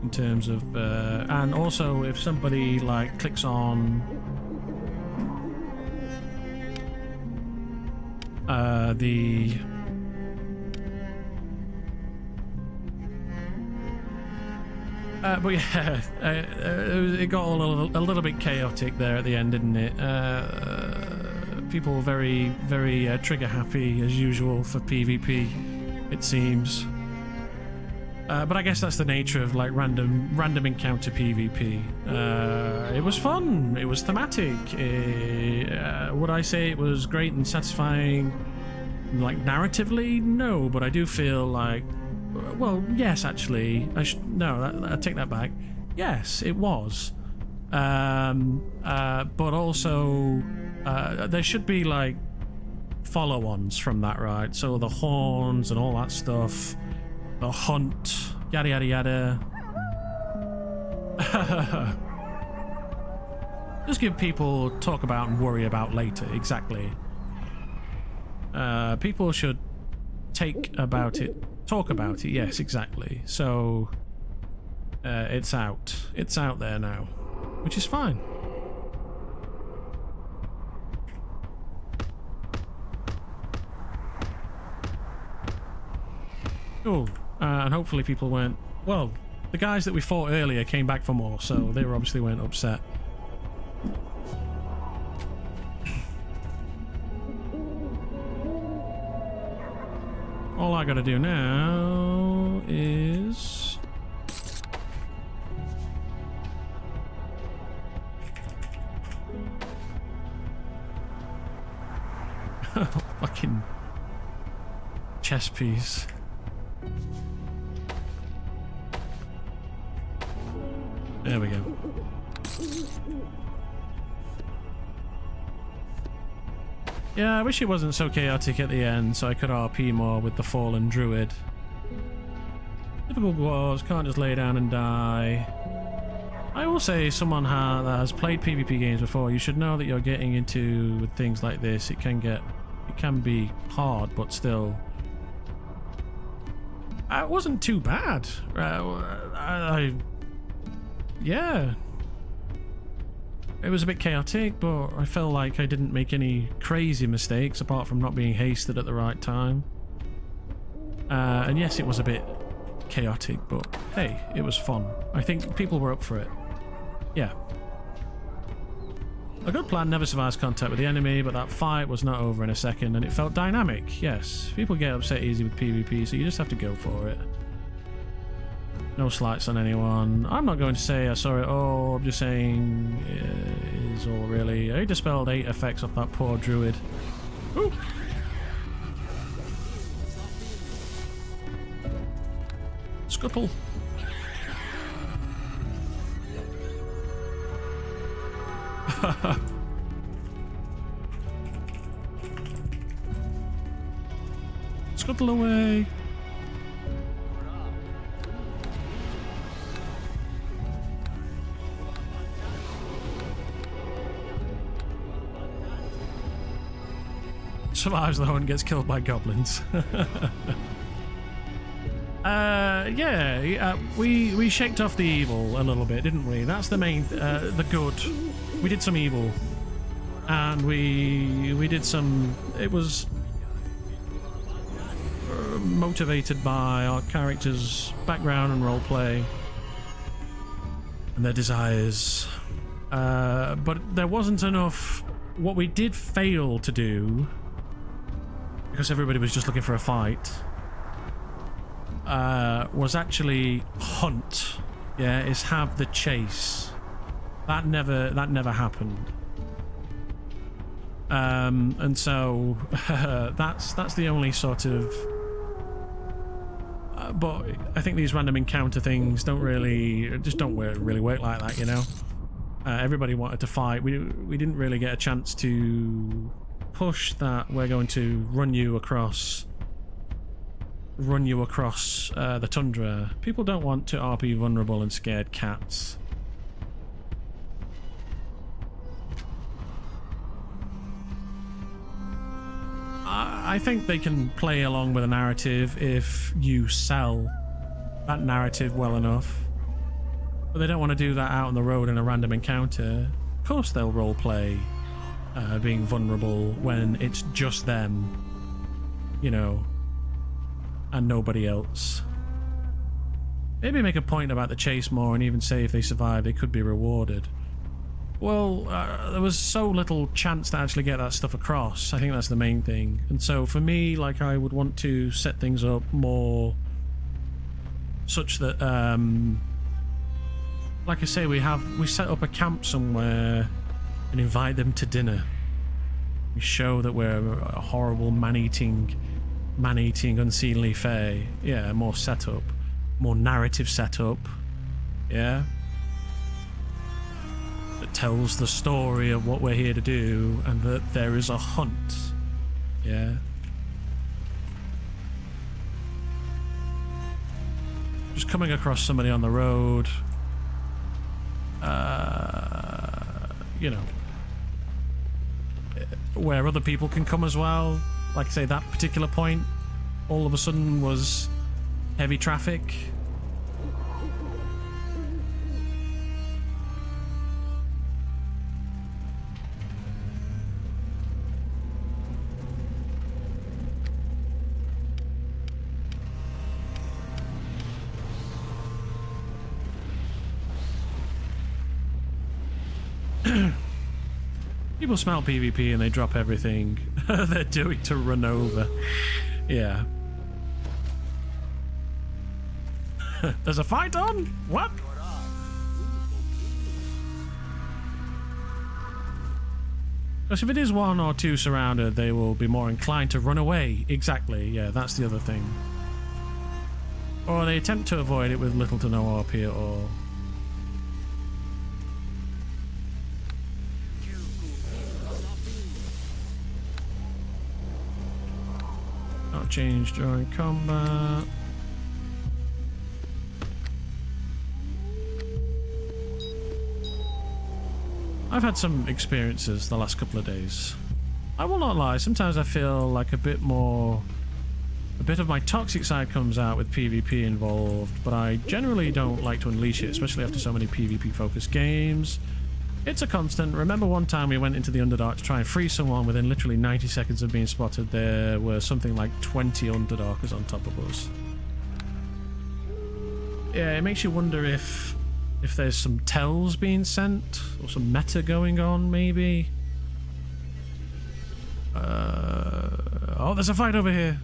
in terms of... and also, if somebody, like, clicks on... the... but yeah, it got a little bit chaotic there at the end, didn't it? People were very, very trigger happy as usual for PvP, it seems. But I guess that's the nature of like random encounter PvP. It was fun. It was thematic. Would I say it was great and satisfying, like narratively? No, but I do feel like. Well, yes, actually. I take that back. Yes, it was. But also, there should be, like, follow-ons from that, right? So the horns and all that stuff. The hunt. Yada, yada, yada. Just give people talk about and worry about later. Exactly. People should talk about it, yes, exactly. So, it's out. It's out there now, which is fine. Oh, and hopefully people weren't... Well, the guys that we fought earlier came back for more, so they obviously weren't upset. All I gotta do now is... fucking chess piece. There we go. Yeah, I wish it wasn't so chaotic at the end, so I could RP more with the fallen druid. Difficult wars, can't just lay down and die. I will say, someone that has played PvP games before, you should know that you're getting into with things like this. It can be hard, but still. It wasn't too bad. Yeah. It was a bit chaotic, but I felt like I didn't make any crazy mistakes apart from not being hasted at the right time. And yes, it was a bit chaotic, but hey, it was fun. I think people were up for it. Yeah. A good plan never survives contact with the enemy, but that fight was not over in a second, and it felt dynamic. Yes, people get upset easy with PvP, so you just have to go for it. No slights on anyone. I'm not going to say I saw it all. I'm just saying it is all really. I dispelled 8 effects off that poor druid. Ooh. Scuttle. Scuttle away. Survives though and gets killed by goblins. We shaked off the evil a little bit, didn't we? That's the main, the good. We did some evil, and we did some. It was motivated by our characters' background and roleplay and their desires, but there wasn't enough. What we did fail to do, because everybody was just looking for a fight, was actually hunt. Yeah, is have the chase. That never happened. And so that's the only sort of. But I think these random encounter things don't really work like that, you know. Everybody wanted to fight. We didn't really get a chance to push that. We're going to run you across the tundra. People don't want to RP vulnerable and scared cats. I think they can play along with a narrative if you sell that narrative well enough. But they don't want to do that out on the road in a random encounter. Of course they'll roleplay being vulnerable when it's just them, you know, and nobody else. Maybe make a point about the chase more and even say if they survive they could be rewarded. Well, there was so little chance to actually get that stuff across. I think that's the main thing. And so for me, like, I would want to set things up more such that, like I say, we set up a camp somewhere and invite them to dinner. We show that we're a horrible man-eating, unseemly fae. Yeah, more setup, more narrative setup. Yeah. That tells the story of what we're here to do and that there is a hunt. Yeah. Just coming across somebody on the road, you know, where other people can come as well. Like I say, that particular point all of a sudden was heavy traffic. People smell PvP and they drop everything they're doing to run over. Yeah. There's a fight on? What? Because if it is one or two surrounded, they will be more inclined to run away. Exactly, yeah, that's the other thing. Or they attempt to avoid it with little to no RP at all. Not change during combat. I've had some experiences the last couple of days. I will not lie, sometimes I feel like a bit of my toxic side comes out with PvP involved, but I generally don't like to unleash it, especially after so many PvP focused games. It's a constant. Remember one time we went into the Underdark to try and free someone. Within literally 90 seconds of being spotted, there were something like 20 Underdarkers on top of us. Yeah, it makes you wonder if there's some tells being sent or some meta going on, maybe. Oh, there's a fight over here.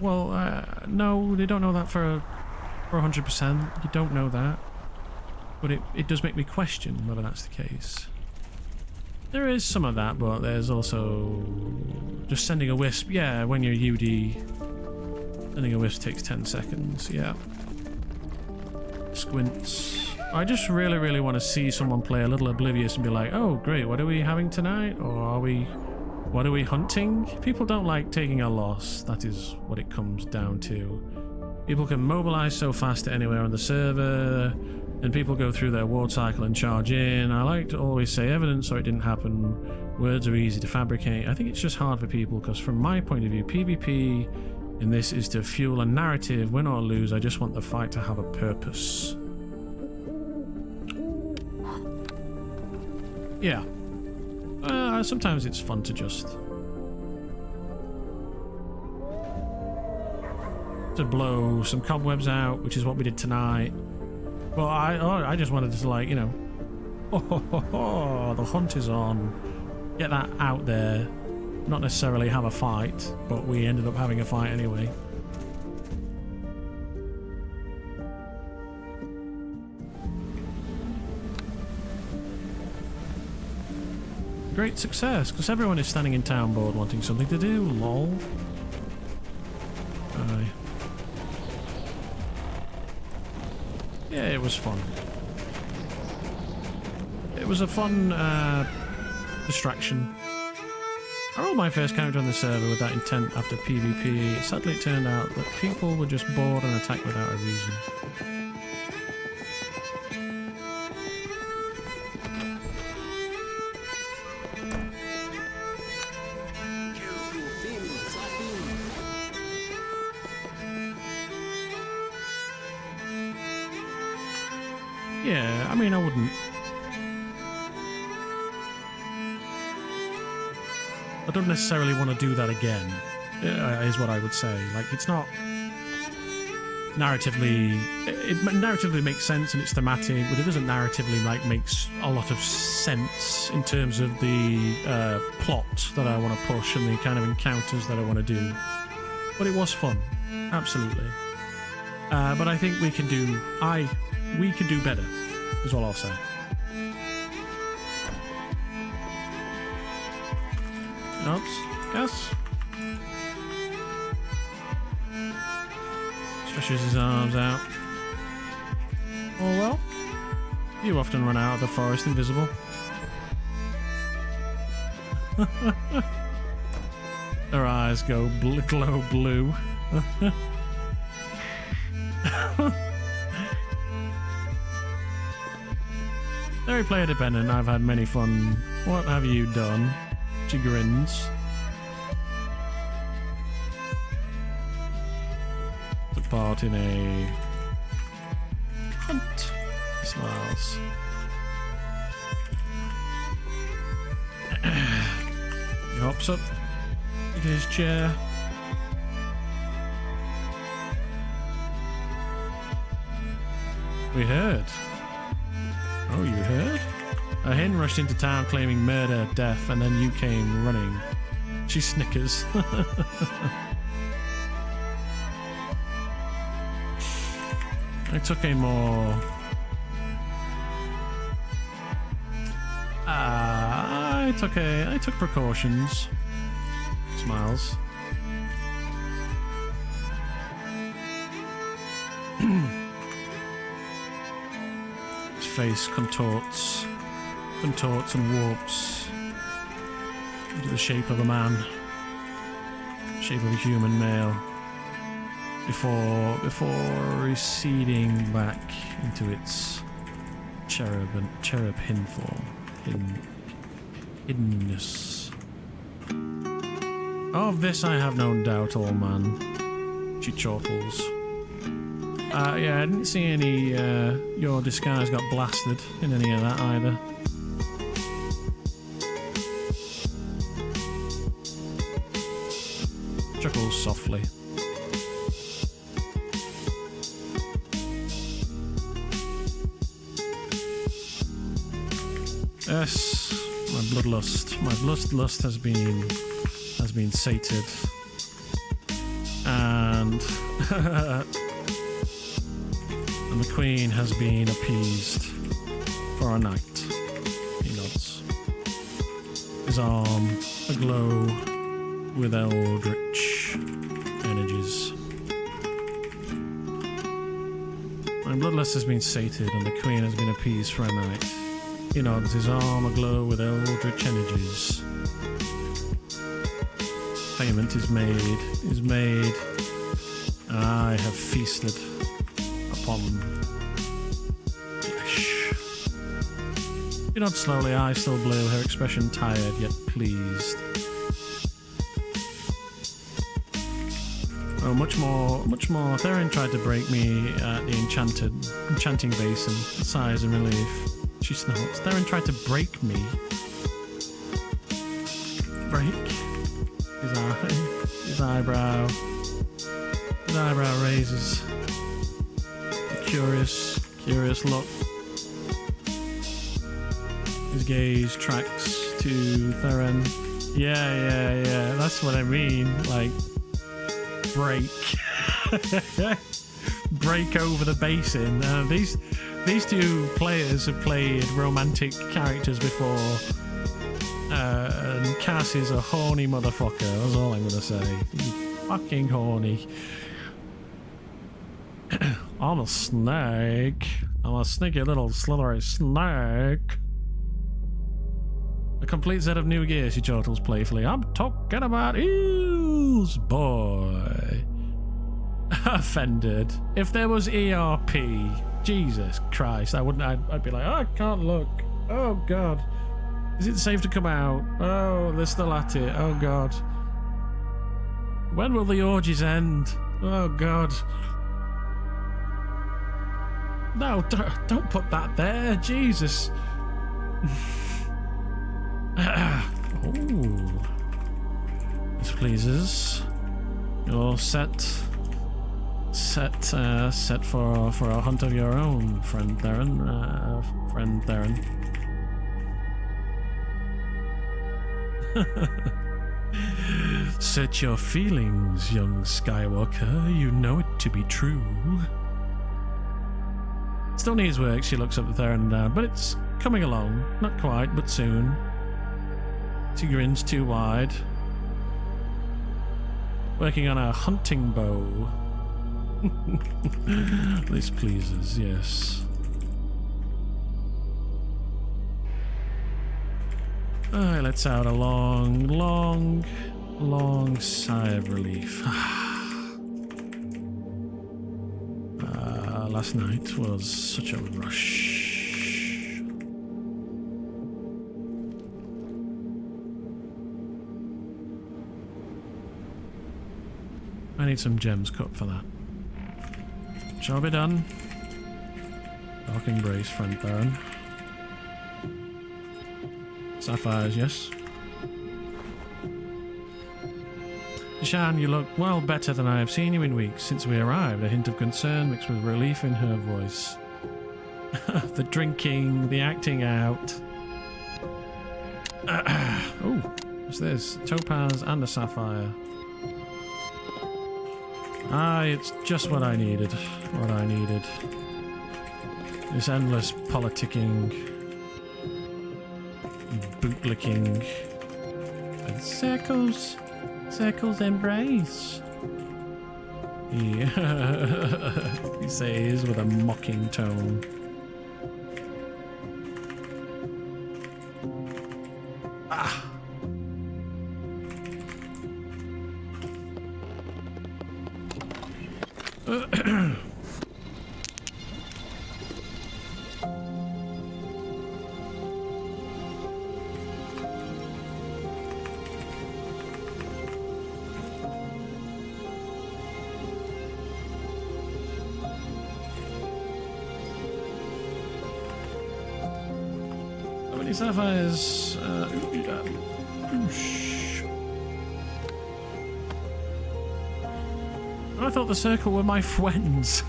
Well, no, they don't know that for 100%. You don't know that. But it does make me question whether that's the case. There is some of that, but there's also just sending a wisp. Yeah, when you're UD, sending a wisp takes 10 seconds. Yeah. Squints. I just really, really want to see someone play a little oblivious and be like, oh, great, what are we having tonight? Or what are we hunting? People don't like taking a loss. That is what it comes down to. People can mobilize so fast to anywhere on the server, and people go through their ward cycle and charge in. I like to always say evidence or it didn't happen. Words are easy to fabricate. I think it's just hard for people because from my point of view, PvP in this is to fuel a narrative. Win or lose, I just want the fight to have a purpose. Yeah. Sometimes it's fun to just blow some cobwebs out, which is what we did tonight. Well, I just wanted to, like, you know, the hunt is on. Get that out there. Not necessarily have a fight, but we ended up having a fight anyway. Great success, because everyone is standing in town bored wanting something to do, lol. Aye. Yeah, it was fun. It was a fun distraction. I rolled my first character on the server with that intent after PvP. Sadly, it turned out that people were just bored and attacked without a reason. Yeah, I mean, I wouldn't. I don't necessarily want to do that again, is what I would say. Like, it's not narratively... It narratively makes sense and it's thematic, but it doesn't narratively, like, makes a lot of sense in terms of the plot that I want to push and the kind of encounters that I want to do. But it was fun. Absolutely. But I think we can do... We can do better, is all I'll say. Nods? Yes? Stretches his arms out. Oh well. You often run out of the forest invisible. Her eyes glow blue. Very player dependent. I've had many fun. What have you done? She grins. Took part in a hunt. He smiles. He hops up into his chair. We heard. Oh, you heard? A hen rushed into town claiming murder, death, and then you came running. She snickers. I took a more... I took precautions. Smiles. His face contorts and warps into the shape of a man, shape of a human male, before receding back into its cherub hin form, hiddenness. Of this I have no doubt, old man. She chortles. Yeah, I didn't see any, your disguise got blasted in any of that either. Chuckles softly. Yes, my bloodlust has been sated, and and the queen has been appeased for a night. He nods. His arm aglow with eldritch energies. My bloodlust has been sated and the queen has been appeased for a night. He nods, his arm aglow with eldritch energies. Payment is made, and I have feasted upon flesh. He nods slowly, eyes still blue, her expression tired yet pleased. Oh, much more. Theron tried to break me at the enchanting basin. Sighs in relief. She snorts. Theron tried to break me. Break? His eyebrow raises. A curious look. His gaze tracks to Theron. Yeah, that's what I mean. Like, break. Break over the basin. These two players have played romantic characters before. And Cass is a horny motherfucker. That's all I'm gonna say. He's fucking horny. I'm a snake. I'm a sneaky little slithery snake. A complete set of new gear, she chortles playfully. I'm talking about eels, boy. Offended. If there was ERP, Jesus Christ, I'd be like, oh, I can't look. Oh God. Is it safe to come out? Oh, they're still at it. Oh God. When will the orgies end? Oh God. No, don't put that there. Jesus. Oh, this pleases. You're set for a hunt of your own, friend Theron. Search your feelings, young Skywalker. You know it to be true. Still needs work. She looks up at Theron and down, but it's coming along. Not quite, but soon. She grins too wide. Working on a hunting bow. This pleases, yes. I lets out a long, long, long sigh of relief. Last night was such a rush. I need some gems cut for that. Shall be done. Dark embrace, friend Theron. Sapphires, yes. Ishan, you look well better than I have seen you in weeks since we arrived. A hint of concern mixed with relief in her voice. The drinking, the acting out. Oh, what's this? Topaz and a sapphire. Ah, it's just what I needed. What I needed. This endless politicking, bootlicking, and circles embrace. He says with a mocking tone. Ah. Sapphires. I thought the circle were my friends.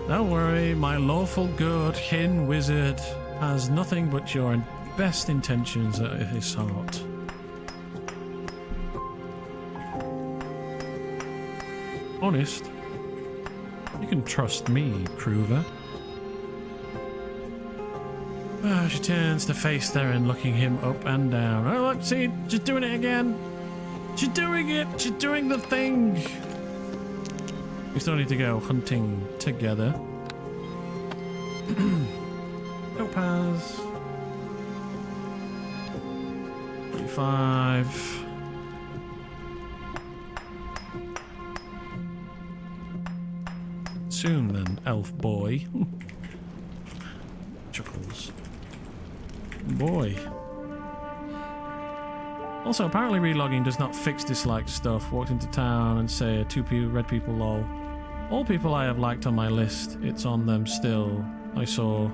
Don't worry, my lawful good kin wizard has nothing but your best intentions at his heart. Honest, you can trust me, Kruver. Oh, she turns to face Theron, looking him up and down. Oh, look, see, she's doing it again. She's doing it. She's doing the thing. We still need to go hunting together. Topaz. 45. Soon then, elf boy. Chuckles. Boy. Also, apparently relogging does not fix disliked stuff. Walked into town and say two red people lol. All people I have liked on my list, it's on them still. I saw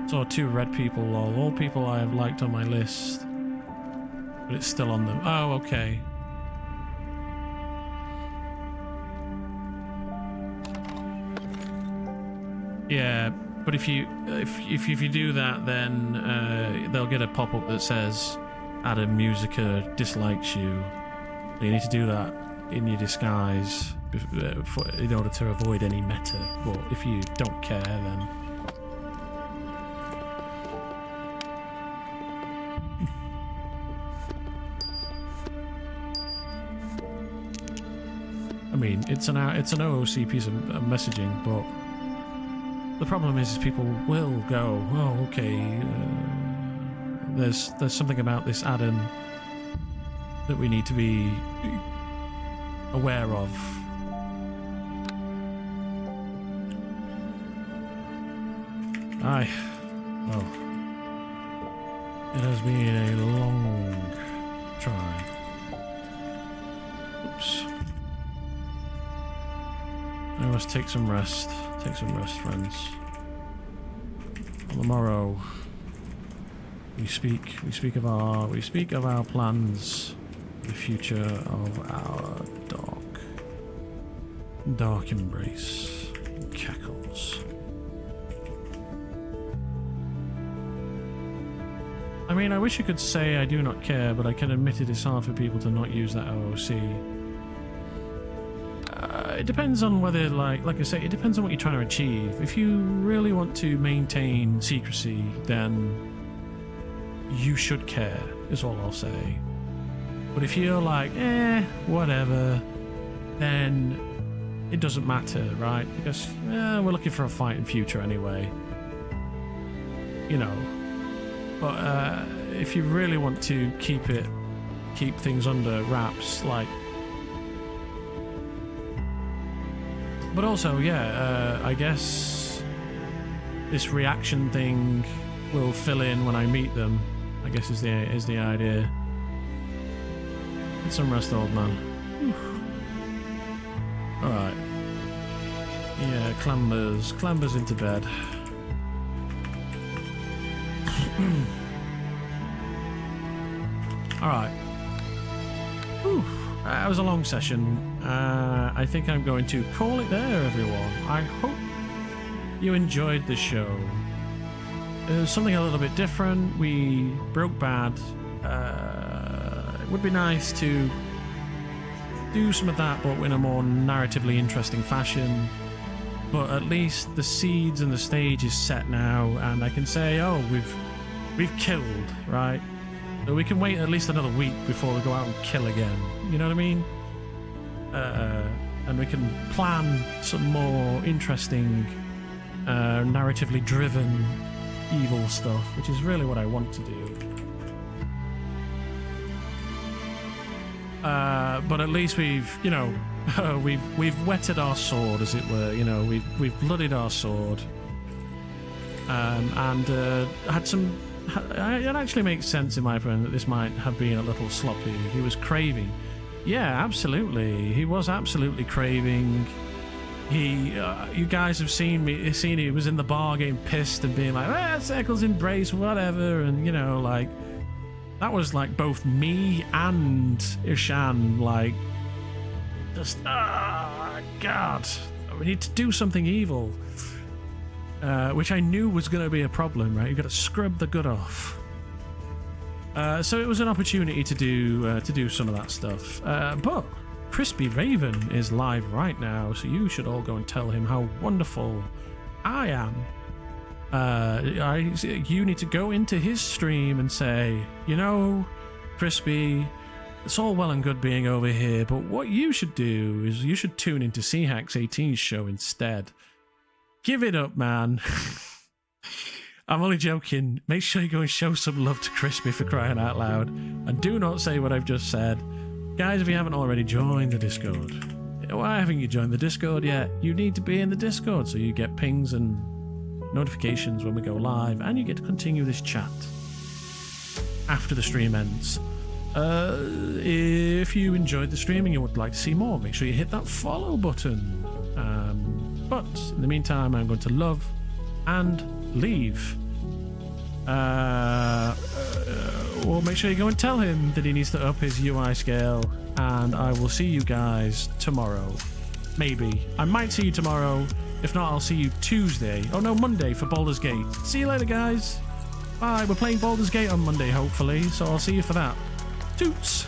2 red people lol. All people I have liked on my list, but it's still on them. Oh, okay. Yeah. But if you do that, then they'll get a pop-up that says Adam Musica dislikes you. You need to do that in your disguise in order to avoid any meta. But if you don't care, then I mean, it's an OOC piece of messaging, but the problem is people will go, oh, okay, there's something about this add-in that we need to be aware of. Aye. Well, it has been a long try. Oops. I must take some rest. Take some rest, friends. On the morrow, we speak of our plans, the future of our dark embrace, cackles. I mean, I wish I could say I do not care, but I can admit it is hard for people to not use that OOC. It depends on whether, like I say, it depends on what you're trying to achieve. If you really want to maintain secrecy, then you should care, is all I'll say. But if you're like, whatever, then it doesn't matter, right? Because we're looking for a fight in future anyway. You know. But if you really want to keep things under wraps, like... But also, yeah, I guess this reaction thing will fill in when I meet them, I guess is the idea. Get some rest, old man. Alright. Yeah, clambers into bed. Alright. That was a long session. I think I'm going to call it there, everyone. I hope you enjoyed the show. It was something a little bit different. We broke bad. It would be nice to do some of that, but in a more narratively interesting fashion. But at least the seeds and the stage is set now, and I can say, oh, we've killed, right? So we can wait at least another week before we go out and kill again. You know what I mean? And we can plan some more interesting, narratively driven evil stuff, which is really what I want to do. But at least we've, you know, we've whetted our sword, as it were. You know, we've bloodied our sword, and had some. It actually makes sense in my opinion that this might have been a little sloppy. He was craving. Yeah, absolutely. He was absolutely craving. You guys have seen he was in the bar getting pissed and being like, circles embrace, whatever, and you know, like that was like both me and Ishan, like just God, we need to do something evil. Which I knew was going to be a problem, right? You've got to scrub the good off. So it was an opportunity to do some of that stuff. But Crispy Raven is live right now, so you should all go and tell him how wonderful I am. You need to go into his stream and say, you know, Crispy, it's all well and good being over here, but what you should do is you should tune into CHAX18's show instead. Give it up, man. I'm only joking. Make sure you go and show some love to Crispy, for crying out loud. And do not say what I've just said. Guys, if you haven't already joined the Discord, why haven't you joined the Discord yet? You need to be in the Discord so you get pings and notifications when we go live, and you get to continue this chat after the stream ends. If you enjoyed the stream and you would like to see more, make sure you hit that follow button. But in the meantime, I'm going to love and leave. Well, make sure you go and tell him that he needs to up his UI scale, and I will see you guys tomorrow. Maybe. I might see you tomorrow. If not, I'll see you Tuesday. Oh no, Monday for Baldur's Gate. See you later, guys. Bye. We're playing Baldur's Gate on Monday, hopefully, so I'll see you for that. Toots!